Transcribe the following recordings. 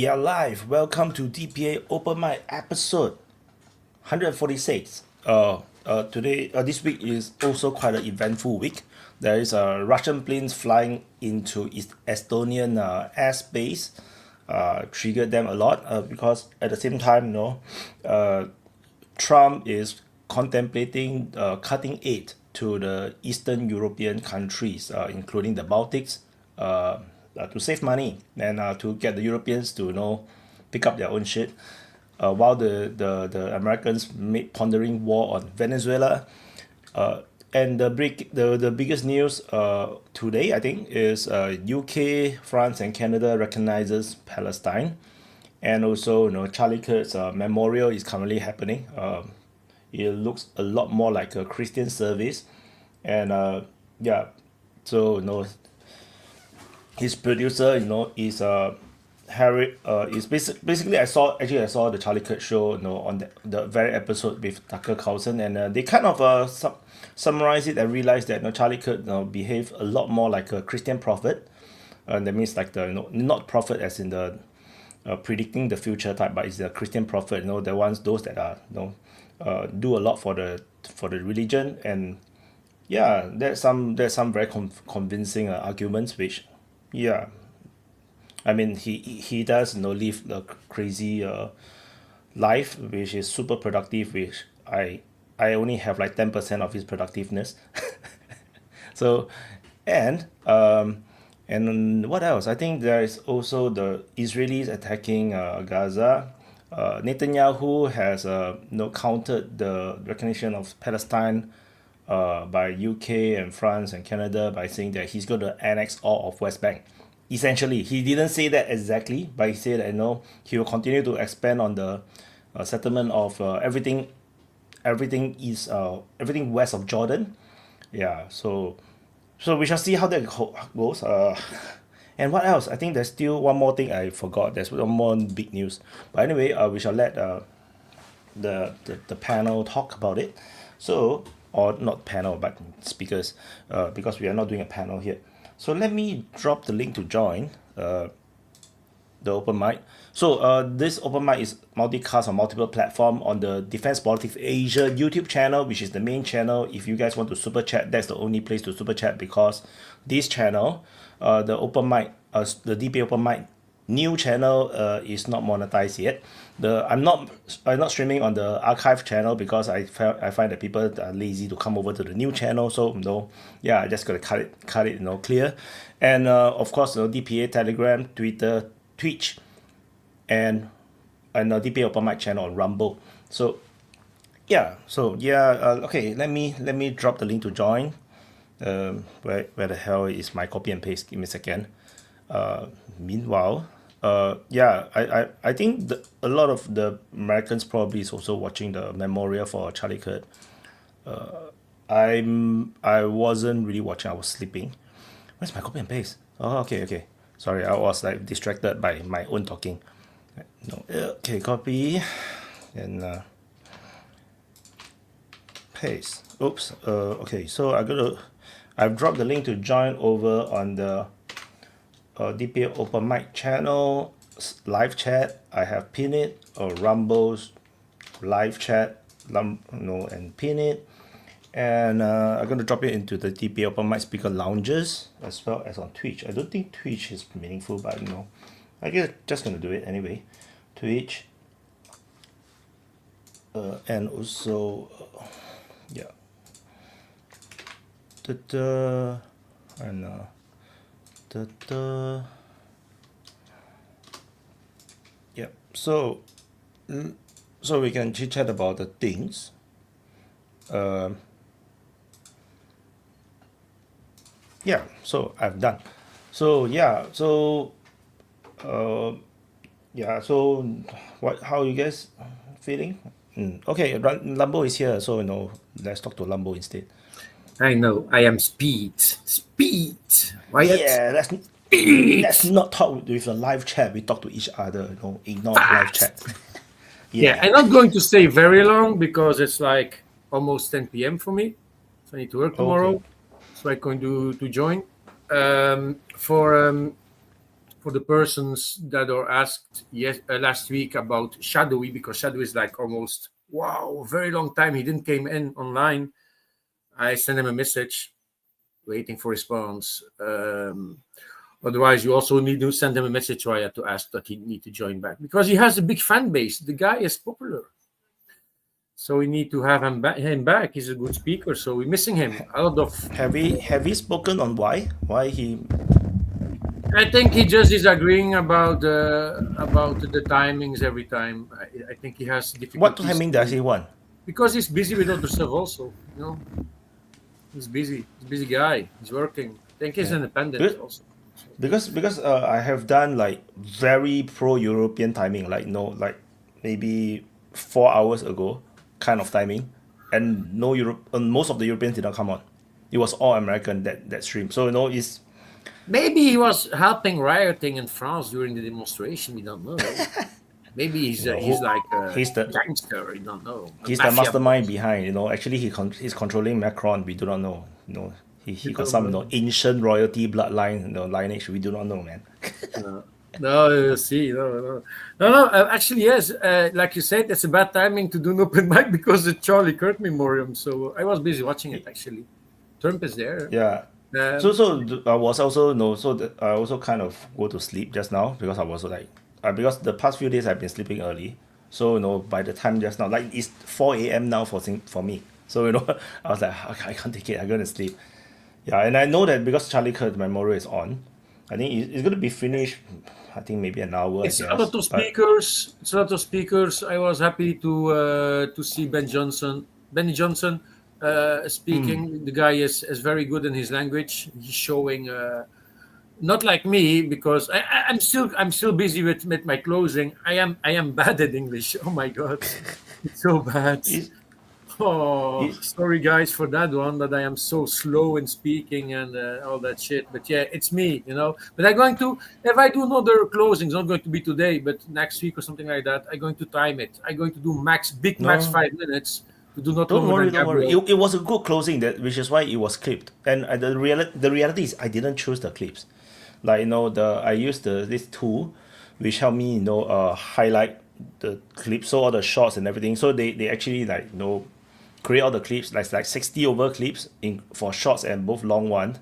We are live. Welcome to DPA Open Mic episode 146. This week is also quite an eventful week. There is Russian planes flying into Estonian airspace. Triggered them a lot because at the same time, Trump is contemplating cutting aid to the Eastern European countries, including the Baltics, to save money and to get the Europeans to pick up their own shit, while the Americans made pondering war on Venezuela. And the biggest news today, I think, is UK, France, and Canada recognizes Palestine, and also Charlie Kirk's memorial is currently happening. It looks a lot more like a Christian service, and so his producer is Harry is basically I saw the Charlie Kirk show on the very episode with Tucker Carlson, and they kind of summarize it and realize that Charlie Kirk behave a lot more like a Christian prophet. That means like the not prophet as in the predicting the future type, but it's the Christian prophet, the ones those that are do a lot for the religion. And yeah, there's some very convincing arguments, which I mean he does live the crazy life, which is super productive, which I only have like 10% of his productiveness. So and what else? I think there is also the Israelis attacking Gaza. Netanyahu has countered the recognition of Palestine by UK and France and Canada by saying that he's going to annex all of West Bank. Essentially, he didn't say that exactly, but he said that he will continue to expand on the settlement of everything west of Jordan. Yeah, so we shall see how that goes. And what else? I think there's still one more thing I forgot. There's one more big news. But anyway, we shall let the panel talk about it. So, or not panel, but speakers, because we are not doing a panel here. So let me drop the link to join the open mic. So this open mic is multicast on multiple platforms on the Defense Politics Asia YouTube channel, which is the main channel. If you guys want to super chat, that's the only place to super chat, because this channel, the open mic, the DPA Open Mic new channel is not monetized yet. I'm not streaming on the archive channel because I find that people are lazy to come over to the new channel. So I just gotta cut it clear. And of course DPA Telegram, Twitter, Twitch, and DPA Open Mic channel on Rumble. So okay, let me drop the link to join. Where the hell is my copy and paste? Give me a second. Meanwhile, I think a lot of the Americans probably is also watching the memorial for Charlie Kirk. I wasn't really watching. I was sleeping. Where's my copy and paste? Oh, okay. Sorry, I was like distracted by my own talking. Okay, copy and paste. Oops. Okay, so I've dropped the link to join over on the DPA Open Mic channel live chat. I have pinned it, or Rumble's live chat, and pin it. And I'm going to drop it into the DPA Open Mic speaker lounges as well as on Twitch. I don't think Twitch is meaningful, but I guess just going to do it anyway. Twitch. And also, so we can chit chat about the things. So I've done. So how are you guys feeling? Okay, Lambo is here, so let's talk to Lambo instead. I know, I am speed. Wyatt. Yeah, let's not talk with a live chat. We talk to each other. Ignore live chat. Yeah, I'm not going to stay very long because it's like almost 10 p.m. for me. So I need to work tomorrow. Okay. So I'm going to join. for the persons that are asked last week about Shadowy, because Shadowy is like almost, wow, very long time. He didn't came in online. I sent him a message, waiting for response. Otherwise, you also need to send him a message, Wyatt, to ask that he need to join back, because he has a big fan base. The guy is popular. So we need to have him back. He's a good speaker, so we're missing him. A lot of. Have we spoken on why he? I think he just is agreeing about the timings every time. I think he has difficulties. What timing does he want? Because he's busy with other stuff also. He's busy. He's a busy guy. He's working. I think he's independent also. Because I have done like very pro-European timing, like maybe 4 hours ago kind of timing, and most of the Europeans did not come on. It was all American that stream. So it's maybe he was helping rioting in France during the demonstration. We don't know. Maybe he's like he's the gangster. We don't know. He's the mastermind behind. Actually he's controlling Macron. We do not know. He got some ancient royalty bloodline, lineage. We do not know, man. No, see, no. Actually, yes. Like you said, it's a bad timing to do an open mic because of Charlie Kirk memoriam. So I was busy watching it. Actually, Trump is there. Yeah. So I was also I also kind of go to sleep just now because I was like because the past few days I've been sleeping early. So by the time just now, like it's 4 a.m. now for me. So I was like, okay, I can't take it. I'm gonna sleep. Yeah, and I know that because Charlie Kirk's memorial is on, I think it's going to be finished. I think maybe an hour. It's a lot of speakers. It's a lot of speakers. I was happy to see Benny Johnson speaking. The guy is very good in his language. He's showing, not like me, because I'm still busy with my closing. I am bad at English. Oh my god, it's so bad. Sorry guys for that one, that I am so slow in speaking and all that shit. But yeah, it's me, But I'm going to, if I do another closing, it's not going to be today, but next week or something like that, I'm going to time it. I'm going to do max 5 minutes. To do not. Don't worry. It was a good closing, which is why it was clipped. And the reality is, I didn't choose the clips. Like I used this tool, which helped me highlight the clips, so all the shots and everything. So they actually create all the clips, like 60 over clips for shorts and both long one.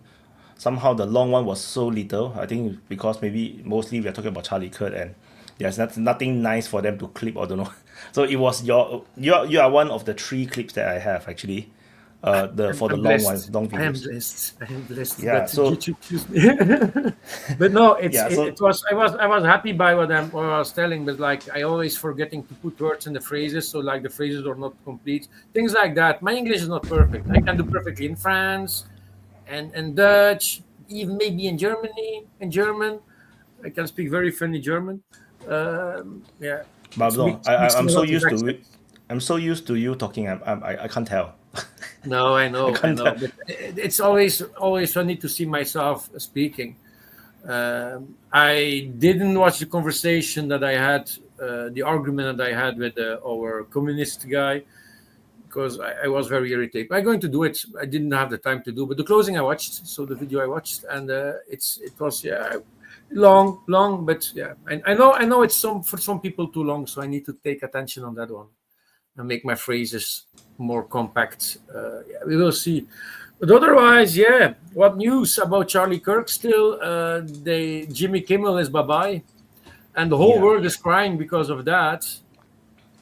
Somehow the long one was so little. I think because mostly we are talking about Charlie Kirk and there's nothing nice for them to clip or don't know. So it was you are one of the 3 clips that I have actually. For the long ones, long videos. I am blessed. Yeah, so YouTube choose me. But no, it was. I was happy by what I was telling, but like I always forgetting to put words in the phrases, so like the phrases are not complete. Things like that. My English is not perfect. I can do perfectly in France, and Dutch, even maybe in German. I can speak very funny German. Yeah. But no, I'm so used to it. I'm so used to you talking. I can't tell. No, I know. But it's always funny to see myself speaking. I didn't watch the conversation that I had, the argument that I had with our communist guy, because I was very irritated. I'm going to do it. I didn't have the time to do, but the closing I watched, so the video I watched, and it was long, but yeah, I know it's for some people too long, so I need to take attention on that one and make my phrases more compact. We will see. But otherwise, yeah. What news about Charlie Kirk? Still, Jimmy Kimmel is bye-bye, and the whole world is crying because of that.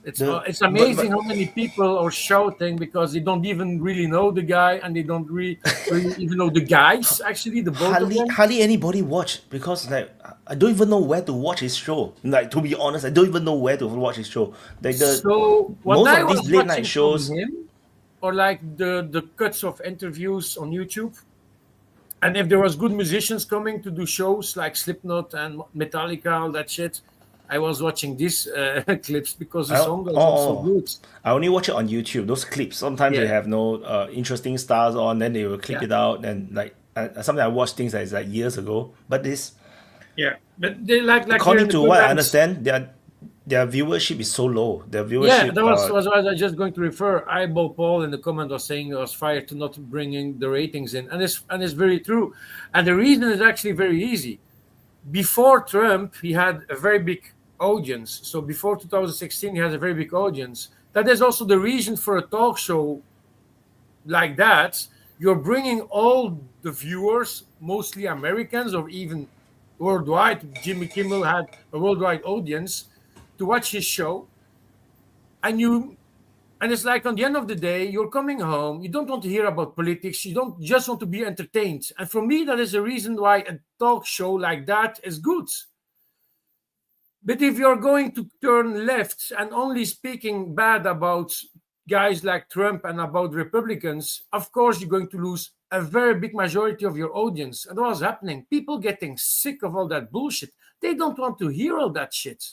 It's amazing how many people are shouting because they don't even really know the guy, and they don't really even know the guys. Actually, the both of them. Hardly anybody watch because I don't even know where to watch his show. Like, to be honest, I don't even know where to watch his show. So what most I of was these late night shows, him, or like the cuts of interviews on YouTube, and if there was good musicians coming to do shows like Slipknot and Metallica, all that shit, I was watching these clips because the song was also good. I only watch it on YouTube. Those clips. Sometimes they have no interesting stars on, then they will clip it out, and sometimes I watch things that is like years ago. But this, but they like according to what I understand, their viewership is so low. Their viewership. That was I was just going to refer. Eyeball Paul in the comment was saying it was fired to not bringing the ratings in, and it's very true. And the reason is actually very easy. before Trump, he had a very big audience. So before 2016, he has a very big audience. That is also the reason for a talk show like that. You're bringing all the viewers, mostly Americans or even worldwide. Jimmy Kimmel had a worldwide audience to watch his show. And it's like, on the end of the day, you're coming home, you don't want to hear about politics, you don't just want to be entertained. And for me, that is the reason why a talk show like that is good. But if you're going to turn left and only speaking bad about guys like Trump and about Republicans, of course you're going to lose a very big majority of your audience. And what's happening? People getting sick of all that bullshit. They don't want to hear all that shit.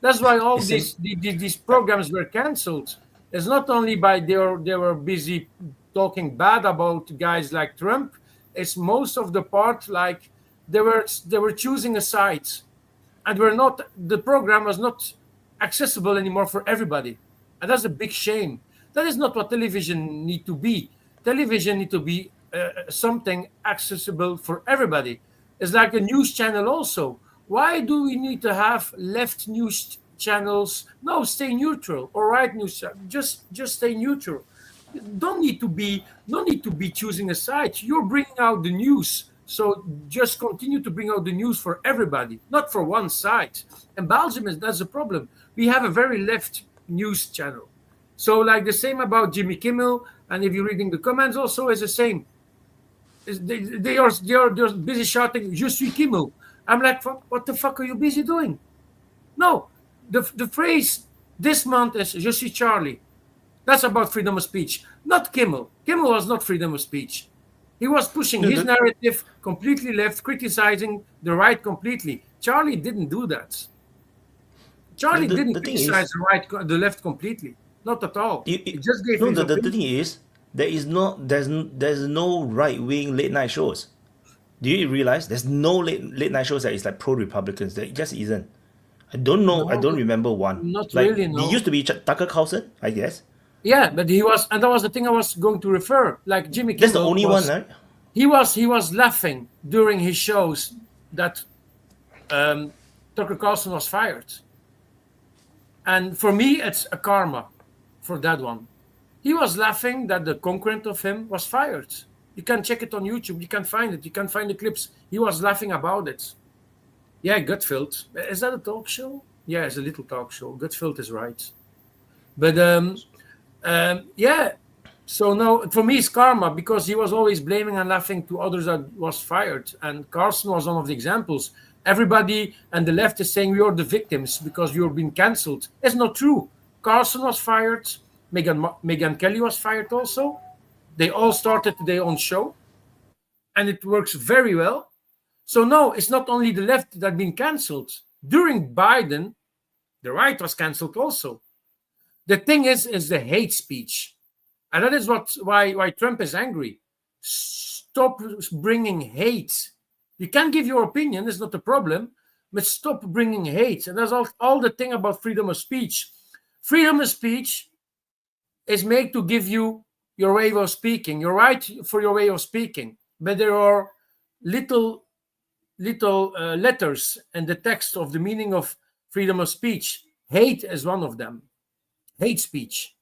That's why all these programs were cancelled. It's not only by they were busy talking bad about guys like Trump. It's most of the part like they were choosing a side, and the program was not accessible anymore for everybody, and that's a big shame. That is not what television need to be. Television need to be something accessible for everybody. It's like a news channel also. Why do we need to have left news channels? No, stay neutral. Or right news channel. Just stay neutral. Don't need to be choosing a side. You're bringing out the news, so just continue to bring out the news for everybody, not for one side. And Belgium that's the problem. We have a very left news channel. So like the same about Jimmy Kimmel, and if you're reading the comments, also is the same. They are busy shouting "Je suis Kimmel." I'm like, what the fuck are you busy doing? No, the phrase this month is "Je suis Charlie." That's about freedom of speech, not Kimmel. Kimmel was not freedom of speech. He was pushing his narrative completely left, criticizing the right completely. Charlie didn't do that. Charlie didn't criticize the left completely, not at all. He just gave his opinion. The thing is, there's no right-wing late night shows. Do you realize there's no late night shows that is like pro-Republicans? There just isn't. I don't know. No, I don't remember one. Not like, really. No. He used to be Tucker Carlson, I guess. Yeah, but he was, and that was the thing I was going to refer. Like Jimmy Kimmel. That's the only one, right? He was laughing during his shows that Tucker Carlson was fired. And for me, it's a karma for that one. He was laughing that the concurrent of him was fired. You can check it on YouTube. You can find it. You can find the clips. He was laughing about it. Yeah, Gutfeld. Is that a talk show? Yeah, it's a little talk show. Gutfeld is right. But yeah. So no, for me it's karma, because he was always blaming and laughing to others that was fired. And Carlson was one of the examples. Everybody and the left is saying we are the victims because you're being cancelled. It's not true. Carlson was fired. Megyn Kelly was fired also. They all started their own show, and it works very well. So no, it's not only the left that been cancelled. During Biden, the right was cancelled also. The thing is the hate speech, and that is why Trump is angry. Stop bringing hate. You can give your opinion; it's not a problem, but stop bringing hate. And that's all the thing about freedom of speech. Freedom of speech is made to give you your way of speaking. You're right for your way of speaking, but there are little letters in the text of the meaning of freedom of speech. Hate is one of them. Hate speech,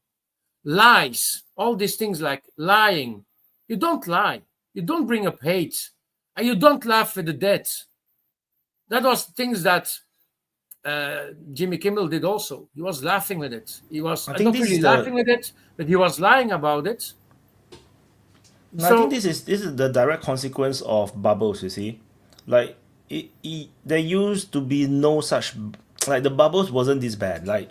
lies, all these things like lying. You don't lie. You don't bring up hate, and you don't laugh with the dead. That was things that Jimmy Kimmel did also. He was laughing with it. He was not really laughing with it, but he was lying about it. No, so, I think this is the direct consequence of bubbles, you see. Like, there used to be no such... Like, the bubbles wasn't this bad. Like,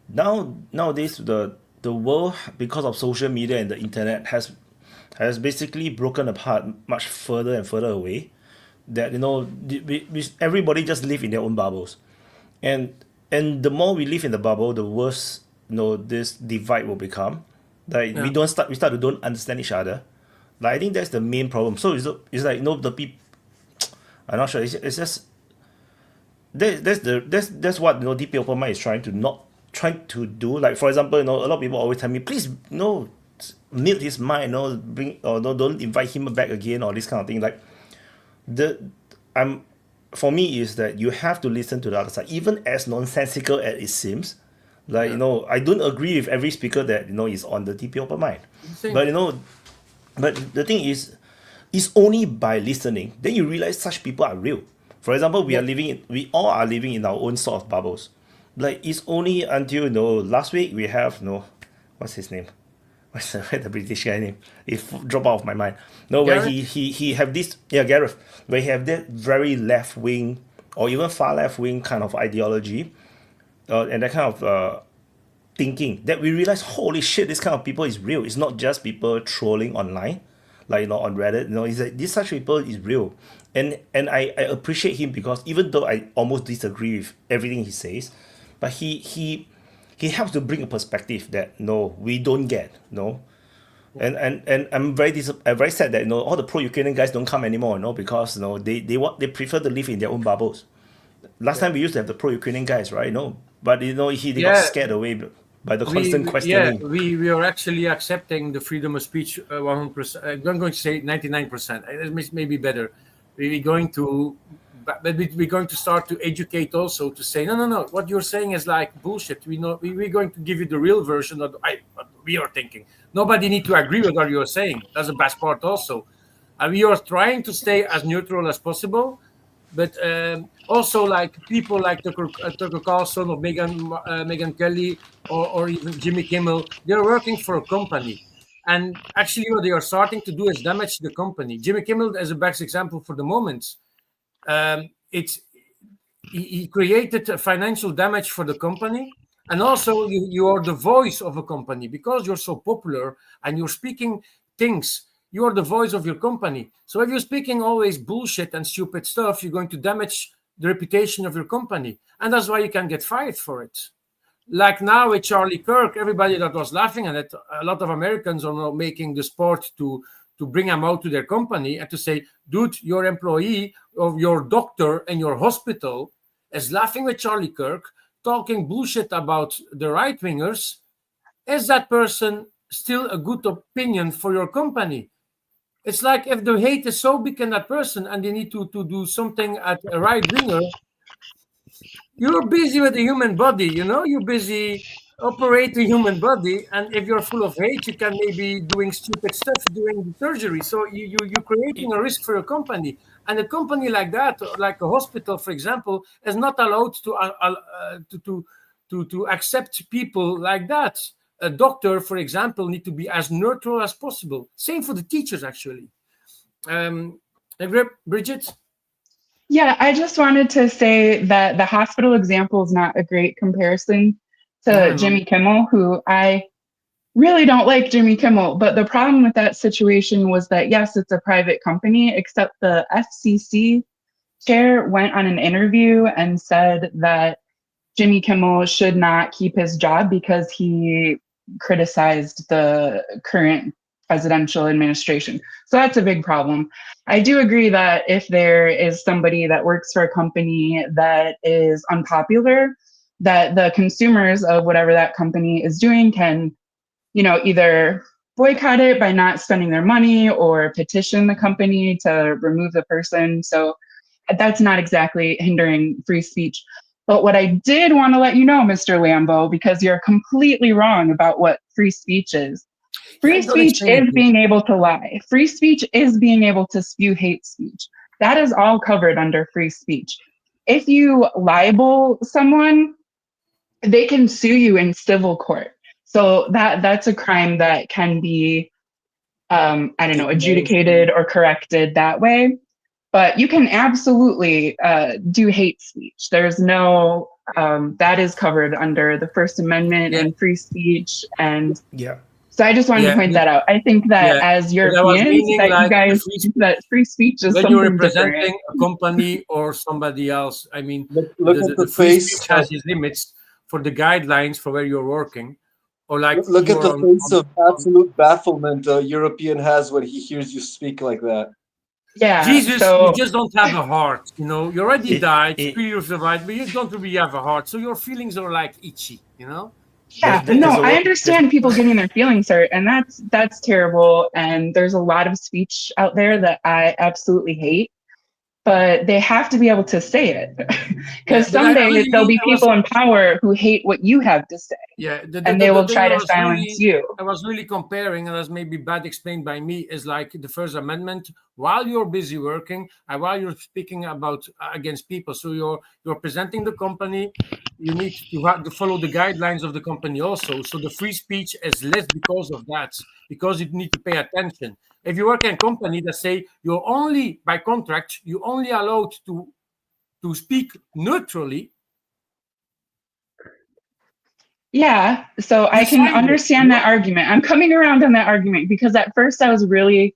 nowadays, the world, because of social media and the internet, has basically broken apart much further and further away. That, everybody just live in their own bubbles. And the more we live in the bubble, the worse this divide will become. Like we start to don't understand each other. Like I think that's the main problem. So it's like the people. I'm not sure. It's just that's what DPA Open Mic is trying to do. Like for example, a lot of people always tell me, please mute his mic, don't invite him back again, or this kind of thing. Like for me is that you have to listen to the other side, even as nonsensical as it seems. Like, I don't agree with every speaker that, is on the DPA Open Mic. But, but the thing is, it's only by listening, then you realize such people are real. For example, we all are living in our own sort of bubbles. Like, it's only until, last week we have, what's his name? What's the British guy name? It dropped out of my mind. No, where he have this, Gareth, where he have that very left wing or even far left wing kind of ideology, and that kind of thinking, that we realize, holy shit, this kind of people is real. It's not just people trolling online, like, on Reddit. It's like this such people is real, and I appreciate him, because even though I almost disagree with everything he says, but he helps to bring a perspective that we don't get. And I'm very sad that all the pro-Ukrainian guys don't come anymore, because they prefer to live in their own bubbles. Last time we used to have the pro-Ukrainian guys, right? But they got scared away by the constant questioning. We are actually accepting the freedom of speech 100%. I'm going to say 99%. Maybe better. We're going to start to educate also, to say no. What you're saying is like bullshit. We're going to give you the real version of what we are thinking. Nobody need to agree with what you're saying. That's the best part also. And we are trying to stay as neutral as possible. But also, like people like Tucker Carlson or Megyn Kelly or even Jimmy Kimmel, they're working for a company. And actually what they are starting to do is damage the company. Jimmy Kimmel is a best example for the moment. He created a financial damage for the company. And also you are the voice of a company, because you're so popular and you're speaking things. You are the voice of your company. So if you're speaking always bullshit and stupid stuff, you're going to damage the reputation of your company. And that's why you can get fired for it. Like now with Charlie Kirk, everybody that was laughing at it, a lot of Americans are now making the sport to bring him out to their company and to say, dude, your employee or your doctor in your hospital is laughing with Charlie Kirk, talking bullshit about the right-wingers. Is that person still a good opinion for your company? It's like if the hate is so big in that person and they need to do something at a right-winger, you're busy with the human body, you're busy operating the human body. And if you're full of hate, you can maybe doing stupid stuff during the surgery. So you're creating a risk for your company. And a company like that, like a hospital, for example, is not allowed to accept people like that. A doctor, for example, need to be as neutral as possible. Same for the teachers, actually. Bridget? Yeah, I just wanted to say that the hospital example is not a great comparison to Jimmy Kimmel, who I really don't like Jimmy Kimmel. But the problem with that situation was that, yes, it's a private company, except the FCC chair went on an interview and said that Jimmy Kimmel should not keep his job because he criticized the current presidential administration. So that's a big problem. I do agree that if there is somebody that works for a company that is unpopular, that the consumers of whatever that company is doing can, either boycott it by not spending their money or petition the company to remove the person. So that's not exactly hindering free speech. But what I did want to let you know, Mr. Lambo, because you're completely wrong about what free speech is. Free speech is being able to lie. Free speech is being able to spew hate speech. That is all covered under free speech. If you libel someone, they can sue you in civil court. So that's a crime that can be, adjudicated or corrected that way. But you can absolutely do hate speech. There's no, that is covered under the First Amendment and free speech. And so I just wanted to point that out. I think that as Europeans, that you guys think that free speech is something you're representing different. A company or somebody else. I mean, look at the free face speech has its limits for the guidelines for where you're working. Or like look at the face of absolute bafflement a European has when he hears you speak like that. Yeah, Jesus, you just don't have a heart. You already died, you survived, but you don't really have a heart. So your feelings are like itchy, Yeah, I understand people getting their feelings hurt, and that's terrible. And there's a lot of speech out there that I absolutely hate. but they have to be able to say it because Yeah, but I someday really there'll be I was- people in power who hate what you have to say, Yeah, and they will thing try I to was silence really- you. I was really comparing, and that's maybe bad explained by me, is like the First Amendment. While you're busy working and while you're speaking about against people, so you're presenting the company, you need to follow the guidelines of the company also. So the free speech is less because of that, because you need to pay attention. If you work in a company that say you're only by contract, you're only allowed to speak neutrally. Yeah, so I can understand that argument. I'm coming around on that argument because at first I was really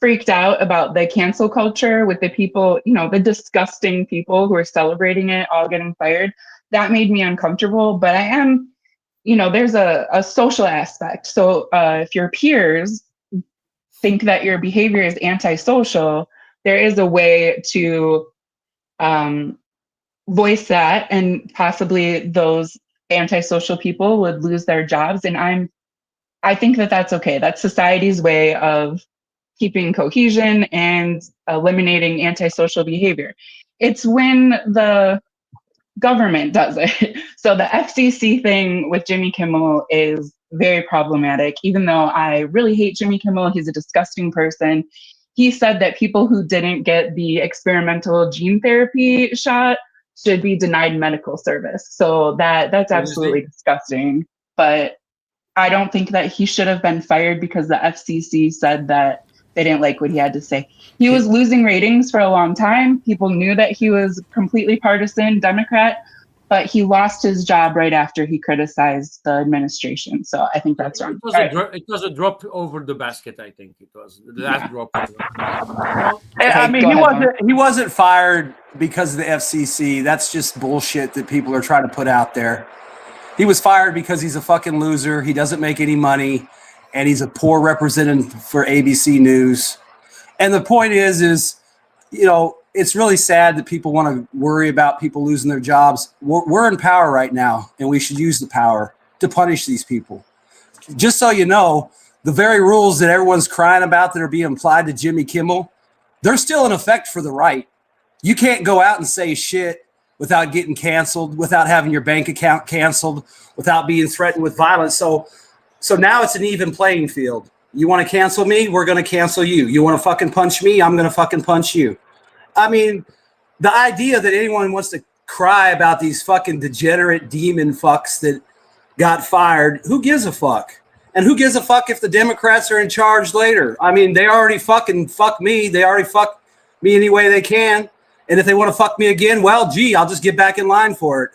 freaked out about the cancel culture with the people, the disgusting people who are celebrating it all getting fired. That made me uncomfortable, but I am, there's a social aspect. So if your peers think that your behavior is antisocial, there is a way to voice that, and possibly those antisocial people would lose their jobs. And I think that that's okay. That's society's way of keeping cohesion and eliminating antisocial behavior. It's when the government does it. So the FCC thing with Jimmy Kimmel is very problematic. Even though I really hate Jimmy Kimmel, he's a disgusting person. He said that people who didn't get the experimental gene therapy shot should be denied medical service. So that's absolutely disgusting. But I don't think that he should have been fired because the FCC said that they didn't like what he had to say. He was losing ratings for a long time. People knew that he was completely partisan Democrat, but he lost his job right after he criticized the administration. So I think that's wrong. It was a drop over the basket. I think it was the last drop. I mean, he wasn't fired because of the FCC. That's just bullshit that people are trying to put out there. He was fired because he's a fucking loser. He doesn't make any money, and he's a poor representative for ABC News. And the point is, it's really sad that people want to worry about people losing their jobs. We're in power right now, and we should use the power to punish these people. Just so you know, the very rules that everyone's crying about that are being applied to Jimmy Kimmel, they're still in effect for the right. You can't go out and say shit without getting canceled, without having your bank account canceled, without being threatened with violence. So now it's an even playing field. You want to cancel me? We're going to cancel you. You want to fucking punch me? I'm going to fucking punch you. I mean, the idea that anyone wants to cry about these fucking degenerate demon fucks that got fired, who gives a fuck? And who gives a fuck if the Democrats are in charge later? I mean, they already fucking fuck me. They already fuck me any way they can. And if they want to fuck me again, well, gee, I'll just get back in line for it.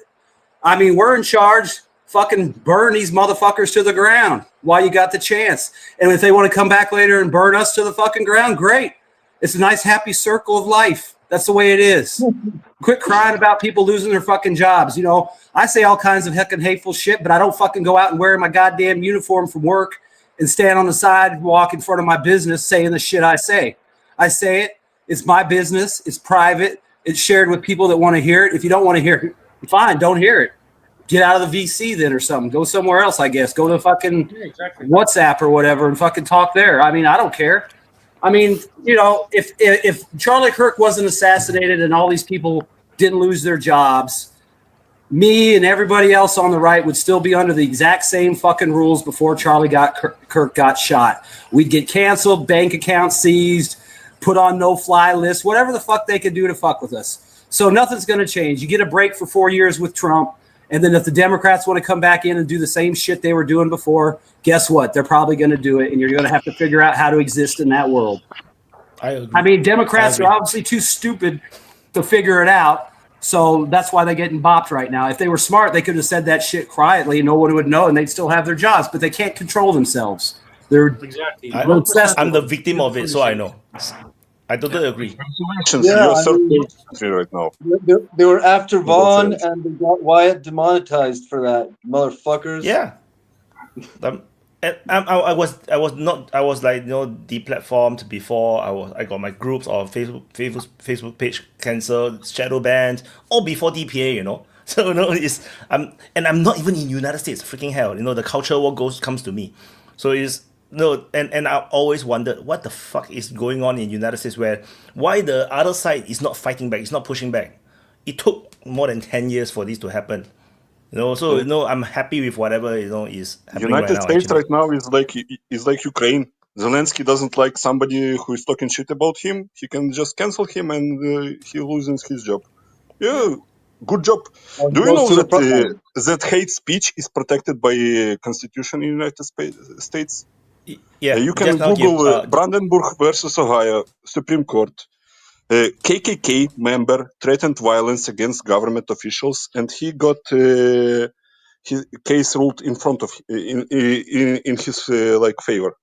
I mean, we're in charge. Fucking burn these motherfuckers to the ground while you got the chance. And if they want to come back later and burn us to the fucking ground, great. It's a nice, happy circle of life. That's the way it is. Quit crying about people losing their fucking jobs. I say all kinds of heckin' hateful shit, but I don't fucking go out and wear my goddamn uniform from work and stand on the sidewalk in front of my business saying the shit I say. I say it. It's my business. It's private. It's shared with people that want to hear it. If you don't want to hear it, fine, don't hear it. Get out of the VC then or something. Go somewhere else, I guess. Go to fucking WhatsApp or whatever and fucking talk there. I mean, I don't care. I mean, if Charlie Kirk wasn't assassinated and all these people didn't lose their jobs, me and everybody else on the right would still be under the exact same fucking rules before Kirk got shot. We'd get canceled, bank accounts seized, put on no-fly lists, whatever the fuck they could do to fuck with us. So nothing's going to change. You get a break for 4 years with Trump, and then if the Democrats want to come back in and do the same shit they were doing before, guess what? They're probably going to do it, and you're going to have to figure out how to exist in that world. I mean, Democrats are obviously too stupid to figure it out, so that's why they're getting bopped right now. If they were smart, they could have said that shit quietly, and no one would know, and they'd still have their jobs, but they can't control themselves. They're exactly. I'm the victim of it, so I know. I totally agree. Yeah, right now. They were after Vaughn and they got Wyatt demonetized for that, motherfuckers. Yeah. I was deplatformed before. I got my groups or Facebook page cancelled, shadow banned, all before DPA. So I'm not even in United States. Freaking hell, the culture war comes to me. So No, and I always wondered what the fuck is going on in United States, where why the other side is not fighting back, it's not pushing back. It took more than 10 years for this to happen. So I'm happy with whatever is happening United right now. States Actually. right now is like Ukraine. Zelensky doesn't like somebody who is talking shit about him. He can just cancel him and he loses his job. Yeah, good job. Do you know that hate speech is protected by Constitution in United States? Yeah, you can Google Brandenburg versus Ohio Supreme Court. KKK member threatened violence against government officials, and he got his case ruled in front of in his favor.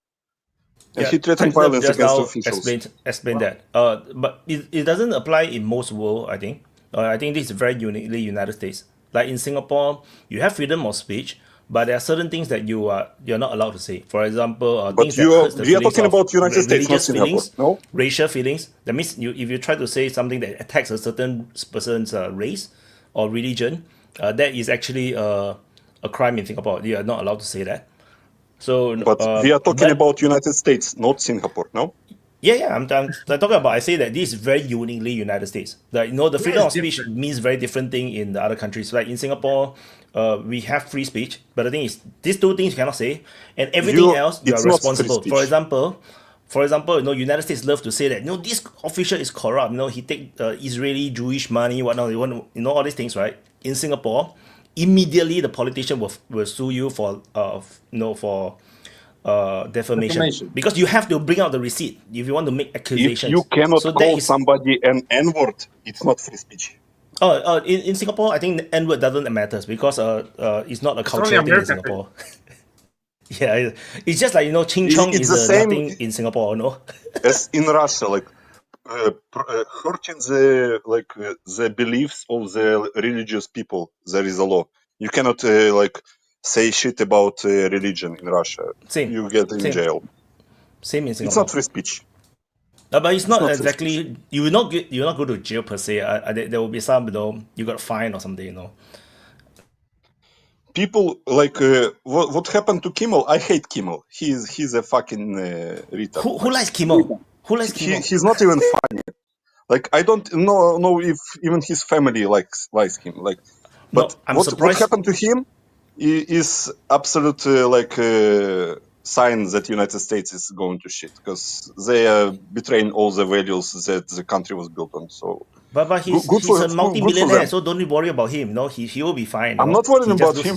And he threatened violence against officials. Explain that. But it doesn't apply in most world. I think. I think this is very uniquely United States. Like in Singapore, you have freedom of speech, but there are certain things that you're not allowed to say. For example, but we are talking about United States, not Singapore, feelings, no? Racial feelings. That means if you try to say something that attacks a certain person's race or religion, that is actually a crime in Singapore. You are not allowed to say that. So, but we are talking about United States, not Singapore, no? Yeah. I'm talking about. I say that this is very uniquely United States. The freedom of speech means very different thing in the other countries. Like in Singapore, we have free speech, but the thing is, these two things you cannot say, and everything else you are responsible. For example, United States love to say that this official is corrupt. He take Israeli Jewish money, whatnot. All these things, right? In Singapore, immediately the politician will sue you for defamation, because you have to bring out the receipt if you want to make accusations. If you cannot call somebody an N-word, it's not free speech. In Singapore, I think N-word doesn't matter because it's not a cultural thing in Singapore. Yeah, it's just like Ching Chong is nothing in Singapore, no? As in Russia, like hurting the beliefs of the religious people, there is a law. You cannot say shit about religion in Russia. Same. You get in jail. Same in Singapore. It's not free speech. But it's not exactly. You will not go to jail per se. There will be some, you got fined or something, People what happened to Kimmel? I hate Kimmel. He's a fucking retard. Who likes Kimmel? Who likes Kimmel? He's not even funny. I don't know if even his family likes him. But what happened to him is absolute sign that United States is going to shit, because they are betraying all the values that the country was built on. So, but he's a multi-millionaire, so don't worry about him. He will be fine. I'm not worried about him.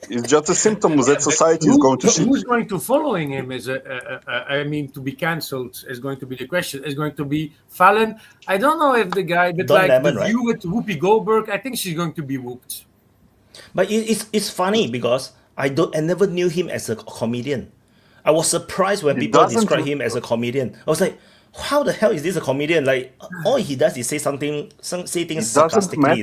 It's just a symptom that society is going to shit. Who's going to following him to be cancelled is going to be the question. Is going to be Fallon? I don't know if the guy, but the view with Whoopi Goldberg, I think she's going to be whooped. But it's funny because I never knew him as a comedian. I was surprised when people describe him as a comedian. I was like, how the hell is this a comedian? All he does is say things sarcastically.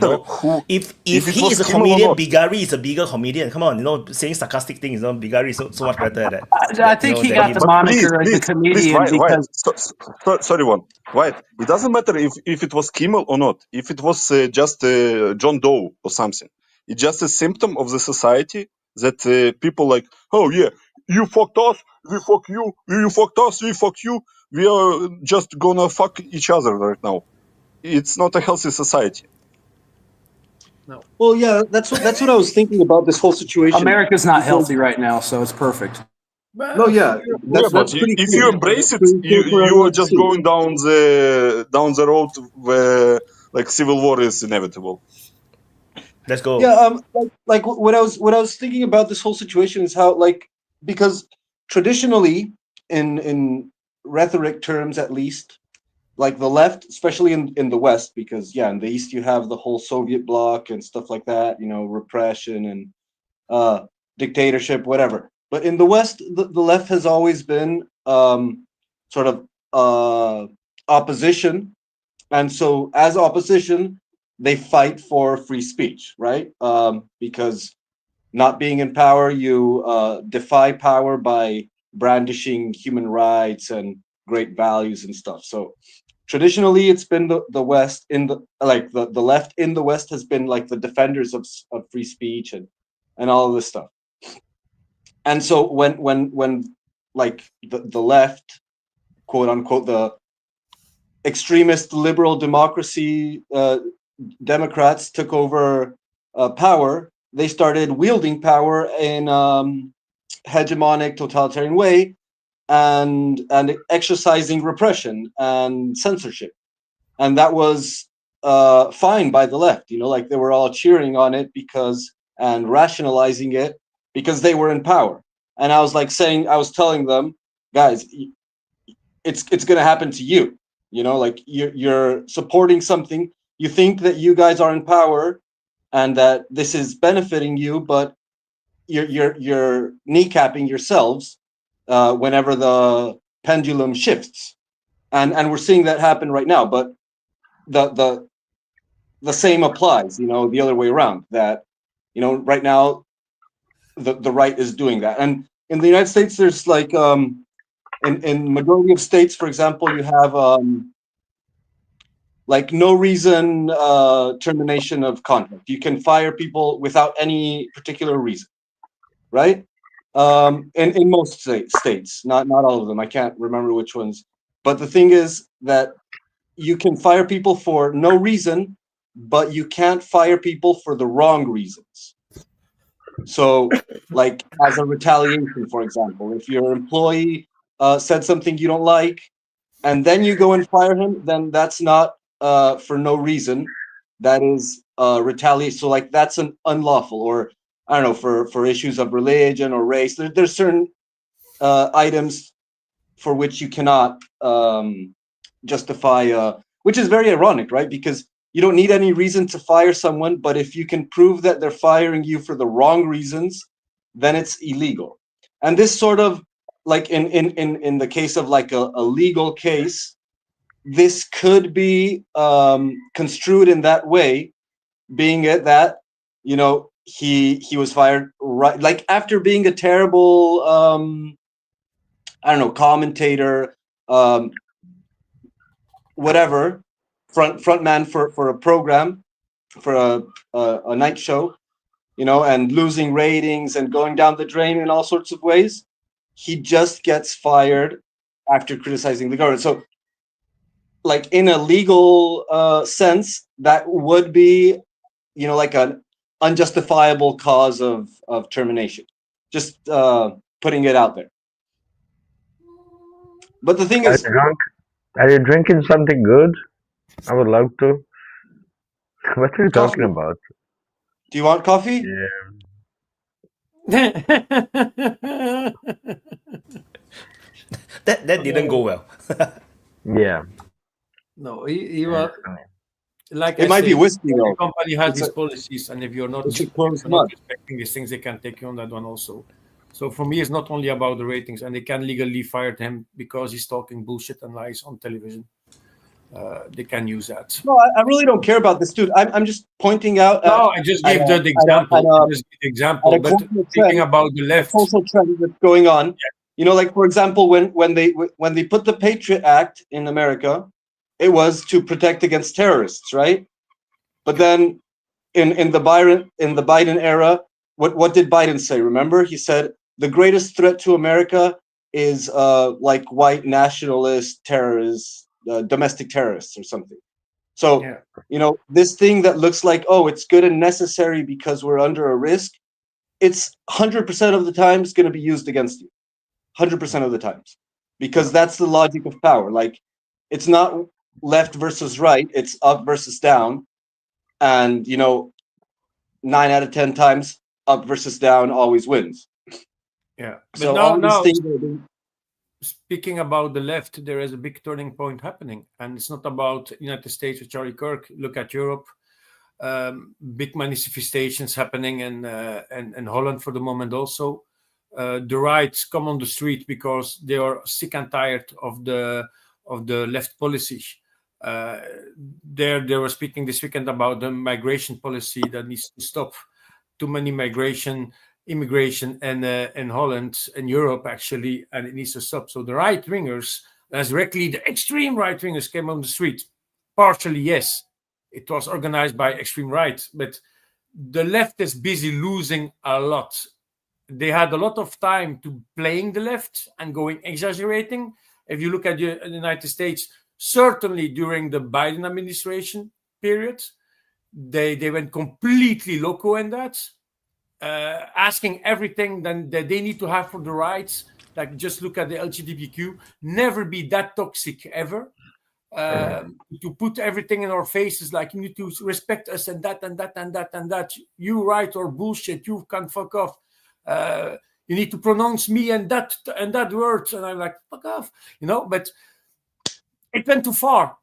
If he is a comedian, Bigari is a bigger comedian. Come on, saying sarcastic things, Bigari is so much better at that. I think he got the moniker as a comedian because. Sorry, Wyatt. It doesn't matter if it was Kimmel or not. If it was just John Doe or something, it's just a symptom of the society that people oh yeah, you fucked us, we fuck you, you fucked us, we fuck you. We are just gonna fuck each other right now. It's not a healthy society. No. Well, yeah, that's what I was thinking about this whole situation. America's not healthy right now, so it's perfect. No, yeah, that's pretty if cool. You embrace it, you are just going down the road where civil war is inevitable. Let's go. Yeah, what I was thinking about this whole situation is how because traditionally in rhetoric terms, at least, the left, especially in the West, because in the East you have the whole Soviet bloc and stuff like that, repression and dictatorship, whatever. But in the West, the left has always been sort of opposition, and so as opposition, they fight for free speech, right? Because not being in power, you defy power by brandishing human rights and great values and stuff. So traditionally, it's been the West the left in the West has been the defenders of free speech and all of this stuff. And so when like the left, quote unquote, the extremist liberal democracy Democrats took over power, they started wielding power in hegemonic totalitarian way and exercising repression and censorship. And that was fine by the left, you know, like they were all cheering on it because and rationalizing it because they were in power. And I was like saying, I was telling them, guys, it's going to happen to you. You know, like you're supporting something. You think that you guys are in power and that this is benefiting you, but you're kneecapping yourselves whenever the pendulum shifts. And we're seeing that happen right now. But the same applies, you know, the other way around, that, you know, right now the right is doing that. And in the United States, there's like in majority of states, for example, you have like no reason termination of contract. You can fire people without any particular reason, right? In most states, not all of them. I can't remember which ones. But the thing is that you can fire people for no reason, but you can't fire people for the wrong reasons. So, like as a retaliation, for example, if your employee said something you don't like, and then you go and fire him, then that's not for no reason. That is retaliation. So, like that's an unlawful, or I don't know, for issues of religion or race. There's certain items for which you cannot justify, which is very ironic, right? Because you don't need any reason to fire someone, but if you can prove that they're firing you for the wrong reasons, then it's illegal. And this sort of, like in the case of like a legal case, this could be construed in that way, being it that, you know, he was fired right, like after being a terrible I don't know, commentator, whatever, front man for a program, for a night show, you know, and losing ratings and going down the drain in all sorts of ways. He just gets fired after criticizing the government. So, like in a legal sense, that would be, you know, like an unjustifiable cause of termination. Just putting it out there. But the thing is, are you drinking something good? I would love to. What are you talking about? Do you want coffee? Yeah. That didn't go well. Yeah. No, he was like it might be whiskey though. The company has these policies, and if you're not respecting these things, they can take you on that one also. So for me, it's not only about the ratings, and they can legally fire him because he's talking bullshit and lies on television. They can use that. No, I really don't care about this, dude. I'm just pointing out. No, I just gave the example. But thinking about the left, social trend that's going on. Yeah. You know, like for example, when they put the Patriot Act in America, it was to protect against terrorists, right? But then in the Biden era, what did Biden say? Remember, he said the greatest threat to America is like white nationalist terrorists. Domestic terrorists or something. So, you know, this thing that looks like, oh, it's good and necessary because we're under a risk, it's 100% of the times going to be used against you. 100% of the times. Because that's the logic of power. Like, it's not left versus right, it's up versus down. And, you know, 9 out of 10 times, up versus down always wins. Yeah. But so now, all these things speaking about the left, there is a big turning point happening, and it's not about United States with Charlie Kirk. Look at Europe, big manifestations happening in Holland for the moment. Also, the right come on the street because they are sick and tired of the left policy. They were speaking this weekend about the migration policy that needs to stop. Too many immigration in Holland and Europe actually, and it needs to stop. So the right wingers, as directly the extreme right wingers, came on the street. Partially, yes, it was organized by extreme right, but the left is busy losing a lot they had a lot of time to playing the left and going exaggerating. If you look at the United States, certainly during the Biden administration period, they went completely loco in that, asking everything that they need to have for the rights. Like, just look at the LGBTQ. Never be that toxic ever. To put everything in our faces, like, you need to respect us and that and that and that and that. You right or bullshit. You can fuck off. You need to pronounce me and that words. And I'm like, fuck off, But it went too far.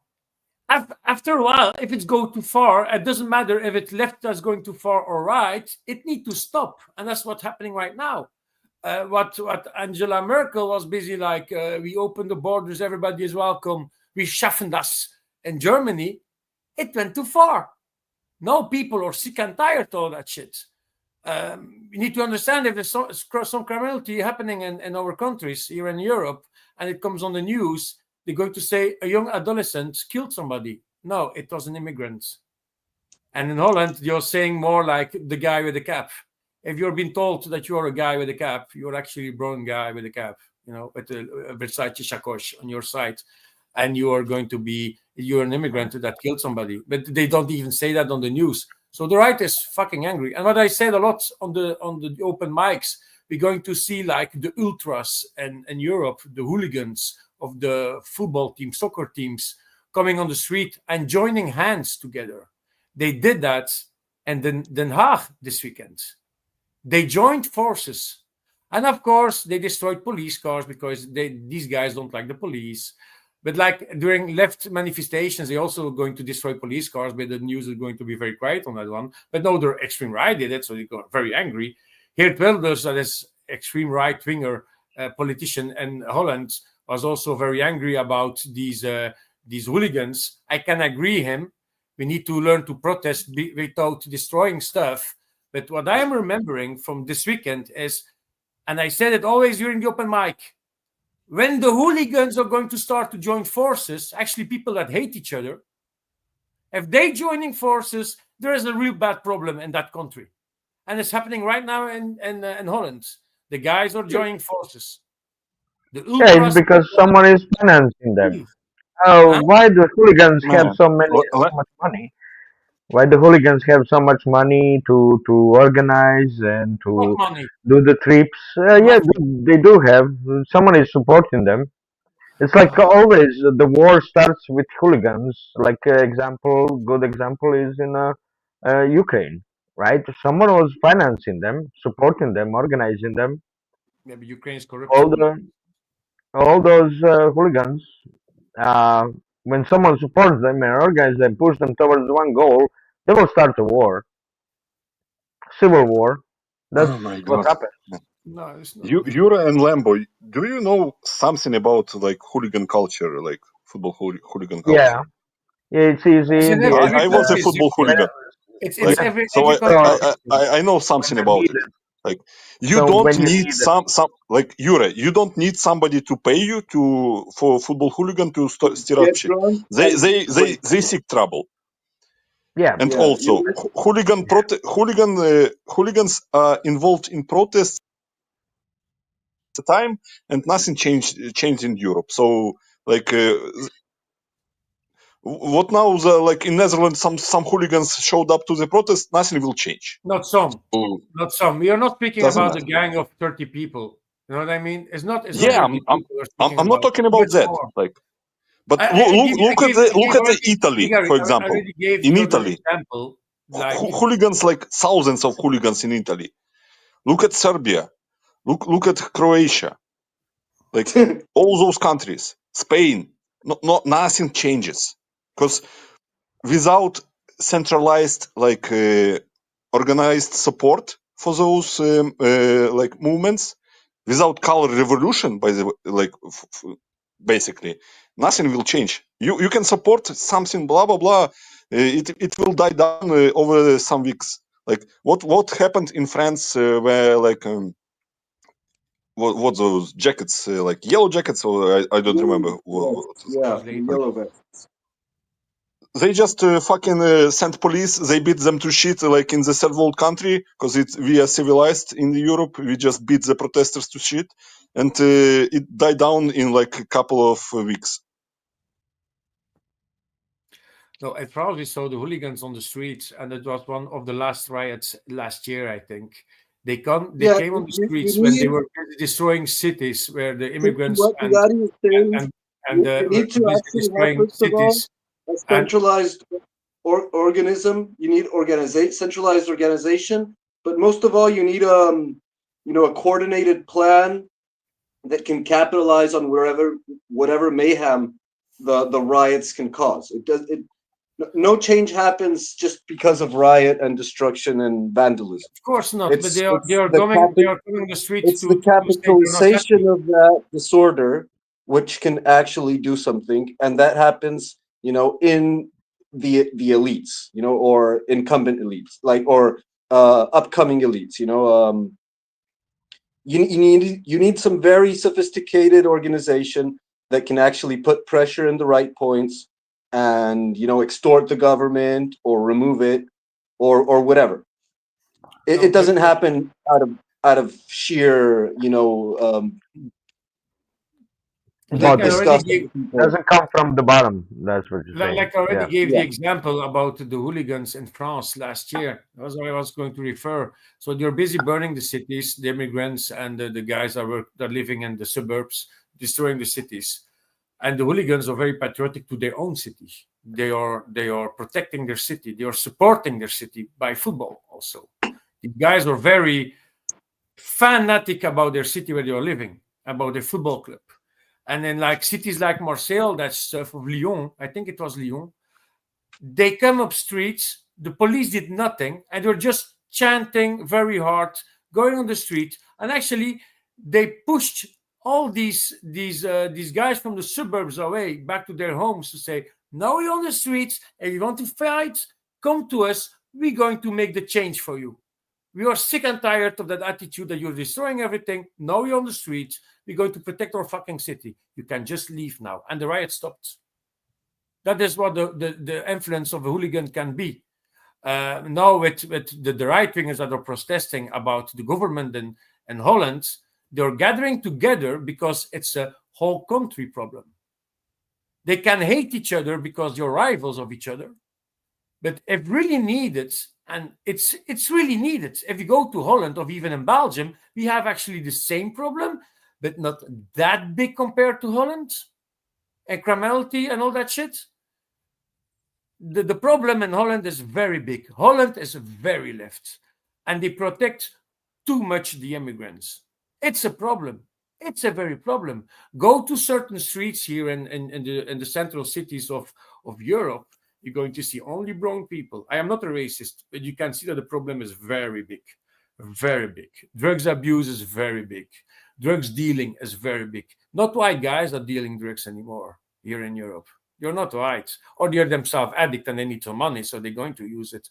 After a while, if it's go too far, it doesn't matter if it's left that's going too far or right. It needs to stop, and that's what's happening right now. What Angela Merkel was busy like, we open the borders, everybody is welcome, we schaffen das in Germany. It went too far. Now people are sick and tired of all that shit. You need to understand, if there's some criminality happening in our countries here in Europe, and it comes on the news, they're going to say a young adolescent killed somebody. No, it was an immigrant. And in Holland, you're saying more like the guy with the cap. If you're being told that you're a guy with a cap, you're actually a brown guy with a cap, with a Versace sacoche on your side. And you're an immigrant that killed somebody. But they don't even say that on the news. So the right is fucking angry. And what I said a lot on the open mics, we're going to see like the ultras in Europe, the hooligans of the football teams, soccer teams, coming on the street and joining hands together. They did that in Den Haag this weekend. They joined forces. And of course, they destroyed police cars because these guys don't like the police. But like during left manifestations, they're also going to destroy police cars, but the news is going to be very quiet on that one. But no, the extreme right did it, so they got very angry. Geert Wilders, that is extreme right-winger politician in Holland, was also very angry about these hooligans. I can agree him. We need to learn to protest without destroying stuff. But what I am remembering from this weekend is, and I said it always during the open mic, when the hooligans are going to start to join forces, actually people that hate each other, if they joining forces, there is a real bad problem in that country. And it's happening right now in Holland. The guys are joining forces. Yeah, it's because someone is financing them. Why do hooligans have so much money? Why do hooligans have so much money to organize and to do the trips? Yeah, they do have. Someone is supporting them. It's like always the war starts with hooligans. Like good example is in Ukraine, right? Someone was financing them, supporting them, organizing them. Maybe Ukraine's corruption. All those hooligans, when someone supports them and organizes them, push them towards one goal, they will start a war, civil war. That's what happens. No, it's not. Yura and Lambo, do you know something about like hooligan culture, like football hooligan culture? Yeah, it's easy. I was a football hooligan. I know something about it. Like you don't need some like Yura, you don't need somebody to pay you for football hooligan to stir up shit. They seek trouble. Yeah, and also hooligans are involved in protests at the time, and nothing changed in Europe. So like. What now? Like in Netherlands, some hooligans showed up to the protest. Nothing will change. Not some. Not some. We are not speaking about a gang of 30 people. You know what I mean? It's not. I'm not talking about that. Like, but look at Italy, for example. In Italy, hooligans, like thousands of hooligans in Italy. Look at Serbia. Look at Croatia. Like all those countries, Spain. Nothing changes. Because without centralized, like organized support for those like movements, without color revolution, by the like basically nothing will change. You can support something, blah blah blah. It will die down over some weeks. Like what happened in France, where like what those jackets, like yellow jackets, or I don't remember. Yeah, yellow vests. they just fucking sent police. They beat them to shit like in the third world country because we are civilized in Europe. We just beat the protesters to shit, and it died down in like a couple of weeks. No, at France we saw the hooligans on the streets, and it was one of the last riots last year, I think. They came on the streets when they were destroying cities where the immigrants and need to actually destroying cities. A centralized organism. You need centralized organization, but most of all, you need a coordinated plan that can capitalize on whatever mayhem the riots can cause. No change happens just because of riot and destruction and vandalism. Of course not. But they are coming the streets. It's the capitalization of that disorder which can actually do something, and that happens, in the elites, or incumbent elites, or upcoming elites. You need some very sophisticated organization that can actually put pressure in the right points, and extort the government or remove it, or whatever. It doesn't happen out of sheer doesn't come from the bottom. That's what you're saying. Like I already gave the example about the hooligans in France last year. That's what I was going to refer. So they're busy burning the cities, the immigrants and the guys that are living in the suburbs, destroying the cities. And the hooligans are very patriotic to their own city. They are protecting their city. They are supporting their city by football also. The guys are very fanatic about their city where they are living, about their football club. And then like cities like Marseille, that's of Lyon, I think it was Lyon, they come up streets, the police did nothing, and they're just chanting very hard, going on the street. And actually, they pushed all these guys from the suburbs away back to their homes to say, now you're on the streets, and you want to fight, come to us, we're going to make the change for you. We are sick and tired of that attitude that you're destroying everything. Now you're on the streets. We're going to protect our fucking city. You can just leave now. And the riot stopped. That is what the influence of a hooligan can be. Now with the right-wingers that are protesting about the government in Holland, they're gathering together because it's a whole country problem. They can hate each other because they're rivals of each other. But if really needed, and it's really needed, if you go to Holland or even in Belgium, we have actually the same problem, but not that big compared to Holland and criminality and all that shit. The problem in Holland is very big. Holland is very left, and they protect too much the immigrants. It's a problem. It's a very problem. Go to certain streets here in the central cities of Europe. You're going to see only brown people. I am not a racist, but you can see that the problem is very big. Very big. Drugs abuse is very big. Drugs dealing is very big. Not white guys are dealing drugs anymore here in Europe. You're not white. Or they're themselves addict and they need some money, so they're going to use it.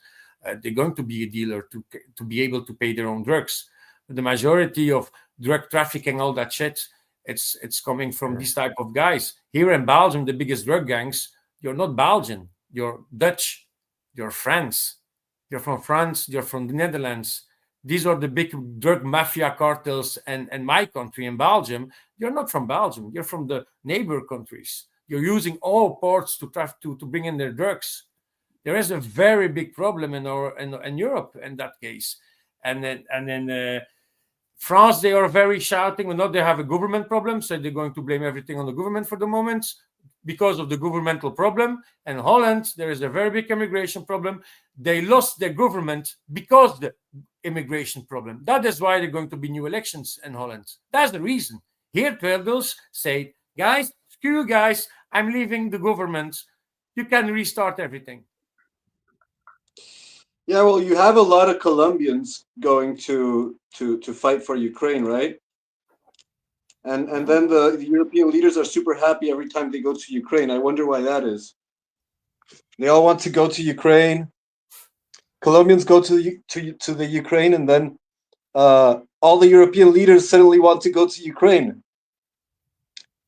They're going to be a dealer to be able to pay their own drugs. But the majority of drug trafficking, all that shit, it's coming from these type of guys. Here in Belgium, the biggest drug gangs, you're not Belgian. You're Dutch, you're France, you're from France, you're from the Netherlands. These are the big drug mafia cartels and my country in Belgium. You're not from Belgium, you're from the neighbor countries. You're using all ports to bring in their drugs. There is a very big problem in Europe in that case. And then France, they are very shouting. Well, not they have a government problem, so they're going to blame everything on the government for the moment, because of the governmental problem. And Holland, there is a very big immigration problem. They lost their government because of the immigration problem. That is why there are going to be new elections in Holland. That's the reason. Here, Tweldos say, guys, screw you guys, I'm leaving the government. You can restart everything. Yeah, well, you have a lot of Colombians going to fight for Ukraine, right? And then the European leaders are super happy every time they go to Ukraine. I wonder why that is. They all want to go to Ukraine. Colombians go to the Ukraine, and then all the European leaders suddenly want to go to Ukraine.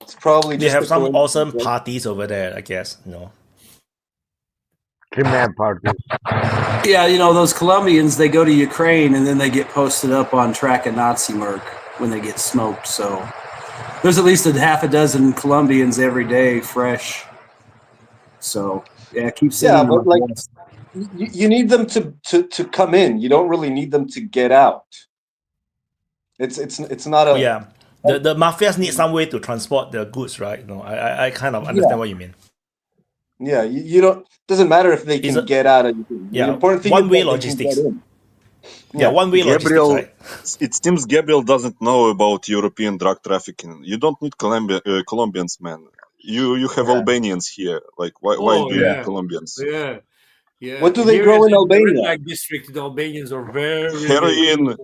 It's probably they have some awesome parties over there, I guess. Crimean parties. Yeah, you know, those Colombians, they go to Ukraine and then they get posted up on track of Nazi merc when they get smoked. So there's at least a half a dozen Colombians every day fresh. So yeah, keep sending them. But like you need them to come in. You don't really need them to get out. It's not a The mafias need some way to transport the goods, right? No, I kind of understand what you mean. Yeah, you don't. Doesn't matter if they can get out of Ukraine. Yeah, the important thing one-way is logistics. Yeah, one-way logistics, right? It seems Gabriel doesn't know about European drug trafficking. You don't need Colombians, man. You have Albanians here. Like, why do you need Colombians? Yeah. What do they grow in Albania? The red light district, the Albanians are very Heroin,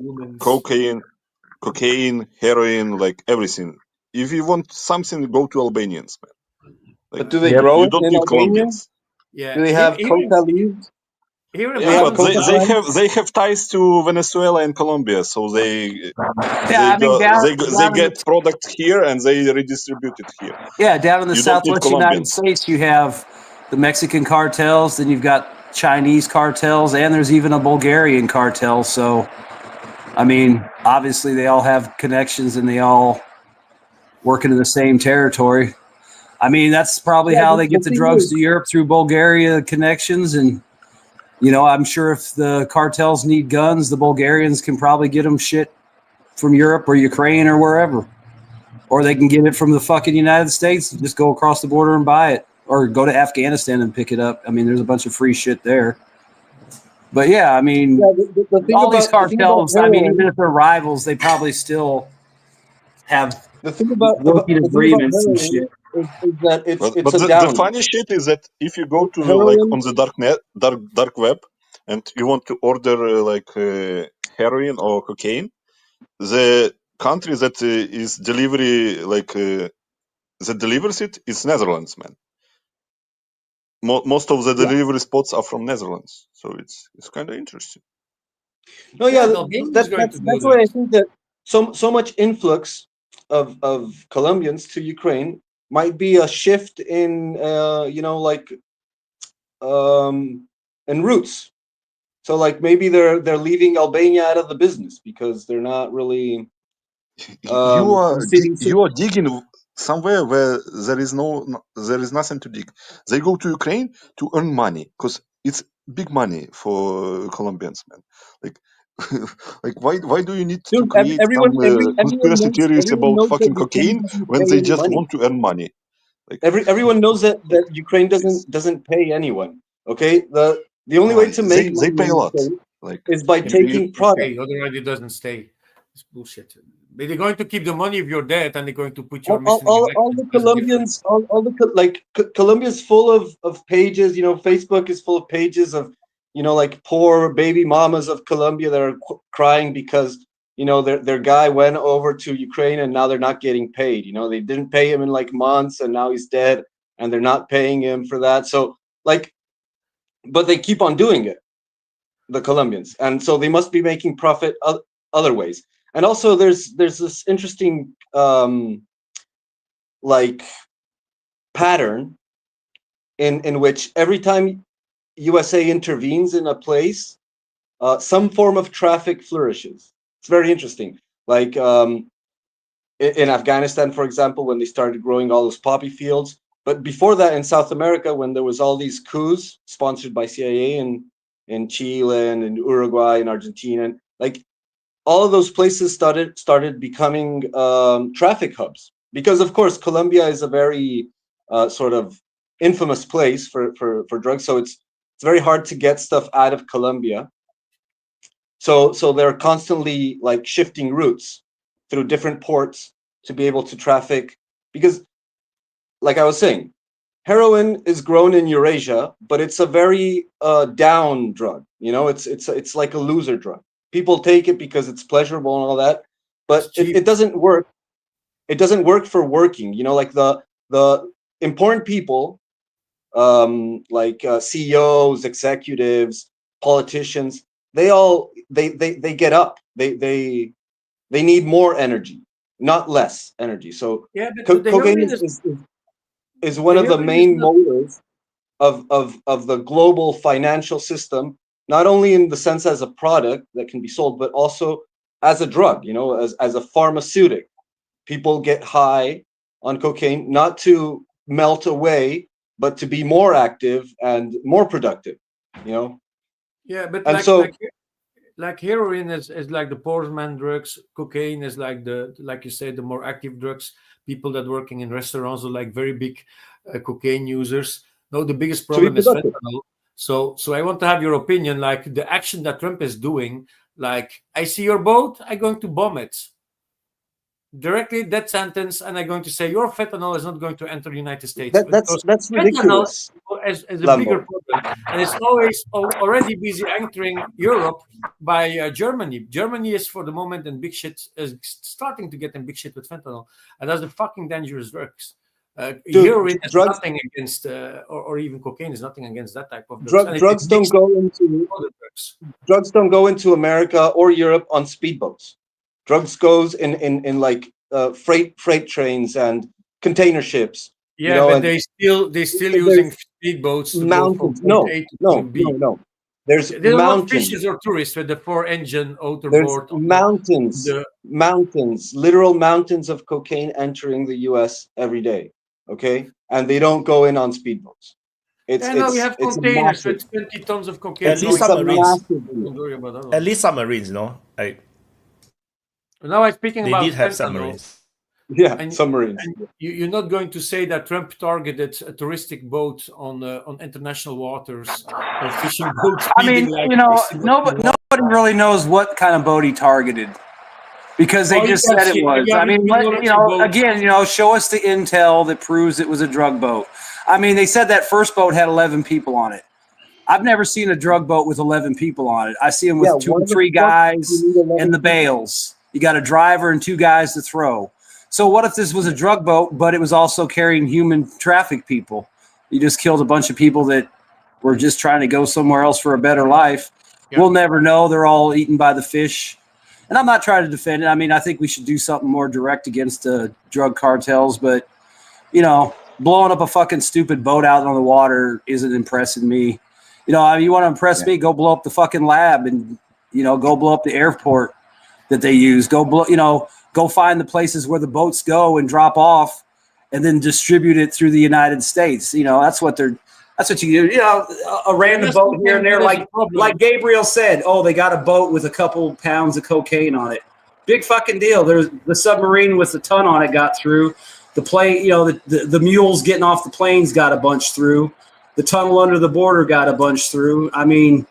cocaine, heroin, like everything. If you want something, go to Albanians, man. Like, but do they grow it in Albania? Colombians. Yeah. Do they have Cartels? They have ties to Venezuela and Colombia, so they get product here and they redistribute it here. Yeah, down in the Southwest United States, you have the Mexican cartels, then you've got Chinese cartels, and there's even a Bulgarian cartel. So, I mean, obviously they all have connections and they all working in the same territory. I mean, that's probably how they get the drugs to Europe, through Bulgaria connections. And, you know, I'm sure if the cartels need guns, the Bulgarians can probably get them shit from Europe or Ukraine or wherever. Or they can get it from the fucking United States, just go across the border and buy it. Or go to Afghanistan and pick it up. I mean, there's a bunch of free shit there. But yeah, I mean, all these cartels, I mean, even if they're rivals, they probably still have working agreements and shit. Is that it's the funny shit is that if you go to like on the dark web and you want to order heroin or cocaine, the country that is delivery that delivers it is Netherlands, man. Most of the delivery spots are from Netherlands, so it's kind of interesting. No, that's why I think that so much influx of Colombians to Ukraine might be a shift in in routes. So like maybe they're leaving Albania out of the business because they're not really. You are digging somewhere where there is nothing to dig. They go to Ukraine to earn money because it's big money for Colombians, man. Like why do you need to create conspiracy theories about fucking cocaine when they just want to earn money? Like, everyone knows that Ukraine doesn't pay anyone. Okay, the only way to make they pay a lot is by taking product. Otherwise, it doesn't stay. It's bullshit. They're going to keep the money if you're dead, and they're going to put you. All the Colombians, Colombia's full of pages. You know, Facebook is full of pages of like poor baby mamas of Colombia that are crying because their guy went over to Ukraine and now they're not getting paid. You know, they didn't pay him in like months and now he's dead and they're not paying him for that. So but they keep on doing it, the Colombians, and so they must be making profit other ways. And also there's this interesting pattern in which every time USA intervenes in a place, some form of traffic flourishes. It's very interesting. Like in Afghanistan, for example, when they started growing all those poppy fields. But before that, in South America, when there was all these coups sponsored by CIA in Chile and in Uruguay and Argentina, like all of those places started becoming traffic hubs. Because of course, Colombia is a very sort of infamous place for drugs. So it's very hard to get stuff out of Colombia. So they're constantly like shifting routes through different ports to be able to traffic. Because, like I was saying, heroin is grown in Eurasia, but it's a very down drug. You know, it's like a loser drug. People take it because it's pleasurable and all that, but it doesn't work. It doesn't work for working. You know, like the important people, CEOs, executives, politicians, they get up. They need more energy, not less energy. So cocaine is one of the main motors of the global financial system, not only in the sense as a product that can be sold, but also as a drug, you know, as a pharmaceutic. People get high on cocaine, not to melt away, but to be more active and more productive, you know? Yeah, but And like, so, like heroin is like the poor man drugs. Cocaine is like like you said, the more active drugs. People that working in restaurants are like very big cocaine users. No, the biggest problem is fentanyl. So I want to have your opinion. Like the action that Trump is doing. Like, I see your boat, I'm going to bomb it. Directly that sentence, and I'm going to say your fentanyl is not going to enter the United States. That's ridiculous. As a bigger problem, and it's always already busy entering Europe by Germany. Germany is for the moment in big shit, is starting to get in big shit with fentanyl, and that's the fucking dangerous drugs. Heroin is nothing against, or even cocaine is nothing against that type of drugs. Drugs don't go into America or Europe on speedboats. Drugs goes in like freight trains and container ships. Yeah, you know, but they still using speedboats. Mountains. No. There's mountains. Fishers or tourists with the 4-engine outer There's board. Mountains, literal mountains of cocaine entering the U.S. every day. Okay, and they don't go in on speedboats. We have containers with 20 tons of cocaine. At least submarines. At least submarines, no? Now I'm speaking about. They did have submarines. Yeah, submarines. And you're not going to say that Trump targeted a touristic boat on international waters or fishing boats. I mean, nobody really knows what kind of boat he targeted because they just said it was. I mean, show us the intel that proves it was a drug boat. I mean, they said that first boat had 11 people on it. I've never seen a drug boat with 11 people on it. I see them with 2 or 3 guys and the bales. You got a driver and 2 guys to throw. So what if this was a drug boat, but it was also carrying human traffic people? You just killed a bunch of people that were just trying to go somewhere else for a better life. Yep. We'll never know. They're all eaten by the fish. And I'm not trying to defend it. I mean, I think we should do something more direct against drug cartels. But, blowing up a fucking stupid boat out on the water isn't impressing me. You want to impress me, go blow up the fucking lab and, go blow up the airport that they use. Go find the places where the boats go and drop off and then distribute it through the United States. That's what you do. A random boat here and there, like Gabriel said, they got a boat with a couple pounds of cocaine on it. Big fucking deal. There's the submarine with the ton on it got through. The plane, the mules getting off the planes got a bunch through. The tunnel under the border got a bunch through. I mean,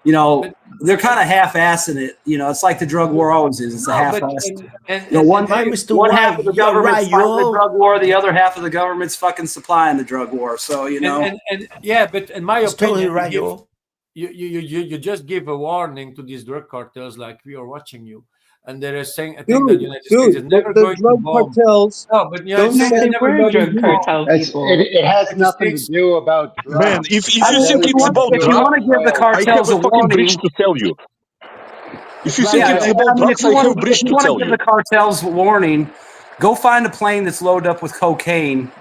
they're kind of half-assing it. It's like the drug war always is. It's a half-ass. One half of the government's fighting the drug war, the other half of the government's fucking supplying the drug war. So but in my opinion, right, you just give a warning to these drug cartels, like we are watching you. And they're saying, I think the United States is never going to bomb. Cartels. No, but the United States is never going to bomb. It has nothing to do about drugs. Man, if you think it's about drugs, if you want to give the cartels a warning, bridge to tell you. If you think it's about drugs, I have a bridge to tell you. If you want to give the cartels a warning, go find a plane that's loaded up with cocaine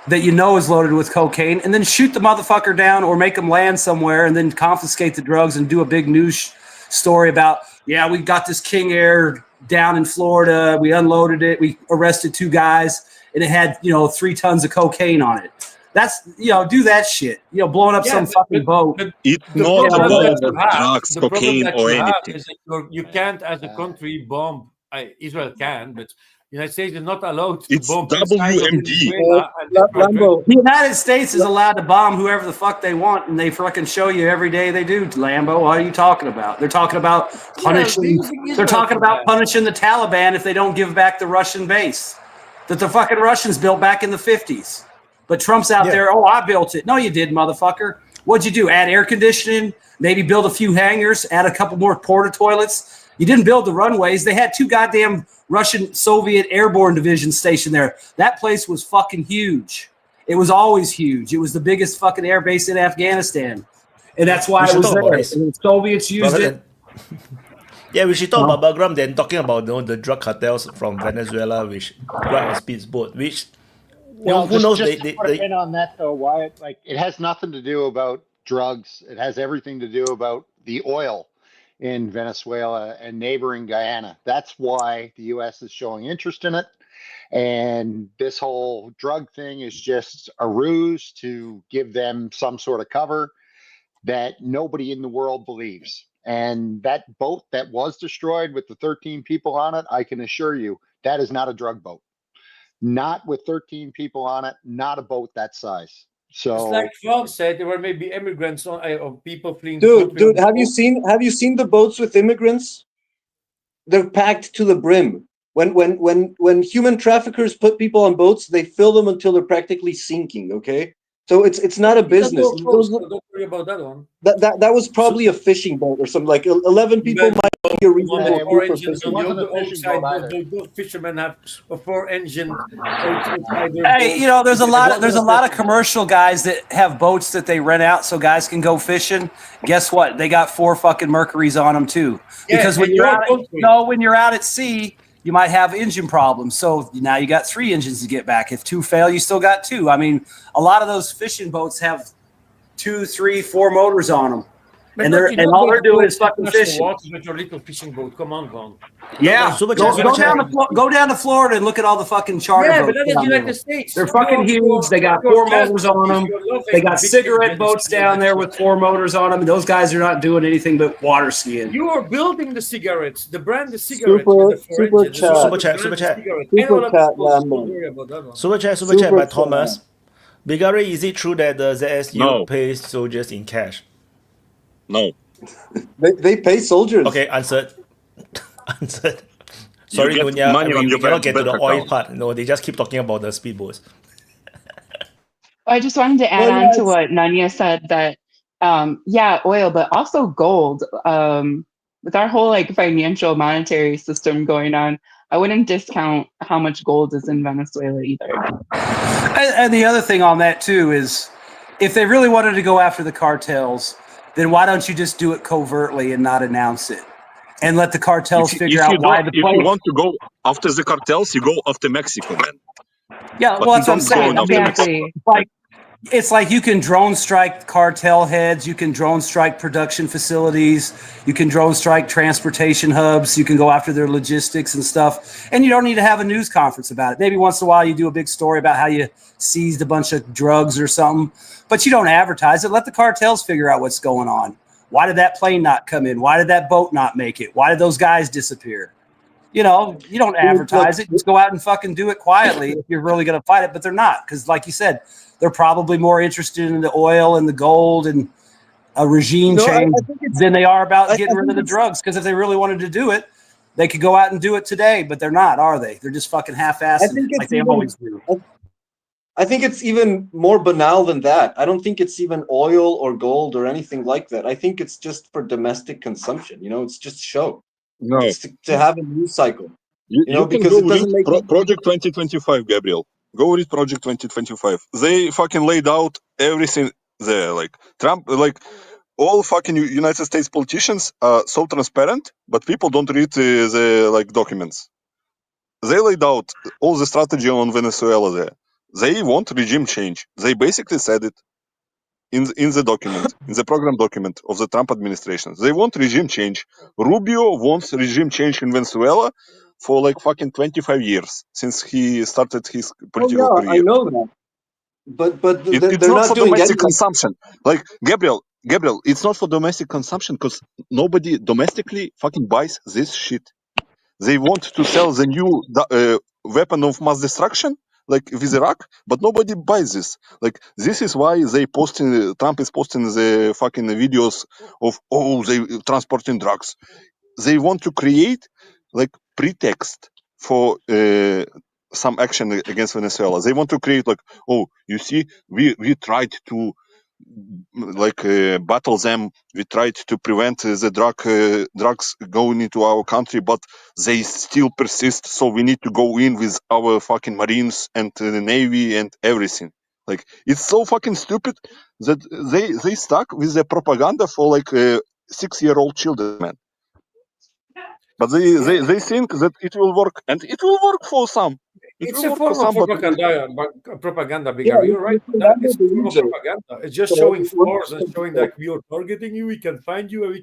that is loaded with cocaine, and then shoot the motherfucker down or make them land somewhere and then confiscate the drugs and do a big news story about, we got this King Air down in Florida. We unloaded it. We arrested 2 guys, and it had 3 tons of cocaine on it. That's do that shit. Blowing up some fucking boat. It's not about drugs, cocaine, or anything. Is that you can't, as a country, bomb. Israel can, but the United States is not allowed to bomb. It's WMD. The United States is allowed to bomb whoever the fuck they want, and they fucking show you every day they do. Lambo, what are you talking about? They're talking about punishing. They're talking about punishing the Taliban if they don't give back the Russian base that the fucking Russians built back in the 50s. But Trump's out there. I built it. No, you did, motherfucker. What'd you do? Add air conditioning? Maybe build a few hangars? Add a couple more porta toilets? You didn't build the runways. They had 2 goddamn Russian Soviet airborne divisions stationed there. That place was fucking huge. It was always huge. It was the biggest fucking air base in Afghanistan. And that's why it was there. And the Soviets used it. Yeah, we should talk about background then, talking about the drug cartels from Venezuela, which ride a speedboat, which Well, who knows? just to put a pin on that though, Wyatt, like it has nothing to do about drugs. It has everything to do about the oil in Venezuela and neighboring Guyana. That's why the U.S. is showing interest in it. And this whole drug thing is just a ruse to give them some sort of cover that nobody in the world believes. And that boat that was destroyed with the 13 people on it, I can assure you, that is not a drug boat. Not with 13 people on it, not a boat that size. So it's like France said, there were maybe immigrants or people fleeing. Dude, have you seen the boats with immigrants? They're packed to the brim. When human traffickers put people on boats, they fill them until they're practically sinking. Okay, so it's not a business. Don't worry about that one. That was probably a fishing boat or something. Like 11 people might be a reasonable group for fishing. Fishermen have a 4-engine. Hey, there's a lot of commercial guys that have boats that they rent out so guys can go fishing. Guess what? They got 4 fucking Mercuries on them too. Because when you're out at sea, you might have engine problems. So now you got 3 engines to get back. If 2 fail, you still got 2. I mean, a lot of those fishing boats have 2, 3, 4 motors on them. But and all they're doing is fucking fishing. With your little fishing boat, come on, Von. Yeah, go down to Florida and look at all the fucking charter boats. But then the United States, they're fucking huge. They got 4 motors on them. They got cigarette boats down there with 4 motors on them. And those guys are not doing anything but water skiing. You are building the cigarettes, the brand, the cigarettes. Super chat by Thomas. Bigari, is it true that the ZSU pays soldiers in cash? No. They pay soldiers. Okay, answered. Sorry, Nunya, we cannot get to the oil part. No, they just keep talking about the speedboats. I just wanted to add on to what Nunya said that, oil, but also gold. With our whole financial monetary system going on, I wouldn't discount how much gold is in Venezuela either. And the other thing on that too is, if they really wanted to go after the cartels, then why don't you just do it covertly and not announce it, and let the cartels figure out why the place? If you want to go after the cartels, you go after Mexico, man. Yeah, well, that's what I'm saying. Exactly. It's like you can drone strike cartel heads, you can drone strike production facilities, you can drone strike transportation hubs, you can go after their logistics and stuff, and you don't need to have a news conference about it. Maybe once in a while you do a big story about how you seized a bunch of drugs or something, but you don't advertise it. Let the cartels figure out what's going on. Why did that plane not come in? Why did that boat not make it? Why did those guys disappear? You don't advertise it. Just go out and fucking do it quietly if you're really going to fight it, but they're not, because like you said, they're probably more interested in the oil and the gold and a regime change than they are about getting rid of the drugs. Because if they really wanted to do it, they could go out and do it today, but they're not, are they? They're just fucking half-assing like they always do. I think it's even more banal than that. I don't think it's even oil or gold or anything like that. I think it's just for domestic consumption. It's just show. No, it's to have a news cycle. Because it doesn't make Project 2025, Gabriel. Go read Project 2025. They fucking laid out everything there. Like Trump, all fucking United States politicians are so transparent, but people don't read the documents. They laid out all the strategy on Venezuela there. They want regime change. They basically said it in the document, in the program document of the Trump administration. They want regime change. Rubio wants regime change in Venezuela for fucking 25 years since he started his political career. I know that. But it's not for domestic consumption. Gabriel, it's not for domestic consumption because nobody domestically fucking buys this shit. They want to sell the new weapon of mass destruction, with Iraq, but nobody buys this. This is why Trump is posting the fucking videos of they transporting drugs. They want to create pretext for some action against Venezuela. They want to create you see, we tried to battle them. We tried to prevent the drugs going into our country, but they still persist. So we need to go in with our fucking Marines and the Navy and everything. It's so fucking stupid that they stuck with the propaganda for 6-year-old children, man. But they think that it will work, and it will work for some. It's you a work for form of somebody, propaganda, Yeah, Bigar. You're right. It's a the form of user. propaganda. It's just So showing everyone flaws and showing that we are targeting you. We can find you, and we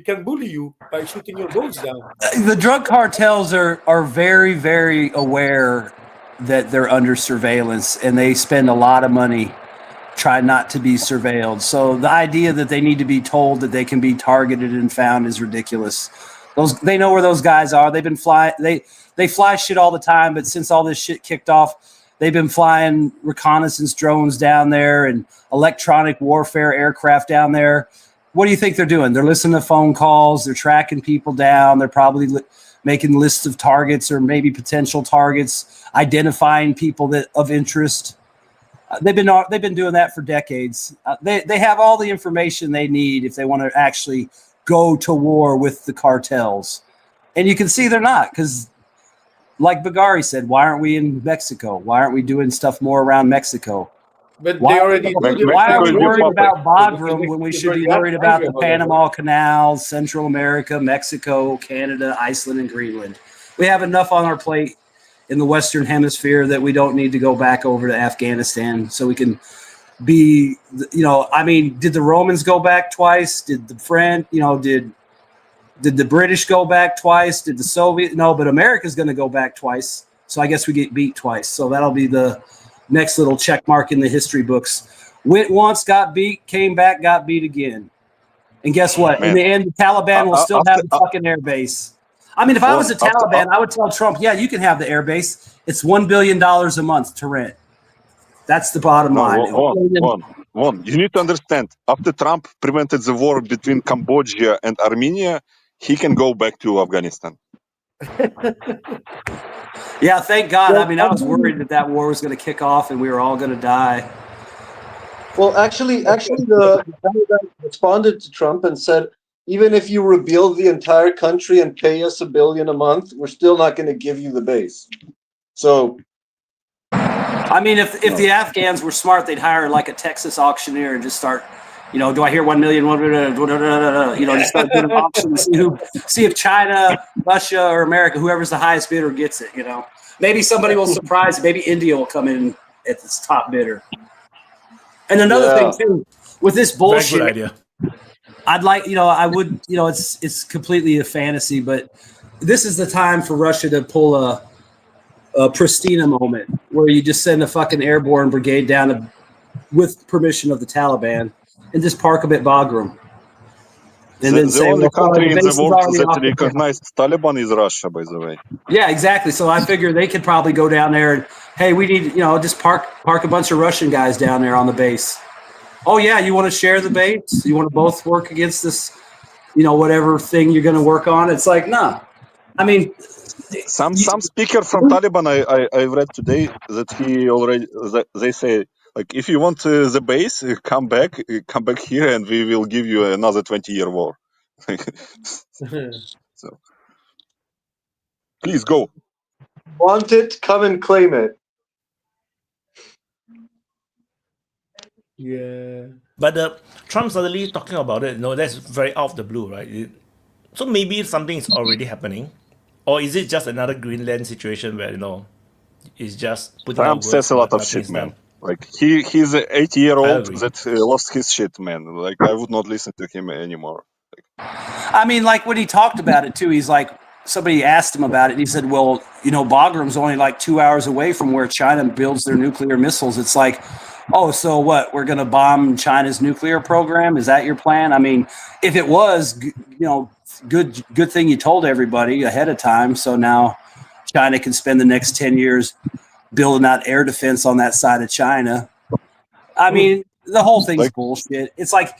can bully you by shooting your boats down. The drug cartels are very, very aware that they're under surveillance, and they spend a lot of money trying not to be surveilled. So the idea that they need to be told that they can be targeted and found is ridiculous. They know where those guys are. They've been flying. They fly shit all the time, but since all this shit kicked off, they've been flying reconnaissance drones down there and electronic warfare aircraft down there. What do you think they're doing? They're listening to phone calls. They're tracking people down. They're probably making lists of targets or maybe potential targets, identifying people that of interest. They've been doing that for decades. They have all the information they need if they want to actually go to war with the cartels. And you can see they're not, because like Bagari said, why aren't we in Mexico? Why aren't we doing stuff more around Mexico? But Why they already why are we worried about Bagram when we They've should be already worried asked about you the about that. Panama Canal, Central America, Mexico, Canada, Iceland, and Greenland? We have enough on our plate in the Western Hemisphere that we don't need to go back over to Afghanistan so we can be, I mean, did the Romans go back twice? Did the French, did the British go back twice? Did the Soviet? No, but America's going to go back twice. So I guess we get beat twice. So that'll be the next little check mark in the history books. Went once, got beat, came back, got beat again. And guess what? Man. In the end, the Taliban will still have the fucking airbase. I mean, if I was the Taliban, I would tell Trump, yeah, you can have the airbase. It's $1 billion a month to rent. That's the bottom line. You need to understand, after Trump prevented the war between Cambodia and Armenia, he can go back to Afghanistan. Yeah, thank God. I mean, I was worried that war was going to kick off and we were all going to die. Well, actually, the Taliban responded to Trump and said, even if you rebuild the entire country and pay us $1 billion a month, we're still not going to give you the base. So, I mean, if the Afghans were smart, they'd hire like a Texas auctioneer and just start, do I hear 1 million? Just start doing auctions, see if China, Russia, or America, whoever's the highest bidder gets it. Maybe somebody will surprise. Maybe India will come in at this top bidder. And another thing too, with this bullshit, very good idea. I'd like, I would, it's completely a fantasy, but this is the time for Russia to pull a Pristina moment where you just send a fucking airborne brigade down with permission of the Taliban and just park them at Bagram. And then the only country in the world that recognized Taliban is Russia, by the way. Yeah, exactly. So I figure they could probably go down there and, hey, we need, just park a bunch of Russian guys down there on the base. Oh, yeah, you want to share the base? You want to both work against this, whatever thing you're going to work on? It's like, nah. I mean, some speaker from Taliban I read today that they say, like, if you want the base, come back here, and we will give you another 20-year war. So, please go. Want it? Come and claim it. Yeah. But Trump suddenly talking about it, that's very out of the blue, right? So maybe something is already happening, or is it just another Greenland situation where it's just putting Trump says a lot of shit, man. Like he's an 80-year-old that lost his shit, man. Like I would not listen to him anymore. I mean, like when he talked about it too, he's like, somebody asked him about it, and he said, well, Bagram's only like 2 hours away from where China builds their nuclear missiles. It's like, oh, so what? We're going to bomb China's nuclear program? Is that your plan? I mean, if it was, good thing you told everybody ahead of time. So now China can spend the next 10 years building out air defense on that side of China. I mean, the whole thing's bullshit. It's like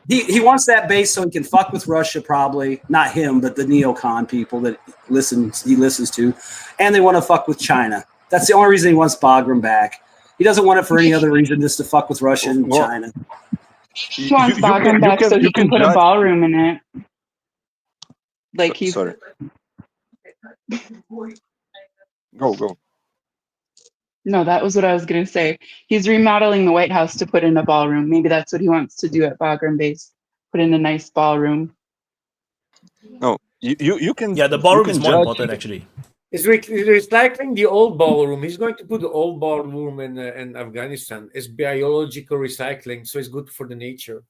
he wants that base so he can fuck with Russia, probably. Not him, but the neocon people that he listens to. And they want to fuck with China. That's the only reason he wants Bagram back. He doesn't want it for any other reason, just to fuck with Russia and China. He wants Bagram back so he can put a ballroom in it. Like he's... Sorry. Go. No, that was what I was going to say. He's remodeling the White House to put in a ballroom. Maybe that's what he wants to do at Bagram Base. Put in a nice ballroom. No, you can... Yeah, the ballroom is more important, actually. He's recycling the old ballroom. He's going to put the old ballroom in Afghanistan. It's biological recycling, so it's good for the nature.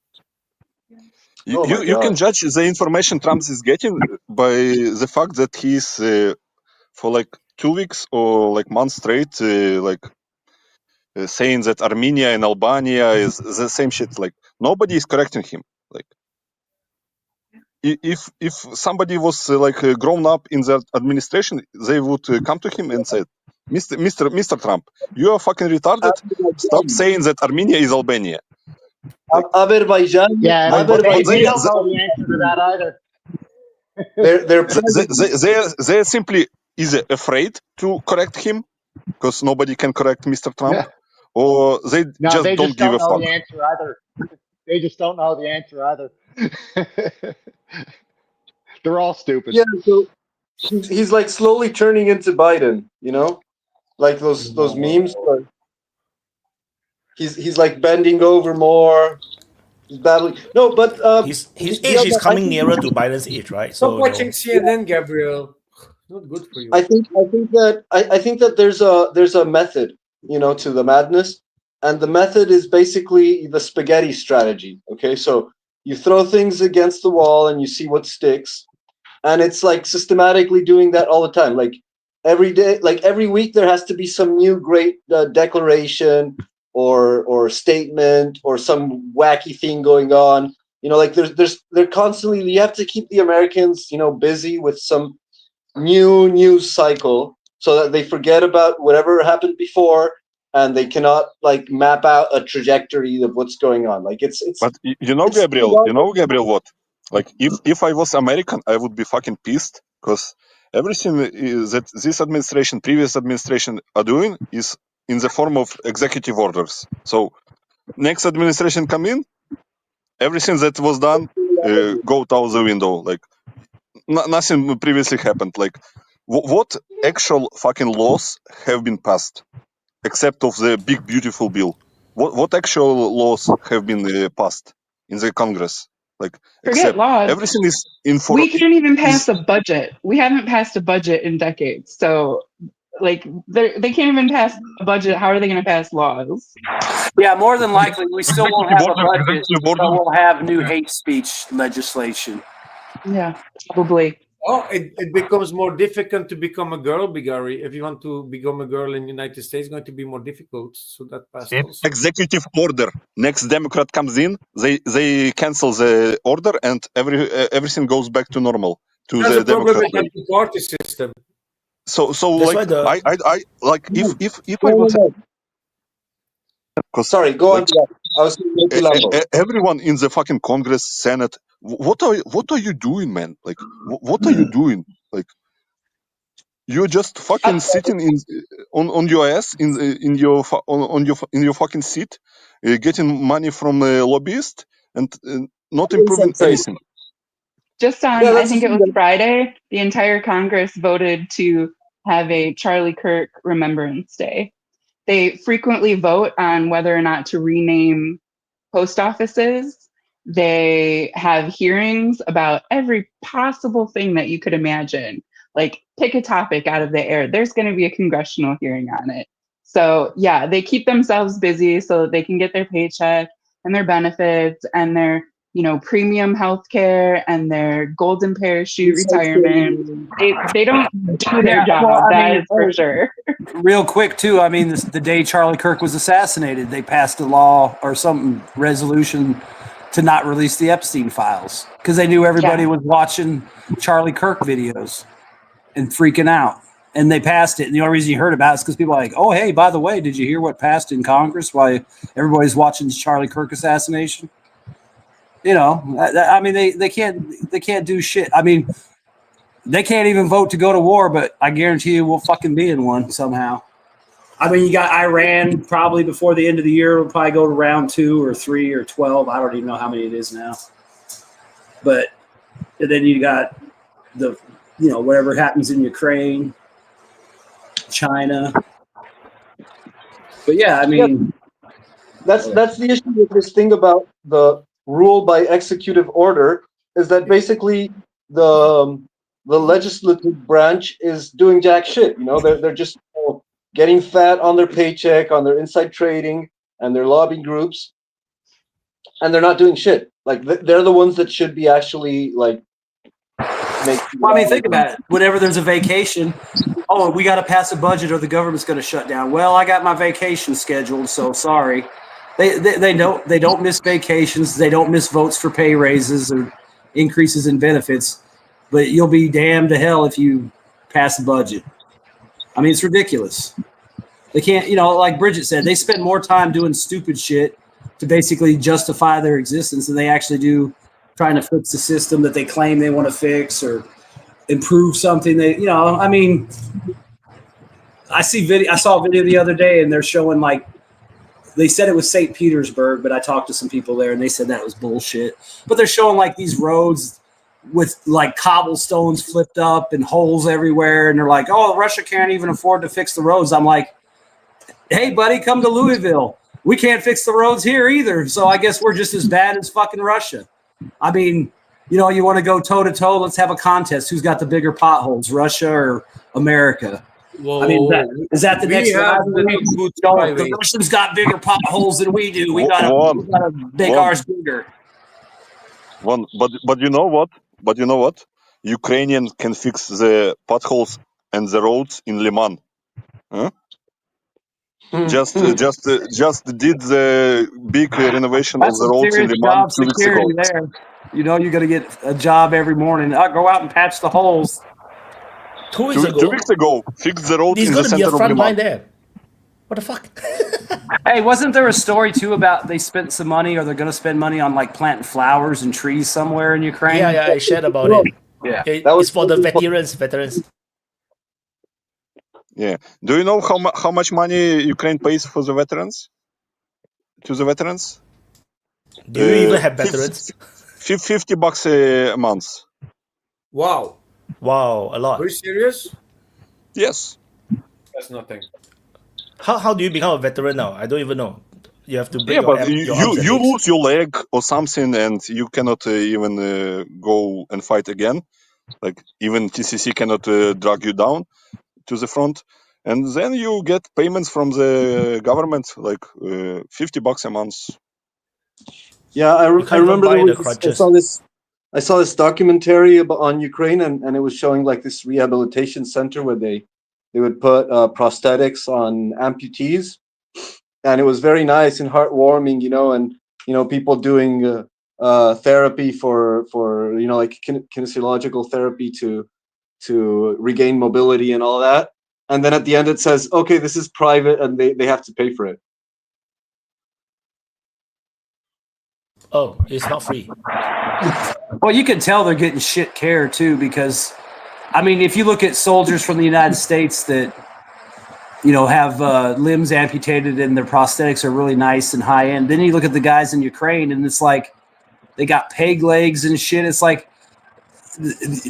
You can judge the information Trump is getting by the fact that he's for like 2 weeks or like months straight saying that Armenia and Albania is the same shit. Like nobody is correcting him. Like if somebody was grown up in that administration, they would come to him and say, Mr. Trump, you are fucking retarded. Stop saying that Armenia is Albania. Azerbaijan. Yeah, but they don't know the answer to that either. They're simply either afraid to correct him because nobody can correct Mr. Trump, or they don't give a fuck. The answer either. They just don't know the answer either. They're all stupid. Yeah, so he's like slowly turning into Biden, you know, like those memes. He's like bending over more. He's battling. No, but his age is coming nearer to Biden's age, right? Stop watching CNN, Gabriel. Not good for you. I think that there's a method, you know, to the madness, and the method is basically the spaghetti strategy. Okay, so you throw things against the wall and you see what sticks, and it's like systematically doing that all the time. Like every day, like every week, there has to be some new great declaration or statement or some wacky thing going on. You know, like they're constantly. You have to keep the Americans, you know, busy with some new news cycle so that they forget about whatever happened before and they cannot like map out a trajectory of what's going on. Like it's But Gabriel, what? Like if I was American, I would be fucking pissed because everything that this administration, previous administration are doing is in the form of executive orders. So next administration come in, everything that was done go out the window. Like nothing previously happened. Like what actual fucking laws have been passed except of the big beautiful bill? What actual laws have been passed in the Congress? Like forget laws. Everything is we can't even pass a budget. We haven't passed a budget in decades. So like they can't even pass a budget. How are they going to pass laws? Yeah, more than likely, we still won't have a budget, but we'll have new hate speech legislation. Yeah, probably. Oh, it becomes more difficult to become a girl, Bigari. If you want to become a girl in the United States, it's going to be more difficult. So that passed also. Executive order. Next Democrat comes in, they cancel the order, and everything goes back to normal. To That's the Democrat party system. So like I like if I was. Sorry, go on. I was everyone in the fucking Congress, Senate. What are you doing, man? Like, what are you doing? Like, you're just fucking sitting on your ass in your fucking seat, getting money from a lobbyist and not improving anything. Just on, I think it was Friday, the entire Congress voted to have a Charlie Kirk Remembrance Day. They frequently vote on whether or not to rename post offices. They have hearings about every possible thing that you could imagine. Like, pick a topic out of the air. There's going to be a congressional hearing on it. So, yeah, they keep themselves busy so that they can get their paycheck and their benefits and their, you know, premium healthcare and their golden parachute retirement. They don't do their job. Well, that is for sure. Real quick, too. I mean, the day Charlie Kirk was assassinated, they passed a law or some resolution to not release the Epstein files because they knew everybody was watching Charlie Kirk videos and freaking out. And they passed it. And the only reason you heard about it is because people are like, oh, hey, by the way, did you hear what passed in Congress while everybody's watching the Charlie Kirk assassination? You know, I mean, they can't do shit. I mean, they can't even vote to go to war, but I guarantee you we'll fucking be in one somehow. I mean, you got Iran probably before the end of the year. We'll probably go to round 2 or 3 or 12. I don't even know how many it is now. But then you got the, you know, whatever happens in Ukraine, China. But yeah, I mean, that's the issue with this thing about the rule by executive order is that basically the the legislative branch is doing jack shit. You know, they're just getting fat on their paycheck, on their inside trading, and their lobbying groups, and they're not doing shit. Like they're the ones that should be actually like. Well, I mean, think about it. Whenever there's a vacation, oh, we got to pass a budget or the government's going to shut down. Well, I got my vacation scheduled, so sorry. They don't miss vacations. They don't miss votes for pay raises or increases in benefits. But you'll be damned to hell if you pass a budget. I mean, it's ridiculous. They can't, like Bridget said, they spend more time doing stupid shit to basically justify their existence than they actually do trying to fix the system that they claim they want to fix or improve something. I mean, I saw a video the other day and they're showing they said it was St. Petersburg, but I talked to some people there and they said that was bullshit. But they're showing these roads with cobblestones flipped up and holes everywhere. And they're like, oh, Russia can't even afford to fix the roads. I'm like, hey, buddy, come to Louisville. We can't fix the roads here either. So I guess we're just as bad as fucking Russia. I mean, you want to go toe to toe. Let's have a contest. Who's got the bigger potholes, Russia or America? Whoa, I mean, is that the next rivalry? The Russians got bigger potholes than we do. We got to make ours bigger. But you know what? Ukrainians can fix the potholes and the roads in Liman. Huh? Just did the big renovation of the roads in Liman 2 weeks ago. There. You're going to get a job every morning. I'll go out and patch the holes. 2 weeks ago. 2 weeks ago, fix the roads There's in the center of front line Liman. there. What the fuck? Hey, wasn't there a story too about they spent some money or they're going to spend money on planting flowers and trees somewhere in Ukraine? Yeah, I shared about it. Yeah, it's for the veterans. Yeah. Do you know how much money Ukraine pays for the veterans? To the veterans? Do you even have veterans? $50 a month. Wow, a lot. are you serious? Yes. That's nothing. How do you become a veteran now? I don't even know. You have to break but your arms and you legs. lose your leg or something and you cannot even go and fight again. Even TCC cannot drag you down to the front. And then you get payments from the government, $50 a month. Yeah, I remember I saw this documentary on Ukraine, and it was showing this rehabilitation center where they would put prosthetics on amputees, and it was very nice and heartwarming, and people doing therapy for kinesiological therapy to regain mobility and all that. And then at the end it says, okay, this is private and they have to pay for it. Oh, it's not free. Well, you can tell they're getting shit care too, because I mean, if you look at soldiers from the United States that have limbs amputated and their prosthetics are really nice and high end, then you look at the guys in Ukraine and it's they got peg legs and shit. It's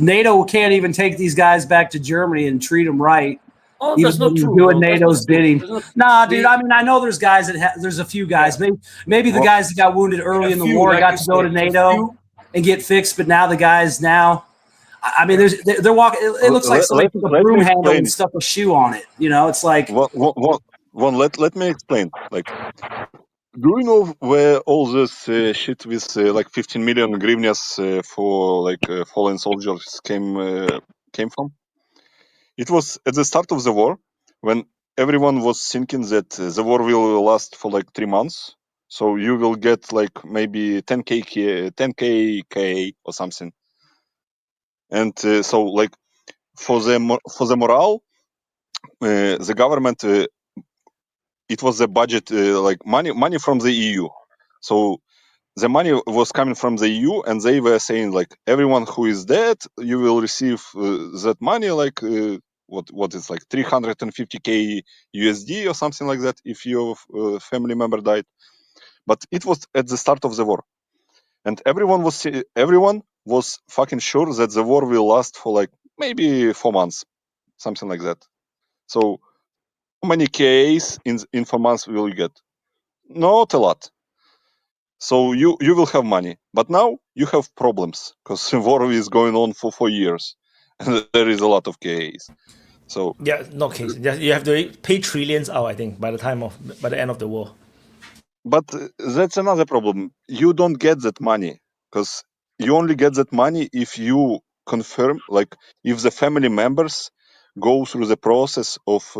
NATO can't even take these guys back to Germany and treat them right. Oh, that's not true. Doing NATO's bidding. Nah, dude. I mean, I know there's guys there's a few guys. Maybe the guys that got wounded early in the war got to go to NATO and get fixed, but now the guys I mean, they're walking. It looks like somebody took a broom handle and stuck a shoe on it. It's like. Let me explain. Do you know where all this shit with 15 million hryvnias for fallen soldiers came from? It was at the start of the war when everyone was thinking that the war will last for 3 months. So you will get maybe 10k or something. And so for the morale, the government, it was the budget, money from the EU. So the money was coming from the EU, and they were saying everyone who is dead, you will receive that money what is 350k USD or something like that if your family member died. But it was at the start of the war, and everyone was fucking sure that the war will last for maybe 4 months, something like that. So how many KAs in 4 months will you get? Not a lot. So you will have money, but now you have problems because the war is going on for 4 years, and there is a lot of KAs. So yeah, no case. You have to pay trillions out, I think, by the end of the war. But that's another problem. You don't get that money because you only get that money if you confirm, like, if the family members go through the process of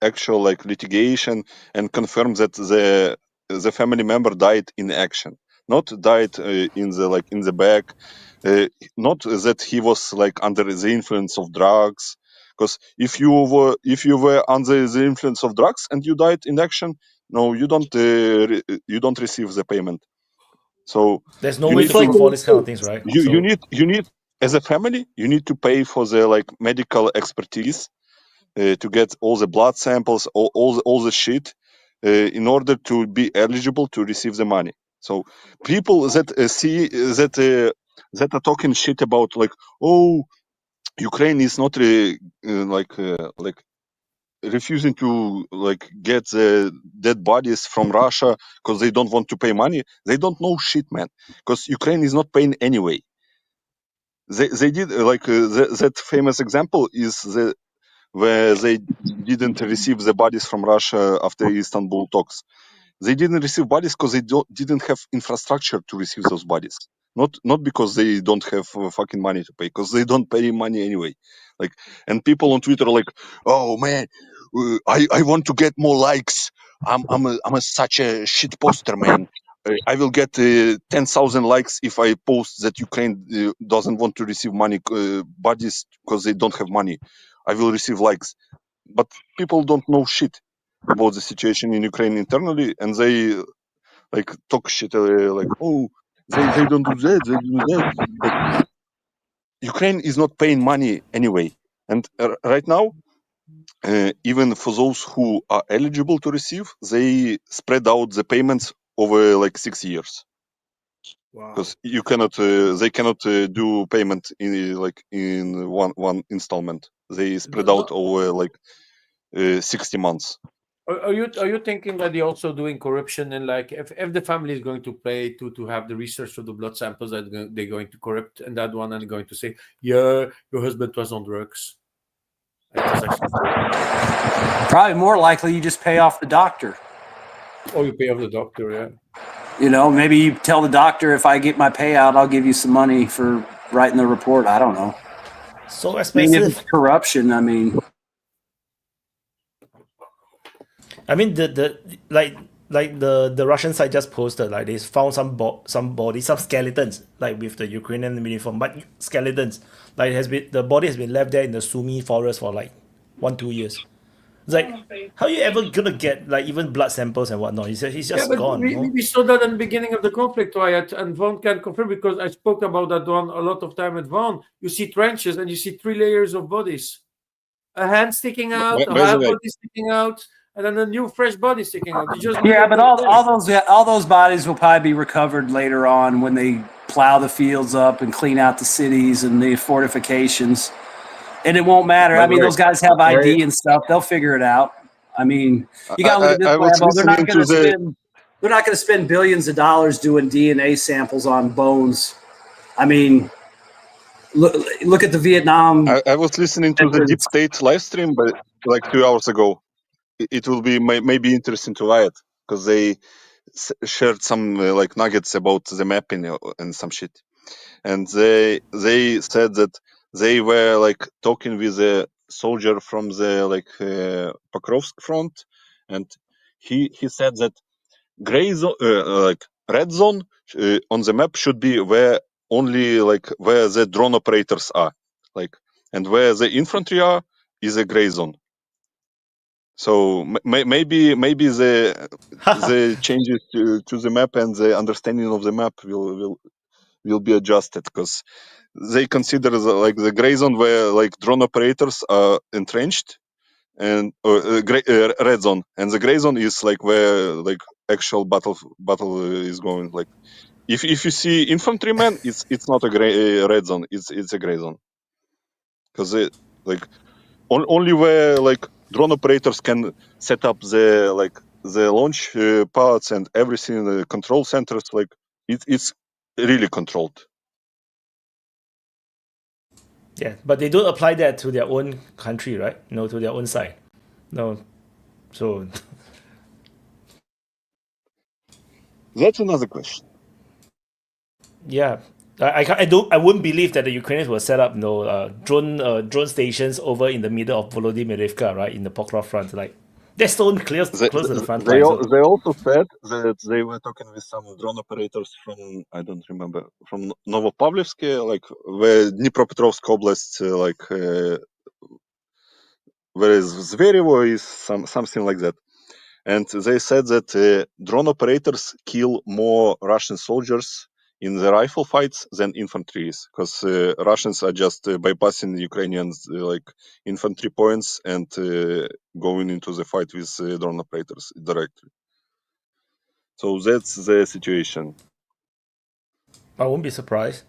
actual like litigation and confirm that the family member died in action, not died in the back, not that he was like under the influence of drugs. Because if you were under the influence of drugs and you died in action, no, you don't receive the payment. So there's no you way need to prove all these kind of things, right? you need as a family, you need to pay for the like medical expertise to get all the blood samples, all the shit, in order to be eligible to receive the money. So people that see that are talking shit about like, oh, Ukraine is not like refusing to like get the dead bodies from Russia because they don't want to pay money. They don't know shit, man. Because Ukraine is not paying anyway. They did that famous example is where they didn't receive the bodies from Russia after Istanbul talks. They didn't receive bodies because they didn't have infrastructure to receive those bodies. Not because they don't have fucking money to pay, because they don't pay money anyway. Like, and people on Twitter are like, "Oh man, I want to get more likes. I'm such a shit poster, man. I will get 10,000 likes if I post that Ukraine doesn't want to receive money bodies because they don't have money. I will receive likes." But people don't know shit about the situation in Ukraine internally, and they like talk shit like, oh, they don't do that, they do that. Like, Ukraine is not paying money anyway, and right now, even for those who are eligible to receive, they spread out the payments over like 6 years. Because you cannot, they cannot do payment in one installment. They spread out over like 60 months. Are you thinking that they're also doing corruption, and like if the family is going to pay to have the research of the blood samples, that they're going to corrupt and that one and going to say, yeah, your husband was on drugs. Probably more likely you just pay off the doctor. Oh, you pay off the doctor, yeah. You know, maybe you tell the doctor, if I get my payout, I'll give you some money for writing the report. I don't know. So expensive. I mean, if it's corruption, I mean, the Russian side just posted, like, they found some bodies, some skeletons, like with the Ukrainian uniform, but skeletons. Like, the body has been left there in the Sumy forest for like 1-2 years. It's like, how are you ever gonna get like even blood samples and whatnot? He's just gone. We saw that in the beginning of the conflict, Wyatt, and Vaughn can confirm, because I spoke about that one a lot of time at Vaughn. You see trenches and you see 3 layers of bodies. A hand sticking out, a half body sticking out, and then a new fresh body sticking out. Yeah, but all those bodies will probably be recovered later on when they plow the fields up and clean out the cities and the fortifications. And it won't matter. I mean, those guys have ID and stuff. They'll figure it out. I mean, you got to look at this level. They're not going to spend billions of dollars doing DNA samples on bones. I mean, look at the Vietnam. I was listening to the Deep State live stream, but like 2 hours ago. It will be maybe interesting to Wyatt, because they shared some like nuggets about the mapping and some shit, and they said that they were like talking with a soldier from the like Pokrovsk front, and he said that gray zone, like red zone on the map should be where only like where the drone operators are, like, and where the infantry are is a gray zone. So maybe the changes to the map and the understanding of the map will be adjusted, because they consider the gray zone where like drone operators are entrenched, and red zone, and the gray zone is like where like actual battle is going. Like if you see infantrymen, it's not a red zone, it's a gray zone, because like only where like drone operators can set up the launch pads and everything, the control centers, like it's really controlled. Yeah, but they don't apply that to their own country, right? No, to their own side. No, so that's another question. Yeah, I wouldn't believe that the Ukrainians will set up drone stations over in the middle of Volodymyrivka, right, in the Pokrov front. Like that's so close to the front line. They also said that they were talking with some drone operators from, I don't remember, from Novopavlivsk, like where Dnipropetrovsk Oblast, where is Zverevo is something like that. And they said that drone operators kill more Russian soldiers in the rifle fights than infantry, because Russians are just bypassing Ukrainians infantry points and going into the fight with drone operators directly. So that's the situation. I won't be surprised.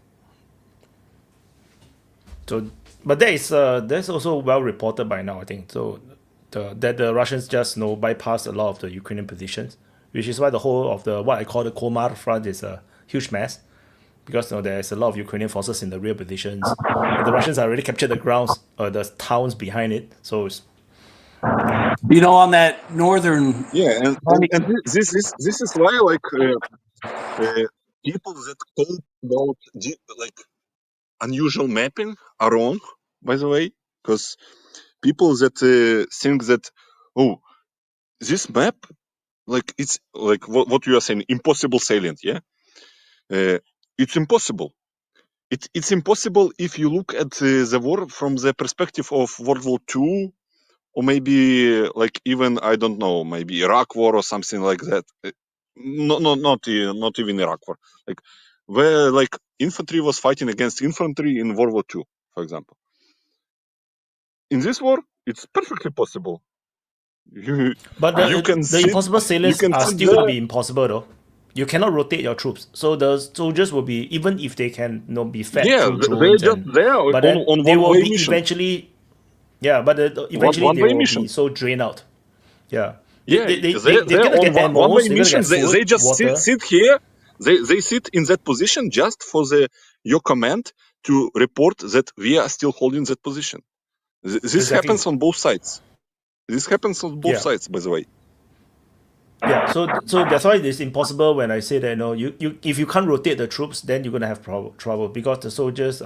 So, but that's also well reported by now, I think. So, that the Russians just bypass a lot of the Ukrainian positions, which is why the whole of the what I call the Komar front is a huge mess, because there's a lot of Ukrainian forces in the rear positions. And the Russians already captured the grounds, the towns behind it. So, on that northern, and this is why people that talk about unusual mapping are wrong, by the way, because people that think that this map, it's like what you are saying, impossible salient, yeah, it's impossible. It's impossible if you look at the war from the perspective of World War II, or maybe even, I don't know, maybe Iraq War or something like that. Not even Iraq War, where infantry was fighting against infantry in World War II, for example. In this war, it's perfectly possible. But the impossible salients are still going to be impossible, though. You cannot rotate your troops, so the soldiers will be, even if they can be fed through drones, but then they will be eventually, but eventually they will be so drained out. They're gonna get ammo, they're gonna get food, they just water. sit here. They sit in that position just for your command to report that we are still holding that position. This happens on both sides. This happens on both sides, by the way. Yeah, so that's why it's impossible when I say that you if you can't rotate the troops, then you're gonna have trouble, because the soldiers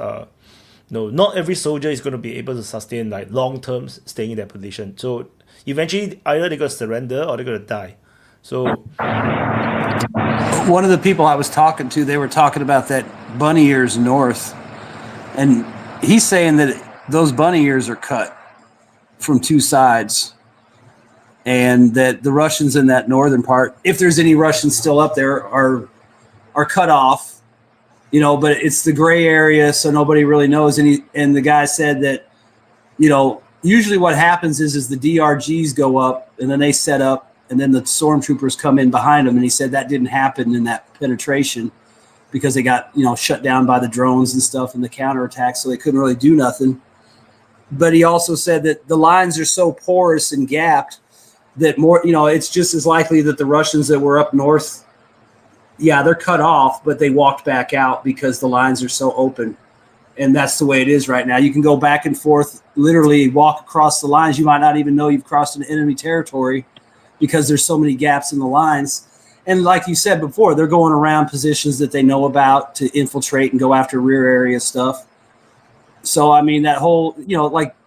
not every soldier is gonna be able to sustain long term staying in that position. So eventually either they're gonna surrender or they're gonna die. So one of the people I was talking to, they were talking about that bunny ears north, and he's saying that those bunny ears are cut from two sides, and that the Russians in that northern part, if there's any Russians still up there, are cut off, but it's the gray area, so nobody really knows. And the guy said that, usually what happens is the DRGs go up and then they set up, and then the stormtroopers come in behind them. And he said that didn't happen in that penetration because they got, shut down by the drones and stuff and the counterattack, so they couldn't really do nothing. But he also said that the lines are so porous and gapped that more, it's just as likely that the Russians that were up north, they're cut off, but they walked back out because the lines are so open. And that's the way it is right now. You can go back and forth, literally walk across the lines. You might not even know you've crossed an enemy territory because there's so many gaps in the lines. And like you said before, they're going around positions that they know about to infiltrate and go after rear area stuff. So, I mean, that whole,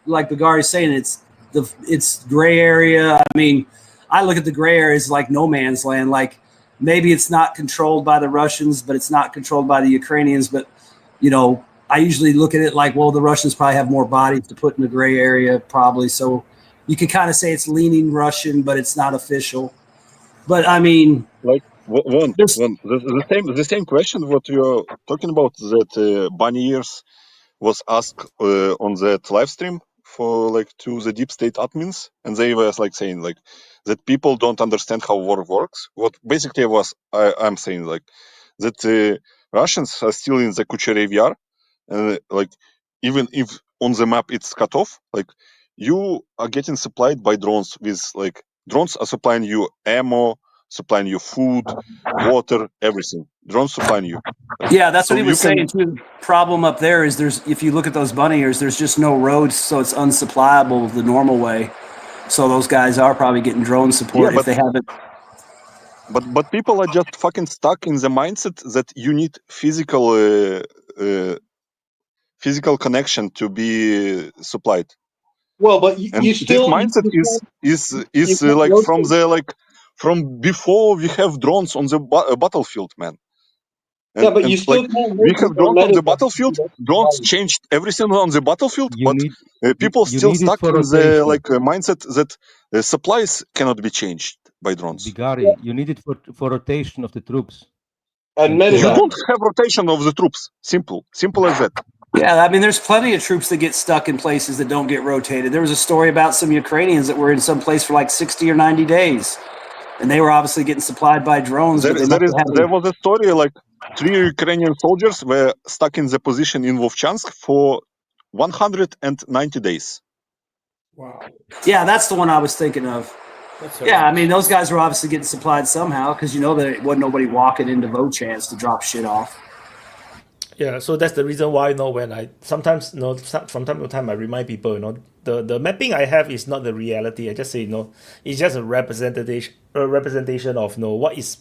like Bagari's saying, it's gray area. I mean, I look at the gray areas like no man's land. Like maybe it's not controlled by the Russians, but it's not controlled by the Ukrainians. But, I usually look at it like, well, the Russians probably have more bodies to put in the gray area probably. So you can kind of say it's leaning Russian, but it's not official. But I mean, the same question what you're talking about, that bunny ears was asked on that live stream for to the deep state admins, and they were saying that people don't understand how war works. What basically I'm saying that Russians are still in the Kucherev Yar, and even if on the map it's cut off, you are getting supplied by drones with drones are supplying you ammo, supplying you food, water, everything. drones to find you. Yeah, that's So what he was you can- saying too. The problem up there is if you look at those bunny ears, there's just no roads, so it's unsupplyable the normal way. So those guys are probably getting drone support Yeah, if they haven't. But people are just fucking stuck in the mindset that you need physical connection to be supplied. Well, but And you still this mindset is like from before we have drones on the battlefield, man. And, yeah, but you and, still like, can't we make have it drones on the medical. battlefield. Drones changed everything on the battlefield, You but need people you still need it stuck for in the rotation. mindset that supplies cannot be changed by drones. Bigari, you need it for rotation of the troops. And You medevac. don't have rotation of the troops. Simple as that. Yeah, I mean, there's plenty of troops that get stuck in places that don't get rotated. There was a story about some Ukrainians that were in some place for like 60 or 90 days, and they were obviously getting supplied by drones. There was a story like 3 Ukrainian soldiers were stuck in the position in Vovchansk for 190 days. Wow. Yeah, that's the one I was thinking of. Yeah, I mean, those guys were obviously getting supplied somehow because there wasn't nobody walking into Vovchansk to drop shit off. Yeah, so that's the reason why when I sometimes from time to time I remind people the mapping I have is not the reality. I just say it's just a representation of what is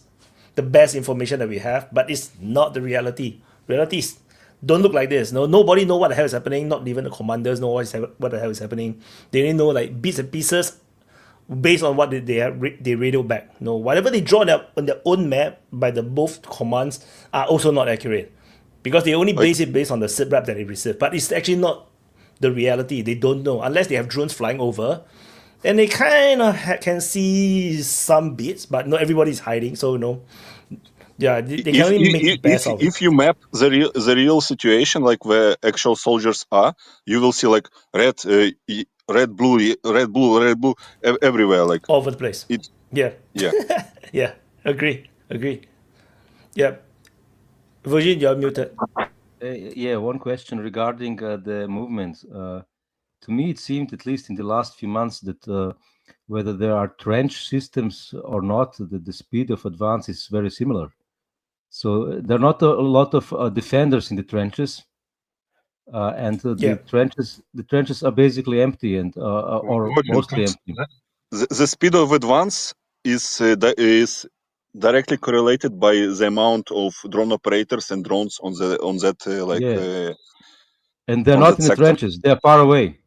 the best information that we have, but it's not the reality. Reality is don't look like this. Nobody know what the hell is happening. Not even the commanders know what the hell is happening. They only know like bits and pieces based on what they radio back. Whatever they draw on their own map by the both commands are also not accurate. Because they only base it based on the SIP-rap that they receive. But it's actually not the reality. They don't know. Unless they have drones flying over. And they kind of can see some bits, but not everybody's hiding. So, yeah, they can only make the best of it. If you map the real situation, like where actual soldiers are, you will see like red, blue, everywhere. Like all over the place. Yeah. Yeah, agree. Yeah. Virgin, you're muted. Yeah, one question regarding the movements. To me, it seemed, at least in the last few months, that whether there are trench systems or not, the speed of advance is very similar. So there are not a lot of defenders in the trenches, and the trenches are basically empty or mostly empty. The speed of advance is directly correlated by the amount of drone operators and drones on that and they're not in the trenches, they're far away.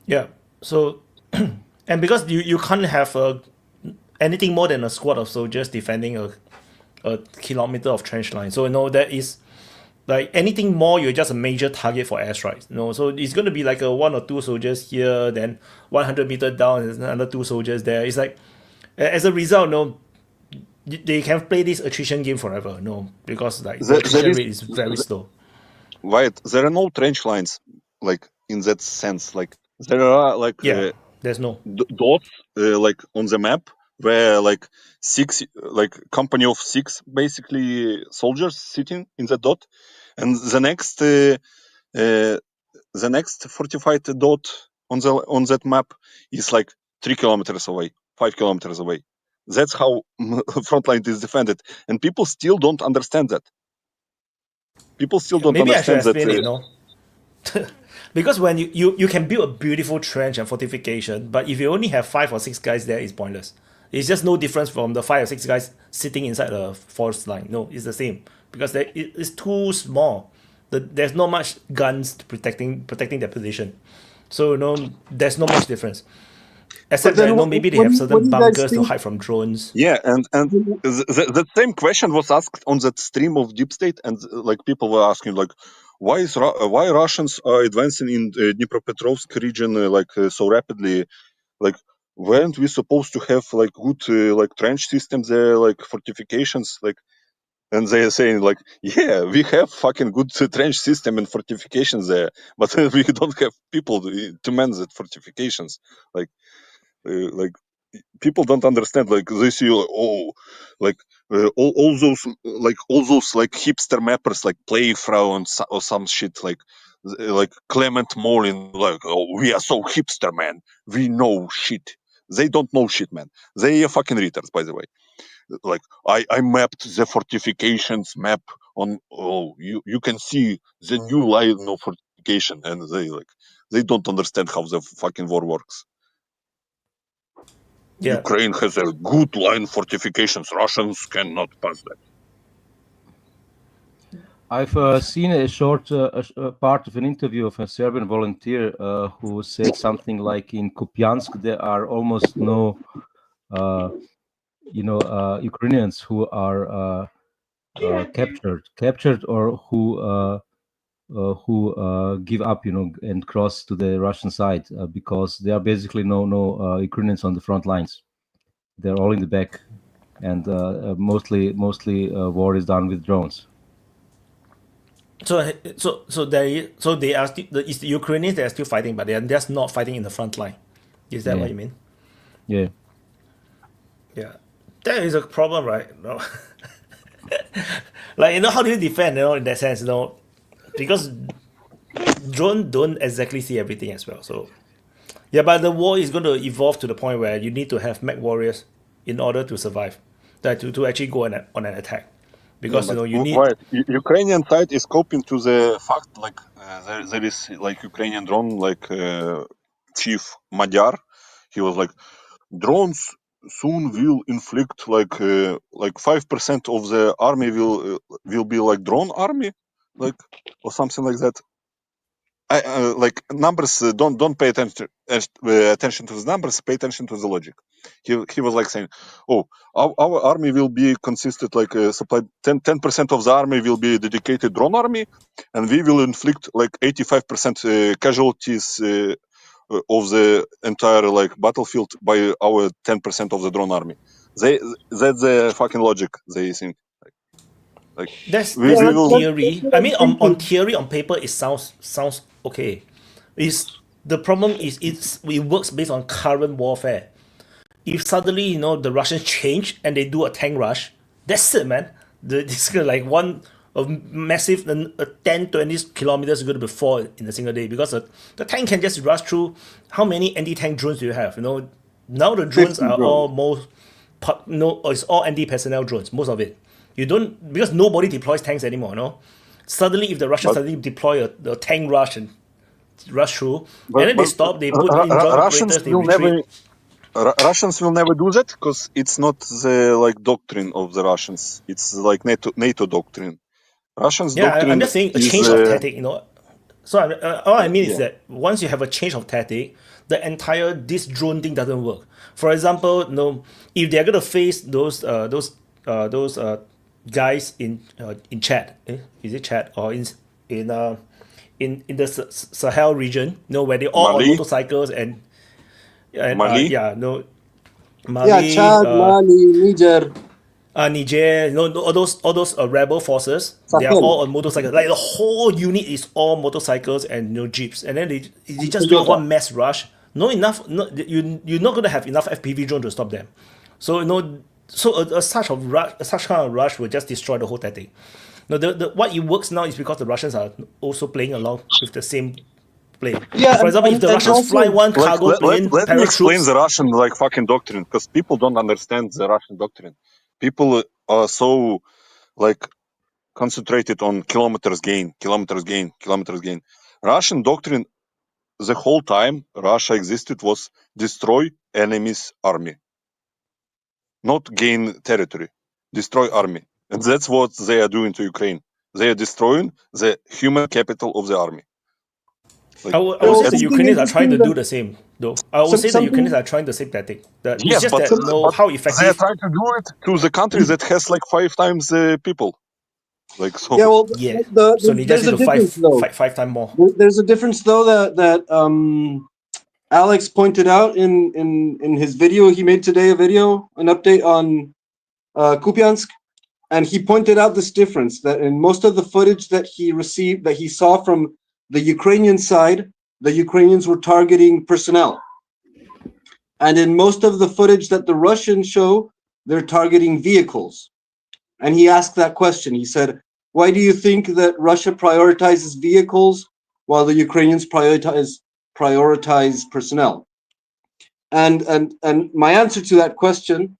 Yeah, so and because you can't have anything more than a squad of soldiers defending a kilometer of trench line, so that is like anything more, you're just a major target for airstrikes. So it's going to be like a 1 or 2 soldiers here, then 100 meters down there's another 2 soldiers there. It's like as a result, they can play this attrition game forever. Because like the attrition rate is very slow. Wyatt, there are no trench lines like in that sense. Like there are like there's no dots like on the map where like 6 like company of 6 basically soldiers sitting in the dot, and the next fortified dot on that map is like 3 kilometers away, 5 kilometers away. That's how frontline is defended, and people still don't understand that. People still don't understand that. Maybe I should explain it, because when you can build a beautiful trench and fortification, but if you only have 5 or 6 guys there, it's pointless. It's just no difference from the 5 or 6 guys sitting inside the forest line. No, it's the same because it's too small. There's not much guns protecting their position, so there's not much difference. Except that maybe they have certain bunkers to hide from drones. Yeah, and the same question was asked on that stream of Deep State, and like people were asking like, why Russians are advancing in Dnipropetrovsk region so rapidly? Like, weren't we supposed to have like good like trench systems there, like fortifications, like? And they are saying like, yeah, we have fucking good trench system and fortifications there, but we don't have people to man the fortifications. Like people don't understand. Like they see all those hipster mappers like Playfrau or some shit like Clement Molin, like, oh, we are so hipster, man. We know shit. They don't know shit, man. They are fucking retards, by the way. like I mapped the fortifications map on. Oh, you can see the new line of fortification, and they don't understand how the fucking war works. Yeah. Ukraine has a good line fortifications. Russians cannot pass that. I've seen a short part of an interview of a Serbian volunteer who said something like in Kupiansk there are almost no, Ukrainians who are captured or who give up, and cross to the Russian side because there are basically no Ukrainians on the front lines. They're all in the back, and mostly war is done with drones. So they are still, it's the Ukrainians that are still fighting, but they are just not fighting in the front line. Is that what you mean? Yeah. Yeah, that is a problem, right? No. Like, how do you defend, in that sense, because drone don't exactly see everything as well. So yeah, but the war is going to evolve to the point where you need to have mech warriors in order to survive, to actually go on an attack. Because you need. Right. Ukrainian side is coping to the fact there is Ukrainian drone Chief Madjar. He was like, drones soon will inflict 5% of the army will be like drone army, or something like that. Numbers, don't pay attention to the numbers, pay attention to the logic. He was saying, oh, our army will be consisted supply 10% of the army will be dedicated drone army, and we will inflict 85% casualties of the entire battlefield by our 10% of the drone army. That's the fucking logic they think. That's theory. I mean, on theory, on paper, it sounds okay. The problem is it works based on current warfare. If suddenly the Russians change and they do a tank rush, that's it, man. It's a massive 10-20 kilometers is going to be fall in a single day, because the tank can just rush through. How many anti-tank drones do you have? Now the drones are all it's all anti-personnel drones, most of it. You don't, because nobody deploys tanks anymore, Suddenly, if the Russians suddenly deploy a tank rush and rush through, and then they stop, they put in drone operators, they retreat. Russians will never do that because it's not the doctrine of the Russians. It's NATO doctrine. Russians doctrine. I'm just saying a change of tactic. So all I mean is that once you have a change of tactic, the entire this drone thing doesn't work. For example, if they're gonna face those guys in Chad, is it Chad, or in the Sahel region, where they all on motorcycles and Mali? Mali, Chad, Mali, Niger. Niger, all those rebel forces, they are all on motorcycles. The whole unit is all motorcycles and jeeps, and then they just do one mass rush. You're not going to have enough FPV drone to stop them. So such kind of rush will just destroy the whole tactic. What it works now is because the Russians are also playing along with the same play. Yeah, for example, if the Russians also fly one cargo plane, let me explain the Russian fucking doctrine, because people don't understand the Russian doctrine. People are so concentrated on kilometers gain. Russian doctrine, the whole time Russia existed, was destroy enemy's army, not gain territory, destroy army. And that's what they are doing to Ukraine. They are destroying the human capital of the army. I would say the Ukrainians are trying to do the same, though. I would say the Ukrainians are trying the same tactic. It's just how effective. They are trying to do it to the country that has 5 times people. Yeah, well, so they just need to five times more. There's a difference, though, that Alex pointed out in his video. He made today an update on Kupiansk, and he pointed out this difference, that in most of the footage that he saw from the Ukrainian side, the Ukrainians were targeting personnel. And in most of the footage that the Russians show, they're targeting vehicles. And he asked that question. He said, why do you think that Russia prioritizes vehicles while the Ukrainians prioritize personnel? And my answer to that question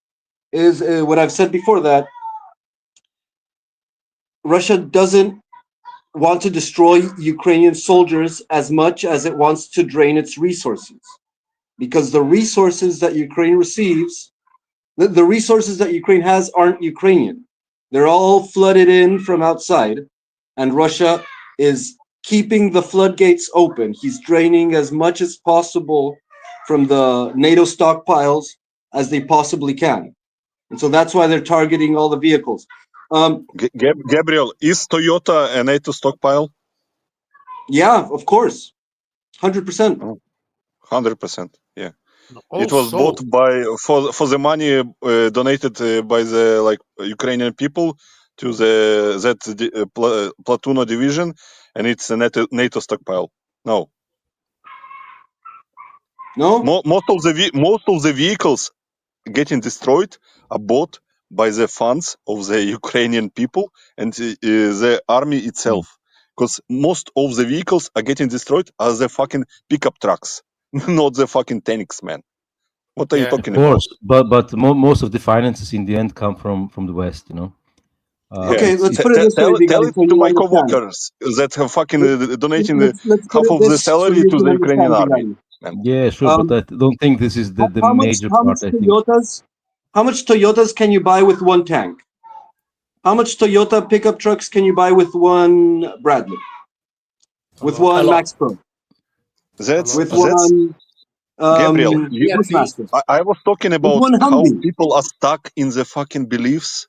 is what I've said before, that Russia doesn't want to destroy Ukrainian soldiers as much as it wants to drain its resources, because the resources that Ukraine receives, the resources that Ukraine has aren't Ukrainian. They're all flooded in from outside, and Russia is keeping the floodgates open. He's draining as much as possible from the NATO stockpiles as they possibly can. And so that's why they're targeting all the vehicles. Gabriel, is Toyota a NATO stockpile? Yeah, of course. 100%. 100%. Yeah. Also, it was bought by for the money donated by the Ukrainian people to the Platoon division, and it's a NATO stockpile. No. Most of the vehicles getting destroyed are bought by the funds of the Ukrainian people and the army itself. Because most of the vehicles are getting destroyed are the fucking pickup trucks, not the fucking tanks, man. What are you talking about? But most of the finances in the end come from the West, you know. Okay, let's put it this way. Tell it to my co-workers that are fucking donating half of the salary to the Ukrainian army. Yeah, sure, but I don't think this is the major part. I think. How much Toyotas can you buy with one tank? How much Toyota pickup trucks can you buy with one Bradley? With one Max Pro? One Gabriel, I was talking about how people are stuck in the fucking beliefs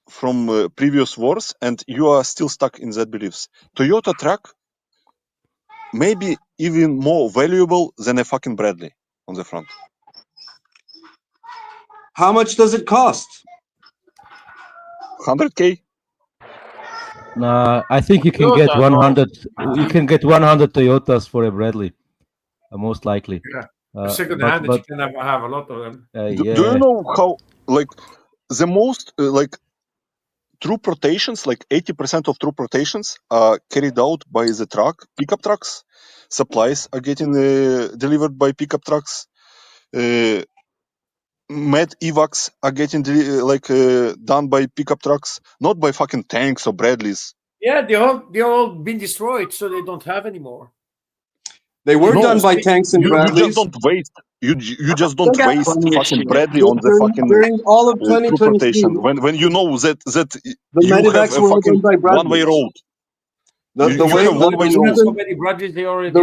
from previous wars, and you are still stuck in that beliefs. Toyota truck may be even more valuable than a fucking Bradley on the front. How much does it cost? 100K. I think you can get 100. You can get 100 Toyotas for a Bradley, most likely. Yeah. Second hand, you can have a lot of them. Do you know how the most troop rotations, 80% of troop rotations are carried out by the pickup trucks. Supplies are getting delivered by pickup trucks. Med evacs are getting done by pickup trucks, not by fucking tanks or Bradleys. Yeah, they all been destroyed, so they don't have anymore. They were done by tanks and Bradleys. You just don't waste. You just don't waste fucking Bradley on the fucking during all of 2023. When you know that the you have a fucking one-way road. The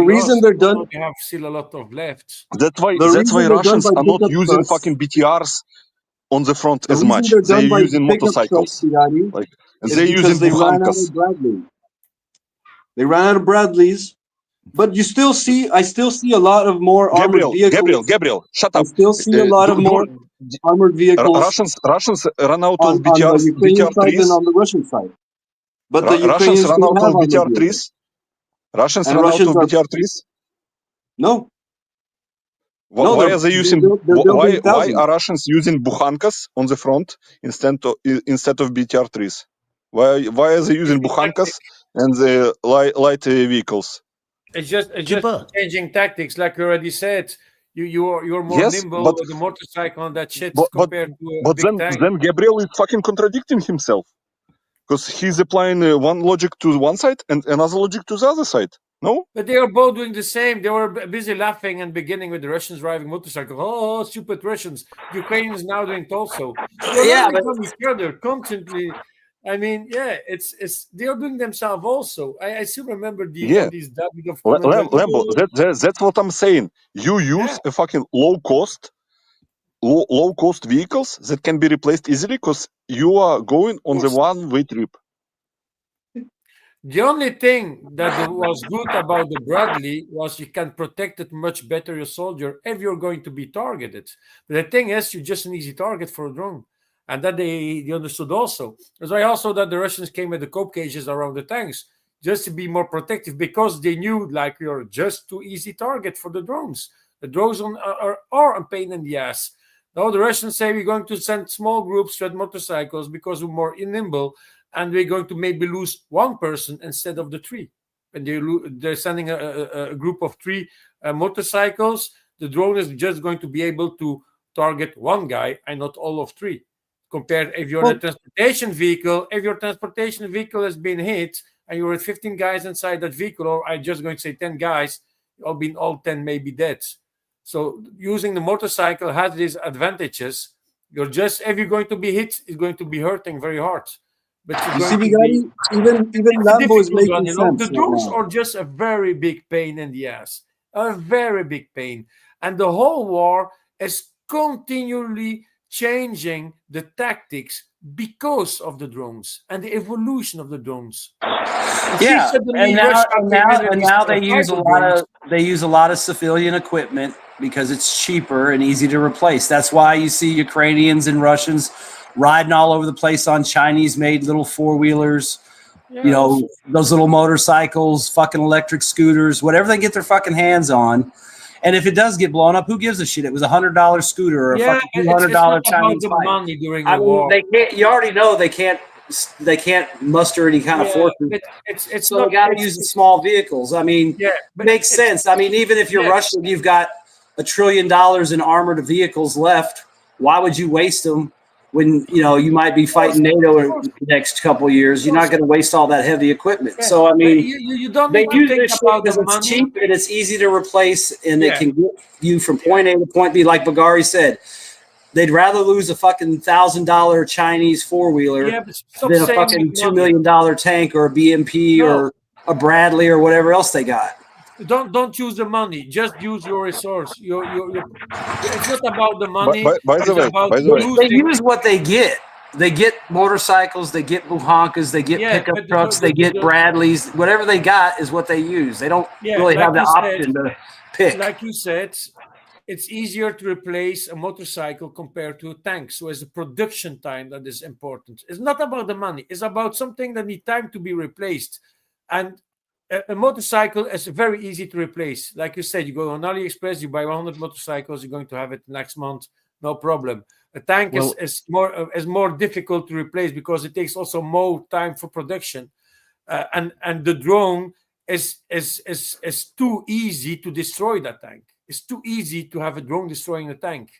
reason they're done. They have still a lot of left. That's why Russians are not using fucking BTRs on the front as much. They're using motorcycles. They're using Bukhankas. They ran out of Bradleys. But I still see a lot of more armored vehicles. Gabriel, shut up. I still see a lot of more armored vehicles. Russians run out of BTR3s. On the Ukrainian side and on the Russian side. But the Russians Ukrainians run out of BTR3s. Russians run out of BTR3s? No. Why are they using? Why are Russians using Bukhankas on the front instead of BTR3s? Why are they using Bukhankas and the light vehicles? It's just changing tactics, like you already said. You're more nimble with the motorcycle on that shit compared to a big tank. Then Gabriel is fucking contradicting himself, because he's applying one logic to one side and another logic to the other side. No, but they are both doing the same. They were busy laughing and beginning with the Russians driving motorcycles. Oh, stupid Russians! The Ukrainians now doing it also. They're from each other constantly. I mean, it's they are doing themselves also. I still remember these David of Lambo. That's what I'm saying. You use a fucking low cost vehicles that can be replaced easily because you are going on the one-way trip. The only thing that was good about the Bradley was you can protect it much better, your soldier, if you're going to be targeted. But the thing is, you're just an easy target for a drone. And that they understood also. That's why also that the Russians came with the cope cages around the tanks, just to be more protective, because they knew you're just too easy target for the drones. The drones are a pain in the ass. Now the Russians say we're going to send small groups with motorcycles because we're more nimble, and we're going to maybe lose one person instead of the three. And they're sending a group of 3 motorcycles. The drone is just going to be able to target one guy and not all of three. Compared if you're in a transportation vehicle, if your transportation vehicle has been hit and you're with 15 guys inside that vehicle, or I'm just going to say 10 guys, all 10 may be dead. So using the motorcycle has these advantages. You're just, if you're going to be hit, it's going to be hurting very hard. But you see, even Lambo is making sense. The drones are just a very big pain in the ass, a very big pain, and the whole war is continually changing the tactics because of the drones and the evolution of the drones. Yeah, and now they use a lot of civilian equipment because it's cheaper and easy to replace. That's why you see Ukrainians and Russians riding all over the place on Chinese-made little four-wheelers, you know, those little motorcycles, fucking electric scooters, whatever they get their fucking hands on. And if it does get blown up, who gives a shit? It was $100 scooter or a fucking $200 Chinese bike. Money during the war. They can't. You already know they can't muster any kind of forces. So they got to use the small vehicles. I mean, it makes sense. I mean, even if you're Russian, you've got $1 trillion in armored vehicles left. Why would you waste them when you might be fighting NATO in the next couple of years? You're not going to waste all that heavy equipment. So I mean, you don't they use think this shit about because the it's money. cheap and it's easy to replace, and they can get you from point A to point B. Like Bagari said, they'd rather lose a fucking $1,000 Chinese four-wheeler than a fucking $2 million tank or a BMP or a Bradley or whatever else they got. Don't use the money. Just use your resource. It's not about the money. By the way, they use what they get. They get motorcycles, they get Buhankas, they get pickup trucks, they get Bradleys. Whatever they got is what they use. They don't really have the option to pick. Like you said, it's easier to replace a motorcycle compared to a tank. So it's the production time that is important. It's not about the money. It's about something that needs time to be replaced. And a motorcycle is very easy to replace. Like you said, you go on AliExpress, you buy 100 motorcycles, you're going to have it next month, no problem. A tank is more difficult to replace because it takes also more time for production, and the drone is too easy to destroy that tank. It's too easy to have a drone destroying a tank.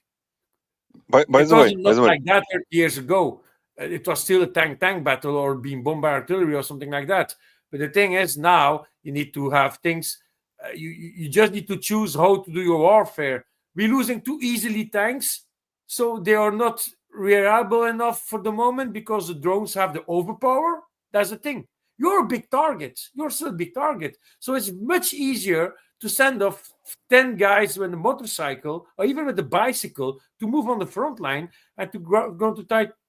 By the way, like that 30 years ago, it was still a tank battle or being bombarded artillery or something like that. But the thing is, now you need to have things. You just need to choose how to do your warfare. We're losing too easily tanks, so they are not reliable enough for the moment because the drones have the overpower. That's the thing. You're a big target. You're still a big target. So it's much easier to send off 10 guys with a motorcycle or even with a bicycle to move on the front line and to going to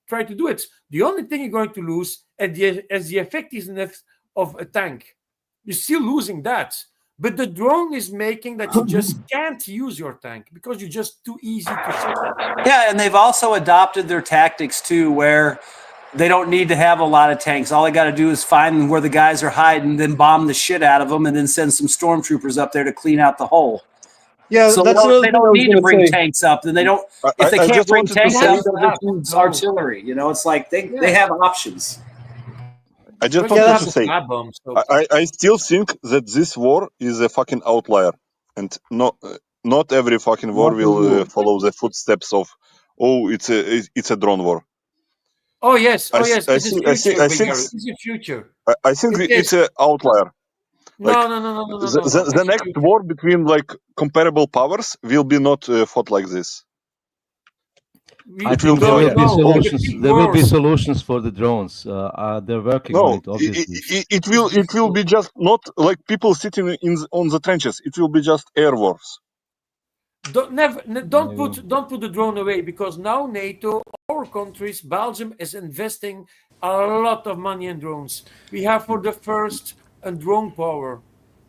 try to do it. The only thing you're going to lose is the effectiveness of a tank. You're still losing that. But the drone is making that you just can't use your tank because you're just too easy to shoot. Yeah, and they've also adopted their tactics too, where they don't need to have a lot of tanks. All they got to do is find where the guys are hiding, then bomb the shit out of them, and then send some stormtroopers up there to clean out the hole. Yeah, so that's they don't need to bring tanks up. Then they don't. If they can't bring tanks up, they'll just use artillery. It's like they have options. I just wanted to say, I still think that this war is a fucking outlier, and not every fucking war will follow the footsteps of, it's a drone war. Oh yes, it's a future. I think it's an outlier. No. The next war between comparable powers will be not fought like this. I think there will be solutions for the drones. They're working on it. Obviously, it will be just not like people sitting on the trenches. It will be just air wars. Don't put the drone away, because now NATO, our countries, Belgium is investing a lot of money in drones. We have for the first a drone power.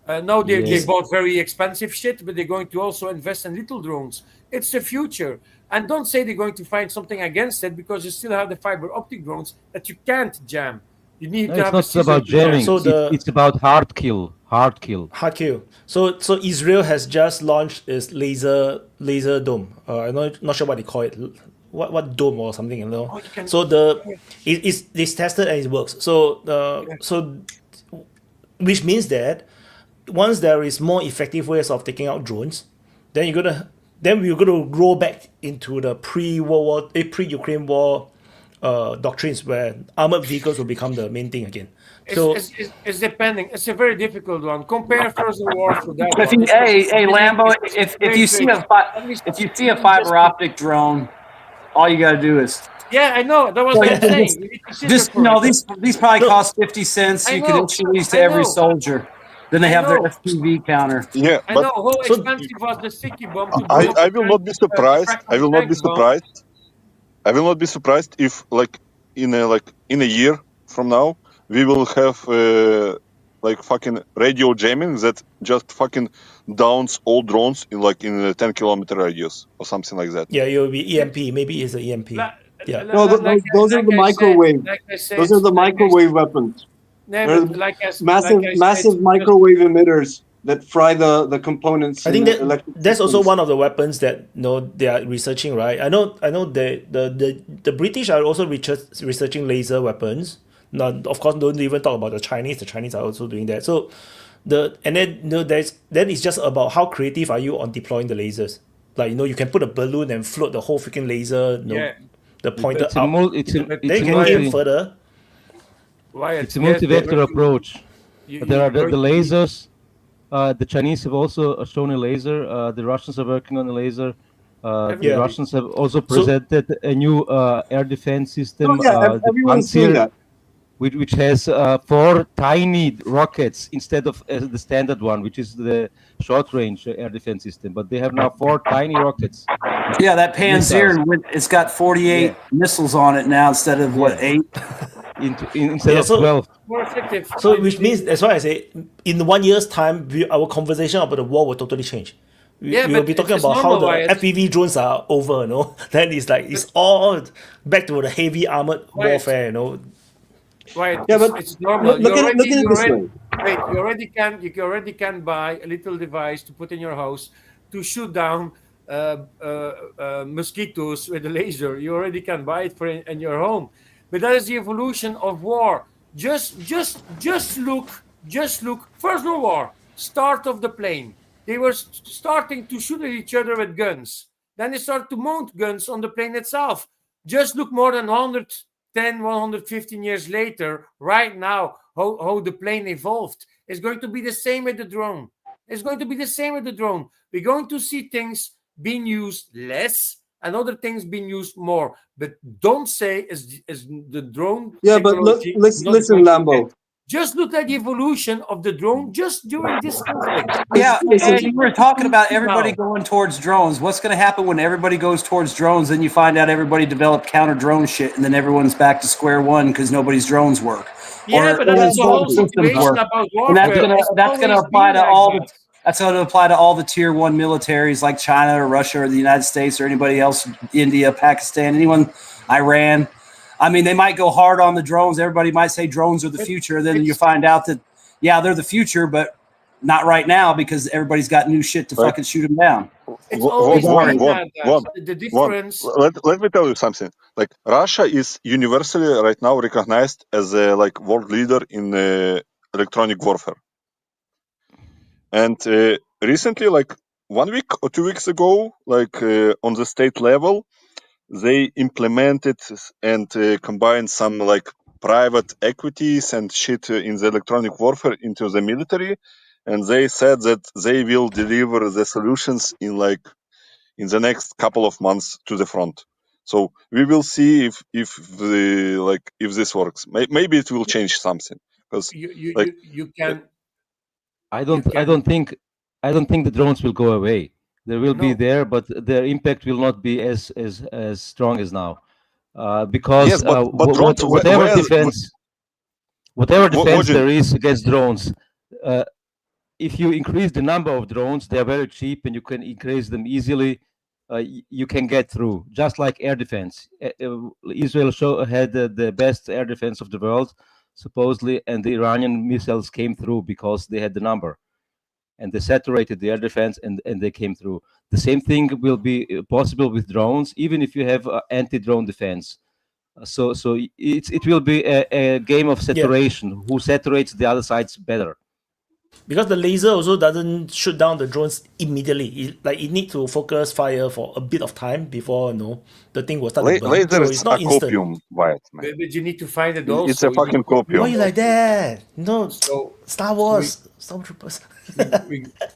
Now they bought very expensive shit, but they're going to also invest in little drones. It's the future. And don't say they're going to find something against it, because you still have the fiber optic drones that you can't jam. You need to have it's not about jamming. It's about hard kill. So Israel has just launched its laser dome. I'm not sure what they call it. What dome or something, So it's tested and it works. So which means that once there is more effective ways of taking out drones, then you're gonna then we're going to roll back into the pre-Ukraine war doctrines where armored vehicles will become the main thing again. So it's depending. It's a very difficult one. Compare First World War to that. Hey, Lambo, if you see a fiber optic drone, all you got to do is. Yeah, I know. That was what I'm saying. These probably cost 50 cents. You can issue these to every soldier. Then they have their FPV counter. Yeah, I know how expensive was the sticky bomb. I will not be surprised. I will not be surprised. I will not be surprised if, in a year from now, we will have fucking radio jamming that just fucking downs all drones in a 10-kilometer radius or something like that. Yeah, it will be EMP. Maybe it's an EMP. Yeah. No, those are the microwave. Those are the microwave weapons. Massive microwave emitters that fry the components. I think that's also one of the weapons that they are researching, right? I know the British are also researching laser weapons. Now, of course, don't even talk about the Chinese. The Chinese are also doing that. So then it's just about how creative are you on deploying the lasers. You can put a balloon and float the whole freaking laser. The pointer up. Then you can aim further. Wyatt, it's a multi-vector approach. There are the lasers. The Chinese have also shown a laser. The Russians are working on a laser. The Russians have also presented a new air defense system. Everyone's seen that. Which has 4 tiny rockets instead of the standard one, which is the short-range air defense system. But they have now 4 tiny rockets. Yeah, that Panzer, it's got 48 missiles on it now instead of 8? Instead of 12. More effective. So which means, that's why I say, in 1 year's time, our conversation about the war will totally change. We'll be talking about how the FPV drones are over, Then it's all back to the heavy armored warfare, Right. Yeah, but it's normal. Look at it this way. Wait, you already can buy a little device to put in your house to shoot down mosquitoes with a laser. You already can buy it in your home. But that is the evolution of war. Just look. First World War, start of the plane. They were starting to shoot at each other with guns. Then they started to mount guns on the plane itself. Just look more than 110, 115 years later, right now, how the plane evolved. It's going to be the same with the drone. We're going to see things being used less and other things being used more. But don't say is the drone. Yeah, but listen, Lambo. Just look at the evolution of the drone just during this conflict. Yeah, and we're talking about everybody going towards drones. What's going to happen when everybody goes towards drones? Then you find out everybody developed counter drone shit, and then everyone's back to square one because nobody's drones work. Yeah, but that's the whole situation about warfare. And that's going to apply to all the. That's going to apply to all the tier 1 militaries like China or Russia or the United States or anybody else, India, Pakistan, anyone, Iran. I mean, they might go hard on the drones. Everybody might say drones are the future. Then you find out that, they're the future, but not right now because everybody's got new shit to fucking shoot them down. It's always the difference. Let me tell you something. Russia is universally right now recognized as a world leader in electronic warfare. And recently, 1 week or 2 weeks ago, on the state level, they implemented and combined some private equities and shit in the electronic warfare into the military, and they said that they will deliver the solutions in the next couple of months to the front. So we will see if this works. Maybe it will change something because you can. I don't think the drones will go away. They will be there, but their impact will not be as strong as now, because yes, but whatever defense there is against drones, if you increase the number of drones, they are very cheap and you can increase them easily. You can get through, just like air defense. Israel had the best air defense of the world, supposedly, and the Iranian missiles came through because they had the number. And they saturated the air defense, and they came through. The same thing will be possible with drones, even if you have anti-drone defense. So it will be a game of saturation. Who saturates the other sides better? Because the laser also doesn't shoot down the drones immediately. It need to focus fire for a bit of time before the thing will start to burn. Laser So is it's a not instant. copium, Wyatt, man. But you need to find it It's also. a fucking copium. Why you like that? No, So Star Wars, Stormtroopers.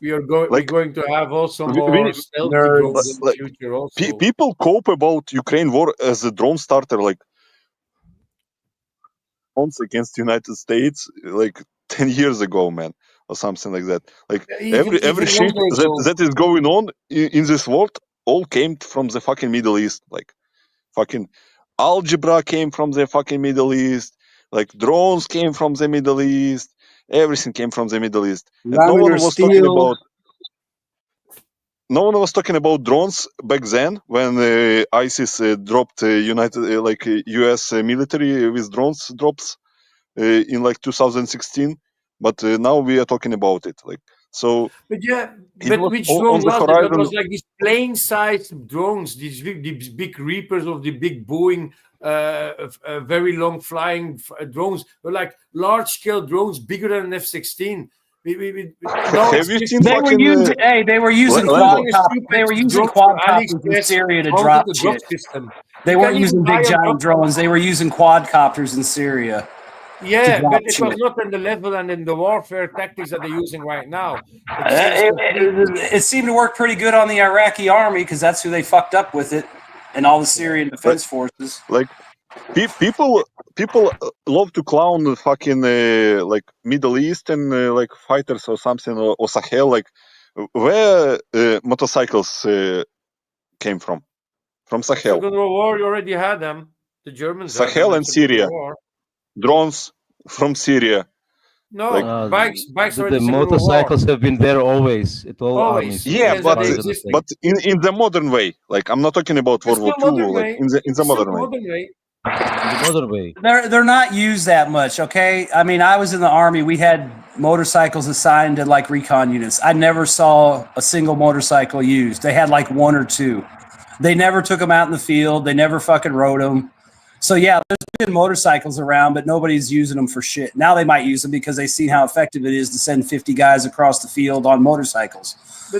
we're Like, going to have also we- more we- stealthy Nerds. drones in the Like, future also. people cope about Ukraine war as a drone starter, like once against United States, like 10 years ago, man, or something like that. Like every Even shit longer ago. that is going on in this world all came from the fucking Middle East. Like fucking algebra came from the fucking Middle East. Like drones came from the Middle East. Everything came from the Middle East. And no one Laminar was talking steel. about. No one was talking about drones back then when ISIS dropped US military with drones drops in like 2016. But now we are talking about it. Like so. But yeah, It but was which on drone the was it? horizon. That was like these plane-sized drones, these big Reapers of the big Boeing, very long flying drones. They're like large-scale drones, bigger than an F-16. Have you seen They were fucking? using. Hey, they were using Lambo. quadcopters in Syria to drop shit. System. They weren't using big giant drones. They were using quadcopters in Syria. Yeah, drop but it was shit. not in the level and in the warfare tactics that they're using right now. It seemed to work pretty good on the Iraqi army because that's who they fucked up with it, and all the Syrian defense forces. Like people love to clown the fucking like Middle Eastern like fighters or something or Sahel. Like where motorcycles came from Sahel. Second World War, you already had them. The Germans. Sahel and Syria. Drones from Syria. No, Like, bikes are the motorcycles have been there always at all armies. Yeah, but in the modern way. Like I'm not talking about World War II. Like in the modern way. Modern way. They're not used that much, okay? I mean, I was in the army. We had motorcycles assigned to like recon units. I never saw a single motorcycle used. They had like one or two. They never took them out in the field. They never fucking rode them. So yeah, there's been motorcycles around, but nobody's using them for shit. Now they might use them because they've seen how effective it is to send 50 guys across the field on motorcycles.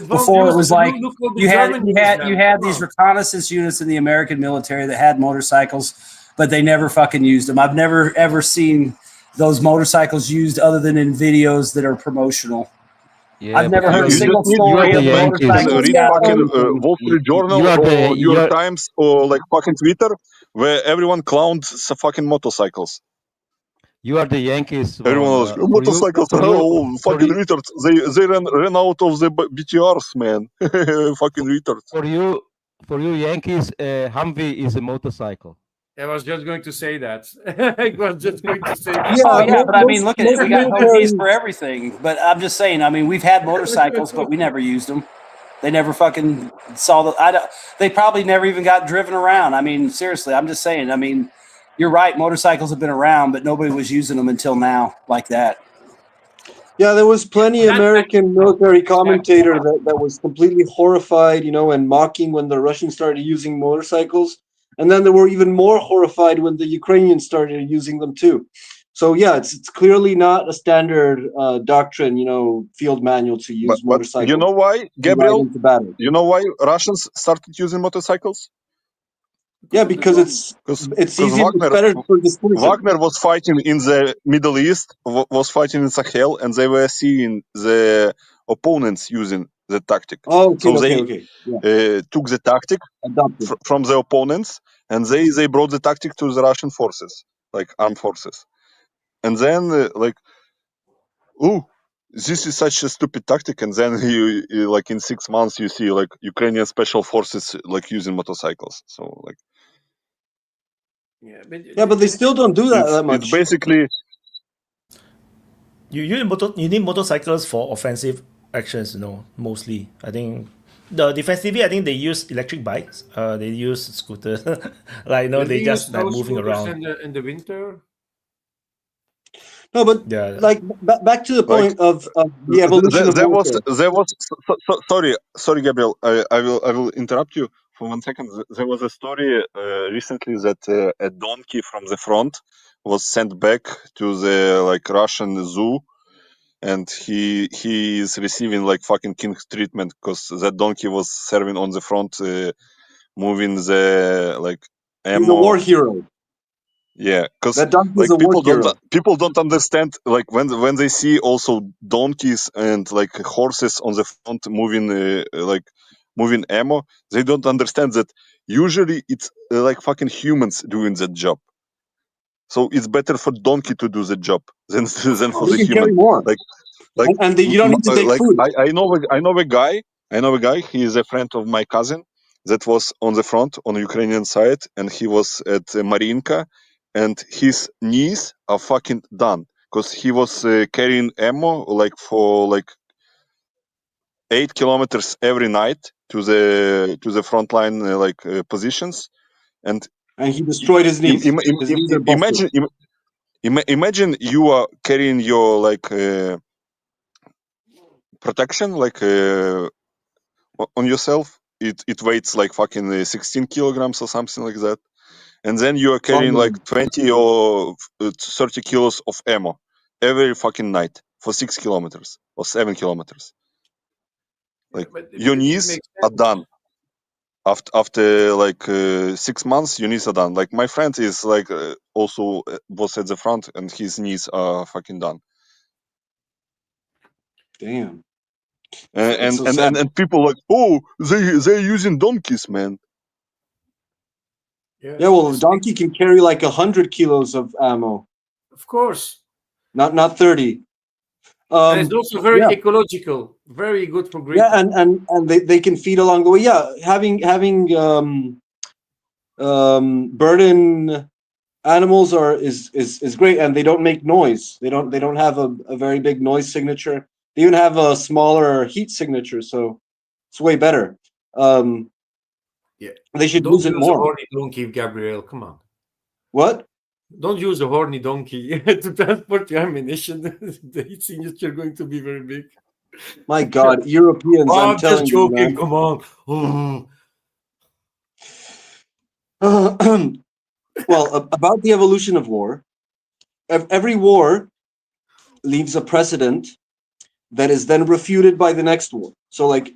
Before it was like you had these reconnaissance units in the American military that had motorcycles, but they never fucking used them. I've never ever seen those motorcycles used other than in videos that are promotional. Yeah, I've never heard a single story of motorcycles. Read fucking Wall Street Journal or New York Times or like fucking Twitter where everyone clowns fucking motorcycles. You are the Yankees. Everyone was motorcycles. Fucking retards. They ran out of the BTRs, man. Fucking retards. For you Yankees, Humvee is a motorcycle. I was just going to say that. I was just going to say that. Yeah, but I mean, look at it. We got Humvees for everything. But I'm just saying, I mean, we've had motorcycles, but we never used them. They never fucking saw they probably never even got driven around. I mean, seriously, I'm just saying. I mean, you're right. Motorcycles have been around, but nobody was using them until now like that. Yeah, there was plenty American military commentator that was completely horrified, and mocking when the Russians started using motorcycles. And then they were even more horrified when the Ukrainians started using them too. So yeah, it's clearly not a standard doctrine, field manual to use motorcycles. You know why, Gabriel? You know why Russians started using motorcycles? Yeah, because it's easier, better for dispersion. Wagner was fighting in the Middle East, was fighting in Sahel, and they were seeing the opponents using the tactic. Oh, okay, so they took the tactic from the opponents, and they brought the tactic to the Russian forces, like armed forces. And then, this is such a stupid tactic. And then you like in 6 months, you see like Ukrainian special forces like using motorcycles. So like, but they still don't do that much. It's basically you need motorcycles for offensive actions, mostly. I think defensively, I think they use electric bikes. They use scooters. They just like moving around in the winter. No, but back to the point of the evolution of there was sorry Gabriel, I will interrupt you for 1 second. There was a story recently that a donkey from the front was sent back to the like Russian zoo, and he is receiving like fucking king treatment because that donkey was serving on the front, moving the like ammo. He's a war hero. Yeah, because That donkey like is a war hero. people don't understand like when they see also donkeys and like horses on the front moving like moving ammo, they don't understand that usually it's like fucking humans doing that job. So it's better for donkey to do the job than for They the can carry human. more. Like And you don't need to take like food. I know a guy. He is a friend of my cousin that was on the front on the Ukrainian side, and he was at Marinka, and his knees are fucking done because he was carrying ammo like for like 8 kilometers every night to the front line positions, and he destroyed his knees. His knees are busted. imagine you are carrying your like protection like on yourself. It weighs like fucking 16 kilograms or something like that, and then you are carrying like 20 or 30 kilos of ammo every fucking night for 6 kilometers or 7 kilometers. Like your knees are done after like 6 months. Your knees are done. Like my friend is like also was at the front, and his knees are fucking done. Damn. And people like, oh, they're using donkeys, man. Yeah, well, a donkey can carry like 100 kilos of ammo. Of course. Not 30. And it's also very ecological, very good for grazing. Yeah, and they can feed along the way. Yeah, having burden animals is great, and they don't make noise. They don't have a very big noise signature. They even have a smaller heat signature, so it's way better. They should use it more. Don't use a horny donkey, Gabriel. Come on. What? Don't use a horny donkey to transport your ammunition. The heat signature going to be very big. My God, Europeans! I'm just joking. You, man. Come on. Well, about the evolution of war, every war leaves a precedent that is then refuted by the next war. So, like,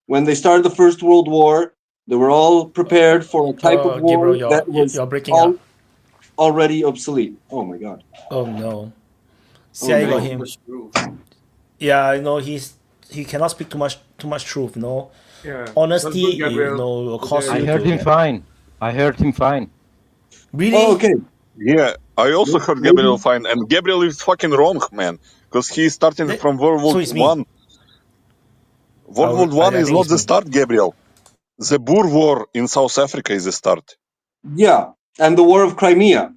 when they started the First World War, they were all prepared for a type of war that was already obsolete. Oh my God. Oh no. See, I got him. Yeah, I know he cannot speak too much truth, no. Yeah. Honesty, I heard him fine. Really? Oh, okay. Yeah, I also heard Gabriel fine, and Gabriel is fucking wrong, man, because he's starting from World War One. World War One is not the start, Gabriel. The Boer War in South Africa is the start. Yeah, and the War of Crimea,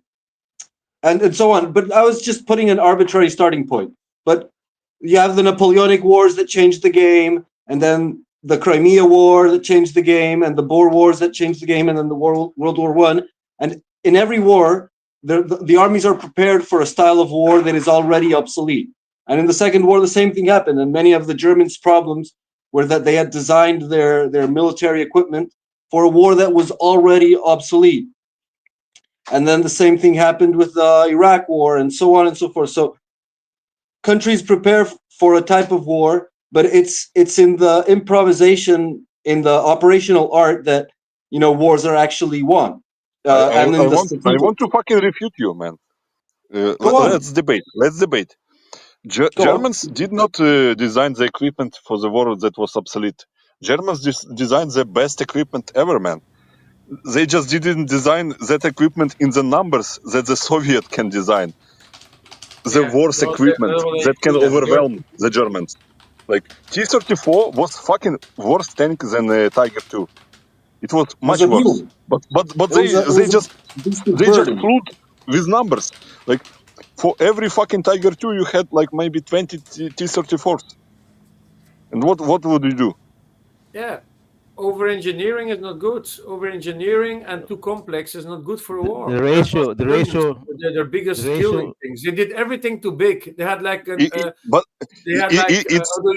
and so on. But I was just putting an arbitrary starting point. But you have the Napoleonic Wars that changed the game, and then the Crimea War that changed the game, and the Boer Wars that changed the game, and then the World War One. And in every war, the armies are prepared for a style of war that is already obsolete. And in the Second War, the same thing happened. And many of the Germans' problems were that they had designed their military equipment for a war that was already obsolete. And then the same thing happened with the Iraq War, and so on and so forth. So countries prepare for a type of war, but it's in the improvisation, in the operational art that wars are actually won. I want to fucking refute you, man. Let's debate. Germans did not design the equipment for the war that was obsolete. Germans designed the best equipment ever, man. They just didn't design that equipment in the numbers that the Soviet can design. The worst equipment that can overwhelm the Germans. Like T-34 was fucking worse tank than Tiger II. It was much worse. But they just flew with numbers. Like for every fucking Tiger II, you had like maybe 20 T-34s. And what would you do? Yeah. Over-engineering is not good. Over-engineering and too complex is not good for a war. The ratio. Their biggest killing things. They did everything too big. They had like how do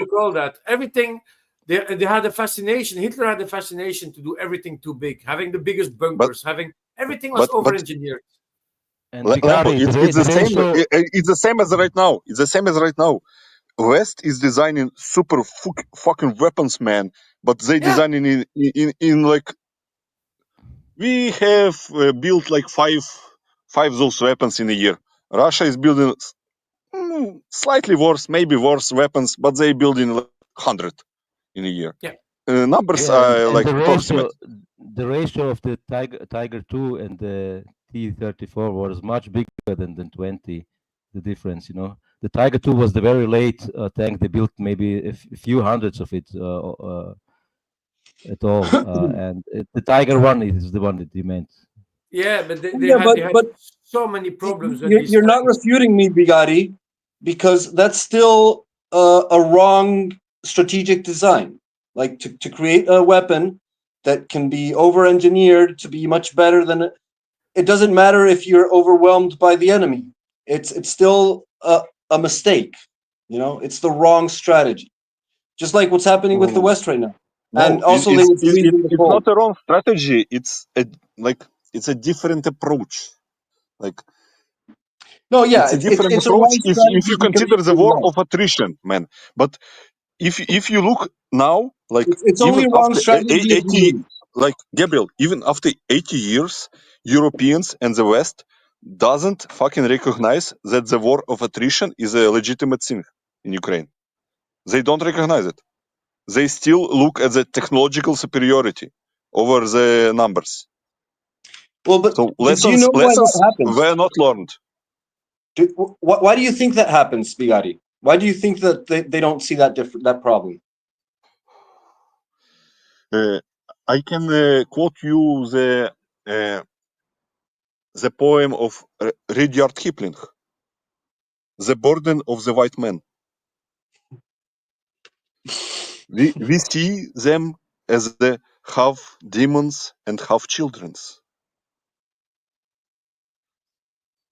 you call that? Everything. They had a fascination. Hitler had a fascination to do everything too big, having the biggest bunkers, having everything was over-engineered. And Lambo, Bigari, it's the same. ratio, It's the same as right now. It's the same as right now. West is designing super fucking weapons, man. But they designing in like we have built like five those weapons in a year. Russia is building slightly worse, maybe worse weapons, but they building like 100 in a year. Yeah. Numbers yeah, are and like approximate. the ratio of the Tiger 2 and the T-34 was much bigger than 20. The difference, you know, the Tiger 2 was the very late tank. They built maybe a few hundreds of it at all, and the Tiger 1 is the one that you meant. Yeah, but they had so many problems. You're not refuting me, Bigari, because that's still a wrong strategic design. Like to create a weapon that can be over-engineered to be much better than it. It doesn't matter if you're overwhelmed by the enemy. It's still a mistake. You know, it's the wrong strategy. Just like what's happening with the West right now. No, And also it's not a wrong strategy. It's a different approach. Like no, yeah, it's a different approach if you consider the war of attrition, man. But if you look now, like it's even only wrong after strategy. 80, like Gabriel, even after 80 years, Europeans and the West doesn't fucking recognize that the war of attrition is a legitimate thing in Ukraine. They don't recognize it. They still look at the technological superiority over the numbers. Well, but so do you know why that happens? were not learned. Why do you think that happens, Bigari? Why do you think that they don't see that problem? I can quote you the poem of Rudyard Kipling, "The Burden of the White Man." We see them as the half demons and half childrens.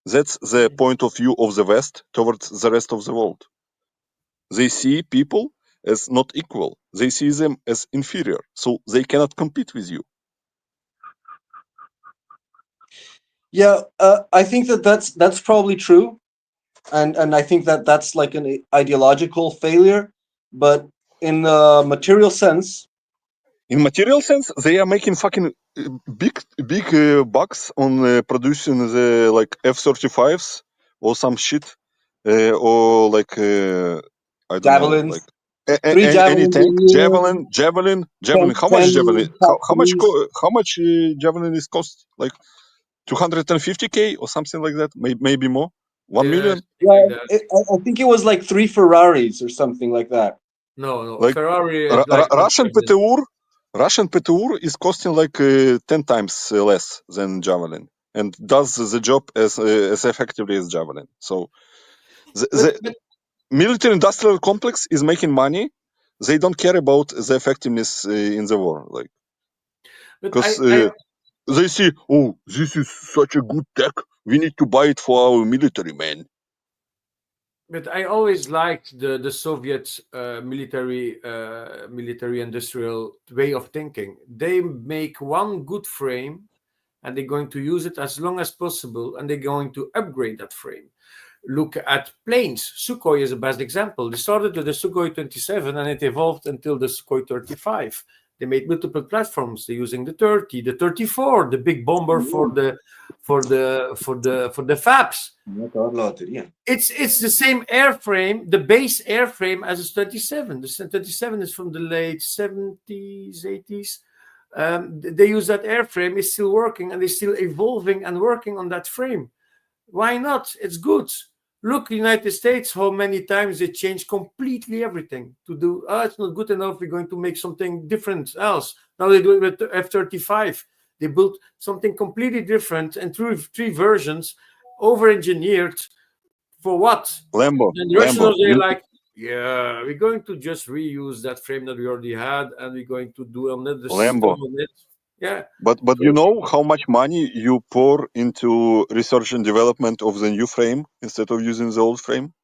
That's the point of view of the West towards the rest of the world. They see people as not equal. They see them as inferior, so they cannot compete with you. Yeah, I think that's probably true, and I think that's like an ideological failure. But in the material sense, they are making fucking big bucks on producing the like F-35s or some shit, or like I don't javelins, know, like any tank, javelin. How much javelin? How much javelin is cost? Like 250K or something like that, maybe more. 1 million. Yeah, I think it was like 3 Ferraris or something like that. No, like Ferrari. Russian PTUR is costing like 10 times less than Javelin and does the job as effectively as Javelin. So the military industrial complex is making money. They don't care about the effectiveness in the war, like because they see, oh, this is such a good tech. We need to buy it for our military, man. But I always liked the Soviet military industrial way of thinking. They make one good frame, and they're going to use it as long as possible, and they're going to upgrade that frame. Look at planes. Sukhoi is the best example. They started with the Sukhoi 27, and it evolved until the Sukhoi 35. They made multiple platforms. They're using the 30, the 34, the big bomber for the FAPs. It's the same airframe, the base airframe as a 37. The 37 is from the late 70s, 80s. They use that airframe. It's still working, and they're still evolving and working on that frame. Why not? It's good. Look, United States, how many times they change completely everything to do. It's not good enough. We're going to make something different else. Now they do it with F-35. They built something completely different and three versions, over-engineered. For what? Lambo. And the Russians are like, yeah, we're going to just reuse that frame that we already had, and we're going to do another system on it. Yeah, but you know how much money you pour into research and development of the new frame instead of using the old frame?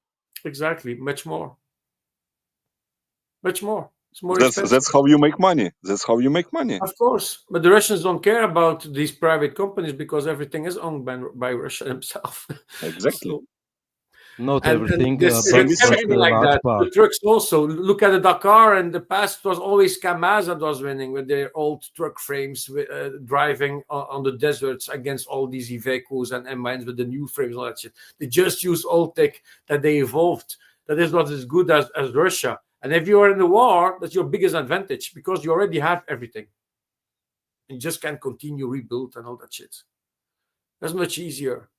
Exactly, much more. It's more expensive. That's how you make money. That's how you make money. Of course, but the Russians don't care about these private companies because everything is owned by Russia themselves. Exactly. So, Not and everything, this, but everything a like large that. part. The trucks also. Look at the Dakar. In the past, it was always Kamaz that was winning with their old truck frames, driving on the deserts against all these Ivecos and M9s with the new frames and all that shit. They just use old tech that they evolved. That is not as good as Russia. And if you are in the war, that's your biggest advantage because you already have everything. You just can continue rebuild and all that shit. That's much easier.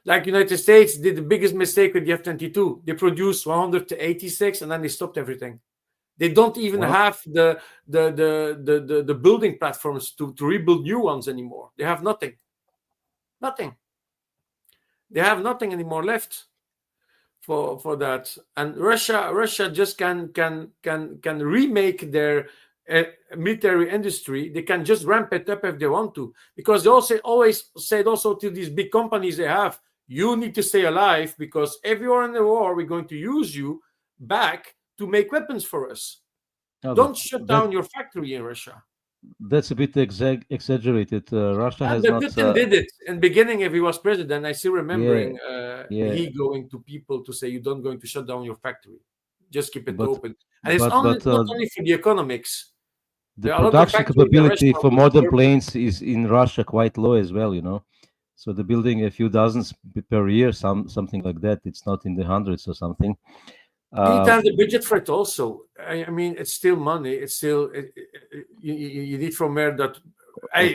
Like United States did the biggest mistake with the F-22. They produced 186 and then they stopped everything. They don't even have the building platforms to rebuild new ones anymore. They have nothing. Nothing. They have nothing anymore left for that. And Russia just can remake their military industry. They can just ramp it up if they want to, because they also always said also to these big companies they have, you need to stay alive because if you are in the war, we're going to use you back to make weapons for us. No, don't shut down your factory in Russia. That's a bit exaggerated. Russia has not. Putin did it in the beginning. If he was president, I still remembering Yeah. he going to people to say, "You don't going to shut down your factory, just keep it But- open." And it's but- only, but, not only for the economics. The There are a lot of production factories in capability Russia for which modern work- planes is in Russia quite low as well, you know. So they're building a few dozens per year, something like that. It's not in the hundreds or something. You need to have the budget for it also. I mean, it's still money. It's still you need from where that.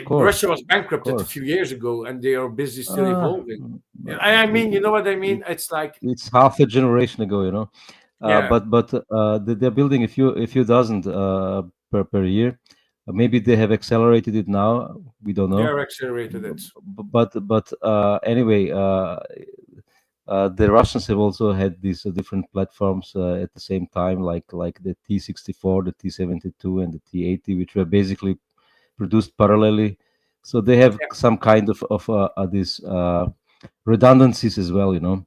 Russia was bankrupted a few years ago, and they are busy still evolving. I mean, you know what I mean? It's like it's half a generation ago, you know. Yeah. But they're building a few dozen per year. Maybe they have accelerated it now. We don't know. they are accelerated it. But anyway, the Russians have also had these different platforms at the same time, like the T-64, the T-72, and the T-80, which were basically produced parallelly. So they have some kind of these redundancies as well, you know,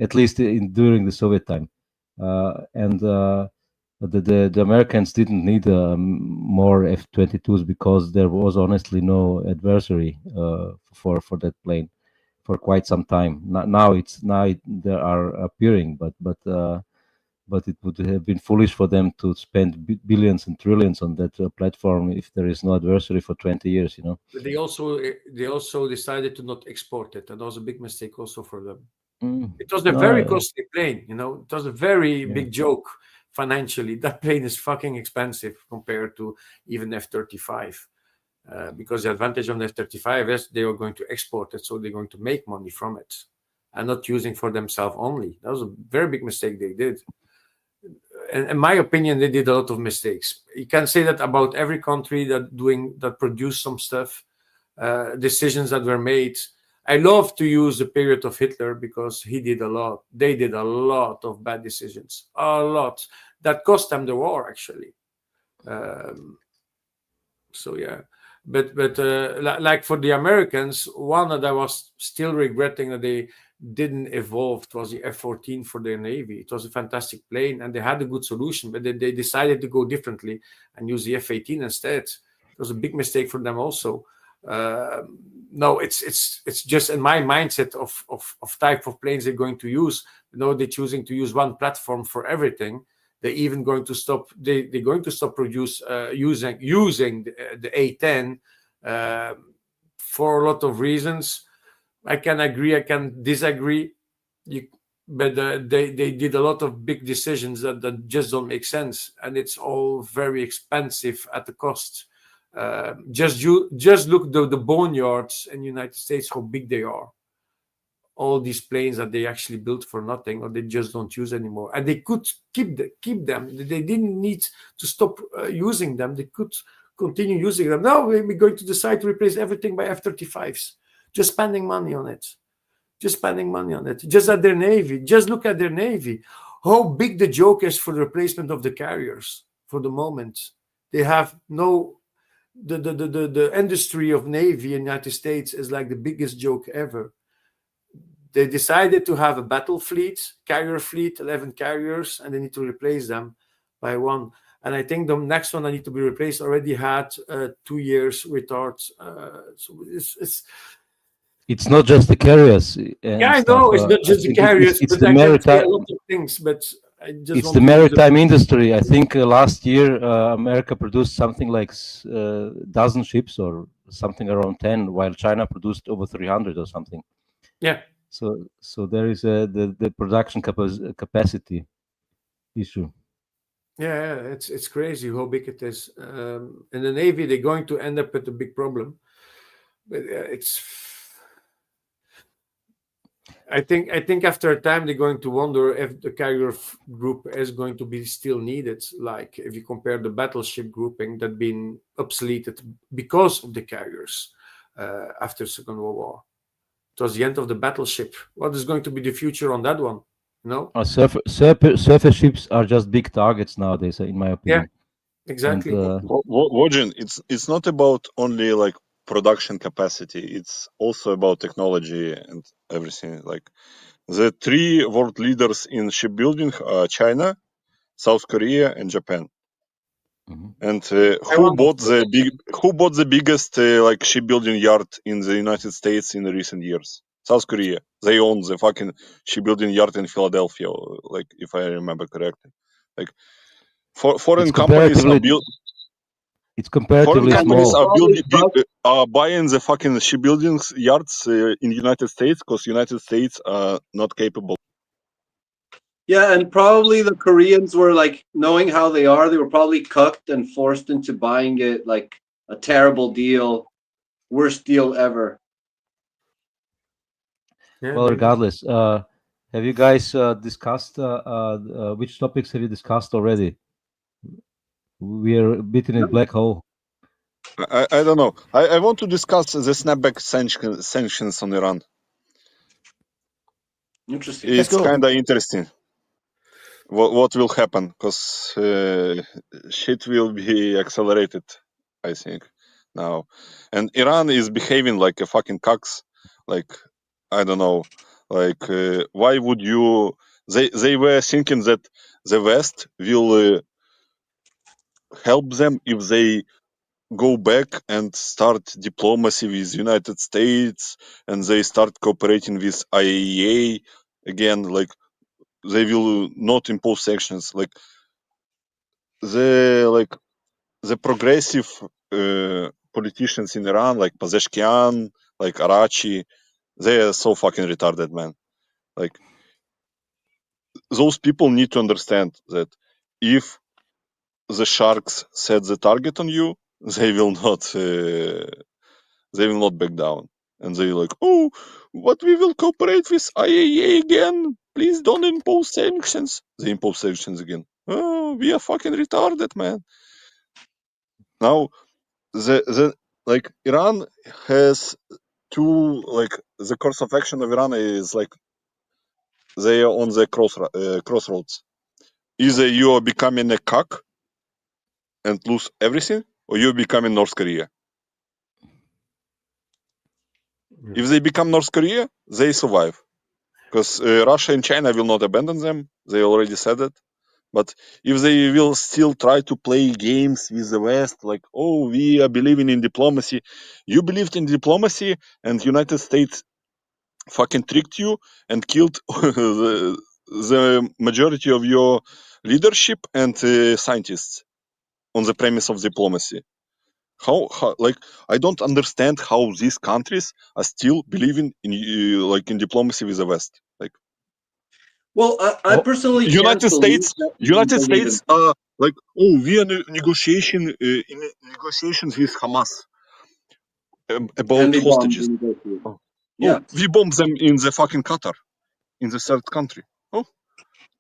at least during the Soviet time. And the Americans didn't need more F-22s because there was honestly no adversary for that plane for quite some time. Now they are appearing, but it would have been foolish for them to spend billions and trillions on that platform if there is no adversary for 20 years, you know. But they also decided to not export it, and that was a big mistake also for them. It was a very costly plane, you know. It was a very big joke financially. That plane is fucking expensive compared to even F-35. Because the advantage of the F-35 is they are going to export it, so they're going to make money from it and not using for themselves only. That was a very big mistake they did. And in my opinion, they did a lot of mistakes. You can say that about every country that produced some stuff, decisions that were made. I love to use the period of Hitler because he did a lot. They did a lot of bad decisions, a lot that cost them the war actually. So yeah. But like for the Americans, one that I was still regretting that they didn't evolve was the F-14 for their Navy. It was a fantastic plane and they had a good solution, but they decided to go differently and use the F-18 instead. It was a big mistake for them also. No, it's just in my mindset of type of planes they're going to use. You know, they're choosing to use one platform for everything. They're even going to stop. They're going to stop using the A-10 for a lot of reasons. I can agree. I can disagree. But they did a lot of big decisions that just don't make sense, and it's all very expensive at the cost. Just look the boneyards in the United States, how big they are. All these planes that they actually built for nothing, or they just don't use anymore, and they could keep them. They didn't need to stop using them. They could continue using them. Now we're going to decide to replace everything by F-35s. Just spending money on it. Just at their Navy. Just look at their Navy. How big the joke is for the replacement of the carriers for the moment. They have no. The industry of Navy in the United States is like the biggest joke ever. They decided to have a battle fleet, carrier fleet, 11 carriers, and they need to replace them by one. And I think the next one that need to be replaced already had 2 years retard. So it's not just the carriers. Yeah, I know it's not just the carriers, it's but the I can say maritime. a lot of things. But I just It's want the to maritime industry. I think last year America produced something like dozen ships or something around 10, while China produced over 300 or something. Yeah. So there is the production capacity issue. Yeah, it's crazy how big it is. In the Navy, they're going to end up with a big problem. But I think after a time they're going to wonder if the carrier group is going to be still needed. Like if you compare the battleship grouping that been obsoleted because of the carriers after Second World War. It was the end of the battleship. What is going to be the future on that one? No. Surface ships are just big targets nowadays, in my opinion. Yeah, exactly. Wojin, it's not about only like production capacity. It's also about technology and everything. Like the 3 world leaders in shipbuilding are China, South Korea, and Japan. And who bought the biggest like shipbuilding yard in the United States in the recent years? South Korea. They own the fucking shipbuilding yard in Philadelphia, like if I remember correctly. Like foreign companies are built. It's comparatively small. Are buying the fucking shipbuilding yards in the United States because United States are not capable. Yeah, and probably the Koreans were like, knowing how they were probably cucked and forced into buying it like a terrible deal, worst deal ever. Yeah, well, regardless, have you guys discussed which topics have you discussed already? We are a bit in a black hole. I don't know. I want to discuss the snapback sanctions on Iran. Interesting. It's kind of interesting. What will happen? Because shit will be accelerated, I think, now. And Iran is behaving like a fucking cocks. Like, I don't know. Like, why would you... They were thinking that the West will help them if they go back and start diplomacy with United States and they start cooperating with IAEA again. Like, they will not impose sanctions. Like the progressive politicians in Iran, like Pezeshkian, like Arachi, they are so fucking retarded, man. Like, those people need to understand that if the sharks set the target on you, they will not back down. And they're like, oh, but we will cooperate with IAEA again. Please don't impose sanctions. They impose sanctions again. Oh, we are fucking retarded, man. Now, the like Iran has two, like the course of action of Iran is like they are on the crossroads. Either you are becoming a cock and lose everything, or you're becoming North Korea. If they become North Korea, they survive. Because Russia and China will not abandon them. They already said it. But if they will still try to play games with the West, like, oh, we are believing in diplomacy. You believed in diplomacy and United States fucking tricked you and killed the majority of your leadership and scientists on the premise of diplomacy. How like, I don't understand how these countries are still believing in like in diplomacy with the West. Like, well, I personally United States are like, oh, we are negotiations with Hamas about hostages. Oh, yeah. We bombed them in the fucking Qatar, in the third country. Oh,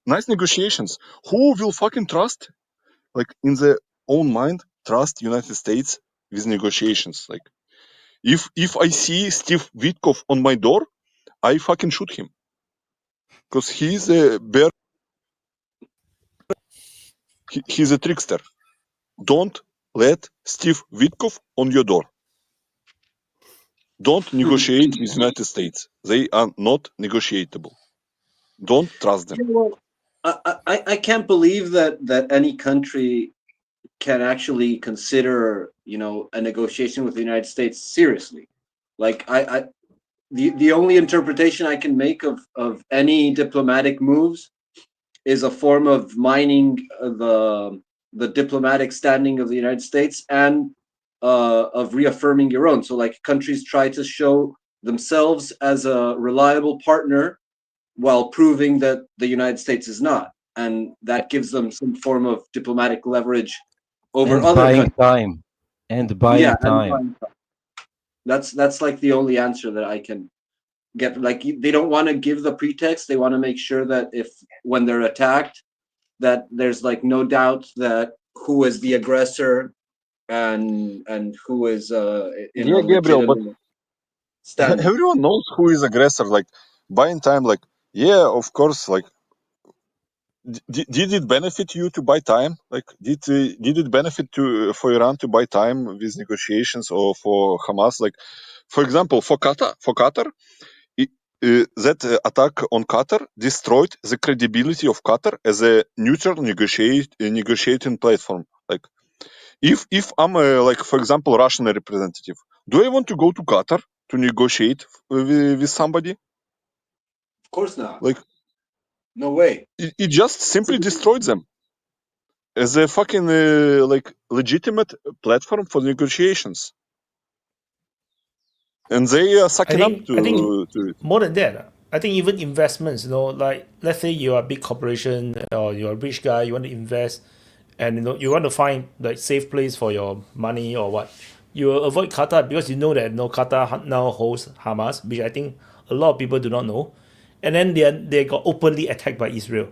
nice negotiations. Who will fucking trust, like in their own mind, trust United States with negotiations? Like, if I see Steve Witkoff on my door, I fucking shoot him. Because he's a bear. He's a trickster. Don't let Steve Witkoff on your door. Don't negotiate with United States. They are not negotiable. Don't trust them. Yeah, well, I can't believe that any country can actually consider, a negotiation with the United States seriously. Like the only interpretation I can make of any diplomatic moves is a form of mining the diplomatic standing of the United States and of reaffirming your own. So like countries try to show themselves as a reliable partner while proving that the United States is not, and that gives them some form of diplomatic leverage over and other buying countries. time and buying time. Buying time. That's like the only answer that I can get. Like they don't want to give the pretext. They want to make sure that when they're attacked, that there's like no doubt that who is the aggressor and who is in a Gabriel, but legitimate standing. everyone knows who is aggressor. Like buying time, like of course. Like, did it benefit you to buy time? Like, did it benefit for Iran to buy time with negotiations, or for Hamas? Like, for example, for Qatar, that attack on Qatar destroyed the credibility of Qatar as a neutral negotiating platform. Like, if I'm like, for example, Russian representative, do I want to go to Qatar to negotiate with somebody? Of course not. Like, no way. It just simply destroyed them as a fucking like legitimate platform for negotiations, and they are sucking up to it. More than that, I think even investments, like let's say you're a big corporation or you're a rich guy, you want to invest, and you want to find like safe place for your money or what, you will avoid Qatar because you know that Qatar now hosts Hamas, which I think a lot of people do not know, and then they got openly attacked by Israel.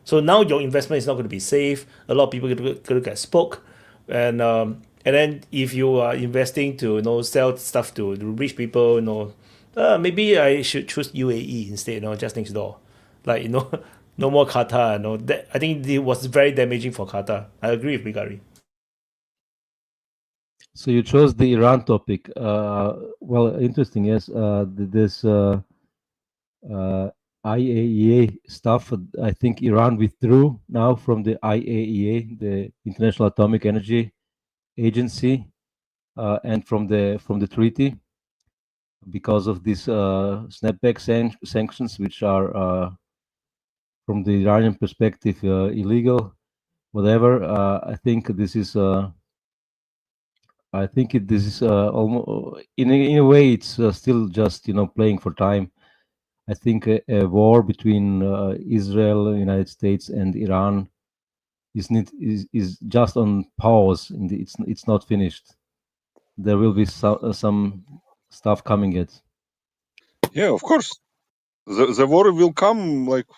So now your investment is not going to be safe. A lot of people are going to get spooked, and then if you are investing to sell stuff to rich people, maybe I should choose UAE instead, just next door, like no more Qatar. That I think it was very damaging for Qatar. I agree with Bigari. So you chose the Iran topic. Well, interesting. Yes, this IAEA stuff. I think Iran withdrew now from the IAEA, the International Atomic Energy Agency, and from the treaty because of these snapback sanctions, which are from the Iranian perspective illegal. Whatever. I think this is. This is almost in a way it's still just playing for time. I think a war between Israel, United States, and Iran is just on pause. It's not finished. There will be some stuff coming yet. Yeah, of course. The war will come like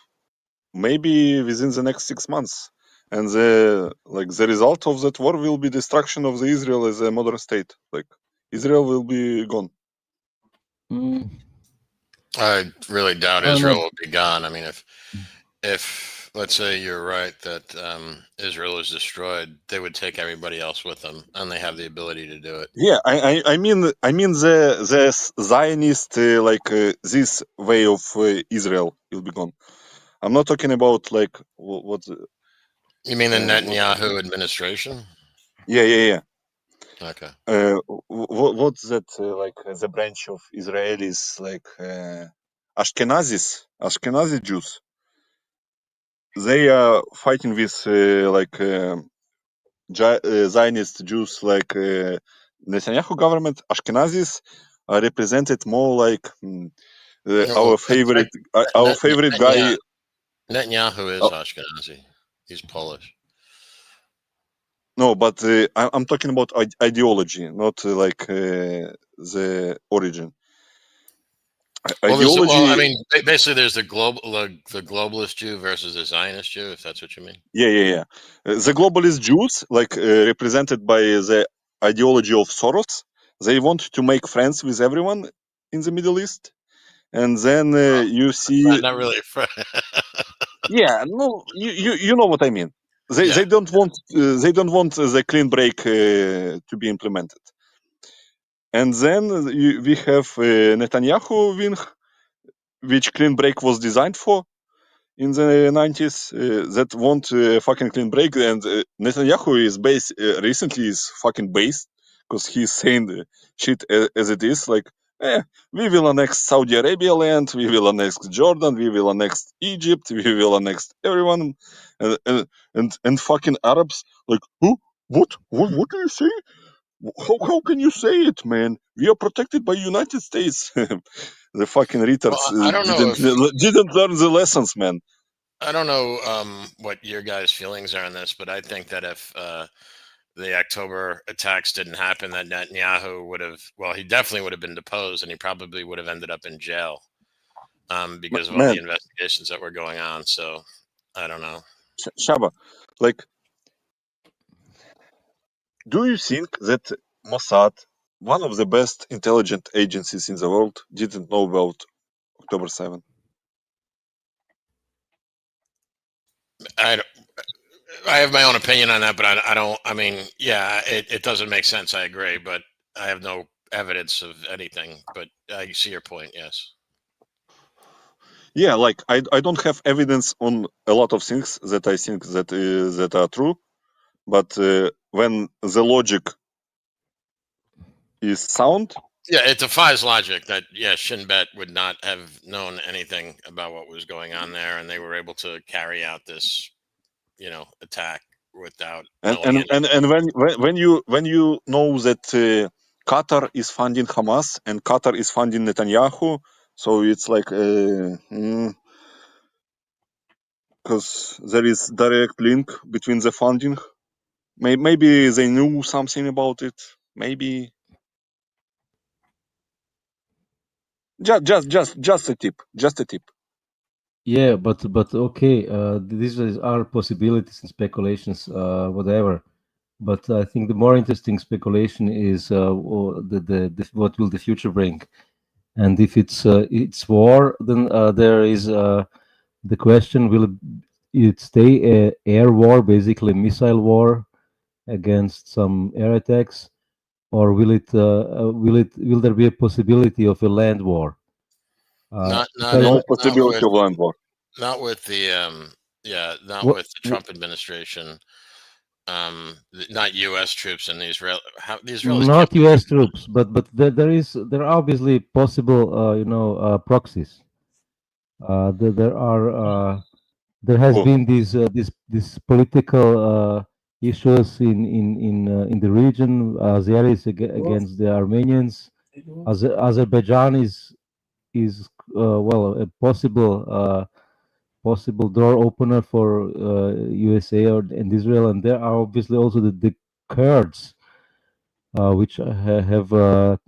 maybe within the next 6 months, and the result of that war will be destruction of the Israel as a modern state. Like Israel will be gone. I really doubt Israel will be gone. I mean, if let's say you're right that Israel is destroyed, they would take everybody else with them, and they have the ability to do it. Yeah, I mean the Zionist this way of Israel will be gone. I'm not talking about like what. You mean the Netanyahu administration? Yeah. Okay. What's that like the branch of Israelis like Ashkenazi Jews? They are fighting with Zionist Jews like Netanyahu government. Ashkenazis are represented more like our favorite guy. Netanyahu is Ashkenazi. He's Polish. No, but I'm talking about ideology, not like the origin. Ideology. I mean, basically, there's the globalist Jew versus the Zionist Jew, if that's what you mean. Yeah. The globalist Jews, like represented by the ideology of Soros, they want to make friends with everyone in the Middle East, and then you see. Not really. Yeah, no, you know what I mean. They don't want the clean break to be implemented, and then we have Netanyahu wing, which clean break was designed for, in the 90s that want fucking clean break, and Netanyahu is recently is fucking based because he's saying shit as it is, like, we will annex Saudi Arabia land, we will annex Jordan, we will annex Egypt, we will annex everyone, and fucking Arabs like, who? What do you say? How can you say it, man? We are protected by United States. The fucking retards I don't know didn't learn the lessons, man. I don't know what your guys' feelings are on this, but I think that if the October attacks didn't happen, that Netanyahu would have, well, he definitely would have been deposed, and he probably would have ended up in jail because of all the investigations that were going on. So I don't know. Shaba, like, do you think that Mossad, one of the best intelligence agencies in the world, didn't know about October 7? I have my own opinion on that, but I don't. I mean, yeah, it doesn't make sense. I agree, but I have no evidence of anything. But I see your point. Yes. Yeah, like I don't have evidence on a lot of things that I think that are true, but when the logic is sound. Yeah, it defies logic that Shin Bet would not have known anything about what was going on there, and they were able to carry out this, attack without. And when you know that Qatar is funding Hamas and Qatar is funding Netanyahu, so it's like because there is direct link between the funding. Maybe they knew something about it. Maybe. Just a tip. Just a tip. Yeah, but okay. These are possibilities and speculations, whatever. But I think the more interesting speculation is what will the future bring, and if it's war, then there is the question: will it stay air war, basically missile war against some air attacks, or will there be a possibility of a land war? No possibility of land war. Not with the with the Trump administration. Not U.S. troops and the Israelis. Not U.S. troops, but there are obviously possible proxies. There has been these political issues in the region. Azeris against the Armenians. Azerbaijan is a possible door opener for USA and Israel, and there are obviously also the Kurds, which have a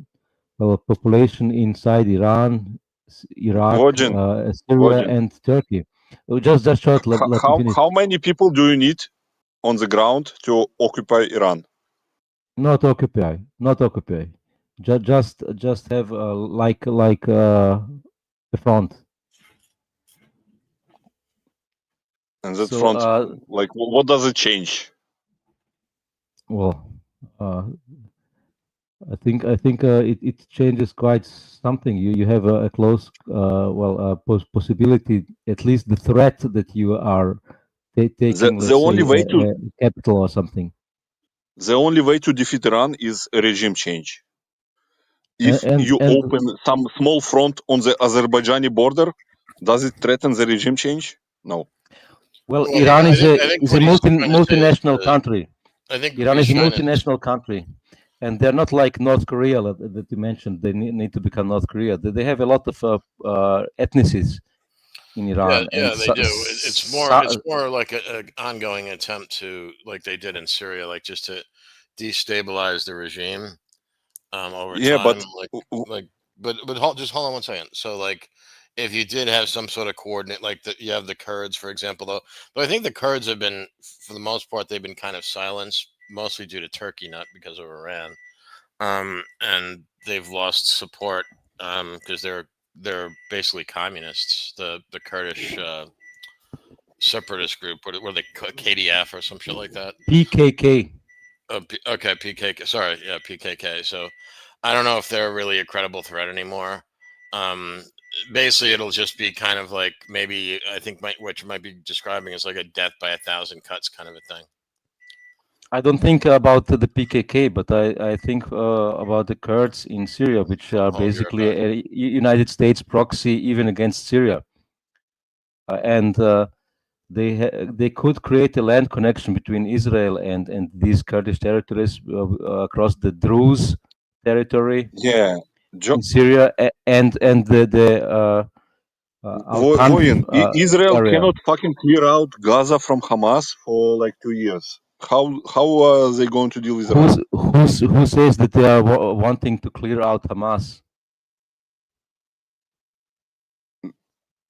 population inside Iran, Iraq, Syria, and Turkey. Just short. Let me finish. How many people do you need on the ground to occupy Iran? Not occupy. Just have like a front. And that front, like, what does it change? Well, I think it changes quite something. You have a close, possibility, at least the threat that you are taking the only way to capital or something. The only way to defeat Iran is a regime change. If you open some small front on the Azerbaijani border, does it threaten the regime change? No. Well, Iran is a multinational country. I think Iran is a multinational country, and they're not like North Korea that you mentioned. They need to become North Korea. They have a lot of ethnicities in Iran. Yeah, they do. It's more like an ongoing attempt to, like they did in Syria, like just to destabilize the regime over time. But just hold on one second. So, like, if you did have some sort of coordinate, like you have the Kurds, for example, though. But I think the Kurds have been, for the most part, they've been kind of silenced, mostly due to Turkey, not because of Iran. And they've lost support because they're basically communists. The Kurdish separatist group, what are they, KDF or some shit like that? PKK. Okay, PKK. Sorry, yeah, PKK. So I don't know if they're really a credible threat anymore. basically it'll just be kind of like maybe I think what you might be describing is like a death by 1,000 cuts kind of a thing. I don't think about the PKK, but I think about the Kurds in Syria, which are basically a United States proxy even against Syria, and they could create a land connection between Israel and these Kurdish territories across the Druze territory. Yeah, in Syria and the Israel area. cannot fucking clear out Gaza from Hamas for like 2 years. How are they going to deal with Iran? Who says that they are wanting to clear out Hamas?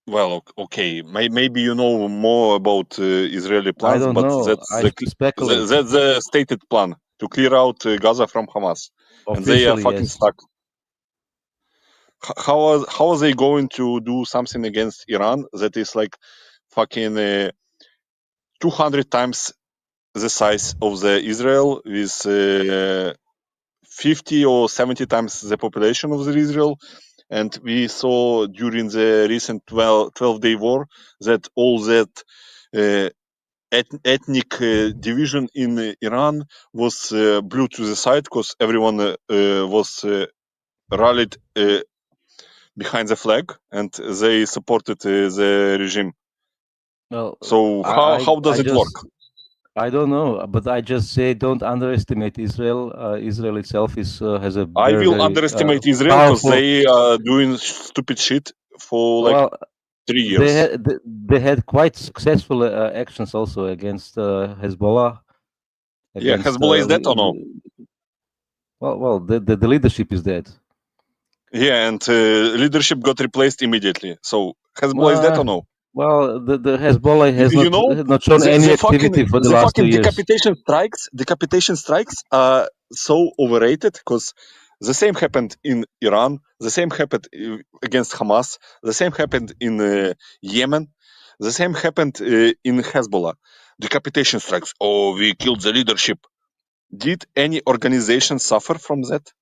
Well, okay, maybe you know more about Israeli plans, I don't but know. that's speculate. the stated plan to clear out Gaza from Hamas, and they are fucking yes. stuck. How are they going to do something against Iran that is like fucking 200 times the size of the Israel with 50 or 70 times the population of the Israel? And we saw during the recent 12-day war that all that ethnic division in Iran was blew to the side because everyone was rallied behind the flag and they supported the regime. Well, so how does it work? I don't know, but I just say don't underestimate Israel. Israel itself has a very, I will very, underestimate Israel because they are doing stupid shit for like 3 years. They had quite successful actions also against Hezbollah. Yeah, Hezbollah is dead or no? Well, the leadership is dead. Yeah, and leadership got replaced immediately. So Hezbollah is dead or no? Well, the Hezbollah has not shown any activity for the last 2 years. Decapitation strikes are so overrated because the same happened in Iran, the same happened against Hamas, the same happened in Yemen, the same happened in Hezbollah. Decapitation strikes. Oh, we killed the leadership. Did any organization suffer from that?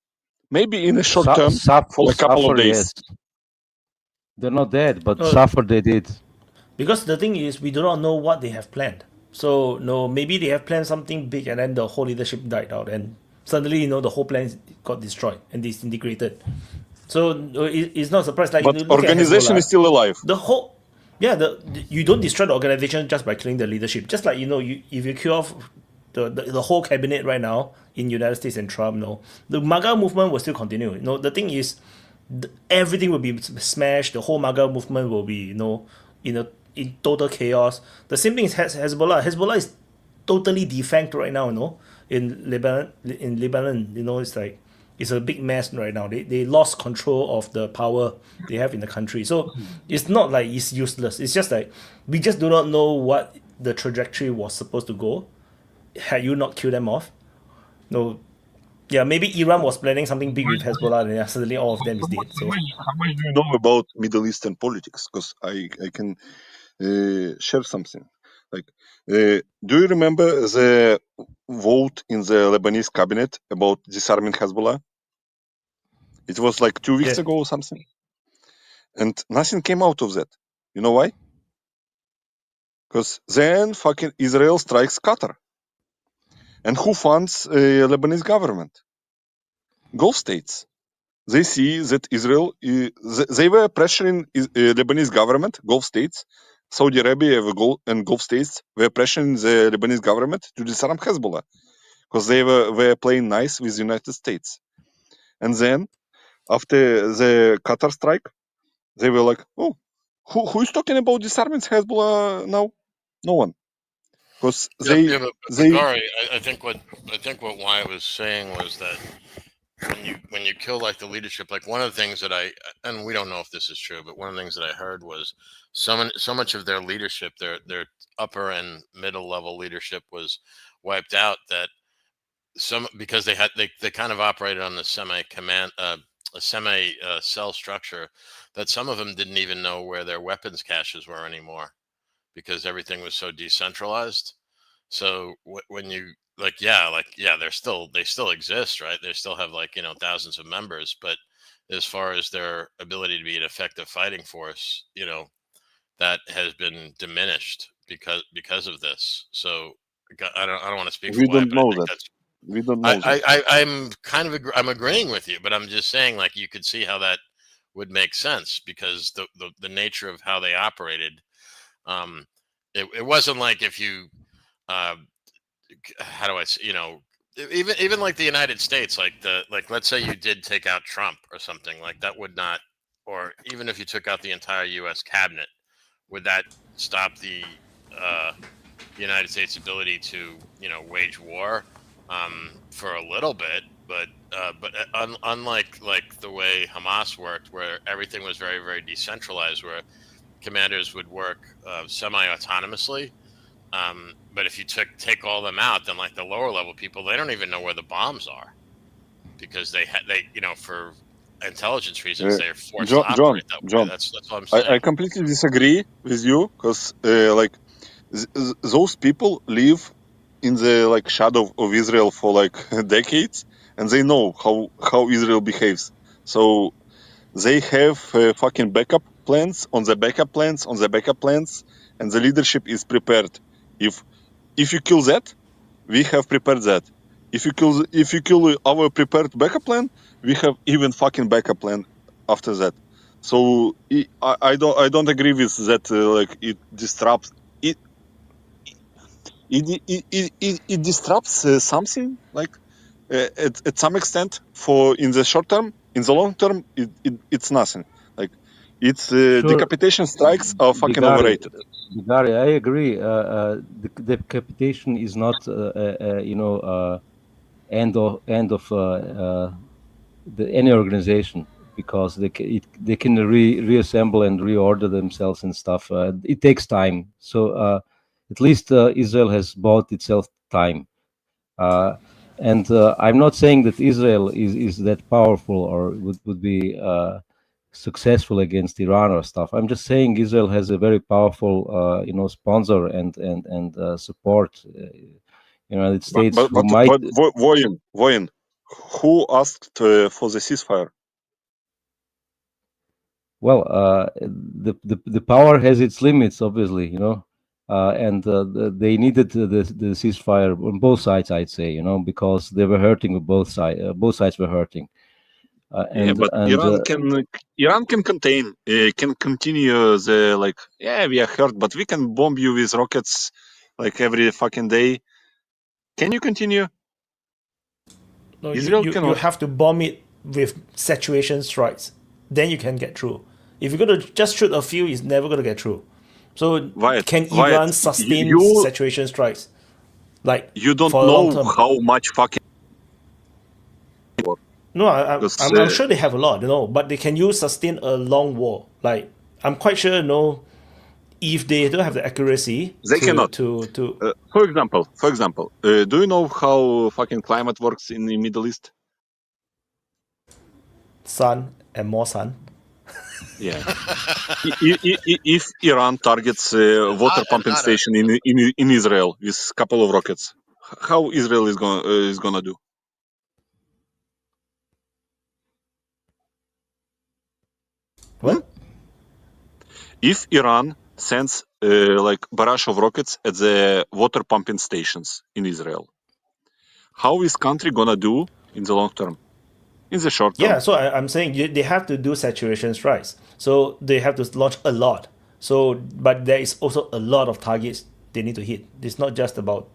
Maybe in a short term for a couple of days. Yes. They're not dead, but suffer they did. Because the thing is, we do not know what they have planned. So, no, maybe they have planned something big and then the whole leadership died out and suddenly, the whole plan got destroyed and disintegrated. So, it's not a surprise. Like, but organization is still alive. The whole... Yeah, you don't destroy the organization just by killing the leadership. Just like, if you kill off the whole cabinet right now in United States and Trump, the MAGA movement will still continue. The thing is, everything will be smashed. The whole MAGA movement will be, in total chaos. The same thing is Hezbollah. Hezbollah is totally defanged right now, in Lebanon. It's like it's a big mess right now. They lost control of the power they have in the country. So it's not like it's useless. It's just like we just do not know what the trajectory was supposed to go had you not killed them off. No. Yeah, maybe Iran was planning something big with Hezbollah and suddenly all of them is dead. So how much do you know about Middle Eastern politics? Because I can share something. Like, do you remember the vote in the Lebanese cabinet about disarming Hezbollah? It was like 2 weeks ago or something. And nothing came out of that. You know why? Because then fucking Israel strikes Qatar. And who funds Lebanese government? Gulf states. They see that Israel, they were pressuring Lebanese government, Gulf states, Saudi Arabia and Gulf states were pressuring the Lebanese government to disarm Hezbollah because they were playing nice with the United States. And then after the Qatar strike, they were like, oh, who is talking about disarming Hezbollah now? No one. Because Gary, I think what Wyatt was saying was that when you kill like the leadership, like one of the things that and we don't know if this is true, but one of the things that I heard was so much of their leadership, their upper and middle level leadership was wiped out that because they kind of operated on the semi cell structure, that some of them didn't even know where their weapons caches were anymore because everything was so decentralized. So when you they still exist, right? They still have thousands of members, but as far as their ability to be an effective fighting force, that has been diminished because of this. So I don't want to speak for We Wyatt, don't but I know think that. that's. We don't know that. I'm kind of I'm agreeing with you, but I'm just saying, like, you could see how that would make sense because the nature of how they operated. It wasn't like if you how do I say, even like the United States, like let's say you did take out Trump or something, like that would not, or even if you took out the entire U.S. cabinet, would that stop the United States' ability to wage war for a little bit? But unlike like the way Hamas worked, where everything was very, very decentralized, where commanders would work semi-autonomously. But if you take all them out, then like the lower level people, they don't even know where the bombs are because they for intelligence reasons they're forced to operate that way. That's what I'm saying. I completely disagree with you because like those people live in the like shadow of Israel for like decades, and they know how Israel behaves. So they have fucking backup plans on the backup plans on the backup plans, and the leadership is prepared. If you kill that, we have prepared that. If you kill our prepared backup plan, we have even fucking backup plan after that. So I don't agree with that. Like it disrupts it. It disrupts something like at some extent for in the short term. In the long term, it's nothing. Like it's decapitation strikes are fucking overrated. Gary, I agree. The decapitation is not end of any organization because they can reassemble and reorder themselves and stuff. It takes time. So at least Israel has bought itself time. And I'm not saying that Israel is that powerful or would be successful against Iran or stuff. I'm just saying Israel has a very powerful, sponsor and support. United States. But Voyin, who asked for the ceasefire? Well, the power has its limits, obviously, and they needed the ceasefire on both sides, I'd say, because they were hurting with both sides. Both sides were hurting. Iran can contain, can continue the like. Yeah, we are hurt, but we can bomb you with rockets like every fucking day. Can you continue? No, you have to bomb it with saturation strikes. Then you can get through. If you're going to just shoot a few, it's never going to get through. So can Iran sustain saturation strikes? Like you don't know how much fucking. No, I'm sure they have a lot, but they can sustain a long war. Like I'm quite sure, if they don't have the accuracy, they cannot. For example, do you know how fucking climate works in the Middle East? Sun and more sun. Yeah. If Iran targets water pumping station in Israel with a couple of rockets, how Israel is gonna do? What? If Iran sends like barrage of rockets at the water pumping stations in Israel, how is country gonna do in the long term? In the short term? Yeah, so I'm saying they have to do saturation strikes. So they have to launch a lot. So, but there is also a lot of targets they need to hit. It's not just about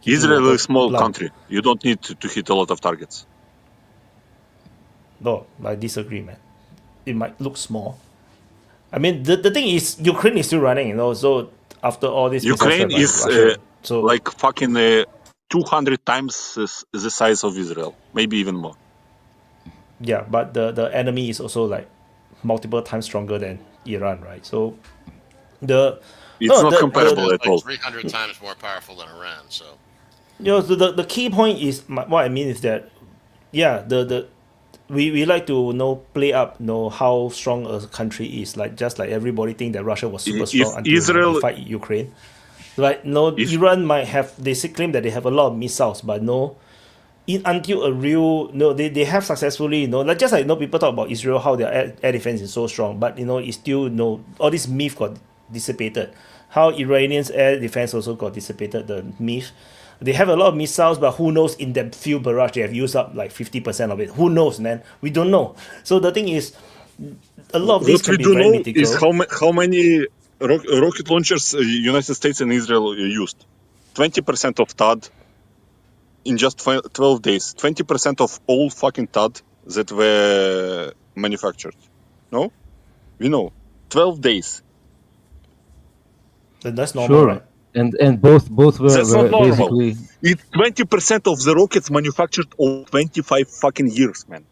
Israel is a small country. You don't need to hit a lot of targets. No, I disagree, man. It might look small. I mean, the thing is, Ukraine is still running, So after all this, Ukraine is like fucking 200 times the size of Israel, maybe even more. Yeah, but the enemy is also like multiple times stronger than Iran, right? So it's not comparable at all. 300 times more powerful than Iran. So the key point is what I mean is that we like to play up how strong a country is, like just like everybody think that Russia was super strong until they fight Ukraine. Like Iran might have, they claim that they have a lot of missiles, but until a real they have successfully like just like people talk about Israel, how their air defense is so strong, but it's still all this myth got dissipated. How Iranians air defense also got dissipated, the myth. They have a lot of missiles, but who knows, in that few barrage they have used up like 50% of it. Who knows, man? We don't know. So the thing is, a lot of this can be very mythical. Is how many rocket launchers United States and Israel used? 20% of THAAD in just 12 days. 20% of all fucking THAAD that were manufactured. No? We know. 12 days. That's normal, sure. Right? And both were basically. It's 20% of the rockets manufactured over 25 fucking years, man.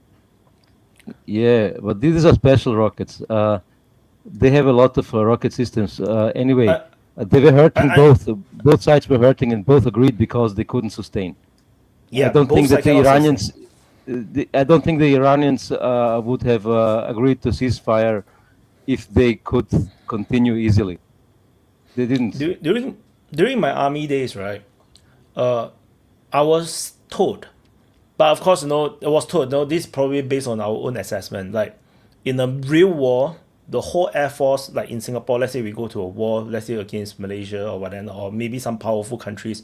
Yeah, but these are special rockets. They have a lot of rocket systems. Anyway, they were hurting both. Both sides were hurting, and both agreed because they couldn't sustain. Yeah, I don't think that the Iranians. I don't think the Iranians would have agreed to ceasefire if they could continue easily. They didn't. During my army days, right? I was told, but of course, I was told, this is probably based on our own assessment. Like in a real war, the whole air force, like in Singapore, let's say we go to a war, let's say against Malaysia or whatever, or maybe some powerful countries,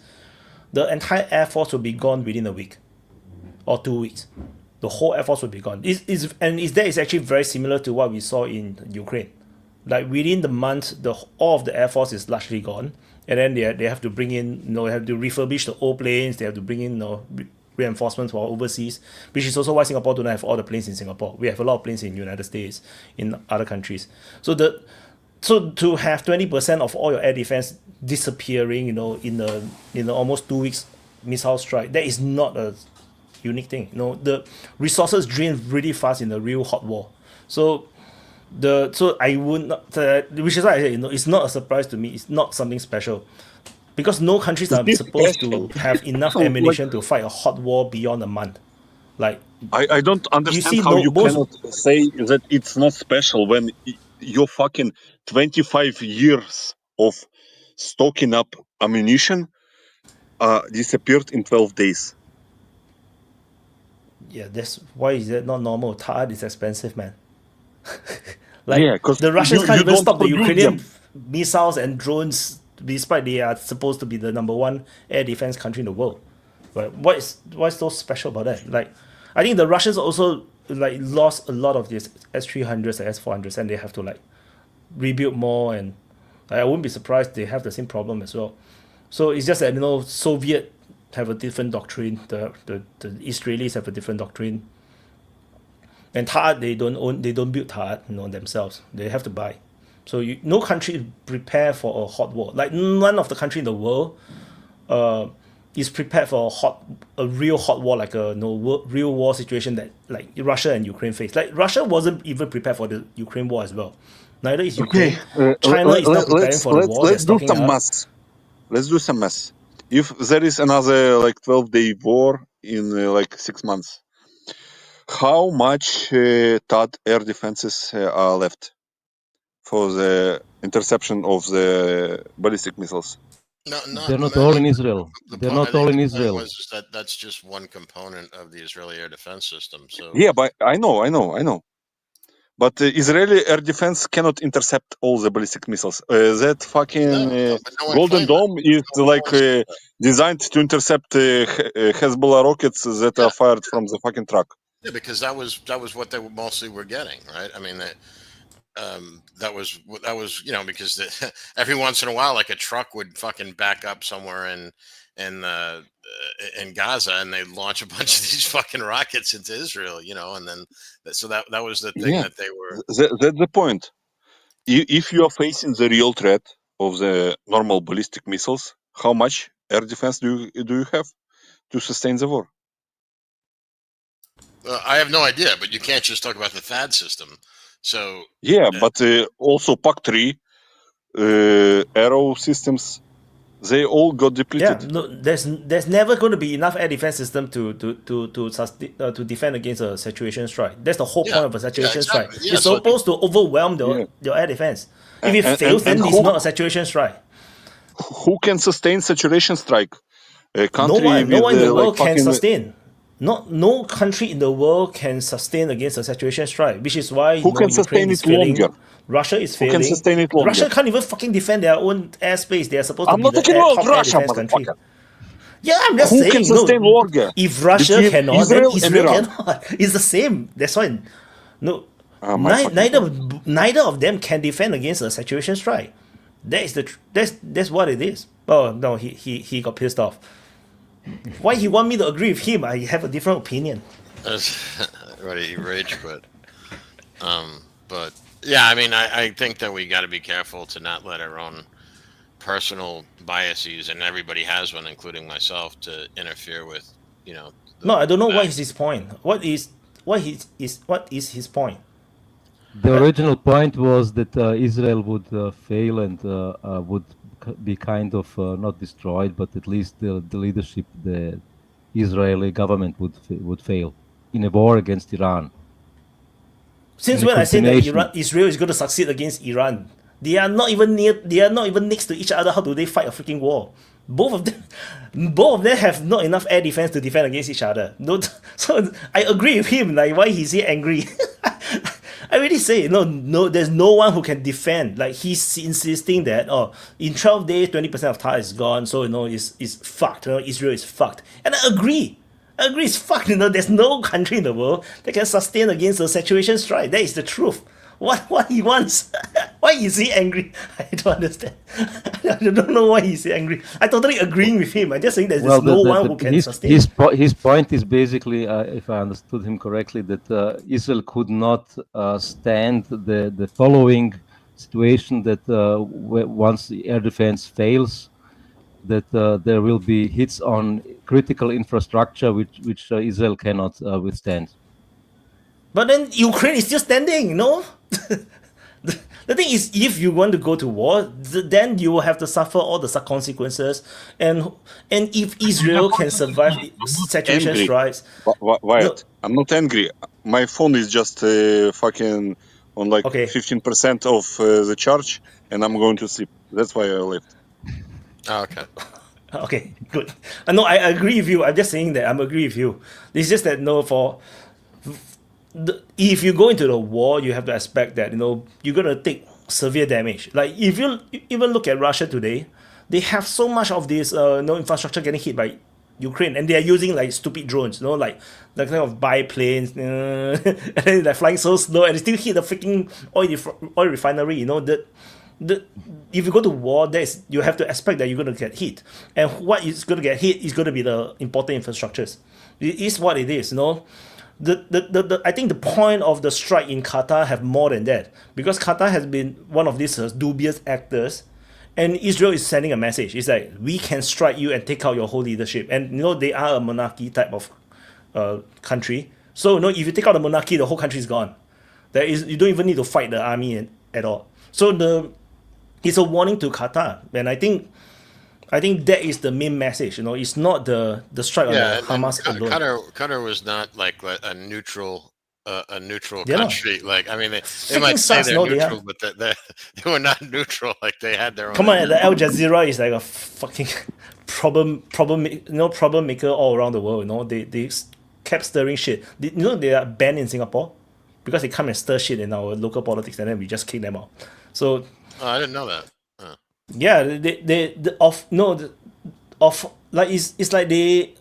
the entire air force will be gone within a week or 2 weeks. The whole air force will be gone. That is actually very similar to what we saw in Ukraine. Like within the month, all of the air force is largely gone, and then they have to bring in, they have to refurbish the old planes. They have to bring in, reinforcements for overseas, which is also why Singapore don't have all the planes in Singapore. We have a lot of planes in the United States, in other countries. So to have 20% of all your air defense disappearing, in the almost 2 weeks missile strike, that is not a unique thing. The resources drain really fast in a real hot war. So I would not, which is why I say, it's not a surprise to me. It's not something special, because no countries are supposed to have enough ammunition to fight a hot war beyond a month. Like I don't understand how you cannot say that it's not special when your fucking 25 years of stocking up ammunition disappeared in 12 days. Yeah, that's why is that not normal? THAAD is expensive, man. Because the Russians can't even stop the Ukrainian missiles and drones, despite they are supposed to be the number one air defense country in the world. But what's so special about that? Like, I think the Russians also lost a lot of these S-300s and S-400s, and they have to rebuild more. And I wouldn't be surprised they have the same problem as well. So it's just that Soviet have a different doctrine. The Israelis have a different doctrine. And THAAD, they don't build THAAD, themselves. They have to buy. So no country prepare for a hot war. Like none of the country in the world is prepared for a real hot war, like a real war situation that like Russia and Ukraine face. Like Russia wasn't even prepared for the Ukraine war as well. Neither is Ukraine. China is not preparing for the war. Let's do some math. Let's do some math. If there is another 12-day war in 6 months, how much THAAD air defenses are left for the interception of the ballistic missiles? They're not all in Israel. They're not all in Israel. That's just one component of the Israeli air defense system. So yeah, but I know. But Israeli air defense cannot intercept all the ballistic missiles. That fucking Golden Dome is designed to intercept Hezbollah rockets that are fired from the fucking truck. Yeah, because that was what they mostly were getting, right? I mean, that was because every once in a while, like a truck would fucking back up somewhere in Gaza, and they launch a bunch of these fucking rockets into Israel, and then so that was the thing that they were. That's the point. If you are facing the real threat of the normal ballistic missiles, how much air defense do you have to sustain the war? I have no idea, but you can't just talk about the THAAD system. So but also PAC-3 Arrow systems, they all got depleted. Yeah, no, there's never going to be enough air defense system to defend against a saturation strike. That's the whole point of a saturation strike. Yeah, it's supposed to overwhelm your air defense. If it fails, then it's not a saturation strike. Who can sustain saturation strike? A country no one in the world can sustain. no country in the world can sustain against a saturation strike, which is why Who can sustain Ukraine is it failing. longer? Russia is Who can failing. sustain it longer? Russia can't even fucking defend their own airspace. They are supposed I'm to not be talking the about top air Russia, defense country. motherfucker. Yeah, I'm just Who saying. can sustain longer? If Russia between cannot, Israel then and Israel Iran? cannot. It's the same. That's why. No, Oh, my fucking neither of them can defend against a saturation strike. That is that's what it is. Oh no, he got pissed off. Why he want me to agree with him? I have a different opinion. Right, he rage quit. But yeah, I mean, I think that we got to be careful to not let our own personal biases, and everybody has one, including myself, to interfere with, you know. No, I don't know what is his point. What is his point? The original point was that Israel would fail and would be kind of not destroyed, but at least the leadership, the Israeli government would fail in a war against Iran. Since when I say that Israel is going to succeed against Iran? They are not even near. They are not even next to each other. How do they fight a freaking war? Both of them have not enough air defense to defend against each other. No, so I agree with him. Like, why is he angry? I really say no. There's no one who can defend. Like, he's insisting that in 12 days 20% of Qatar is gone. So it's fucked. Israel is fucked. And I agree. It's fucked. There's no country in the world that can sustain against a saturation strike. That is the truth. What he wants? Why is he angry? I don't understand. I don't know why he's angry. I totally agreeing with him. I'm just saying that there's no one who can sustain. His point is basically, if I understood him correctly, that Israel could not stand the following situation, that once the air defense fails, that there will be hits on critical infrastructure which Israel cannot withstand. But then Ukraine is still standing, no? The thing is, if you want to go to war, then you will have to suffer all the consequences. And if Israel can survive saturation strikes... Wyatt, I'm not angry. My phone is just fucking on like 15% of the charge, and I'm going to sleep. That's why I left. Oh, okay. Okay, good. No, I agree with you. I'm just saying that I'm agree with you. It's just that if you go into the war, you have to expect that you're gonna take severe damage. Like, if you even look at Russia today, they have so much of this infrastructure getting hit by Ukraine, and they are using like stupid drones, like the kind of biplanes, and then they're flying so slow, and they still hit the freaking oil refinery. If you go to war, you have to expect that you're going to get hit, and what is going to get hit is going to be the important infrastructures. It is what it is. I think the point of the strike in Qatar have more than that, because Qatar has been one of these dubious actors, and Israel is sending a message. It's like, we can strike you and take out your whole leadership. And they are a monarchy type of country. So if you take out the monarchy, the whole country is gone. You don't even need to fight the army at all. So it's a warning to Qatar, and I think that is the main message. It's not the strike on the Hamas alone. Qatar was not like a neutral country. Like, I mean, they might say they're neutral, but they were not neutral. Like, they had their own. Come on, the Al Jazeera is like a fucking problem maker all around the world. They kept stirring shit. They are banned in Singapore because they come and stir shit in our local politics, and then we just kick them out. So. I didn't know that. Yeah, it's like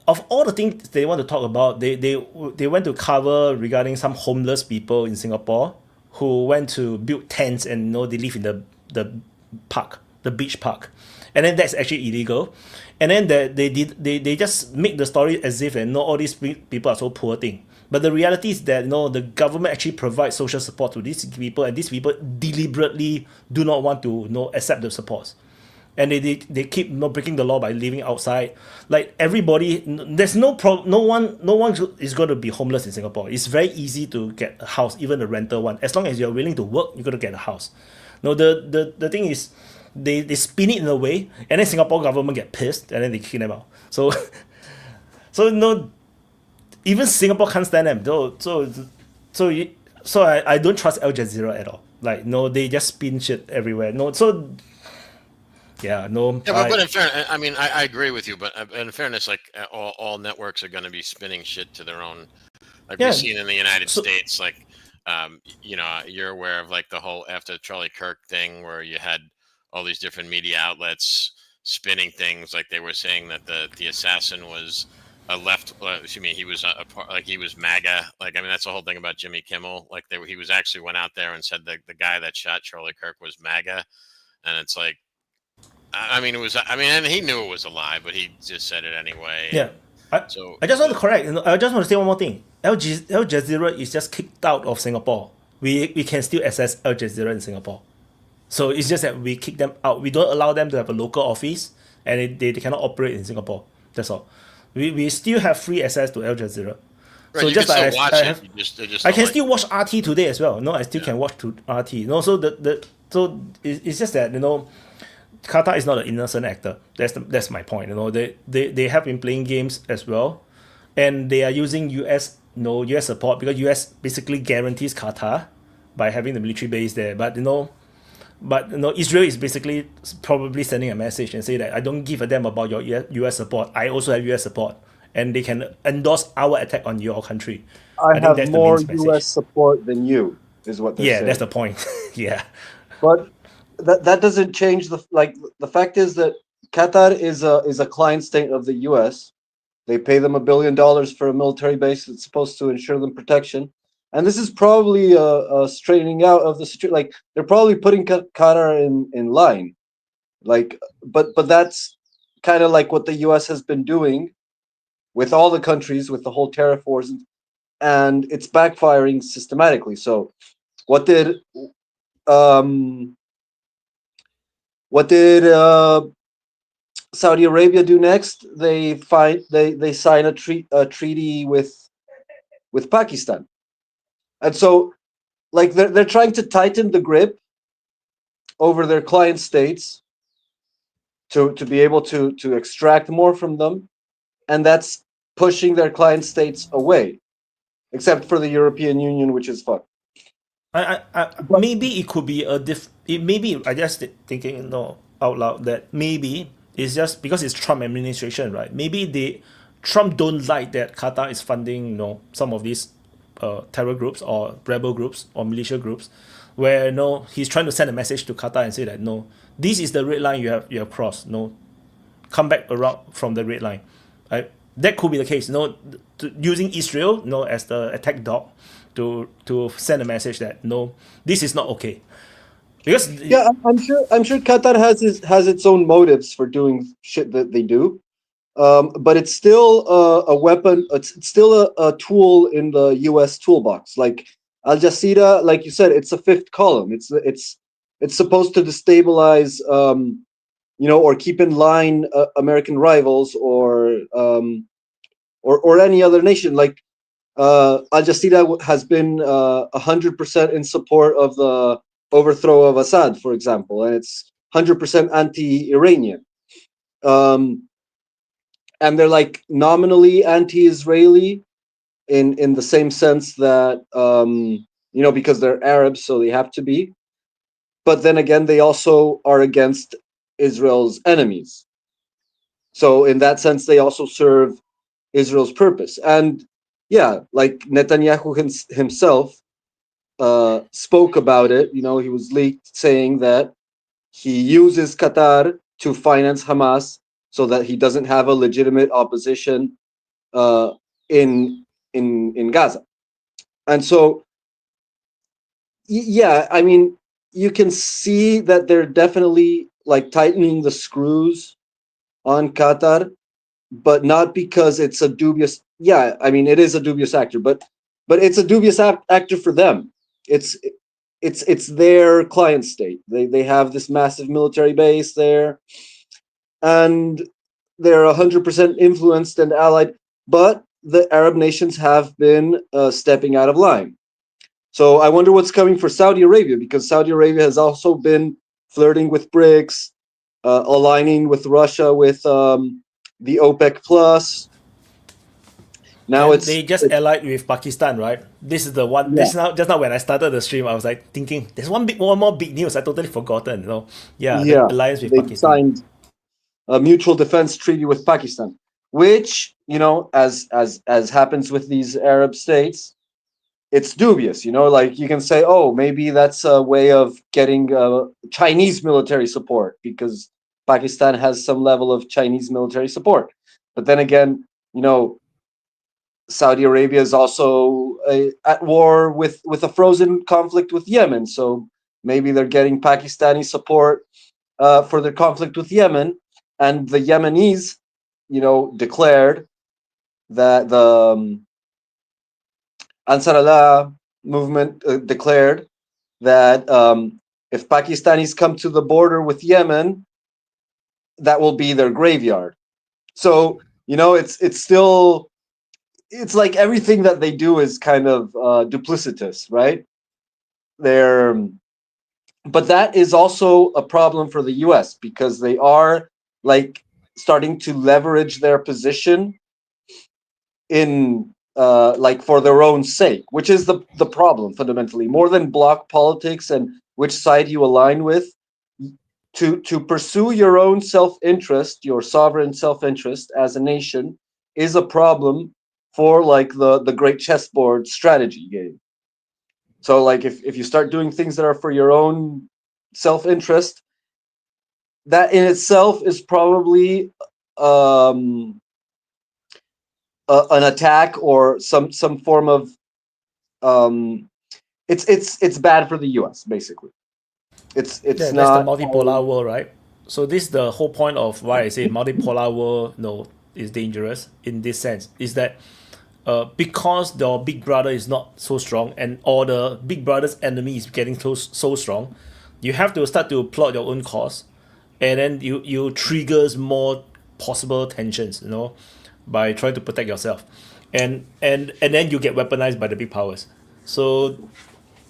of all the things they want to talk about, they went to cover regarding some homeless people in Singapore who went to build tents, and they live in the park, the beach park, and then that's actually illegal. And then they just make the story as if all these people are so poor thing. But the reality is that the government actually provides social support to these people, and these people deliberately do not want to accept the supports, and they keep breaking the law by living outside. Like, everybody, there's no one is going to be homeless in Singapore. It's very easy to get a house, even a rental one. As long as you're willing to work, you're going to get a house. The thing is, they spin it in a way, and then Singapore government get pissed, and then they kick them out. So even Singapore can't stand them. So I don't trust Al Jazeera at all. Like, they just spin shit everywhere. So Yeah, no. Yeah, but in fairness, I mean, I agree with you, but in fairness, like all networks are going to be spinning shit to their own. Like we've seen in the United States, like, you know, you're aware of like the whole after Charlie Kirk thing where you had all these different media outlets spinning things, like they were saying that the assassin was a left. Excuse me, he was like he was MAGA. Like, I mean, that's the whole thing about Jimmy Kimmel. Like he was actually went out there and said that the guy that shot Charlie Kirk was MAGA, and it's like, I mean, it was. I mean, and he knew it was a lie, but he just said it anyway. Yeah. I just want to correct. I just want to say one more thing. Al Jazeera is just kicked out of Singapore. We can still access Al Jazeera in Singapore. So it's just that we kick them out. We don't allow them to have a local office, and they cannot operate in Singapore. That's all. We still have free access to Al Jazeera. Right, so you just can like still watch it. I can still watch RT today as well. No, I still can watch to RT. No, so so it's just that, you know, Qatar is not an innocent actor. That's my point. You know, they have been playing games as well, and they are using US support because US basically guarantees Qatar by having the military base there. But Israel is basically probably sending a message and say that I don't give a damn about your US support. I also have US support, and they can endorse our attack on your country. I have more US support than you, is what they're saying. Yeah, that's the point. Yeah. But that doesn't change the fact is that Qatar is a client state of the US. They pay them $1 billion for a military base that's supposed to ensure them protection. And this is probably a straightening out of the situation. Like, they're probably putting Qatar in line. Like, but that's kind of like what the US has been doing with all the countries, with the whole tariff wars, and it's backfiring systematically. So what did Saudi Arabia do next? They sign a treaty with Pakistan. And so, like, they're trying to tighten the grip over their client states to be able to extract more from them, and that's pushing their client states away, except for the European Union, which is fucked. Maybe it could be maybe I just thinking out loud that maybe it's just because it's Trump administration, right? Maybe Trump don't like that Qatar is funding some of these terror groups or rebel groups or militia groups, where he's trying to send a message to Qatar and say that this is the red line you have crossed. Come back around from the red line. That could be the case. Using Israel as the attack dog to send a message that this is not okay. Because I'm sure Qatar has its own motives for doing shit that they do. But it's still a weapon. It's still a tool in the U.S. toolbox. Like Al Jazeera, like you said, it's a fifth column. It's supposed to destabilize, or keep in line American rivals or any other nation. Like Al Jazeera has been 100% in support of the overthrow of Assad, for example, and it's 100% anti-Iranian. And they're like nominally anti-Israeli in the same sense that, because they're Arabs, so they have to be. But then again, they also are against Israel's enemies. So in that sense, they also serve Israel's purpose. And yeah, like Netanyahu himself spoke about it. He was leaked saying that he uses Qatar to finance Hamas, so that he doesn't have a legitimate opposition in Gaza. And so, yeah, I mean, you can see that they're definitely like tightening the screws on Qatar, but not because it's a dubious. Yeah, I mean, it is a dubious actor, but it's a dubious actor for them. It's their client state. They have this massive military base there. And they're 100% influenced and allied, but the Arab nations have been stepping out of line. So I wonder what's coming for Saudi Arabia, because Saudi Arabia has also been flirting with BRICS, aligning with Russia with the OPEC Plus. Now they just allied with Pakistan, right? This is the one. Yeah. This now just now when I started the stream, I was like thinking, there's one more big news. I totally forgotten. The alliance with they Pakistan. signed a mutual defense treaty with Pakistan, which as happens with these Arab states, it's dubious. Like you can say, oh, maybe that's a way of getting Chinese military support because Pakistan has some level of Chinese military support. But then again, Saudi Arabia is also at war with a frozen conflict with Yemen. So maybe they're getting Pakistani support for their conflict with Yemen. And the Yemenis, declared that the Ansar Allah movement declared that if Pakistanis come to the border with Yemen, that will be their graveyard. So, it's like everything that they do is kind of duplicitous, right? But that is also a problem for the US because they are like starting to leverage their position in like for their own sake, which is the problem fundamentally, more than bloc politics and which side you align with. To pursue your own self-interest, your sovereign self-interest as a nation is a problem for like the great chessboard strategy game. So like if you start doing things that are for your own self-interest, that in itself is probably an attack or some form of it's bad for the US basically. It's not. That's the multipolar world, right? So this is the whole point of why I say multipolar world is dangerous in this sense, is that because the big brother is not so strong and all the big brother's enemy is getting so strong, you have to start to plot your own cause, and then you triggers more possible tensions, by trying to protect yourself, and then you get weaponized by the big powers. So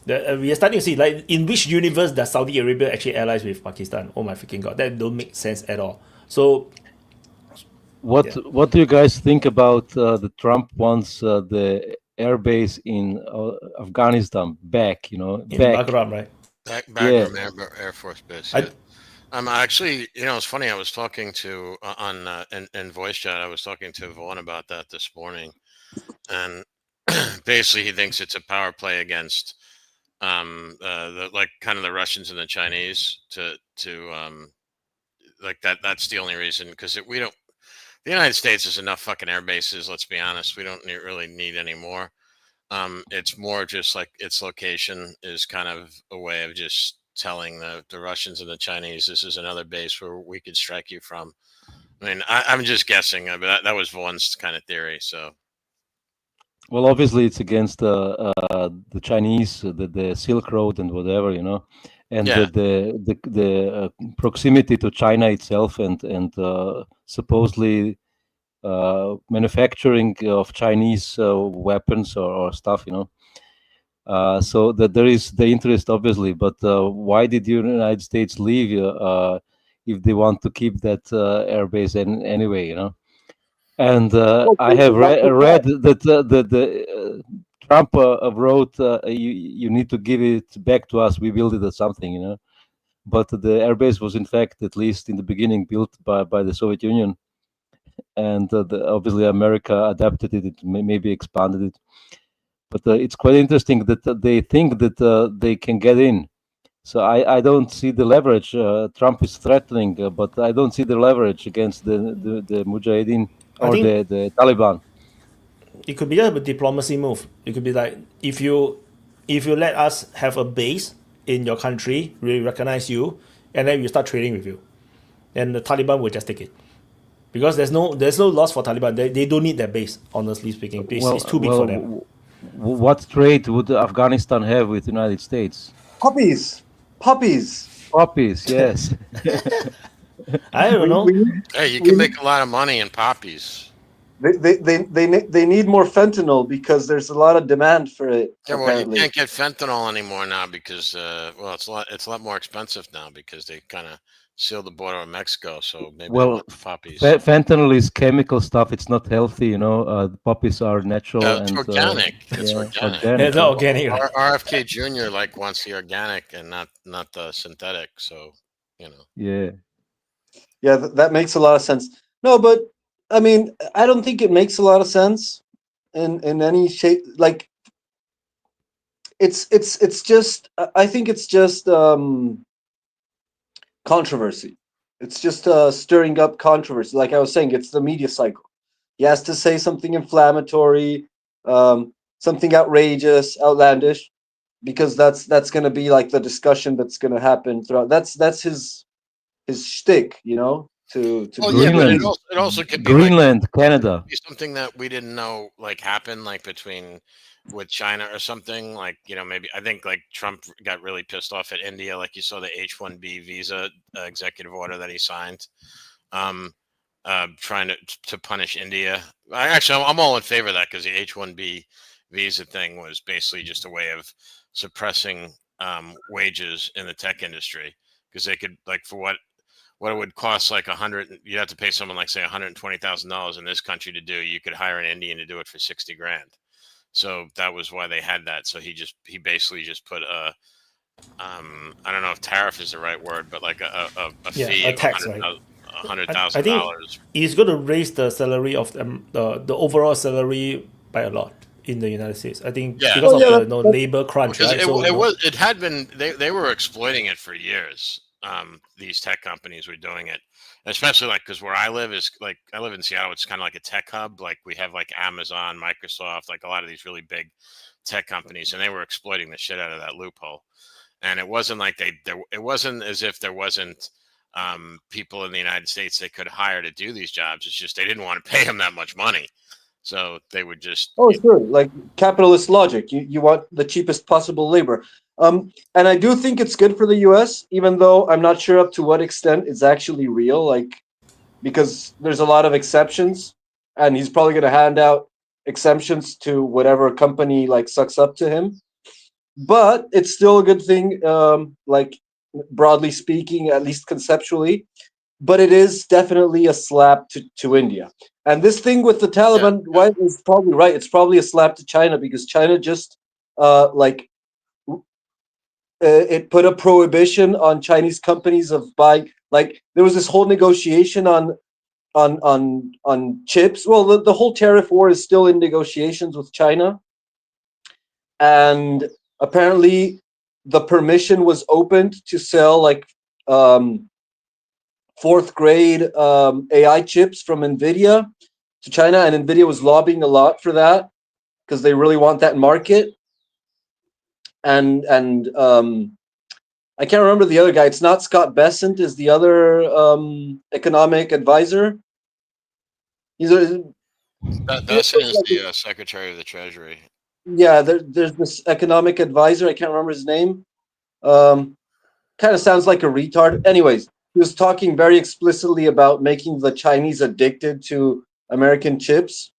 we are starting to see, like, in which universe does Saudi Arabia actually allies with Pakistan? Oh my freaking god, that don't make sense at all. So what do you guys think about the Trump wants the airbase in Afghanistan back? In Bagram, right? Bagram Air Force Base. Yeah. I'm actually, it's funny. I was talking to in voice chat. I was talking to Vaughn about that this morning, and basically he thinks it's a power play against the Russians and the Chinese to like that. That's the only reason, because we don't. The United States has enough fucking air bases. Let's be honest. We don't really need any more. It's more just like its location is kind of a way of just telling the Russians and the Chinese, this is another base where we could strike you from. I mean, I'm just guessing, but that was Vaughn's kind of theory. So, well, obviously it's against the Chinese, the Silk Road and whatever, and the proximity to China itself and supposedly manufacturing of Chinese weapons or stuff, so that there is the interest, obviously, but why did the United States leave if they want to keep that airbase anyway, And I have read that the Trump wrote, you need to give it back to us. We build it or something, But the airbase was, in fact, at least in the beginning, built by the Soviet Union, and obviously America adapted it, maybe expanded it. But it's quite interesting that they think that they can get in. So I don't see the leverage. Trump is threatening, but I don't see the leverage against the Mujahideen or the Taliban. It could be a diplomacy move. It could be like, if you let us have a base in your country, we recognize you, and then we start trading with you, and the Taliban will just take it. Because there's no loss for Taliban. They don't need that base, honestly speaking. It's too big for them. What trade would Afghanistan have with the United States? Puppies, yes. I don't know. Hey, you can make a lot of money in poppies. They need more fentanyl because there's a lot of demand for it. Yeah, well, apparently. you can't get fentanyl anymore now because it's a lot more expensive now because they kind of sealed the border with Mexico. So maybe well, the poppies. Fentanyl is chemical stuff. It's not healthy, you know. The poppies are natural It's and organic. It's yeah, organic. It's organic. RFK Jr. like wants the organic and not the synthetic. So you know. Yeah, that makes a lot of sense. No, but I mean, I don't think it makes a lot of sense in any shape. Like, it's just. I think it's just controversy. It's just stirring up controversy. Like I was saying, it's the media cycle. He has to say something inflammatory, something outrageous, outlandish, because that's going to be like the discussion that's going to happen throughout. That's his shtick, you know. To Greenland, yeah, but it also could be Greenland, like, Canada. be something that we didn't know like happened like between with China or something, like, you know, maybe I think like Trump got really pissed off at India, like you saw the H-1B visa executive order that he signed, trying to punish India. I'm all in favor of that because the H-1B visa thing was basically just a way of suppressing wages in the tech industry because they could, like, for what it would cost, like you have to pay someone like say $120,000 in this country to do, you could hire an Indian to do it for $60,000. So that was why they had that. So he basically just put a I don't know if tariff is the right word, but like a fee, a tax, right? $100,000. I think he's going to raise the salary of the overall salary by a lot in the United States. I think because of the labor crunch, right? It had been they were exploiting it for years. These tech companies were doing it, especially like because where I live is like I live in Seattle. It's kind of like a tech hub. Like we have like Amazon, Microsoft, like a lot of these really big tech companies, and they were exploiting the shit out of that loophole. And it wasn't like it wasn't as if there wasn't people in the United States they could hire to do these jobs. It's just they didn't want to pay them that much money, so they would just sure, like capitalist logic. You want the cheapest possible labor. And I do think it's good for the U.S., even though I'm not sure up to what extent it's actually real, like, because there's a lot of exceptions, and he's probably going to hand out exemptions to whatever company like sucks up to him. But it's still a good thing, like broadly speaking, at least conceptually. But it is definitely a slap to India. And this thing with the Taliban, Wyatt is probably right. It's probably a slap to China because China just it put a prohibition on Chinese companies of buying. Like there was this whole negotiation on chips. Well, the whole tariff war is still in negotiations with China, and apparently the permission was opened to sell like fourth grade AI chips from NVIDIA to China, and NVIDIA was lobbying a lot for that because they really want that market. And I can't remember the other guy. It's not Scott Bessent, is the other economic advisor. Bessent is the Secretary of the Treasury. Yeah, there's this economic advisor. I can't remember his name. Kind of sounds like a retard. Anyways, he was talking very explicitly about making the Chinese addicted to American chips.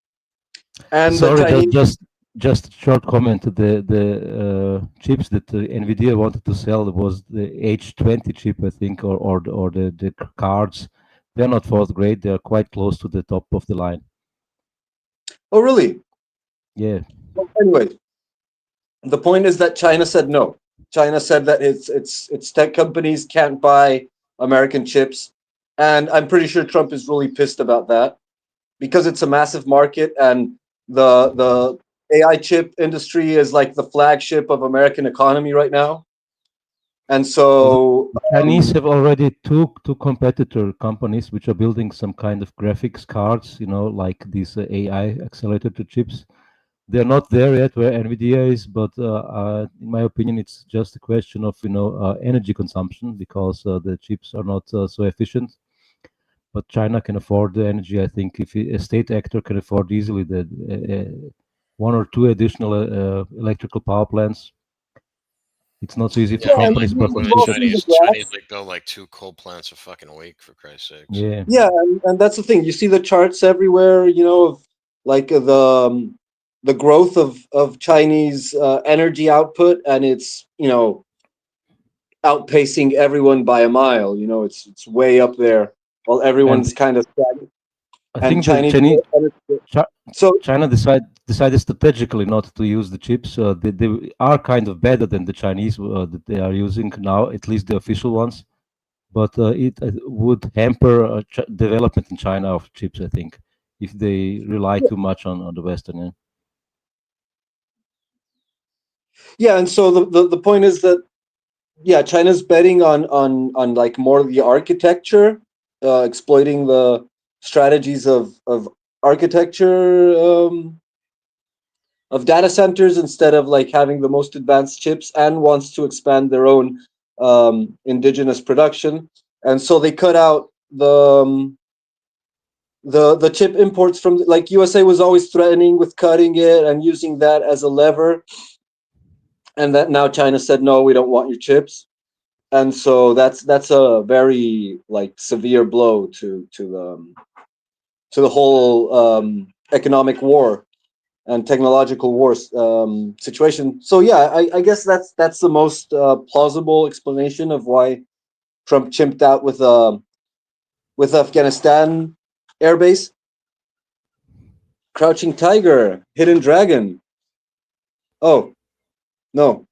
And sorry, the Chinese... just a short comment. The chips that NVIDIA wanted to sell was the H20 chip, I think, or the cards. They're not fourth grade. They're quite close to the top of the line. Oh, really? Yeah. Well, anyway, the point is that China said no. China said that its tech companies can't buy American chips, and I'm pretty sure Trump is really pissed about that because it's a massive market, and the AI chip industry is like the flagship of American economy right now. And so the Chinese have already two competitor companies which are building some kind of graphics cards, you know, like these AI accelerator chips. They're not there yet where NVIDIA is, but in my opinion, it's just a question of, you know, energy consumption because the chips are not so efficient. But China can afford the energy. I think if a state actor can afford easily the one or two additional electrical power plants, it's not so easy for companies. Chinese like build like 2 coal plants a fucking week, for Christ's sake. Yeah. Yeah, and that's the thing. You see the charts everywhere, you know, of like the growth of Chinese energy output, and it's outpacing everyone by a mile. It's way up there, while everyone's kind of stagnant. I And think the Chinese Chinese, so China decided strategically not to use the chips. They are kind of better than the Chinese that they are using now, at least the official ones. But it would hamper development in China of chips, I think, if they rely too much on the Western. Yeah. Yeah, and so the point is that China's betting on like more of the architecture, exploiting the strategies of architecture of data centers instead of like having the most advanced chips, and wants to expand their own indigenous production. And so they cut out the chip imports from, like, USA was always threatening with cutting it and using that as a lever, and that now China said, no, we don't want your chips. And so that's a very like severe blow to the whole economic war and technological war situation. So I guess that's the most plausible explanation of why Trump chimped out with Afghanistan airbase. Crouching Tiger, Hidden Dragon. Oh, no.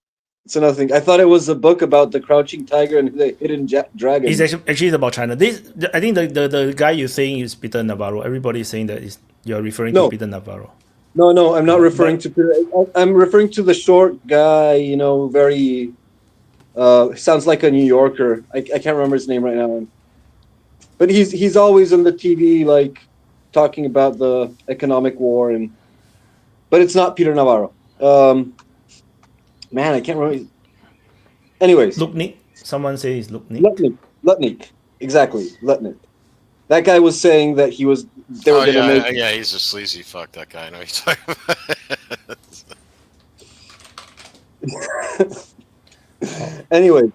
It's another thing. I thought it was a book about the Crouching Tiger and the Hidden Dragon. It's actually about China. I think the guy you're saying is Peter Navarro. Everybody is saying that you're referring to Peter Navarro. No, I'm not referring to Peter. I'm referring to the short guy, very sounds like a New Yorker. I can't remember his name right now. But he's always on the TV, like, talking about the economic war, but it's not Peter Navarro. Man, I can't remember. Anyways. Lutnick. Someone says Lutnick. Lutnick. Exactly. Lutnick. That guy was saying that they were going to make... Yeah, he's a sleazy fuck, that guy. I know you're talking about. Anyway,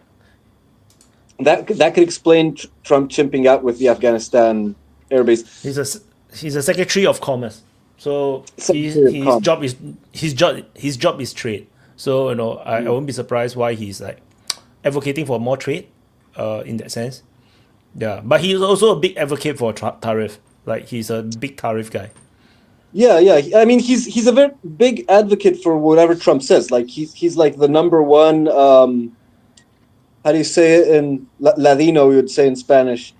that could explain Trump chimping out with the Afghanistan airbase. He's a Secretary of Commerce. So his job is trade. So I won't be surprised why he's like advocating for more trade, in that sense. Yeah, but he's also a big advocate for tariff. Like, he's a big tariff guy. Yeah. I mean, he's a very big advocate for whatever Trump says. Like, he's like the number one. How do you say it in Ladino? We would say in Spanish.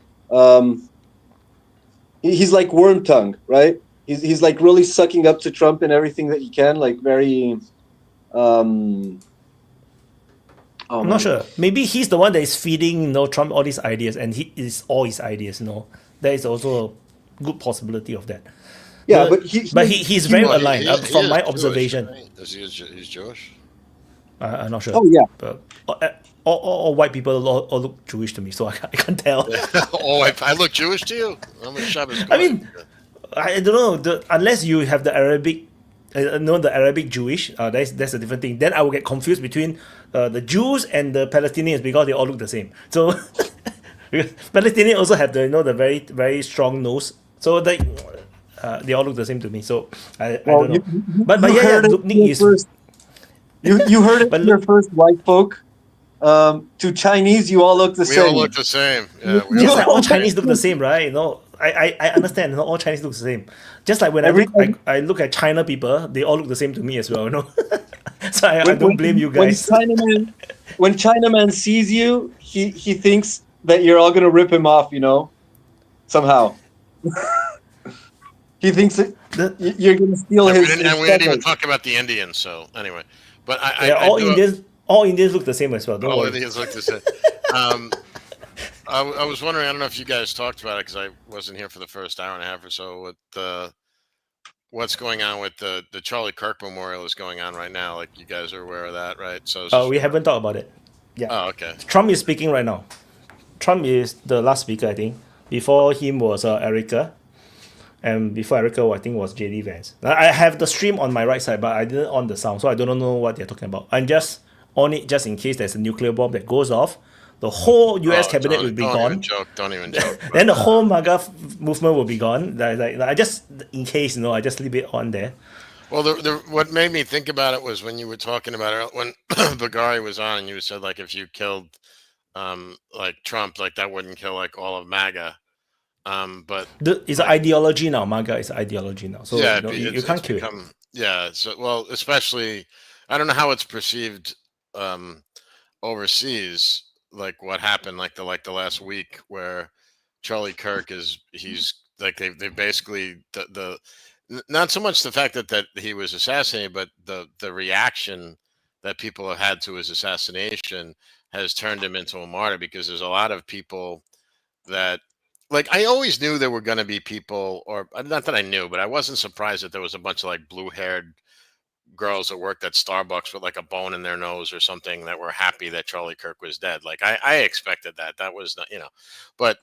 He's like worm tongue, right? He's like really sucking up to Trump and everything that he can. Like, very. I'm not sure. Maybe he's the one that is feeding Trump all these ideas, and he is all his ideas. There is also a good possibility of that. Yeah, but he's very aligned from my observation. Jewish, right? He's Jewish. I'm not sure. Oh yeah. But all white people all look Jewish to me, so I can't tell. I look Jewish to you? I mean, I don't know. Unless you have the Arabic. The Arabic Jewish, that's a different thing. Then I will get confused between the Jews and the Palestinians, because they all look the same. So Palestinians also have the very, very strong nose. So they all look the same to me. So I don't know. But yeah, Lutnick is. You heard it from your first white folk. To Chinese, you all look the same. We all look the same. Yeah, just like all Chinese look the same, right? I understand. All Chinese look the same. Just like when I look at China people, they all look the same to me as well. So I don't blame you guys. When Chinaman sees you, he thinks that you're all gonna rip him off. Somehow. He thinks that you're gonna steal his. And we didn't even talk about the Indians. So anyway, but all Indians look the same as well. All Indians look the same. I was wondering, I don't know if you guys talked about it, because I wasn't here for the first hour and a half or so, with what's going on with the Charlie Kirk Memorial is going on right now. Like, you guys are aware of that, right? So we haven't talked about it. Yeah. Oh, okay. Trump is speaking right now. Trump is the last speaker, I think. Before him was Erica. And before Erica, I think was JD Vance. I have the stream on my right side, but I didn't on the sound, so I don't know what they're talking about. I'm just on it just in case there's a nuclear bomb that goes off. the whole U.S. cabinet will be Don't gone. even joke. Don't even joke. Then the whole MAGA movement will be gone. I just, in case, I just leave it on there. Well, what made me think about it was when you were talking about it, when Bagari was on, and you said, like, if you killed like Trump, like that wouldn't kill like all of MAGA. But it's an ideology now. MAGA is an ideology now. So yeah, you can't kill it. Yeah. So, well, especially, I don't know how it's perceived overseas, like what happened like the last week where Charlie Kirk he's like they basically the not so much the fact that he was assassinated, but the reaction that people have had to his assassination has turned him into a martyr, because there's a lot of people that, like, I always knew there were going to be people, or not that I knew, but I wasn't surprised that there was a bunch of like blue-haired girls that worked at Starbucks with like a bone in their nose or something that were happy that Charlie Kirk was dead. Like I expected that. That was not, but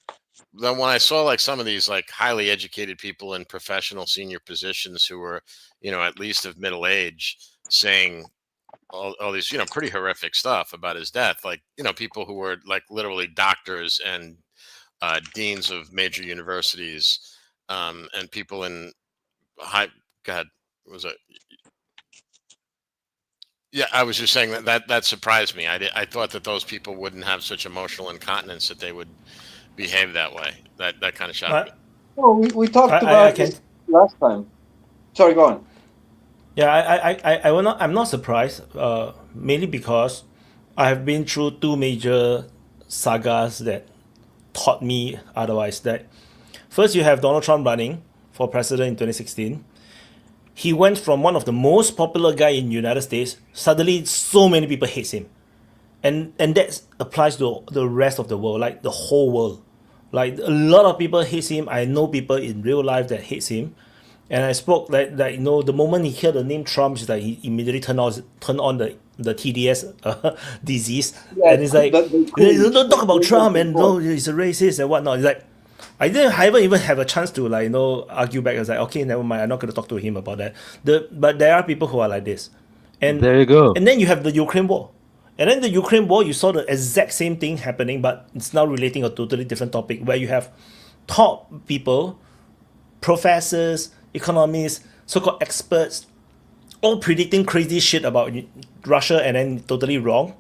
then when I saw like some of these like highly educated people in professional senior positions who were, at least of middle age, saying all these, pretty horrific stuff about his death, like, people who were like literally doctors and deans of major universities, and people in high, go ahead, was it? Yeah, I was just saying that surprised me. I thought that those people wouldn't have such emotional incontinence that they would behave that way. That kind of shocked me. Well, we talked about this last time. Sorry, go on. Yeah, I'm not surprised, mainly because I have been through two major sagas that taught me otherwise. That first, you have Donald Trump running for president in 2016. He went from one of the most popular guy in the United States, suddenly so many people hate him. And that applies to the rest of the world, like the whole world. Like a lot of people hate him. I know people in real life that hates him. And I spoke that the moment he heard the name Trump, it's like he immediately turned on the TDS disease. Yeah, and it's like, don't talk about Trump and he's a racist and whatnot. It's like, I haven't even have a chance to argue back. I was like, okay, never mind. I'm not going to talk to him about that. But there are people who are like this. And there you go. And then you have the Ukraine war. And then the Ukraine war, you saw the exact same thing happening, but it's now relating a totally different topic, where you have top people, professors, economists, so-called experts, all predicting crazy shit about Russia and then totally wrong.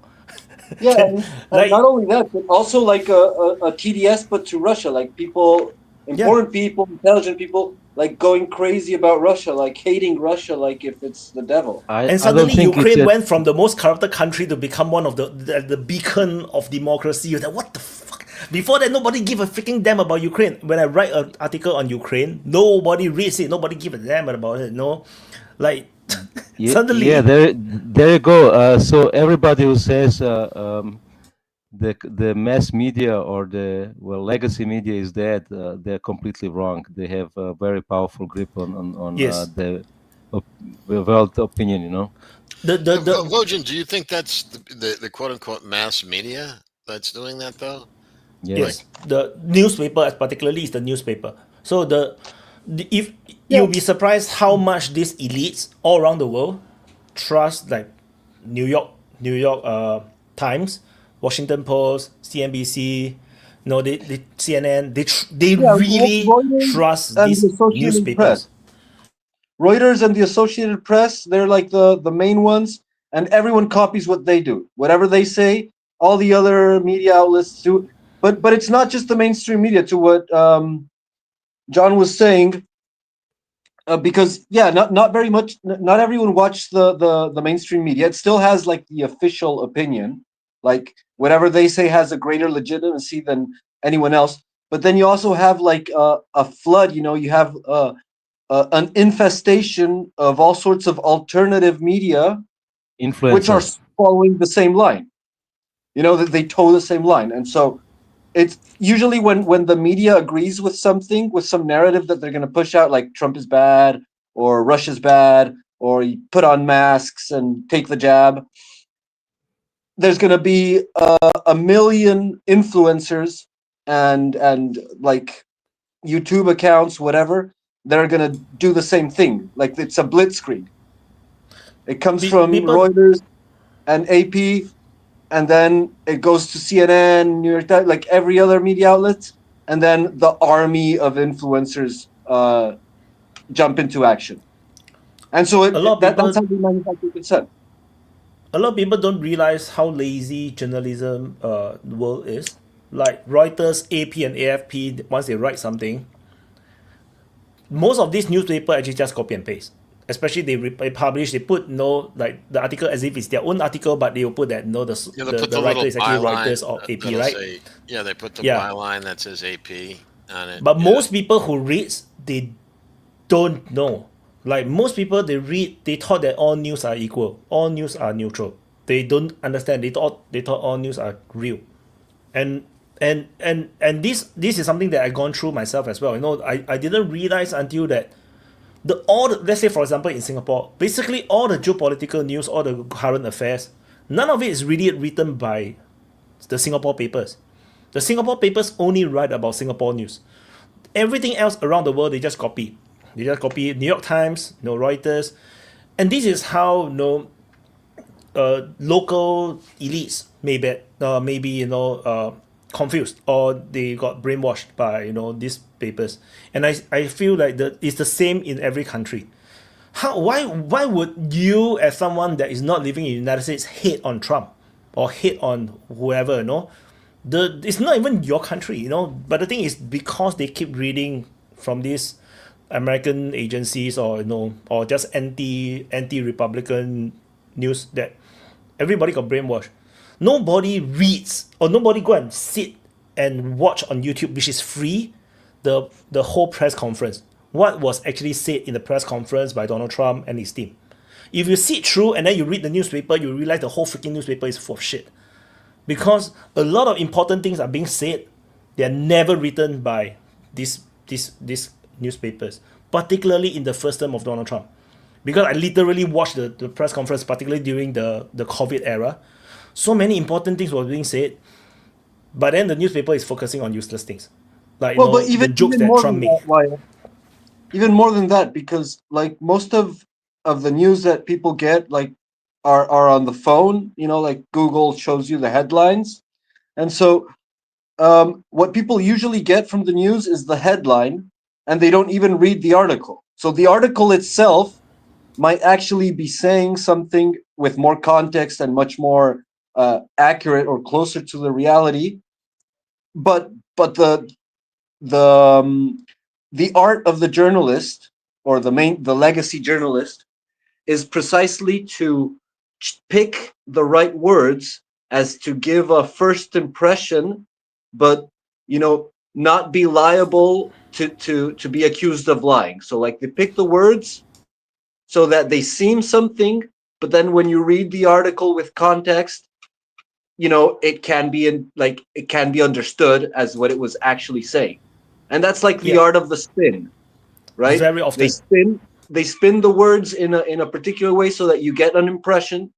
Yeah, and not only that, but also like a TDS, but to Russia, like people, important people, intelligent people, like going crazy about Russia, like hating Russia, like if it's the devil. And suddenly Ukraine went from the most corrupted country to become one of the beacon of democracy. You're like, what the fuck? Before that, nobody give a freaking damn about Ukraine. When I write an article on Ukraine, nobody reads it. Nobody give a damn about it. No, like suddenly. Yeah, there you go. So everybody who says the mass media or the legacy media is dead, they're completely wrong. They have a very powerful grip on the world opinion. Vojin, do you think that's the quote unquote mass media that's doing that though? Yes, the newspaper, particularly, is the newspaper. So you'll be surprised how much these elites all around the world trust, like New York Times, Washington Post, CNBC, they CNN. They really trust these newspapers. Reuters and the Associated Press, they're like the main ones, and everyone copies what they do. Whatever they say, all the other media outlets do. But it's not just the mainstream media, to what John was saying, because not very much, not everyone watched the mainstream media. It still has like the official opinion, like whatever they say has a greater legitimacy than anyone else. But then you also have like a flood. You have an infestation of all sorts of alternative media, which are following the same line. That they toe the same line, and so. It's usually when the media agrees with something, with some narrative that they're going to push out, like Trump is bad or Russia's bad, or you put on masks and take the jab. There's going to be a million influencers and like YouTube accounts, whatever, that are going to do the same thing. Like it's a blitzkrieg. It comes from Reuters and AP and then it goes to CNN, New York Times, like every other media outlet, and then the army of influencers jump into action. And so that's how we manufacture consent. A lot of people don't realize how lazy journalism the world is. Like Reuters, AP, and AFP, once they write something, most of these newspaper actually just copy and paste. Especially they publish, they put like the article as if it's their own article, but they will put that the writer is actually Reuters or AP, right? They put the byline that says AP on it. But most people who reads, they don't know. Like most people, they thought that all news are equal, all news are neutral. They don't understand. They thought all news are real, and this is something that I've gone through myself as well. I didn't realize until that let's say for example in Singapore, basically all the geopolitical news, all the current affairs, none of it is really written by the Singapore papers. The Singapore papers only write about Singapore news. Everything else around the world they just copy. They just copy New York Times, Reuters, and this is how local elites may be confused, or they got brainwashed by these papers. And I feel like it's the same in every country. Why would you, as someone that is not living in the United States, hate on Trump or hate on whoever? It's not even your country, But the thing is, because they keep reading from these American agencies or just anti-Republican news, that everybody got brainwashed. Nobody reads or nobody go and sit and watch on YouTube, which is free, the whole press conference. What was actually said in the press conference by Donald Trump and his team. If you sit through and then you read the newspaper, you realize the whole freaking newspaper is full of shit. Because a lot of important things are being said, they are never written by these newspapers, particularly in the first term of Donald Trump. Because I literally watched the press conference, particularly during the COVID era. So many important things were being said, but then the newspaper is focusing on useless things. Like but even, the jokes even that Trump made. Even more than that, because like most of the news that people get are on the phone, like Google shows you the headlines. And so what people usually get from the news is the headline, and they don't even read the article. So the article itself might actually be saying something with more context and much more accurate or closer to the reality. But the art of the journalist, or the legacy journalist, is precisely to pick the right words as to give a first impression, but not be liable to be accused of lying. So like they pick the words so that they seem something, but then when you read the article with context, it can be understood as what it was actually saying. And that's like the art of the spin, right? Very often they spin the words in a particular way so that you get an impression.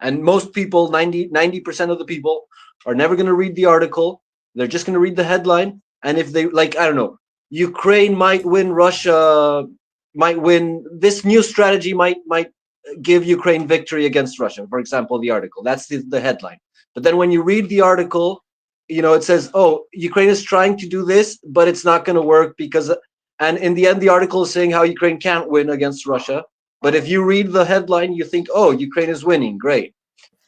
And most people, 90% of the people, are never going to read the article. They're just going to read the headline. And if they I don't know, Ukraine might win, Russia might win, this new strategy might give Ukraine victory against Russia, for example, the article. That's the headline. But then when you read the article, it says, oh, Ukraine is trying to do this, but it's not going to work because, and in the end, the article is saying how Ukraine can't win against Russia. But if you read the headline, you think, oh, Ukraine is winning. Great.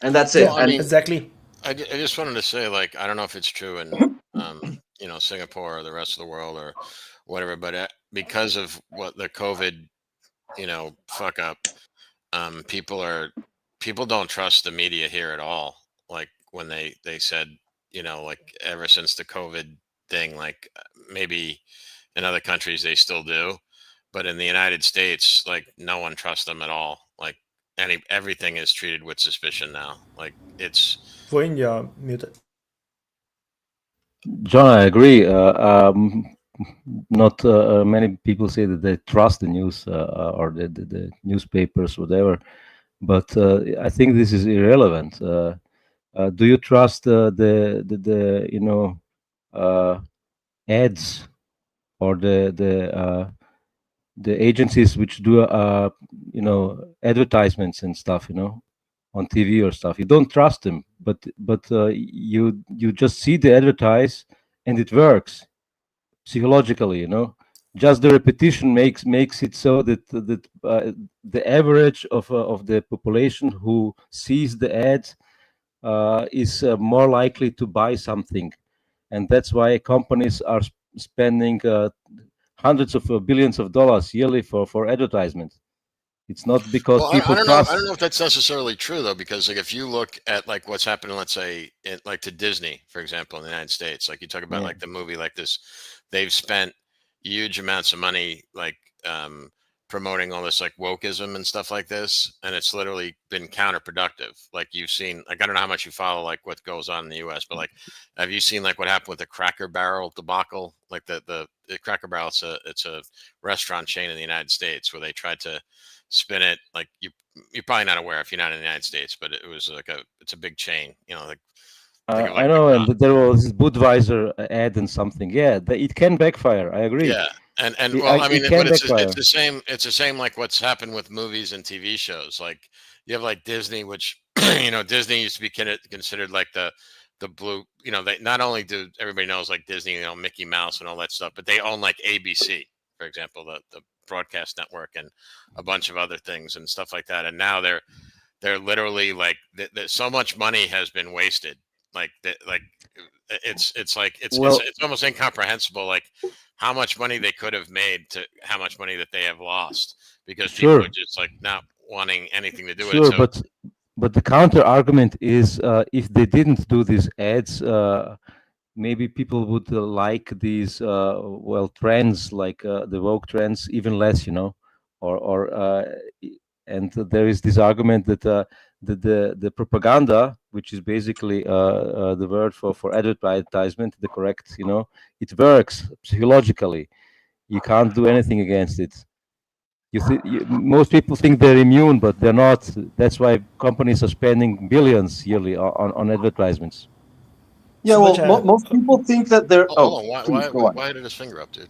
And that's it. I mean, exactly. I just wanted to say, I don't know if it's true in, Singapore or the rest of the world or whatever, but because of what the COVID, fuck up, people don't trust the media here at all. Like when they said, ever since the COVID thing, maybe in other countries they still do, but in the United States, no one trusts them at all. Everything is treated with suspicion now. It's. When you're muted. John, I agree. Not many people say that they trust the news or the newspapers, whatever. But I think this is irrelevant. Do you trust the ads or the agencies which do advertisements and stuff? on TV or stuff. You don't trust them, but you just see the advertise and it works psychologically, you know. Just the repetition makes it so that the average of the population who sees the ads is more likely to buy something, and that's why companies are spending hundreds of billions of dollars yearly for advertisement. It's not because people trust. I don't know if that's necessarily true though, because like if you look at like what's happening, let's say like to Disney, for example, in the United States, like you talk about like the movie like this, they've spent huge amounts of money like promoting all this like wokeism and stuff like this, and it's literally been counterproductive. Like you've seen, like I don't know how much you follow like what goes on in the U.S., but like have you seen like what happened with the Cracker Barrel debacle? Like the Cracker Barrel, it's a restaurant chain in the United States where they tried to spin it like you're probably not aware if you're not in the United States, but it was like it's a big chain, you know, like I know, and there was this Budweiser ad and something. Yeah, it can backfire. I agree. Yeah, and well, I mean, but it's the same like what's happened with movies and TV shows. Like you have like Disney, which you know, Disney used to be considered like the blue. You know, they not only do everybody knows like Disney, you know, Mickey Mouse and all that stuff, but they own like ABC, for example, the broadcast network and a bunch of other things and stuff like that. And now they're literally like so much money has been wasted. Like it's almost incomprehensible like how much money they could have made to how much money that they have lost because people are just like not wanting anything to do with it. So, but the counter argument is if they didn't do these ads, maybe people would like these trends like the woke trends even less, you know, and there is this argument that the propaganda, which is basically the word for advertisement, the correct, you know, it works psychologically. You can't do anything against it. Most people think they're immune, but they're not. That's why companies are spending billions yearly on advertisements. Yeah, well, most people think that they're. Why did his finger up, dude?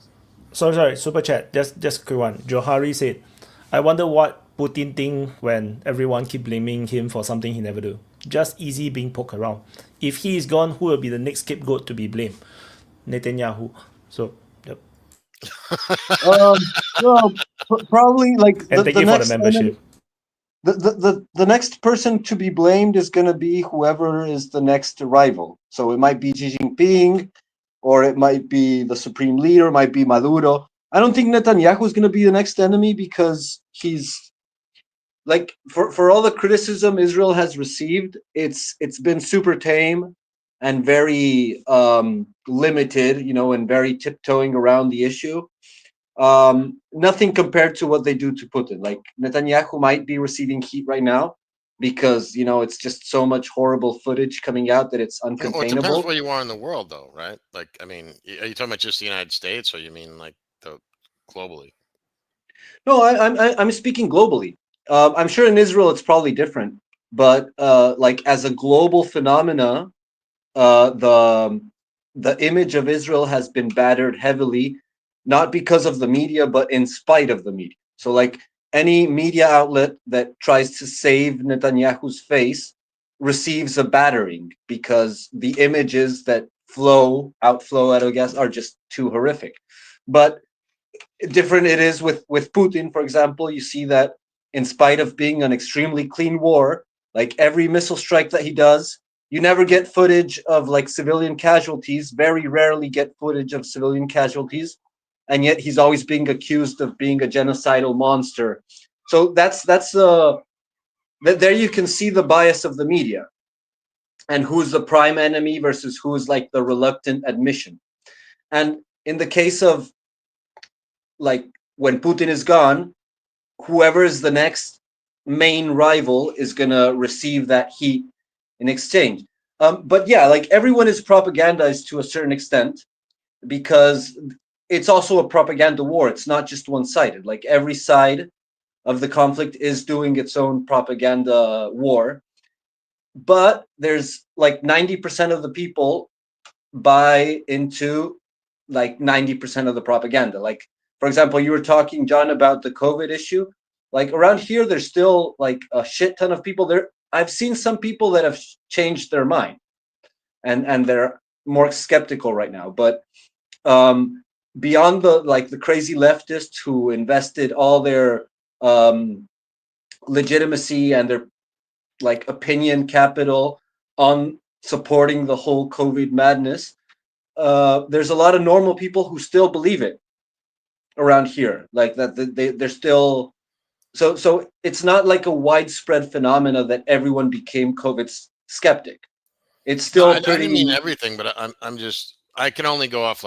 Sorry, super chat. Just a quick one. Johari said, "I wonder what Putin think when everyone keep blaming him for something he never do. Just easy being poked around. If he is gone, who will be the next scapegoat to be blamed? Netanyahu." So, yep. Well, probably like and thank you for the membership. The next person to be blamed is going to be whoever is the next rival. So it might be Xi Jinping, or it might be the supreme leader, it might be Maduro. I don't think Netanyahu is going to be the next enemy because he's like for all the criticism Israel has received, it's been super tame and very limited, you know, and very tiptoeing around the issue. Nothing compared to what they do to Putin. Like Netanyahu might be receiving heat right now because, you know, it's just so much horrible footage coming out that it's uncontainable. Well, it depends where you are in the world, though, right? Like, I mean, are you talking about just the United States, or you mean like globally? No, I'm speaking globally. I'm sure in Israel it's probably different, but like as a global phenomena, the image of Israel has been battered heavily. Not because of the media, but in spite of the media. So like any media outlet that tries to save Netanyahu's face receives a battering because the images that outflow out of gas are just too horrific. But different it is with Putin, for example. You see that in spite of being an extremely clean war, like every missile strike that he does, you never get footage of like civilian casualties, very rarely get footage of civilian casualties. And yet he's always being accused of being a genocidal monster. So there you can see the bias of the media and who's the prime enemy versus who's like the reluctant admission. And in the case of like when Putin is gone, whoever is the next main rival is gonna receive that heat in exchange. But yeah, like everyone is propagandized to a certain extent because it's also a propaganda war. It's not just one-sided. Like every side of the conflict is doing its own propaganda war. But there's like 90% of the people buy into like 90% of the propaganda. Like, for example, you were talking, John, about the COVID issue. Like around here, there's still like a shit ton of people there. I've seen some people that have changed their mind, and they're more skeptical right now. But beyond the crazy leftists who invested all their legitimacy and their opinion capital on supporting the whole COVID madness, there's a lot of normal people who still believe it around here, like that they're still. So it's not like a widespread phenomena that everyone became COVID skeptic. It's still I pretty. didn't mean everything, but I can only go off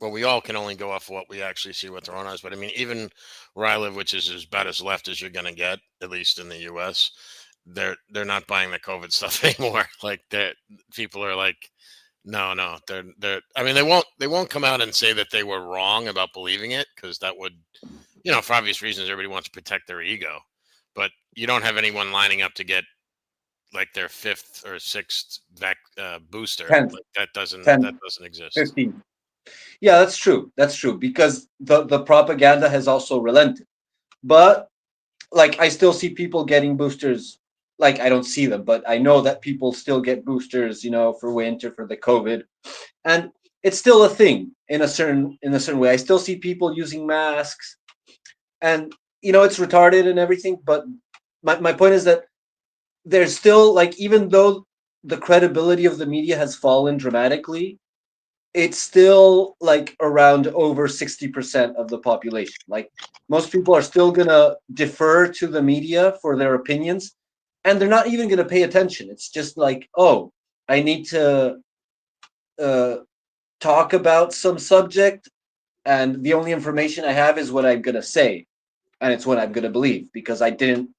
we all can only go off what we actually see with our own eyes. But I mean, even where I live, which is about as left as you're gonna get, at least in the U.S., they're not buying the COVID stuff anymore. Like people are like, no, they're. I mean, they won't come out and say that they were wrong about believing it, because that would, for obvious reasons, everybody wants to protect their ego. But you don't have anyone lining up to get their 5th or 6th booster. 10th, that doesn't exist. 15. Yeah, that's true. That's true, because the propaganda has also relented. But I still see people getting boosters. I don't see them, but I know that people still get boosters, for winter, for the COVID, and it's still a thing in a certain way. I still see people using masks, and it's retarded and everything. But my point is that there's still, even though the credibility of the media has fallen dramatically, it's still around over 60% of the population. Most people are still gonna defer to the media for their opinions, and they're not even gonna pay attention. It's just oh, I need to talk about some subject, and the only information I have is what I'm gonna say, and it's what I'm gonna believe because I didn't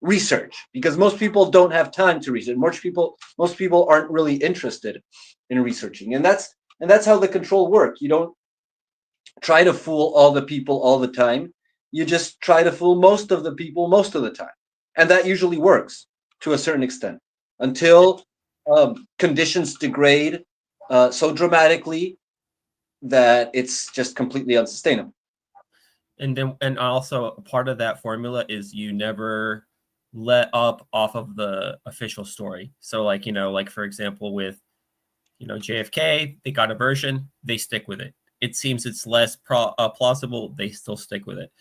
research, because most people don't have time to research. Most people aren't really interested in researching, and that's how the control works. You don't try to fool all the people all the time. You just try to fool most of the people most of the time, and that usually works to a certain extent until conditions degrade so dramatically that it's just completely unsustainable. And also part of that formula is you never let up off of the official story. So for example, with JFK, they got a version, they stick with it. It seems it's less plausible, they still stick with it.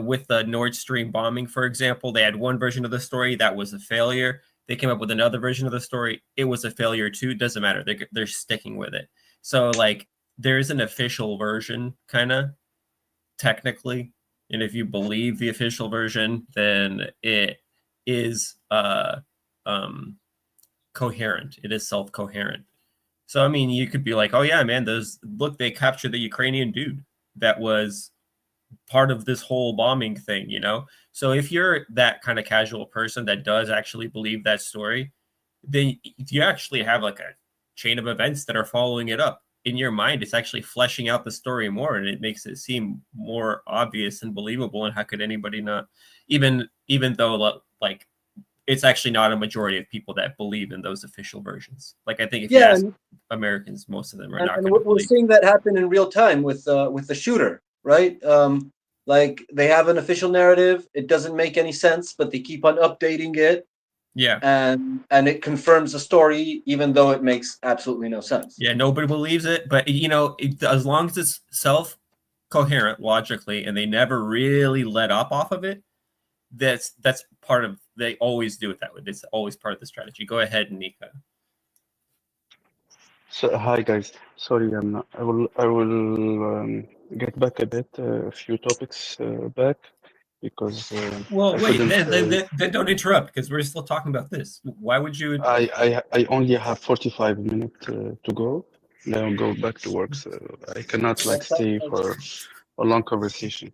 With the Nord Stream bombing, for example, they had one version of the story that was a failure. They came up with another version of the story. It was a failure too. It doesn't matter. They're sticking with it. So there's an official version, kind of technically, and if you believe the official version, then it is coherent. It is self-coherent. So I mean, you could be like, oh yeah, man, they captured the Ukrainian dude that was part of this whole bombing thing, So if you're that kind of casual person that does actually believe that story, then you actually have a chain of events that are following it up. In your mind, it's actually fleshing out the story more, and it makes it seem more obvious and believable. And how could anybody not, even though it's actually not a majority of people that believe in those official versions. I think if you ask Americans, most of them are not. And we're seeing that happen in real time with the shooter, right? They have an official narrative. It doesn't make any sense, but they keep on updating it. Yeah. And it confirms the story, even though it makes absolutely no sense. Yeah, nobody believes it, but as long as it's self-coherent logically, and they never really let up off of it, that's part of. They always do it that way. It's always part of the strategy. Go ahead, Nika. So hi guys. Sorry, I will get back a bit, a few topics back. Because well, wait, then don't interrupt, because we're still talking about this. Why would you? I only have 45 minutes to go. Then I'll go back to work, so I cannot stay for a long conversation.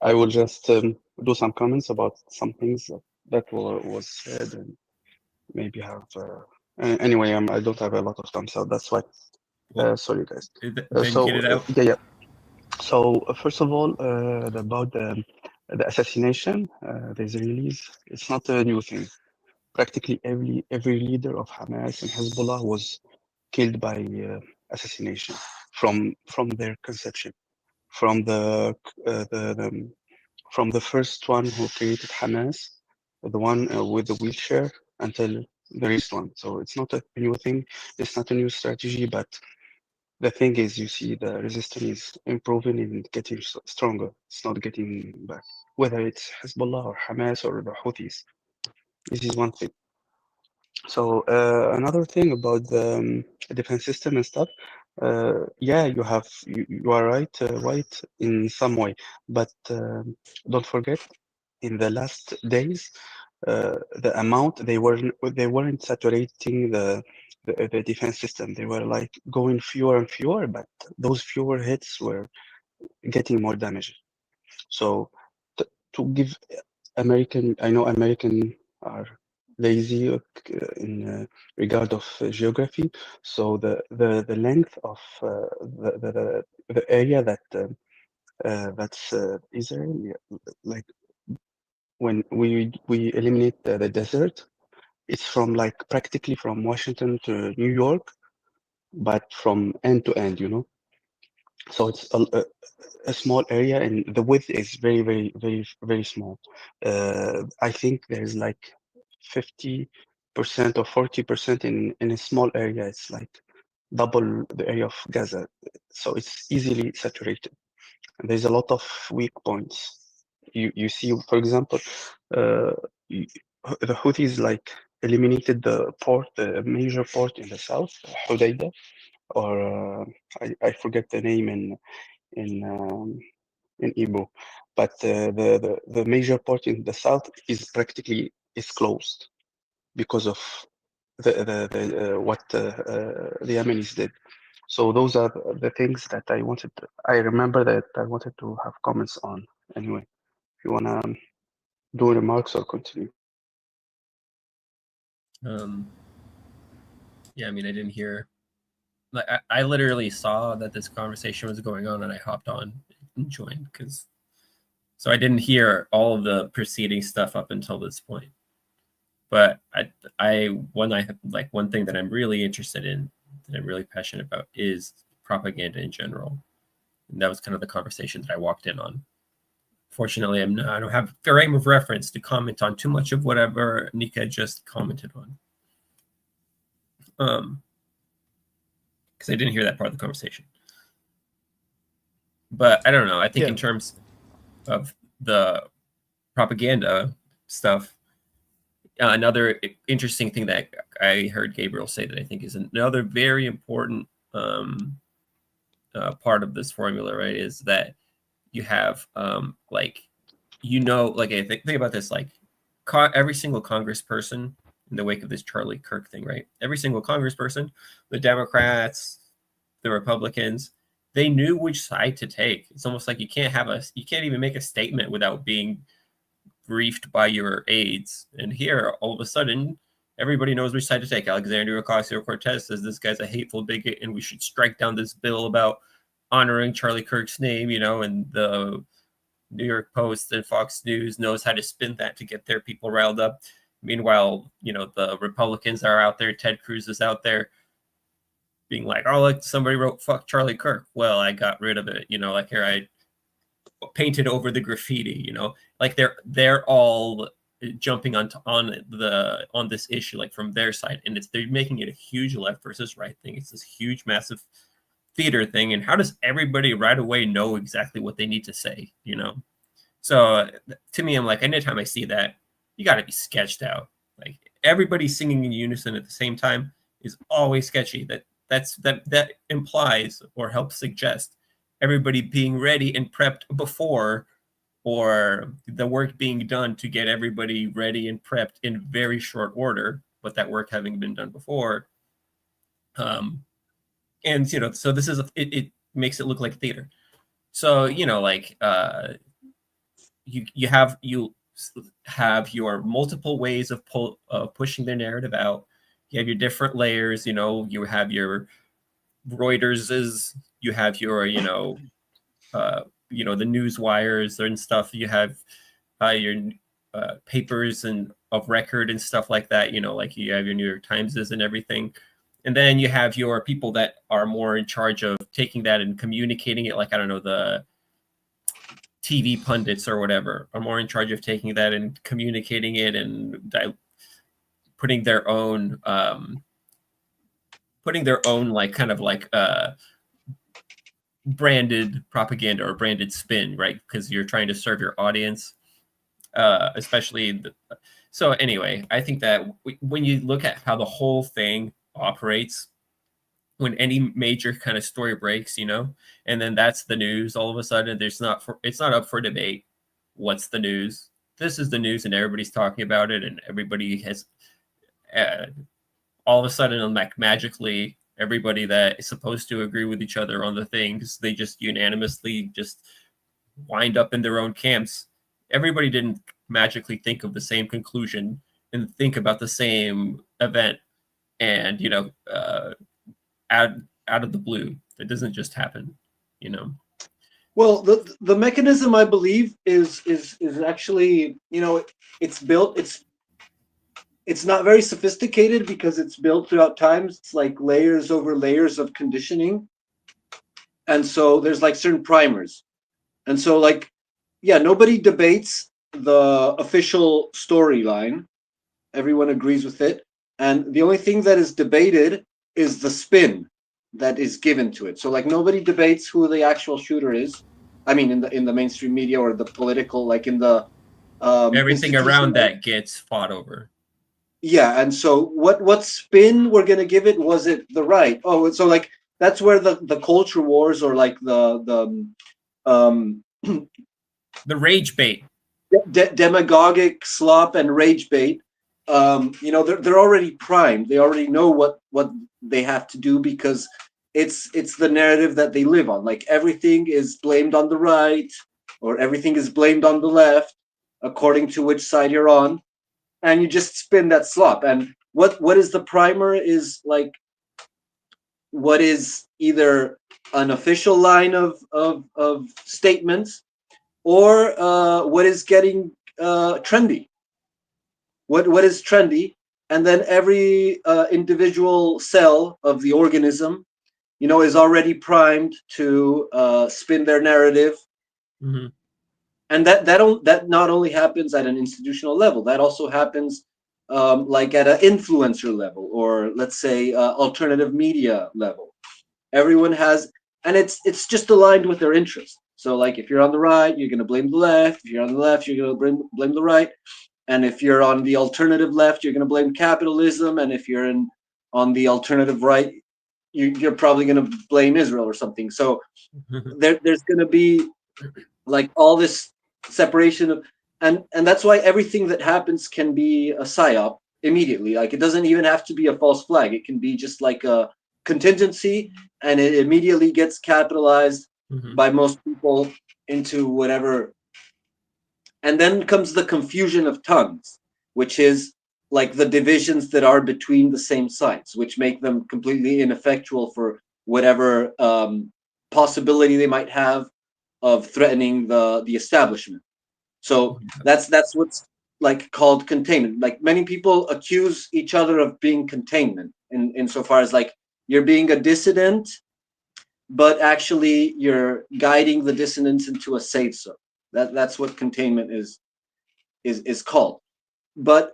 I will just do some comments about some things that was said, and maybe have. Anyway, I don't have a lot of time, so that's why. Sorry, guys. Get it out. Yeah. So first of all, about the assassination, the Israelis, it's not a new thing. Practically every leader of Hamas and Hezbollah was killed by assassination from their conception, from the first one who created Hamas the one with the wheelchair until the next one. So it's not a new thing. It's not a new strategy, but the thing is, you see the resistance is improving and getting stronger. It's not getting back. Whether it's Hezbollah or Hamas or the Houthis, this is one thing. So another thing about the defense system and stuff, yeah, you are right, right in some way, but don't forget, in the last days, the amount they weren't saturating the defense system. They were like going fewer and fewer, but those fewer hits were getting more damage. So to give American, I know American are lazy in regard of geography. So the length of the area that that's Israel, like when we eliminate the desert, it's from like practically from Washington to New York, but from end to end, you know. So it's a small area, and the width is very, very, very, very small. I think there's like 50% or 40% in a small area. It's like double the area of Gaza, so it's easily saturated. And there's a lot of weak points. You see, for example, the Houthis like eliminated the port, the major port in the south, Hodeidah, or I forget the name in Igbo, but the major port in the south is practically closed because of what the Yemenis did. So those are the things that I remember that I wanted to have comments on. Anyway, if you wanna do remarks or continue. Yeah, I mean, I didn't hear. Like, I literally saw that this conversation was going on, and I hopped on and joined so I didn't hear all of the preceding stuff up until this point. But one thing that I'm really interested in, that I'm really passionate about, is propaganda in general. And that was kind of the conversation that I walked in on. Fortunately, I don't have a frame of reference to comment on too much of whatever Nika just commented on. Because I didn't hear that part of the conversation. But I don't know. I think in terms of the propaganda stuff, another interesting thing that I heard Gabriel say that I think is another very important part of this formula, right, is that you have think about this, like every single congressperson in the wake of this Charlie Kirk thing, right? Every single congressperson, the Democrats, the Republicans, they knew which side to take. It's almost like you can't even make a statement without being briefed by your aides. And here, all of a sudden, everybody knows which side to take. Alexandria Ocasio-Cortez says this guy's a hateful bigot and we should strike down this bill about honoring Charlie Kirk's name, and the New York Post and Fox News knows how to spin that to get their people riled up. Meanwhile, the Republicans are out there. Ted Cruz is out there being like, oh, like somebody wrote "fuck Charlie Kirk." Well, I got rid of it. Like here I painted over the graffiti. Like they're all jumping on this issue, like from their side, and they're making it a huge left versus right thing. It's this huge, massive theater thing. And how does everybody right away know exactly what they need to say? So to me, I'm like, anytime I see that, you got to be sketched out. Like everybody singing in unison at the same time is always sketchy. That implies or helps suggest everybody being ready and prepped before, or the work being done to get everybody ready and prepped in very short order, but that work having been done before. And so this is it makes it look like theater. So you have your multiple ways of pushing their narrative out. You have your different layers. You have your Reuters's, you have your the news wires and stuff. You have your papers and of record and stuff like that. Like you have your New York Timeses and everything. And then you have your people that are more in charge of taking that and communicating it, like, I don't know, the TV pundits or whatever are more in charge of taking that and communicating it and putting their own like kind of like branded propaganda or branded spin, right? Because you're trying to serve your audience, especially. So anyway, I think that when you look at how the whole thing operates, when any major kind of story breaks, and then that's the news, all of a sudden it's not up for debate. What's the news? This is the news, and everybody's talking about it, and everybody has all of a sudden, like magically, everybody that is supposed to agree with each other on the things, they just unanimously just wind up in their own camps. Everybody didn't magically think of the same conclusion and think about the same event, and out of the blue. That doesn't just happen, Well, the mechanism, I believe, is actually, it's built. It's not very sophisticated because it's built throughout times. It's like layers over layers of conditioning, and so there's like certain primers, and so like, yeah, nobody debates the official storyline. Everyone agrees with it, and the only thing that is debated is the spin that is given to it. So like nobody debates who the actual shooter is. I mean, in the mainstream media or the political, like in the everything around that gets fought over. Yeah, and so what spin we're gonna give it? Was it the right? Oh, so like that's where the culture wars or like the rage bait, demagogic slop and rage bait. They're already primed. They already know what they have to do because it's the narrative that they live on. Like everything is blamed on the right or everything is blamed on the left, according to which side you're on, and you just spin that slop. And what is the primer is like what is either an official line of statements or what is getting trendy. What is trendy, and then every individual cell of the organism, is already primed to spin their narrative, and that not only happens at an institutional level, that also happens like at an influencer level, or let's say alternative media level. Everyone has, and it's just aligned with their interest. So like if you're on the right, you're going to blame the left. If you're on the left, you're going to blame the right. And if you're on the alternative left, you're going to blame capitalism. And if you're on the alternative right, you're probably going to blame Israel or something. So there's going to be like all this separation of, and that's why everything that happens can be a psyop immediately. Like it doesn't even have to be a false flag. It can be just like a contingency, and it immediately gets capitalized by most people into whatever. And then comes the confusion of tongues, which is like the divisions that are between the same sides, which make them completely ineffectual for whatever possibility they might have of threatening the establishment. So that's what's like called containment. Like many people accuse each other of being containment insofar as like you're being a dissident, but actually you're guiding the dissidents into a safe zone. That's what containment is called. But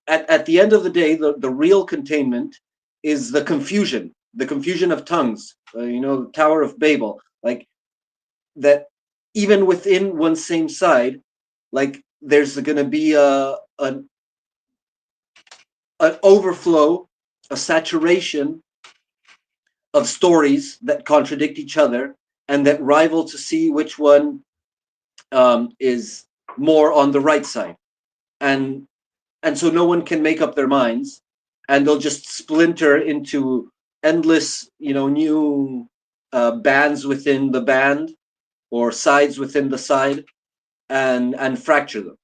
at the end of the day, the real containment is the confusion of tongues. The Tower of Babel, like that. Even within one same side, like there's going to be an overflow, a saturation of stories that contradict each other and that rival to see which one is more on the right side, and so no one can make up their minds, and they'll just splinter into endless, new bands within the band or sides within the side, and fracture them,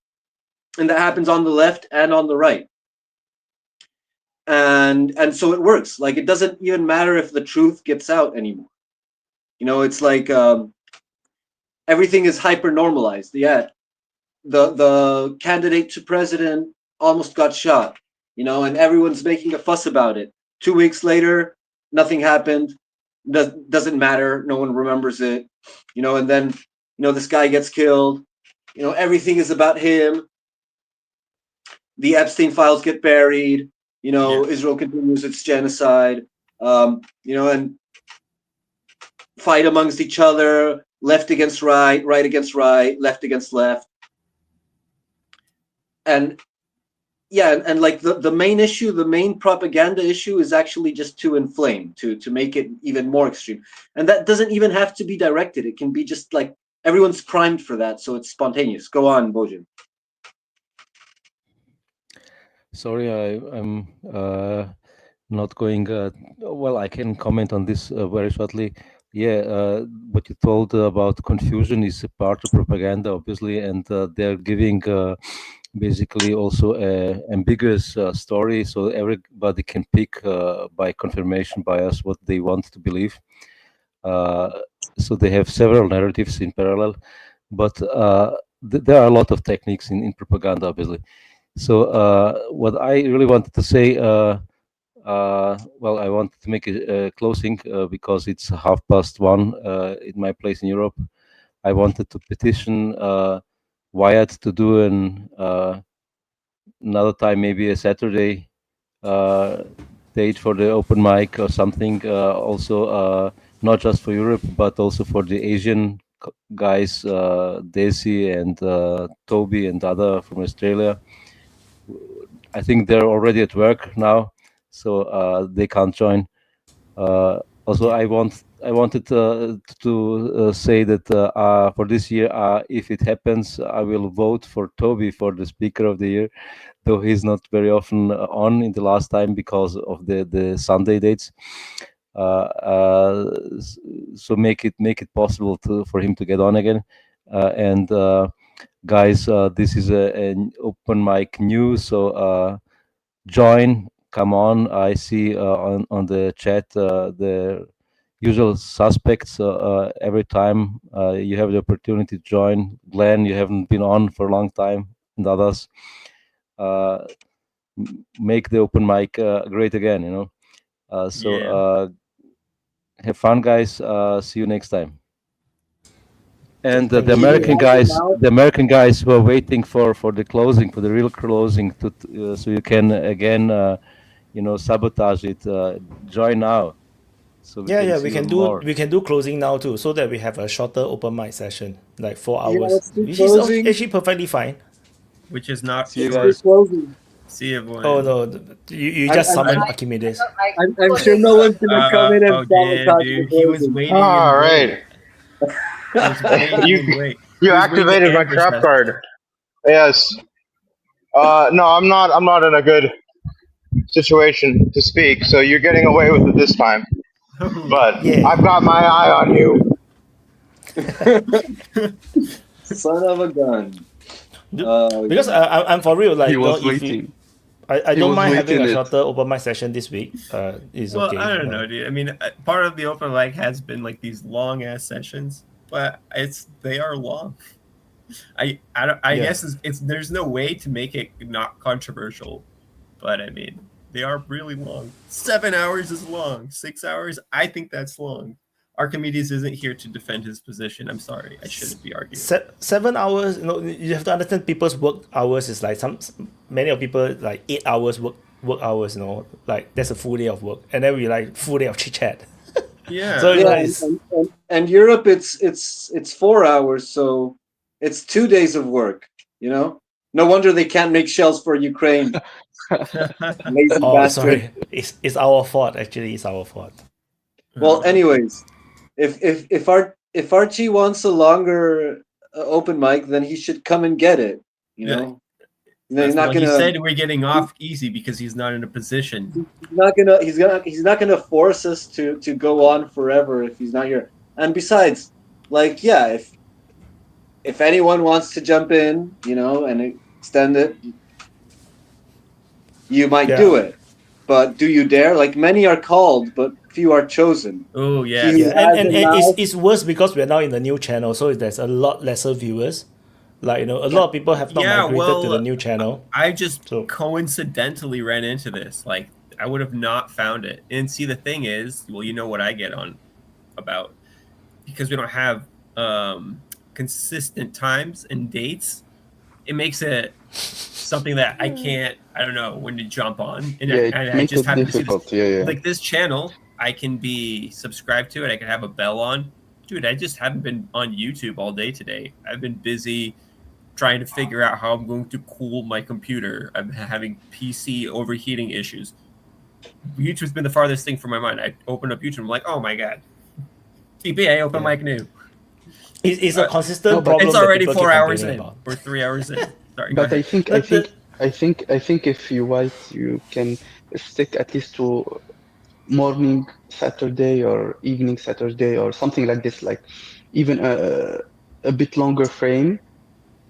and that happens on the left and on the right, and so it works. Like it doesn't even matter if the truth gets out anymore. It's like everything is hyper normalized. Yeah, the candidate to president almost got shot, and everyone's making a fuss about it. 2 weeks later, nothing happened. Doesn't matter. No one remembers it, and then this guy gets killed. Everything is about him. The Epstein files get buried. Israel continues its genocide. And fight amongst each other, left against right, right against right, left against left. And like the main issue, the main propaganda issue is actually just to inflame, to make it even more extreme. And that doesn't even have to be directed. It can be just like everyone's primed for that, so it's spontaneous. Go on, Bojan. Sorry, I'm not going. Well, I can comment on this very shortly. Yeah, what you told about confusion is a part of propaganda, obviously, and they're giving basically also a ambiguous story, so everybody can pick by confirmation bias what they want to believe. So they have several narratives in parallel, but there are a lot of techniques in propaganda, obviously. So what I really wanted to say, well, I wanted to make a closing because it's 1:30 in my place in Europe. I wanted to petition Wyatt to do another time, maybe a Saturday date for the open mic or something. Also, not just for Europe, but also for the Asian guys, Desi and Toby and other from Australia. I think they're already at work now, so they can't join. Also, I wanted to say that for this year, if it happens, I will vote for Toby for the Speaker of the Year, though he's not very often on in the last time because of the Sunday dates. So make it possible for him to get on again. And guys, this is an open mic news, so join. Come on, I see on the chat the usual suspects. Every time you have the opportunity to join. Glenn, you haven't been on for a long time, and others. Make the open mic great again, have fun, guys. See you next time. And the American guys were waiting for the closing, for the real closing, so you can again, sabotage it. Join now. So we can do closing now too, so that we have a shorter open mic session, like 4 hours, which is actually perfectly fine. Which is not. See you guys. See you, boy. Oh no, you just summoned Archimedes. I'm sure no one's gonna come in and sabotage the he was waiting. All right. You activated my trap card. Yes. No, I'm not in a good situation to speak, so you're getting away with it this time. But I've got my eye on you. Son of a gun. Because I'm for real, like he was waiting. I don't mind having a shorter open mic session this week. It's okay. I don't know, dude. I mean, part of the open mic has been like these long ass sessions, but they are long. I guess it's there's no way to make it not controversial, but I mean they are really long. 7 hours is long. 6 hours, I think that's long. Archimedes isn't here to defend his position. I'm sorry, I shouldn't be arguing. 7 hours. You have to understand people's work hours is like many of people like 8 hours work hours. Like that's a full day of work, and then we like full day of chit chat. Yeah. So and Europe, it's 4 hours, so it's 2 days of work. No wonder they can't make shells for Ukraine. Lazy bastard. Sorry, it's our fault. Actually, it's our fault. Well, anyways, if Archie wants a longer open mic, then he should come and get it. He's not gonna. He said we're getting off easy because he's not in a position. He's not gonna force us to go on forever if he's not here. And besides, if anyone wants to jump in, and extend it, you might do it. But do you dare? Like, many are called, but few are chosen. Oh yeah. And it's worse because we're now in the new channel, so there's a lot lesser viewers. Like, a lot of people have not migrated to the new channel. I just coincidentally ran into this. Like, I would have not found it. And see, the thing is, well, you know what I get on about, because we don't have consistent times and dates, it makes it something that I don't know when to jump on. And I just happen to see this. Like this channel, I can be subscribed to it. I can have a bell on. Dude, I just haven't been on YouTube all day today. I've been busy trying to figure out how I'm going to cool my computer. I'm having PC overheating issues. YouTube's been the farthest thing from my mind. I open up YouTube, I'm like, oh my God. DPA Open Mic new. It's a consistent problem. It's already 4 hours in or 3 hours in. Sorry. But I think if you write, you can stick at least to morning Saturday or evening Saturday or something like this, like even a bit longer frame,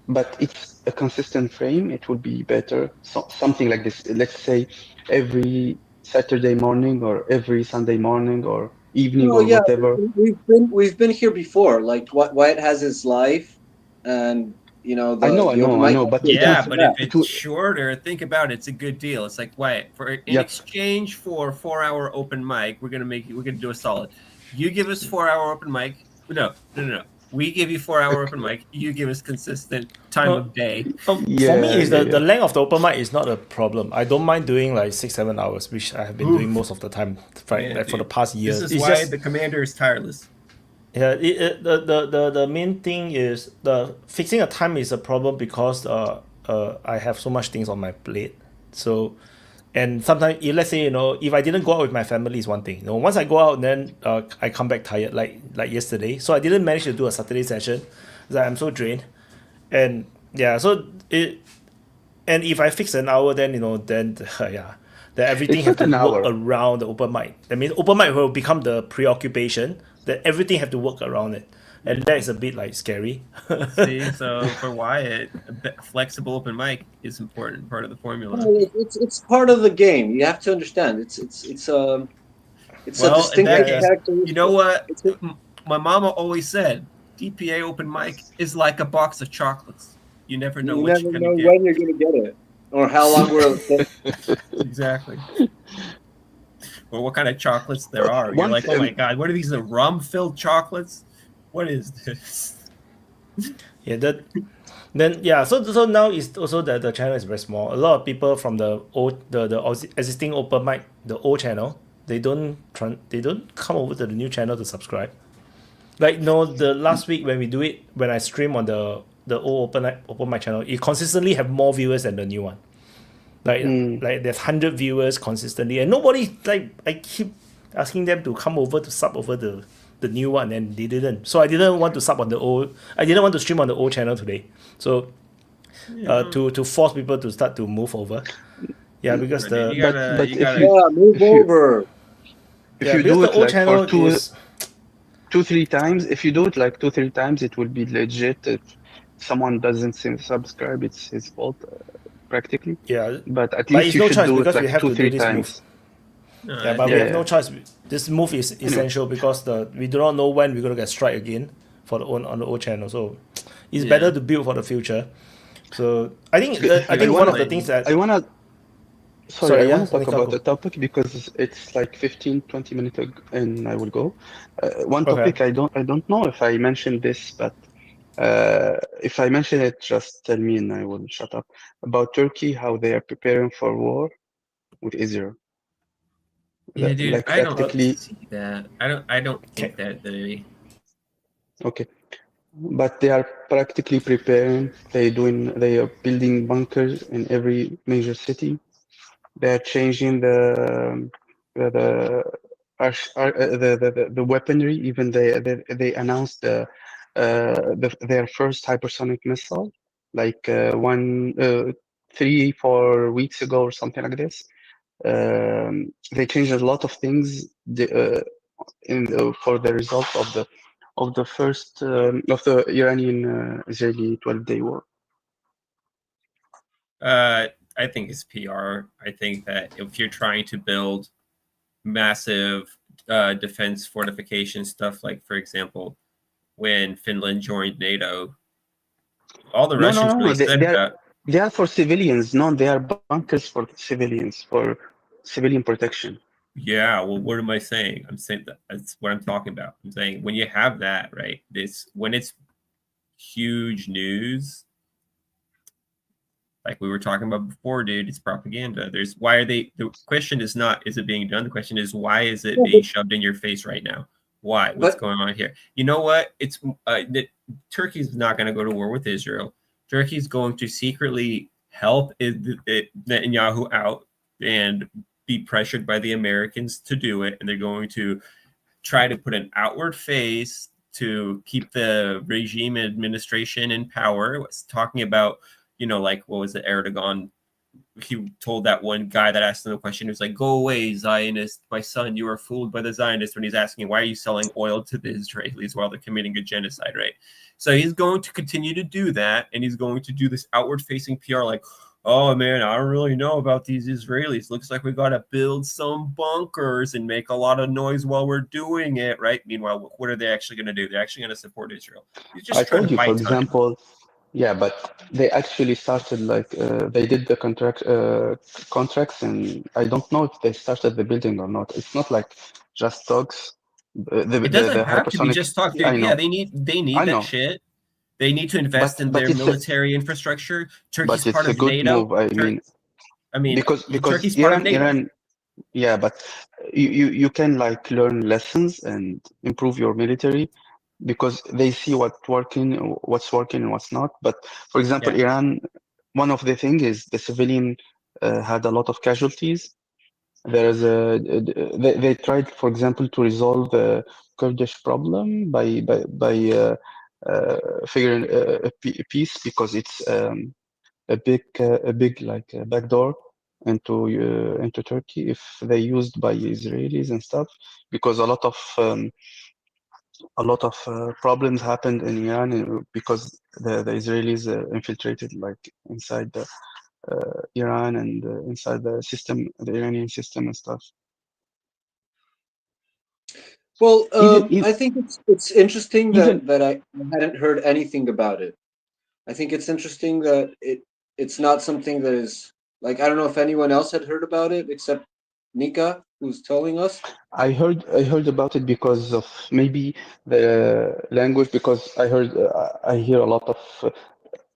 but it's a consistent frame. It would be better. So, something like this. Let's say every Saturday morning or every Sunday morning or evening or whatever. We've been here before. Like Wyatt has his life, and you know. I know. But if it's shorter, think about it. It's a good deal. It's like Wyatt, in exchange for 4 hour open mic, we're gonna do a solid. You give us 4 hour open mic. No. We give you 4 hour open mic. You give us consistent time of day. For me, the length of the open mic is not a problem. I don't mind doing like 6-7 hours, which I have been doing most of the time, right? For the past years. This is why the commander is tireless. Yeah, the main thing is the fixing a time is a problem because I have so much things on my plate. So, and sometimes, let's say, if I didn't go out with my family is one thing. Once I go out, then I come back tired, like yesterday. So I didn't manage to do a Saturday session. Like I'm so drained, and and if I fix an hour, then then everything has to work around the open mic. I mean, open mic will become the preoccupation. That everything have to work around it, and that is a bit like scary. See, so for Wyatt, a flexible open mic is important part of the formula. It's part of the game. You have to understand. It's a distinct character. You know what? My mama always said, DPA open mic is like a box of chocolates. You never know when you're going to get it, or how long we're. Exactly. Or what kind of chocolates there are. You're like, oh my God, what are these? The rum-filled chocolates? What is this? So now it's also that the channel is very small. A lot of people from the existing open mic, the old channel, they don't come over to the new channel to subscribe. Like the last week when I stream on the old open mic channel, it consistently have more viewers than the new one. Like there's 100 viewers consistently, and nobody, like, I keep asking them to come over to sub over the new one, and they didn't. So I didn't want to I didn't want to stream on the old channel today. So to force people to start to move over. Yeah, because move over. If you do it like for 2-3 times, if you do it like 2-3 times, it will be legit. If someone doesn't subscribe, it's his fault. Practically, but at least you should do it like 2-3 times. We have no choice. This move is essential because we do not know when we're gonna get strike again on the old channel. So it's better to build for the future. So I think one of the things that I wanna talk about the topic because it's like 15-20 minutes and I will go. One topic I don't know if I mentioned this, but. If I mention it, just tell me and I will shut up. About Turkey, how they are preparing for war with Israel. Yeah, dude, like I don't see that. I don't think that they. Okay, but they are practically preparing. They are building bunkers in every major city. They are changing the weaponry. Even they announced their first hypersonic missile, like 3-4 weeks ago or something like this. They changed a lot of things for the result of the first of the Iranian-Israeli 12-day war. I think it's PR. I think that if you're trying to build massive defense fortification stuff, like for example, when Finland joined NATO, all the Russians really said that. They are for civilians. No, they are bunkers for civilians, for civilian protection. Yeah, well, what am I saying? I'm saying that's what I'm talking about. I'm saying when you have that, right? When it's huge news, like we were talking about before, dude, it's propaganda. The question is not, is it being done? The question is, why is it being shoved in your face right now? Why? What's going on here? You know what? Turkey's not going to go to war with Israel. Turkey's going to secretly help Netanyahu out and be pressured by the Americans to do it. And they're going to try to put an outward face to keep the regime administration in power. It was talking about, like, what was it, Erdogan? He told that one guy that asked him the question, he was like, "Go away, Zionist. My son, you are fooled by the Zionists," when he's asking, why are you selling oil to the Israelis while they're committing a genocide, right? So he's going to continue to do that, and he's going to do this outward-facing PR like, "Oh, man, I don't really know about these Israelis. Looks like we got to build some bunkers and make a lot of noise while we're doing it," right? Meanwhile, what are they actually going to do? They're actually going to support Israel. He's just I trying told to you, buy for time. example, yeah, but they actually started they did the contracts, and I don't know if they started the building or not. It's not like just talks. It doesn't have to be just talk. Yeah, they need that shit. They need to invest in their military infrastructure. Turkey's part of NATO. Move. Because Turkey's part of NATO. Iran, yeah, but you can learn lessons and improve your military, because they see what's working and what's not. But for example, Iran, one of the things is the civilian had a lot of casualties. There's they tried, for example, to resolve the Kurdish problem by figuring a peace, because it's a big backdoor into Turkey if they used by Israelis and stuff, because a lot of problems happened in Iran because the Israelis infiltrated inside the Iran and inside the system, the Iranian system and stuff. Well, I think it's interesting that I hadn't heard anything about it. I think it's interesting that it's not something that is I don't know if anyone else had heard about it except Nika, who's telling us. I heard about it because of maybe the language, because I hear a lot of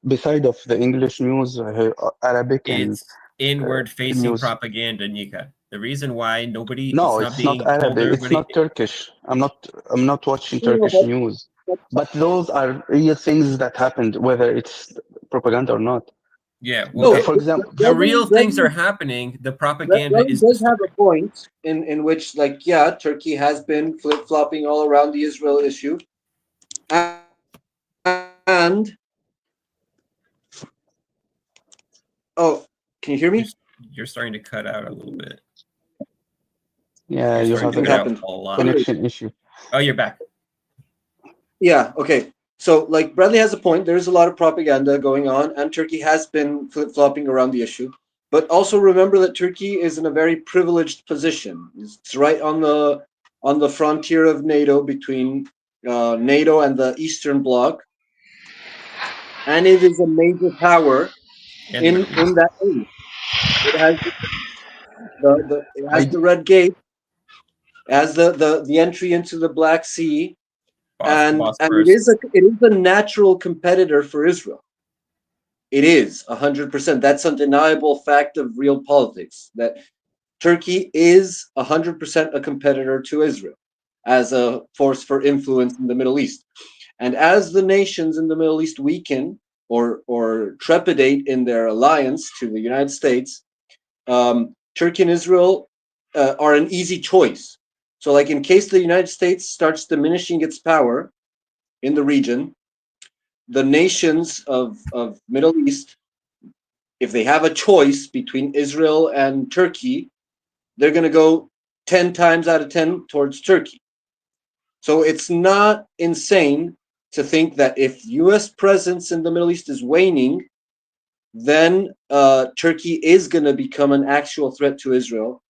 beside of the English news, I hear Arabic and inward-facing propaganda, Nika. The reason why nobody it's not Arabic, it's not Turkish. I'm not watching Turkish news. But those are real things that happened, whether it's propaganda or not. Yeah, well, for example, the real things are happening. The propaganda does have a point in which, Turkey has been flip-flopping all around the Israel issue, and can you hear me? You're starting to cut out a little bit. Yeah, you have a connection issue. Oh, you're back. Yeah, okay. So, Bradley has a point. There's a lot of propaganda going on, and Turkey has been flip-flopping around the issue. But also remember that Turkey is in a very privileged position. It's right on the frontier of NATO, between NATO and the Eastern Bloc, and it is a major power in that area. It has the Red Gate, it has the entry into the Black Sea. And it is a natural competitor for Israel. It is 100%. That's an undeniable fact of real politics, that Turkey is 100% a competitor to Israel as a force for influence in the Middle East. And as the nations in the Middle East weaken or trepidate in their alliance to the United States, Turkey and Israel are an easy choice. So, in case the United States starts diminishing its power in the region, the nations of Middle East, if they have a choice between Israel and Turkey, they're going to go 10 times out of 10 towards Turkey. So it's not insane to think that if U.S. presence in the Middle East is waning, then Turkey is going to become an actual threat to Israel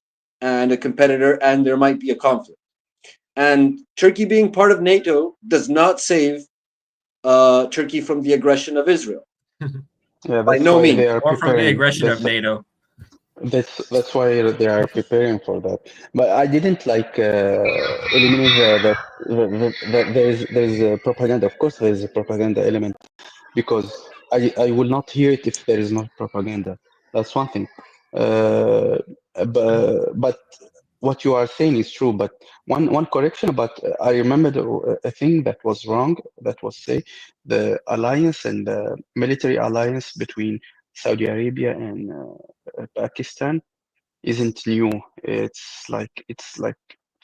and a competitor, and there might be a conflict. And Turkey being part of NATO does not save Turkey from the aggression of Israel. Yeah, by no means. Or from the aggression of NATO. That's why they are preparing for that. But I didn't eliminate that there's a propaganda. Of course, there is a propaganda element because I will not hear it if there is no propaganda. That's one thing. But what you are saying is true. But one correction about I remember a thing that was wrong. That was the alliance and the military alliance between Saudi Arabia and Pakistan isn't new. It's like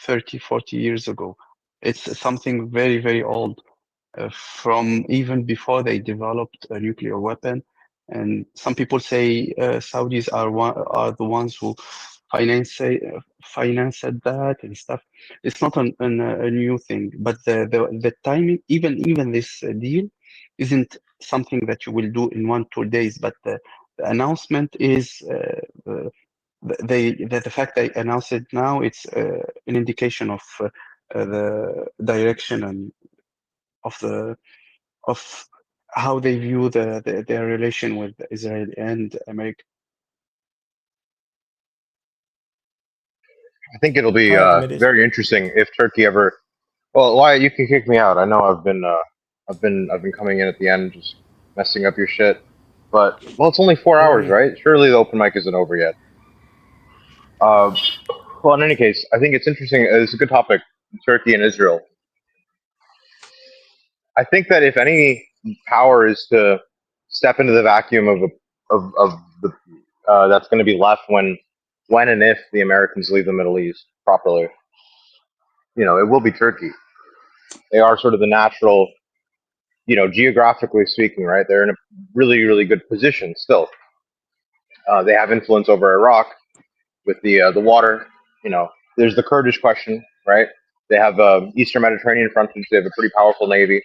30, 40 years ago. It's something very, very old, from even before they developed a nuclear weapon. And some people say Saudis are the ones who financed that and stuff. It's not a new thing, but the timing, even this deal, isn't something that you will do in 1-2 days. But the announcement is the fact they announced it now. It's an indication of the direction and of how they view their relation with Israel and America. I think it'll be very interesting if Turkey ever. Well, Wyatt, you can kick me out. I know I've been coming in at the end, just messing up your shit. But well, it's only 4 hours, right? Surely the open mic isn't over yet. Well, in any case, I think it's interesting. It's a good topic, Turkey and Israel. I think that if any power is to step into the vacuum of the that's going to be left when and if the Americans leave the Middle East properly, it will be Turkey. They are sort of the natural, geographically speaking, right? They're in a really, really good position still. They have influence over Iraq with the water. There's the Kurdish question, right? They have Eastern Mediterranean frontage. They have a pretty powerful navy.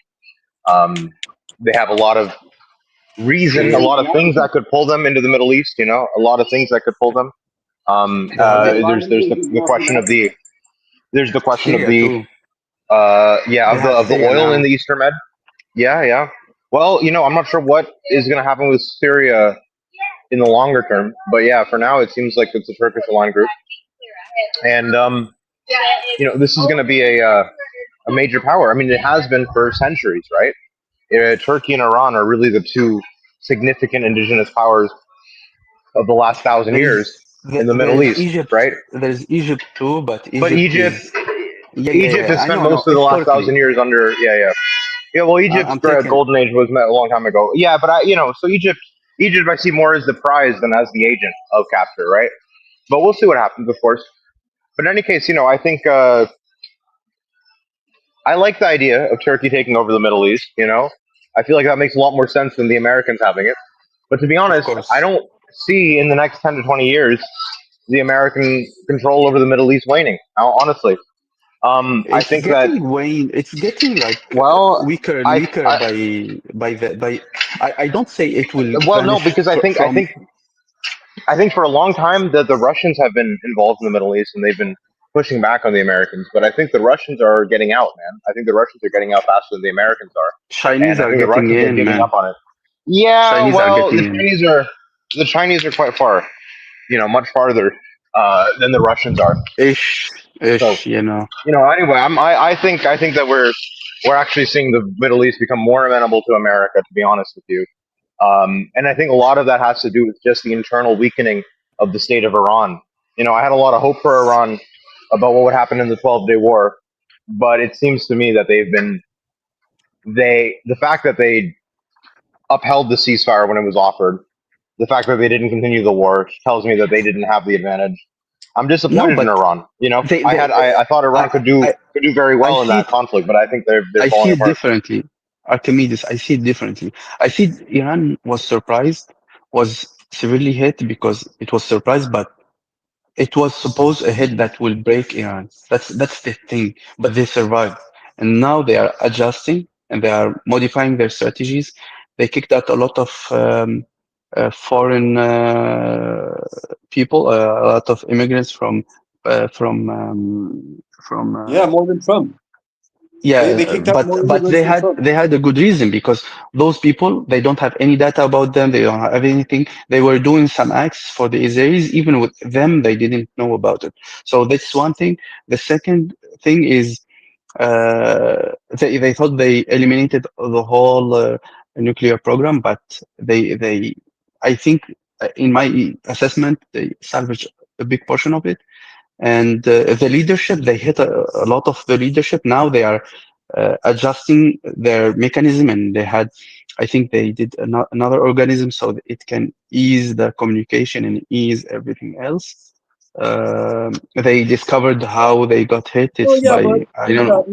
They have a lot of reason, a lot of things that could pull them into the Middle East. A lot of things that could pull them. There's the question of the of the oil in the Eastern Med. Yeah. Well, I'm not sure what is going to happen with Syria in the longer term, but yeah, for now it seems like it's a Turkish aligned group, and this is going to be a major power. I mean, it has been for centuries, right? Turkey and Iran are really the two significant indigenous powers of the last 1,000 years in the Middle East, Egypt, right? There's Egypt too, but Egypt has spent most of the last 1,000 years under. Well, Egypt's golden age was met a long time ago. Yeah, but so Egypt I see more as the prize than as the agent of capture, right? But we'll see what happens, of course. But in any case, I think I like the idea of Turkey taking over the Middle East. I feel like that makes a lot more sense than the Americans having it. But to be honest, I don't see in the next 10 to 20 years the American control over the Middle East waning. Honestly, I think that it's getting weaker and weaker by. I don't say it will. Well, no, because I think for a long time that the Russians have been involved in the Middle East and they've been pushing back on the Americans. But I think the Russians are getting out, man. I think the Russians are getting out faster than the Americans are. Chinese are getting in, giving up on it. Yeah, the Chinese are quite far. Much farther than the Russians are. Anyway, I think that we're actually seeing the Middle East become more amenable to America, to be honest with you. And I think a lot of that has to do with just the internal weakening of the state of Iran. I had a lot of hope for Iran about what would happen in the 12-day war, but it seems to me that the fact that they upheld the ceasefire when it was offered, the fact that they didn't continue the war tells me that they didn't have the advantage. I'm disappointed in Iran. I thought Iran could do very well in that conflict, but I think they're I falling see it apart. differently. Archimedes, I see it differently. I see Iran was surprised, was severely hit because it was surprised, but it was supposed a hit that will break Iran. That's the thing. But they survived, and now they are adjusting and they are modifying their strategies. They kicked out a lot of foreign people, a lot of immigrants from more than Trump. They Yeah, kicked out more but immigrants than Trump. they had a good reason, because those people, they don't have any data about them. They don't have anything. They were doing some acts for the Israelis. Even with them, they didn't know about it. So that's one thing. The second thing is, they thought they eliminated the whole nuclear program, but they I think, in my assessment, they salvaged a big portion of it. And the leadership, they hit a lot of the leadership. Now they are adjusting their mechanism, and I think they did another organism so that it can ease the communication and ease everything else. They discovered how they got hit. Oh It's yeah, by, but I don't know,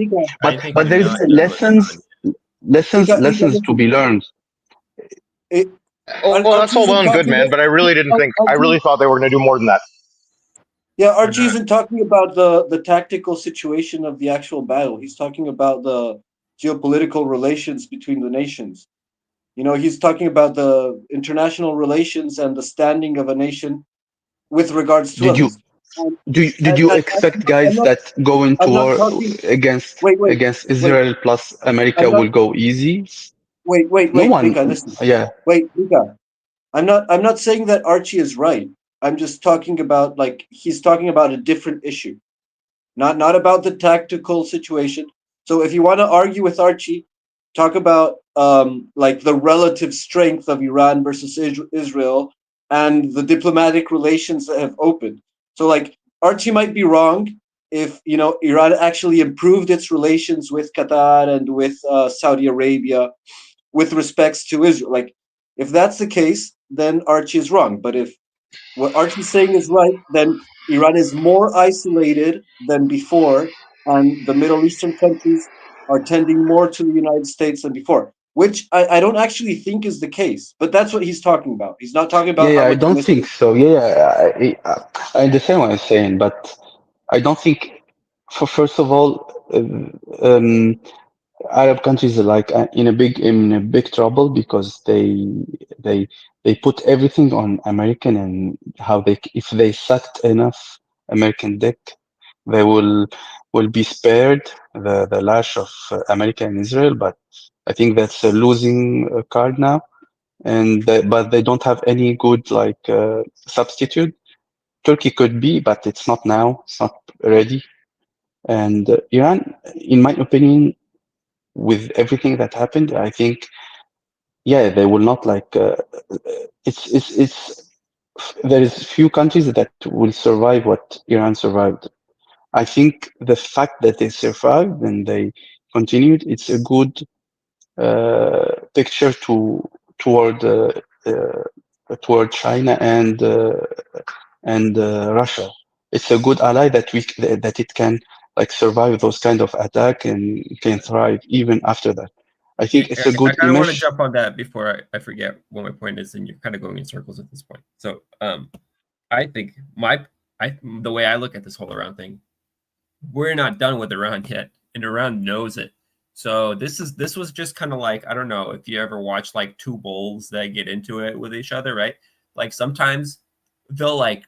but we there's know it's lessons to be learned. Well, that's all well and good, man. But I really didn't think. I really thought they were going to do more than that. Yeah, Archie isn't talking about the tactical situation of the actual battle. He's talking about the geopolitical relations between the nations. You know, he's talking about the international relations and the standing of a nation with regards to others. Did you expect, guys, that going to war against Israel plus America will go easy? Wait, No one. Mika, listen. Yeah. Wait, Mika. I'm not saying that Archie is right. I'm just talking about, like, he's talking about a different issue. Not about the tactical situation. So if you want to argue with Archie, talk about like the relative strength of Iran versus Israel and the diplomatic relations that have opened. So like Archie might be wrong if, you know, Iran actually improved its relations with Qatar and with Saudi Arabia with respects to Israel. Like, if that's the case, then Archie is wrong. But if what Archie's saying is right, then Iran is more isolated than before, and the Middle Eastern countries are tending more to the United States than before, which I don't actually think is the case. But that's what he's talking about. He's not talking about Yeah, how I don't think so. Yeah, I understand what I'm saying, but I don't think, first of all, Arab countries are like in a big trouble, because they put everything on American, and how if they sucked enough American dick, they will be spared the lash of America and Israel. But I think that's a losing card now, and but they don't have any good substitute. Turkey could be, but it's not now. It's not ready. And Iran, in my opinion, with everything that happened, I think, yeah, they will not it's there is few countries that will survive what Iran survived. I think the fact that they survived and they continued, it's a good picture toward China and Russia. It's a good ally that it can survive those kind of attack and can thrive even after that. I think it's a good I kind of want to image. jump on that before I forget what my point is, and you're kind of going in circles at this point. So I think the way I look at this whole Iran thing, we're not done with Iran yet, and Iran knows it. So this was just kind of like, I don't know if you ever watch like two bulls that get into it with each other, right? Like sometimes they'll like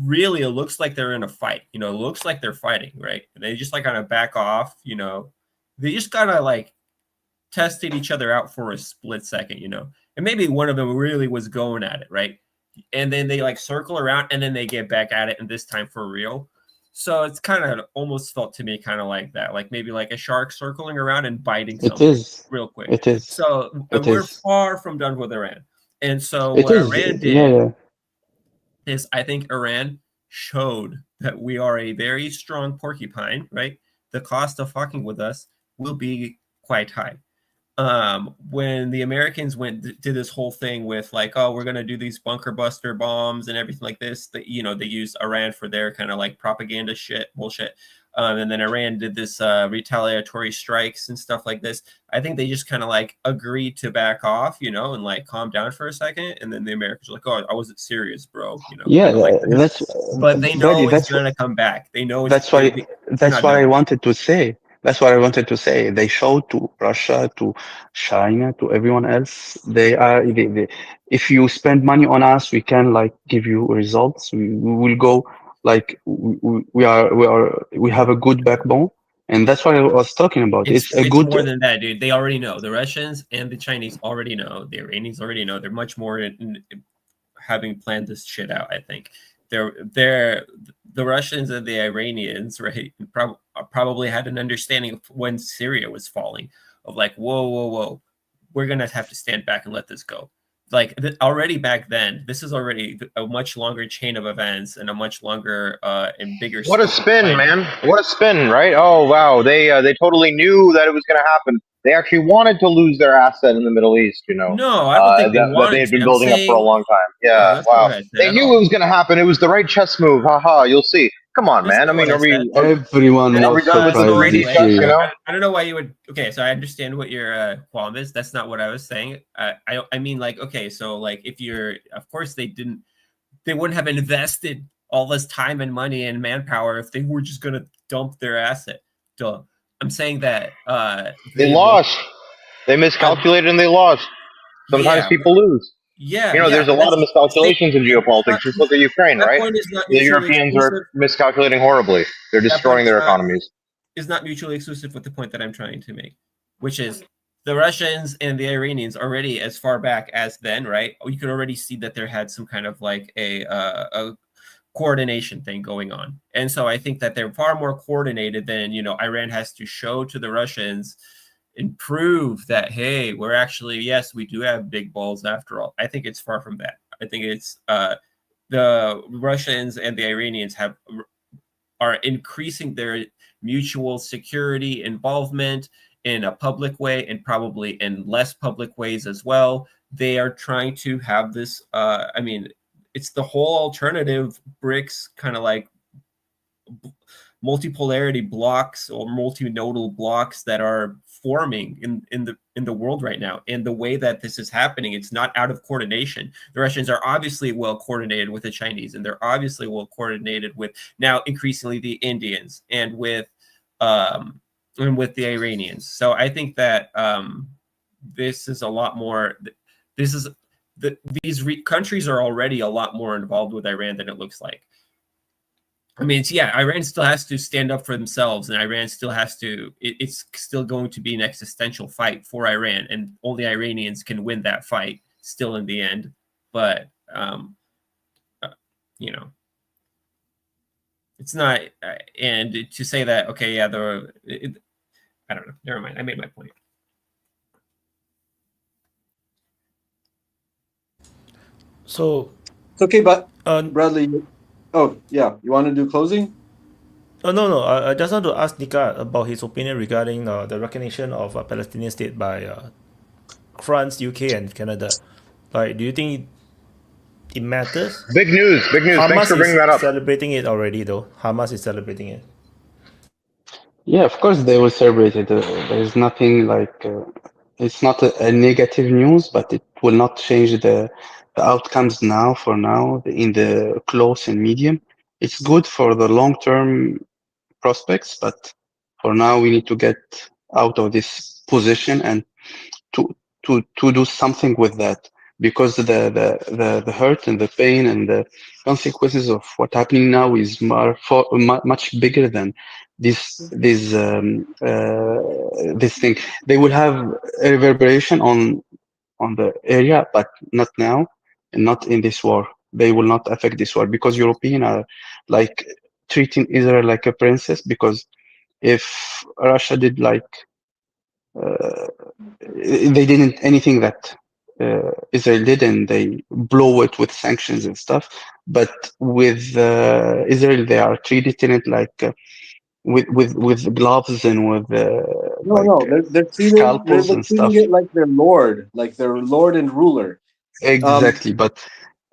really, it looks like they're in a fight, you know, it looks like they're fighting, right? And they just like kind of back off, you know, they just gotta like tested each other out for a split second, you know, and maybe one of them really was going at it, right? And then they like circle around and then they get back at it, and this time for real. So it's kind of almost felt to me kind of like that, like maybe like a shark circling around and biting something real quick. It is. So we're far from done with Iran. And so It what is. Iran did Yeah. is, I think Iran showed that we are a very strong porcupine, right? The cost of fucking with us will be quite high. When the Americans did this whole thing with like, oh, we're gonna do these bunker buster bombs and everything like this, that, you know, they used Iran for their kind of like propaganda bullshit. And then Iran did this retaliatory strikes and stuff like this. I think they just kind of like agreed to back off, you know, and like calm down for a second. And then the Americans were like, oh, I wasn't serious, bro. You know, Yeah, but they know it's gonna come back. They know that's why I wanted to say. That's what I wanted to say. They showed to Russia, to China, to everyone else. If you spend money on us, we can like give you results. We will go like we have a good backbone, And that's what I was talking about. It's a good. More than that, dude. They already know. The Russians and the Chinese already know. The Iranians already know. They're much more in having planned this shit out. I think the Russians and the Iranians, right? Probably had an understanding of when Syria was falling. Of like, whoa, we're gonna have to stand back and let this go. Like already back then, this is already a much longer chain of events and a much longer and bigger. What a spin, man! What a spin, right? Oh wow, they totally knew that it was going to happen. They actually wanted to lose their asset in the Middle East. You know, no, I don't think that they had been building up for a long time. Yeah, wow. They knew it was going to happen. It was the right chess move. Haha, you'll see. Come on, man. I mean, everyone was surprised this year. You know? I don't know why you would. Okay, so I understand what your qualm is. That's not what I was saying. I mean, like, okay, so like, if you're, of course, they wouldn't have invested all this time and money and manpower if they were just going to dump their asset. Duh. I'm saying that they lost. They miscalculated and they lost. Sometimes people lose. Yeah, you know, there's a lot of miscalculations in geopolitics. Just look at Ukraine, right? The Europeans are miscalculating horribly. They're destroying their economies. Is not mutually exclusive with the point that I'm trying to make, which is the Russians and the Iranians already as far back as then, right? You could already see that there had some kind of like a coordination thing going on. And so I think that they're far more coordinated than, you know, Iran has to show to the Russians and prove that, hey, we're actually, yes, we do have big balls after all. I think it's far from that. I think it's the Russians and the Iranians are increasing their mutual security involvement in a public way and probably in less public ways as well. They are trying to have this, I mean, it's the whole alternative BRICS kind of like multipolarity blocks or multinodal blocks that are forming in the world right now. And the way that this is happening, it's not out of coordination. The Russians are obviously well coordinated with the Chinese, and they're obviously well coordinated with now increasingly the Indians and with the Iranians. So I think that this is a lot more. These countries are already a lot more involved with Iran than it looks like. I mean, Iran still has to stand up for themselves, and Iran still has to. It's still going to be an existential fight for Iran, and only Iranians can win that fight still in the end. But you know, it's not. And to say that, okay, yeah, I don't know. Never mind. I made my point. So it's okay, but Bradley. Oh yeah, you want to do closing? No. I just want to ask Nika about his opinion regarding the recognition of a Palestinian state by France, UK, and Canada. Like, do you think it matters? Big news. Hamas Thanks for bringing that up. Celebrating it already, though. Hamas is celebrating it. Yeah, of course they will celebrate it. There's nothing like it's not a negative news, but it will not change the outcomes now. For now, in the close and medium, it's good for the long-term prospects, but for now we need to get out of this position and to do something with that, because the hurt and the pain and the consequences of what's happening now is much bigger than this thing. They will have a reverberation on the area, but not now and not in this war. They will not affect this war because Europeans are like treating Israel like a princess, because if Russia did like they didn't anything that Israel did, and they blow it with sanctions and stuff, but with Israel they are treating it like with gloves and with they're treating it like their lord, and ruler. Exactly, but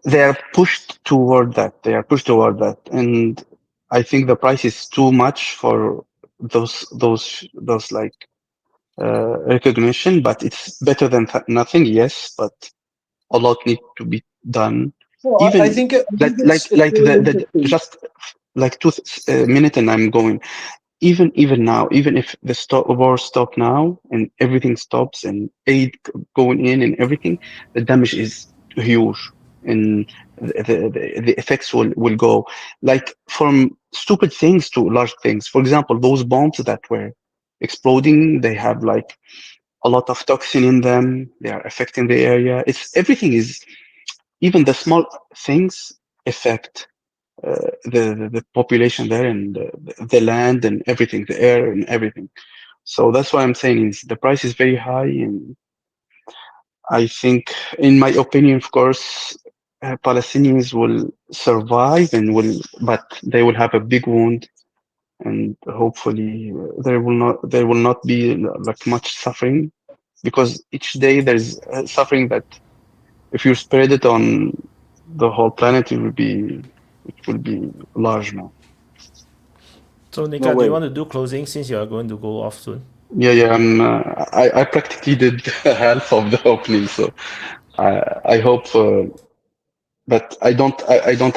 they are pushed toward that. And I think the price is too much for those like recognition. But it's better than nothing, yes. But a lot need to be done. Well, even I think just like 2 minutes, and I'm going. Even now, even if the war stop now and everything stops and aid going in and everything, the damage is huge. and the effects will go like from stupid things to large things. For example, those bombs that were exploding, they have like a lot of toxin in them. They are affecting the area. It's everything is, even the small things affect the population there, and the land and everything, the air and everything. So that's why I'm saying is the price is very high, and I think, in my opinion, of course, Palestinians will survive and but they will have a big wound, and hopefully there will not be like much suffering, because each day there's suffering that if you spread it on the whole planet, it will be large now. So Nika, do you want to do closing since you are going to go off soon? Yeah. I practically did half of the opening, so I hope. But I don't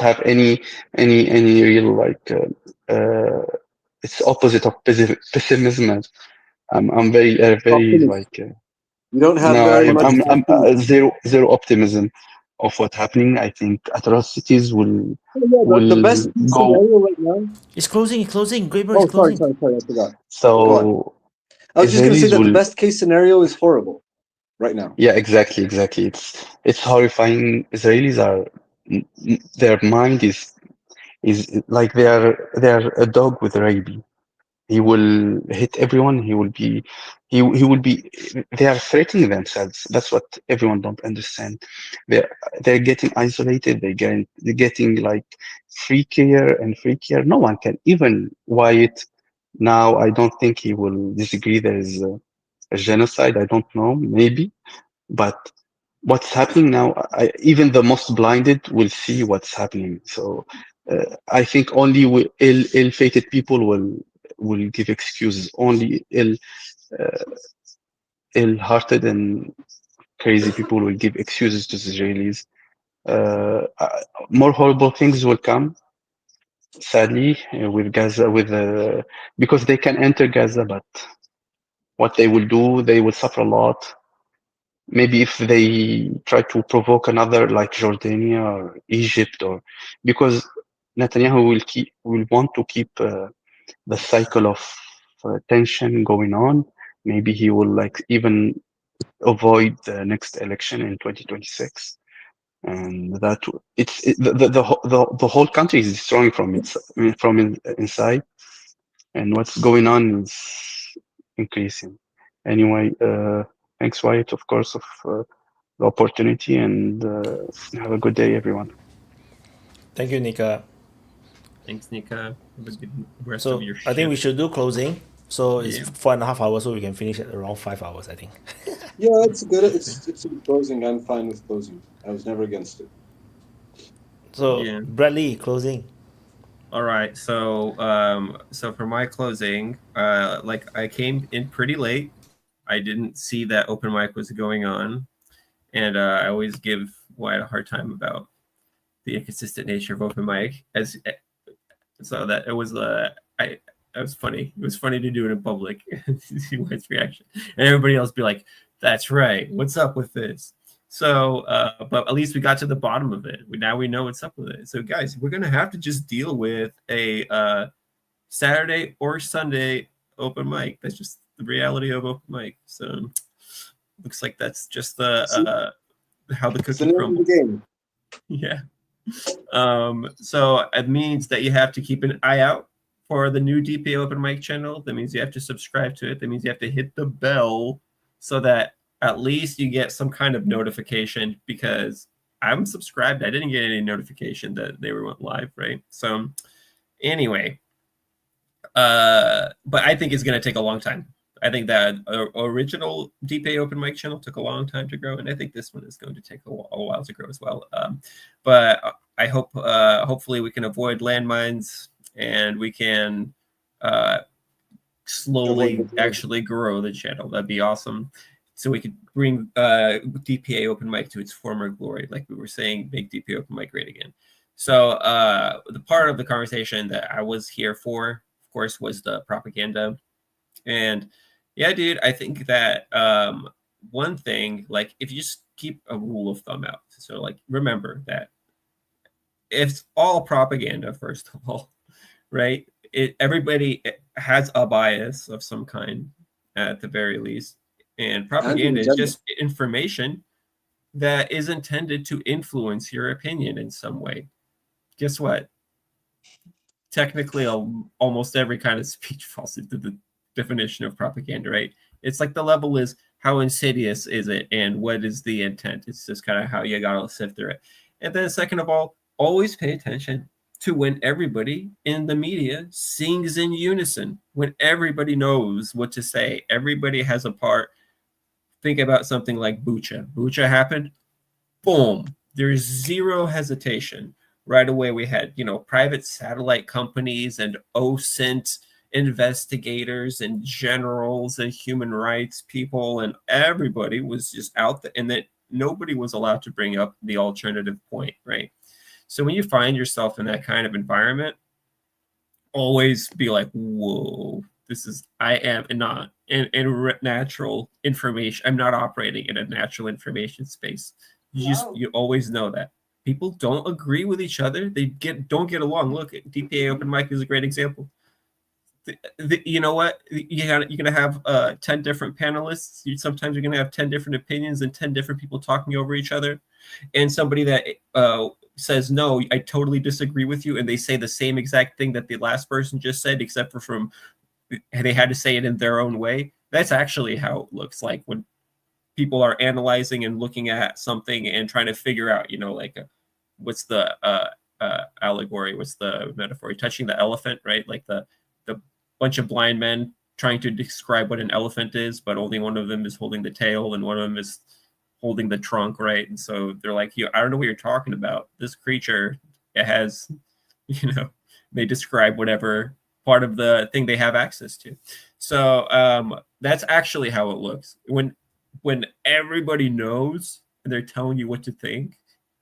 have any real like. It's opposite of pessimism. I'm very like. You don't have No, very much. I'm zero optimism of what's happening. I think atrocities will The best go. scenario right now. It's closing. Graber Oh, is closing. sorry, I forgot. So I was just going to say that the Israelis best case scenario is horrible right now. Yeah, exactly. It's horrifying. Israelis are their mind is like they are a dog with rabies. He will hit everyone. He will be. They are threatening themselves. That's what everyone don't understand. They're getting isolated. They're getting like freakier. No one can, even Wyatt. Now I don't think he will disagree. There is a genocide. I don't know. Maybe, but what's happening now, even the most blinded will see what's happening. So I think only ill-fated people will give excuses. Only ill-hearted and crazy people will give excuses to the Israelis. More horrible things will come, sadly, with Gaza, because they can enter Gaza, but what they will do, they will suffer a lot. Maybe if they try to provoke another like Jordania or Egypt, or because Netanyahu will want to keep the cycle of tension going on. Maybe he will like even avoid the next election in 2026, and the whole country is destroying from inside, and what's going on is increasing. Anyway, thanks Wyatt, of course, of the opportunity, and have a good day, everyone. Thank you, Nika. Thanks, Nika. Have a good rest So of your I think we shift. should do closing. So it's 4.5 hours, so we can finish at around 5 hours, I think. Yeah, it's good. It's a good closing. I'm fine with closing. I was never against it. So Bradley, closing. All right. So so for my closing, like I came in pretty late. I didn't see that open mic was going on, and I always give Wyatt a hard time about the inconsistent nature of open mic. So that it was it was funny. It was funny to do it in public. See Wyatt's reaction, and everybody else be like, "That's right. What's up with this?" So, but at least we got to the bottom of it. Now we know what's up with it. So, guys, we're gonna have to just deal with a Saturday or Sunday open mic. That's just the reality of open mic. So, looks like that's just the how the cookie crumbles. Yeah. So it means that you have to keep an eye out for the new DPA Open Mic channel. That means you have to subscribe to it. That means you have to hit the bell so that at least you get some kind of notification, because I'm subscribed. I didn't get any notification that they went live, right? So anyway, but I think it's going to take a long time. I think that original DPA Open Mic channel took a long time to grow, and I think this one is going to take a while to grow as well. But I hope, hopefully, we can avoid landmines and we can slowly actually grow the channel. That'd be awesome. So we could bring DPA Open Mic to its former glory, like we were saying, make DPA Open Mic great again. So the part of the conversation that I was here for, of course, was the propaganda. And yeah, dude, I think that one thing, like if you just keep a rule of thumb out, so like remember that it's all propaganda, first of all, right? Everybody has a bias of some kind at the very least, and propaganda is just information that is intended to influence your opinion in some way. Guess what? Technically, almost every kind of speech falls into the definition of propaganda, right? It's like the level is how insidious is it and what is the intent. It's just kind of how you gotta sift through it. And then second of all, always pay attention to when everybody in the media sings in unison, when everybody knows what to say, everybody has a part. Think about something like Bucha. Bucha happened, boom, there's zero hesitation. Right away we had, private satellite companies and OSINT investigators and generals and human rights people, and everybody was just out there, and that nobody was allowed to bring up the alternative point, right? So when you find yourself in that kind of environment, always be like, whoa, I am not in natural information. I'm not operating in a natural information space. You always know that. People don't agree with each other. They don't get along. Look, DPA Open Mic is a great example. You know what? You're going to have 10 different panelists. Sometimes you're going to have 10 different opinions and 10 different people talking over each other. And somebody that says, no, I totally disagree with you, and they say the same exact thing that the last person just said, except for they had to say it in their own way. That's actually how it looks like when people are analyzing and looking at something and trying to figure out, what's the allegory, what's the metaphor? You're touching the elephant, right? Like the bunch of blind men trying to describe what an elephant is, but only one of them is holding the tail and one of them is holding the trunk, right? And so they're like, I don't know what you're talking about. This creature, it has, they describe whatever part of the thing they have access to. So that's actually how it looks. When everybody knows and they're telling you what to think,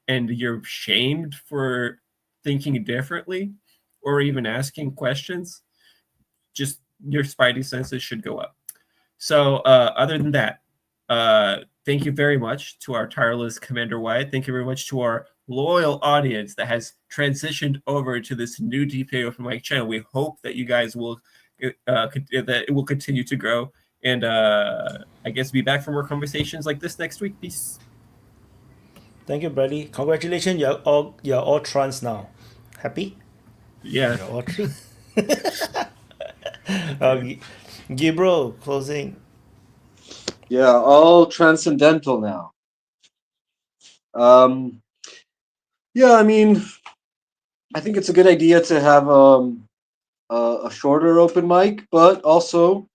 and you're shamed for thinking differently or even asking questions, just your spidey senses should go up. So other than that, thank you very much to our tireless Commander Wyatt. Thank you very much to our loyal audience that has transitioned over to this new DPA Open Mic channel. We hope that you guys will, that it will continue to grow. And I guess be back for more conversations like this next week. Peace. Thank you, Bradley. Congratulations, you're all trans now. Happy? Yeah. You're all trans. Gabriel, closing. Yeah, all transcendental now. Yeah, I mean, I think it's a good idea to have a shorter open mic, but also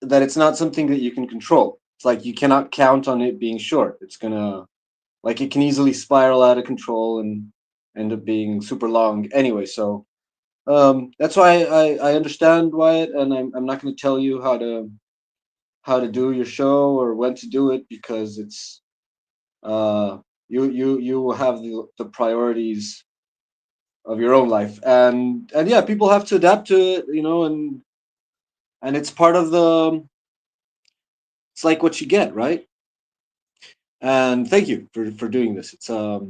that it's not something that you can control. It's like you cannot count on it being short. It's gonna, like, it can easily spiral out of control and end up being super long anyway. So that's why I understand Wyatt, and I'm not going to tell you how to do your show or when to do it, because it's you will have the priorities of your own life, and yeah, people have to adapt to it, and it's part of it's like what you get, right? And thank you for doing this. It's a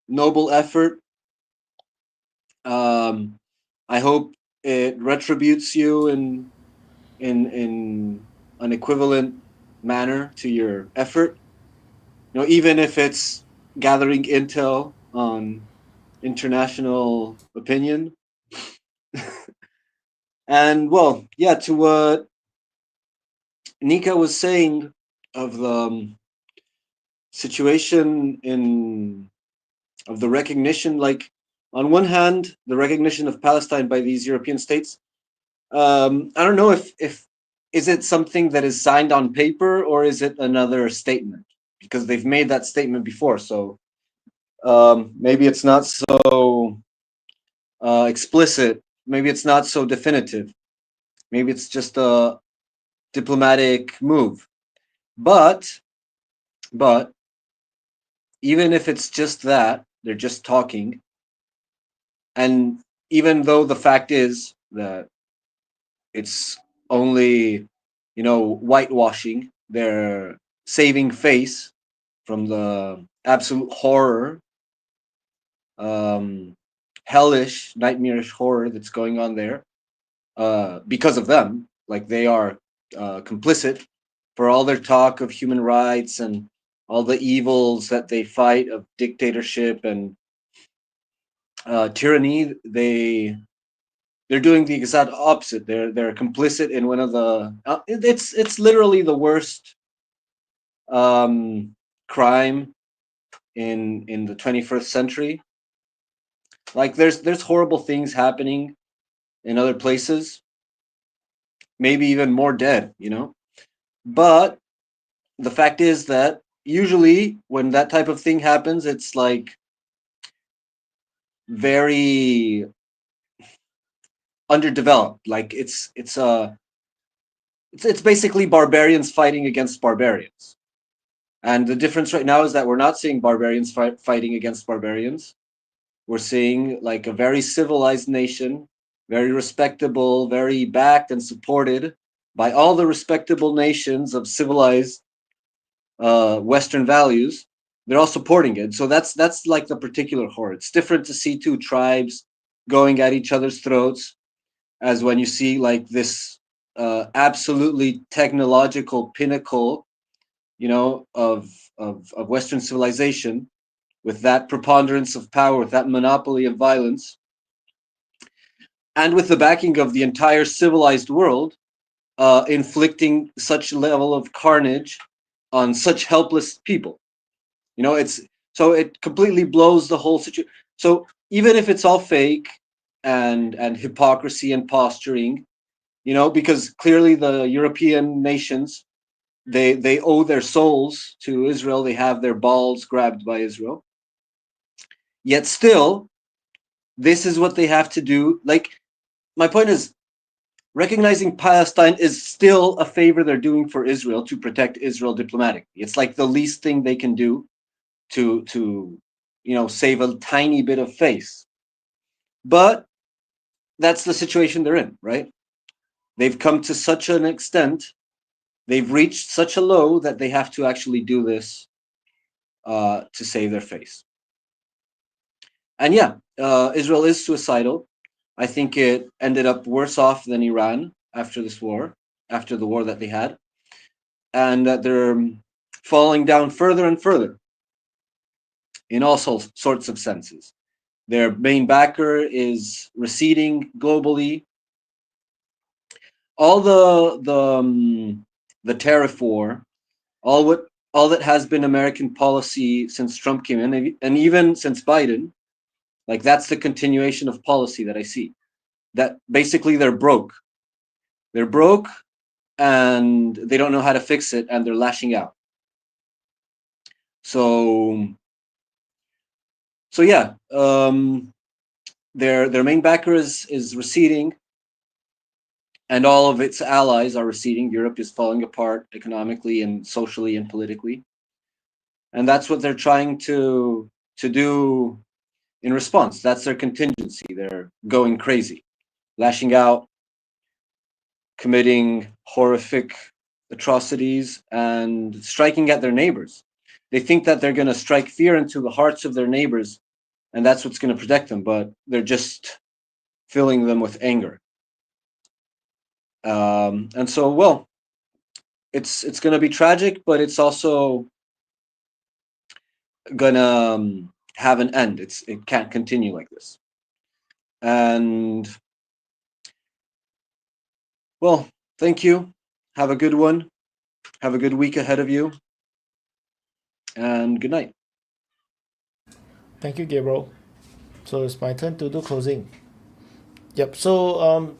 noble effort. I hope it retributes you in an equivalent manner to your effort. Even if it's gathering intel on international opinion. And well, yeah, to what Nika was saying of the situation of the recognition, like on one hand, the recognition of Palestine by these European states. I don't know if is it something that is signed on paper or is it another statement, because they've made that statement before. So maybe it's not so explicit. Maybe it's not so definitive. Maybe it's just a diplomatic move. But even if it's just that, they're just talking. And even though the fact is that it's only, whitewashing their saving face from the absolute horror, hellish, nightmarish horror that's going on there, because of them. Like, they are complicit for all their talk of human rights and all the evils that they fight of dictatorship and tyranny. They're doing the exact opposite. They're complicit in one of the it's literally the worst crime in the 21st century. Like, there's horrible things happening in other places, maybe even more dead, but the fact is that usually when that type of thing happens, it's like very underdeveloped. Like, it's basically barbarians fighting against barbarians. And the difference right now is that we're not seeing barbarians fighting against barbarians. We're seeing like a very civilized nation, very respectable, very backed and supported by all the respectable nations of civilized Western values. They're all supporting it. So that's like the particular horror. It's different to see two tribes going at each other's throats, as when you see like this absolutely technological pinnacle, of Western civilization, with that preponderance of power, with that monopoly of violence, and with the backing of the entire civilized world, inflicting such level of carnage on such helpless people. It completely blows the whole situation. So even if it's all fake and hypocrisy and posturing, because clearly the European nations, they owe their souls to Israel. They have their balls grabbed by Israel. Yet still, this is what they have to do. Like, my point is, recognizing Palestine is still a favor they're doing for Israel to protect Israel diplomatically. It's like the least thing they can do to save a tiny bit of face. But that's the situation they're in, right? They've come to such an extent, they've reached such a low that they have to actually do this to save their face. And yeah, Israel is suicidal. I think it ended up worse off than Iran after this war, after the war that they had, and that they're falling down further and further in all sorts of senses. Their main backer is receding globally. All the tariff war, all that has been American policy since Trump came in, and even since Biden, like, that's the continuation of policy that I see. That basically they're broke. They're broke and they don't know how to fix it, and they're lashing out. So yeah, their main backer is receding, and all of its allies are receding. Europe is falling apart economically and socially and politically, and that's what they're trying to do in response. That's their contingency. They're going crazy, lashing out, committing horrific atrocities, and striking at their neighbors. They think that they're going to strike fear into the hearts of their neighbors, and that's what's going to protect them, but they're just filling them with anger. And so, well, it's going to be tragic, but it's also going to have an end. It can't continue like this. And, well, thank you. Have a good one. Have a good week ahead of you. And good night. Thank you, Gabriel. So it's my turn to do closing. Yep. So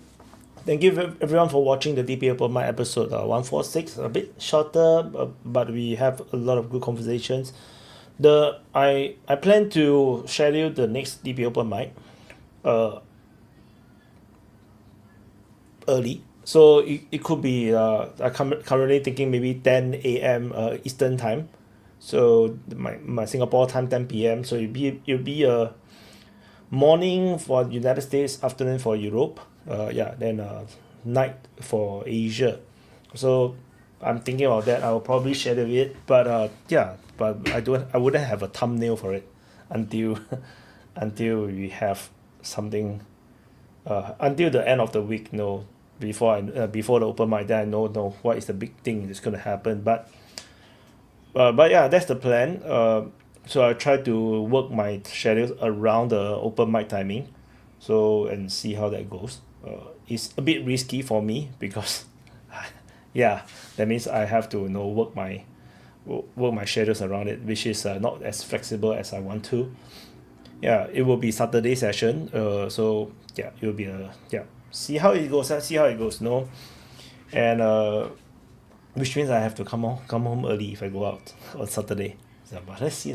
thank you everyone for watching the DPA Open Mic episode 146. A bit shorter, but we have a lot of good conversations. I plan to schedule the next DPA Open Mic early. So it could be I'm currently thinking maybe 10 a.m. Eastern time. So my Singapore time 10 p.m. So it'll be a morning for United States, afternoon for Europe. Then night for Asia. So I'm thinking about that. I will probably schedule it, but but I wouldn't have a thumbnail for it until until we have something until the end of the week. No, before the open mic, then I know what is the big thing that's gonna happen. But yeah, that's the plan. So I try to work my schedules around the open mic timing, and see how that goes. It's a bit risky for me because yeah, that means I have to work my schedules around it, which is not as flexible as I want to. Yeah, it will be Saturday session. So yeah, it will be see how it goes. See how it goes. No, and which means I have to come home early if I go out on Saturday. So, but let's see.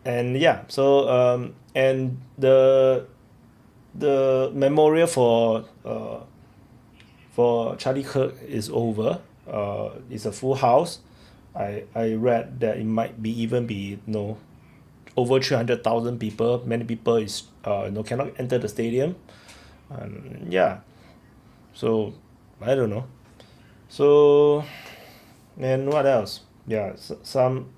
And yeah, so and the memorial for Charlie Kirk is over. It's a full house. I read that it might be over 300,000 people. Many people is cannot enter the stadium. Yeah, so I don't know. So and what else? Yeah, some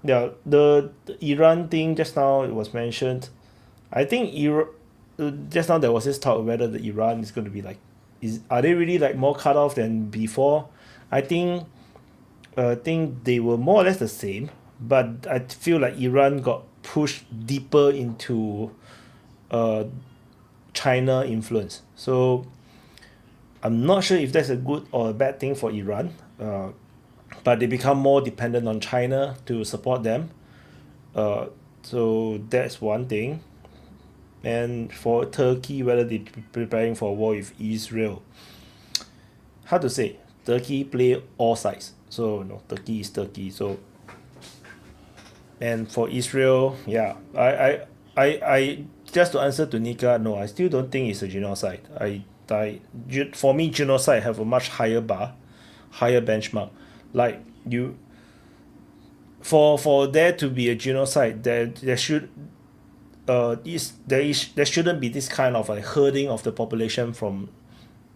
the Iran thing just now it was mentioned. I think just now there was this talk whether the Iran is going to be are they really more cut off than before? I think they were more or less the same, but I feel like Iran got pushed deeper into China influence. So I'm not sure if that's a good or a bad thing for Iran, but they become more dependent on China to support them. So that's one thing. And for Turkey, whether they're preparing for a war with Israel, how to say? Turkey play all sides. So Turkey is Turkey. So and for Israel, yeah, I just to answer to Nika, no, I still don't think it's a genocide. For me, genocide have a much higher benchmark. Like for there to be a genocide, there should there shouldn't be this kind of herding of the population from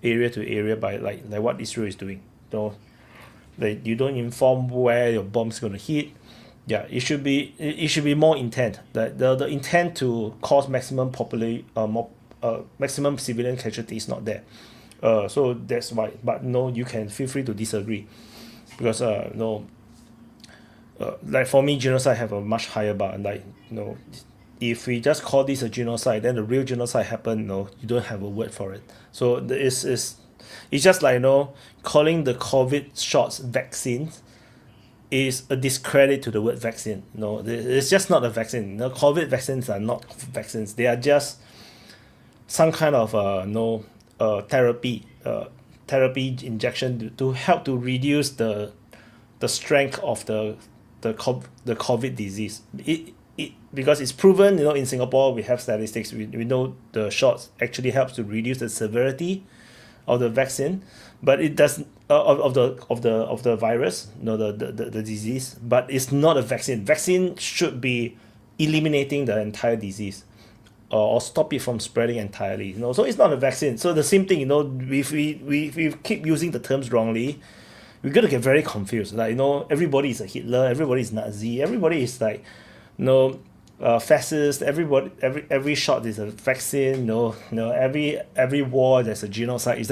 area to area by like what Israel is doing. You don't inform where your bomb's gonna hit. Yeah, it should be more intent. The intent to cause maximum maximum civilian casualty is not there. So that's why. But no, you can feel free to disagree, because like for me, genocide have a much higher bar. If we just call this a genocide, then the real genocide happened. You don't have a word for it. So it's just like calling the COVID shots vaccines is a discredit to the word vaccine. It's just not a vaccine. COVID vaccines are not vaccines. They are just some kind of therapy injection to help to reduce the strength of the COVID disease. Because it's proven, in Singapore we have statistics. We know the shots actually helps to reduce the severity of the vaccine, but it does of the virus, the disease. But it's not a vaccine. Vaccine should be eliminating the entire disease, or stop it from spreading entirely. So it's not a vaccine. So the same thing. If we keep using the terms wrongly, we're gonna get very confused. Everybody is a Hitler. Everybody is Nazi. Everybody is fascist. Every shot is a vaccine. Every war there's a genocide.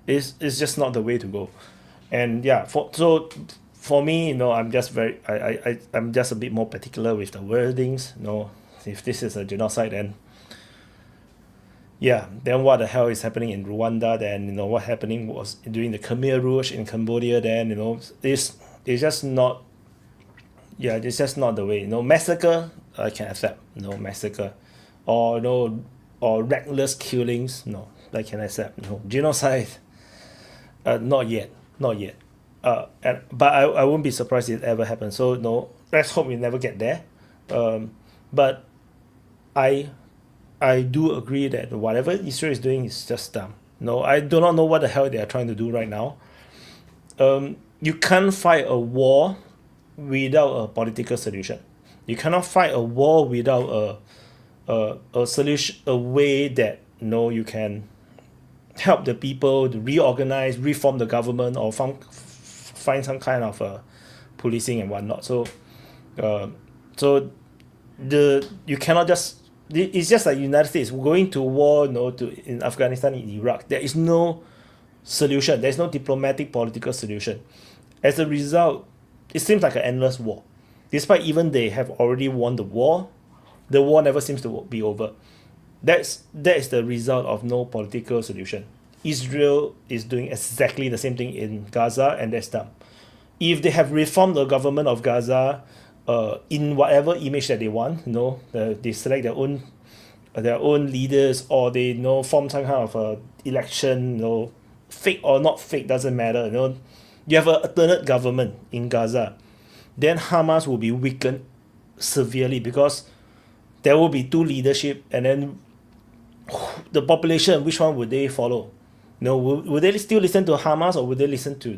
It's just not the way to go. And yeah, for me, I'm just I'm just a bit more particular with the wordings. If this is a genocide, then what the hell is happening in Rwanda? Then what happening was during the Khmer Rouge in Cambodia. Then it's just not. Yeah, it's just not the way. Massacre I can accept. Massacre, or reckless killings. No, I can accept. Genocide. Not yet. But I won't be surprised if it ever happens. So let's hope we never get there. But I do agree that whatever Israel is doing is just dumb. I do not know what the hell they are trying to do right now. You can't fight a war without a political solution. You cannot fight a war without a solution, a way that you can help the people to reorganize, reform the government, or find some kind of policing and whatnot. So you cannot just, it's just like United States going to war, in Afghanistan, in Iraq. There is no solution. There's no diplomatic political solution. As a result, it seems like an endless war. Despite even they have already won the war never seems to be over. That is the result of no political solution. Israel is doing exactly the same thing in Gaza, and that's dumb. If they have reformed the government of Gaza in whatever image that they want, they select their own leaders, or they form some kind of election, fake or not fake doesn't matter. You have an alternate government in Gaza, then Hamas will be weakened severely because there will be two leadership, and then the population, which one would they follow? Would they still listen to Hamas, or would they listen to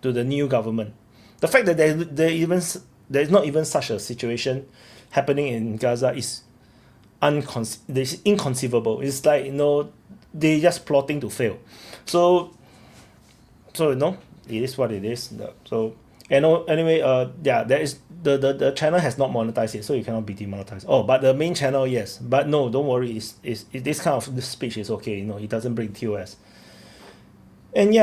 the new government? The fact that there is not even such a situation happening in Gaza is inconceivable. It's like they're just plotting to fail. So it is what it is. So anyway, there is the channel has not monetized it, so it cannot be demonetized. Oh, but the main channel, yes. But no, don't worry. Is this kind of speech is okay. It doesn't bring TOS. And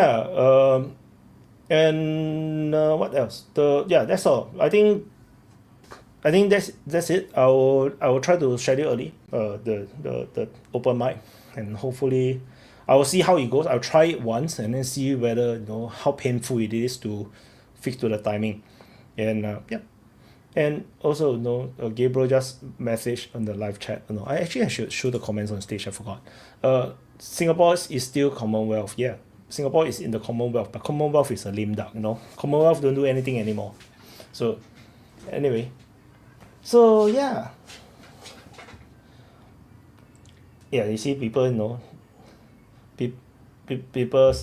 what else? That's all. I think that's it. I will try to schedule early the open mic, and hopefully I will see how it goes. I'll try it once and then see whether how painful it is to fix to the timing. And and also Gabriel just messaged on the live chat. I should show the comments on stage. I forgot. Singapore is still Commonwealth. Yeah, Singapore is in the Commonwealth, but Commonwealth is a lame duck. Commonwealth don't do anything anymore. So anyway, you see people people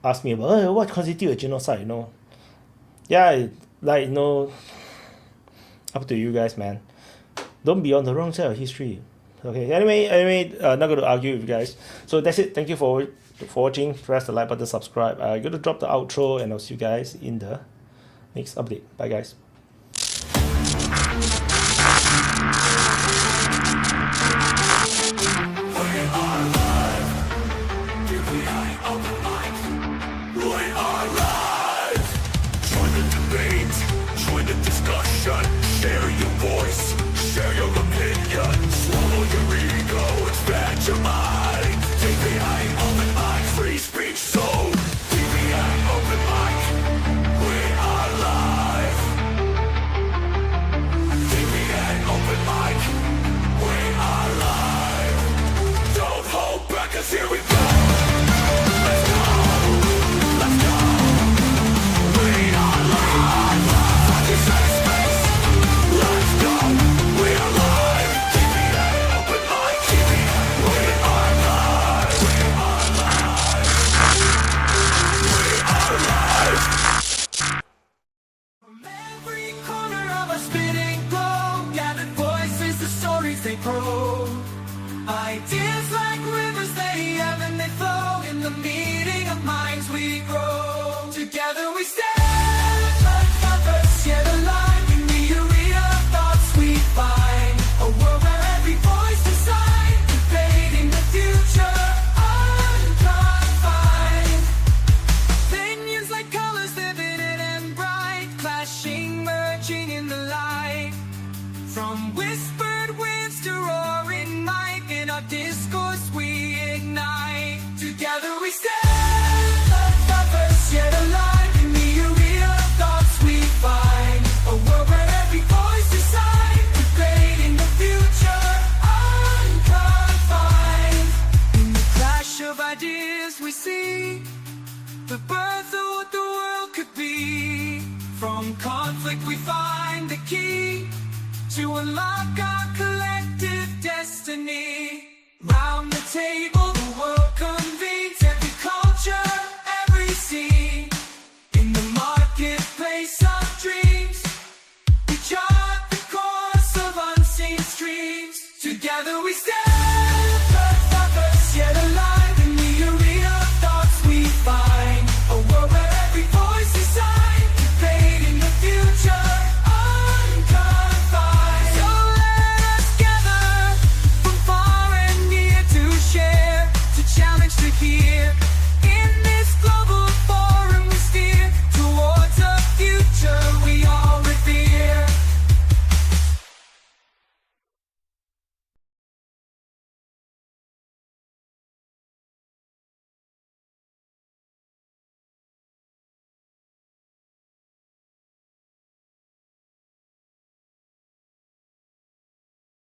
ask me about what constitutes a genocide. Up to you guys, man. Don't be on the wrong side of history. Okay. Anyway, not going to argue with you guys. So that's it. Thank you for watching. Press the like button, subscribe. I'm going to drop the outro, and I'll see you guys in the next update. Bye, guys. Share your voice, share your opinion. Swallow your ego, expand your mind. DPA Open Mic, free speech zone. DPA Open Mic, we are live. DPA Open Mic, we are live. Don't hold back, 'cause here we go. Let's go, let's go. We are live. Fuck your safe space. Let's go, we are live. DPA Open Mic, DPA, we are live. We are live. We are live. From every corner of our spinning globe, gathered voices, the stories they probe. Ideas like rivers, they ebb and they flow. In the meeting of minds we grow. Together we stand, uncovered, yet alive. In the arena of thoughts we find. A world where every voice decides. Debating the future, unconfined. Opinions like colors, vivid and bright. Clashing, merging in the light. From whispered winds to roaring mic. In our discourse we ignite. Together we stand, uncovered, yet alive. In the arena of thoughts we find. A world where every voice decides. Debating the future, unconfined. In the clash of ideas we see the birth of what the world could be. From conflict we find the key to unlock our collective destiny. Round the table the world convenes. Every culture, every scene. In the marketplace of dreams, we chart the course of unseen streams. Together we stand.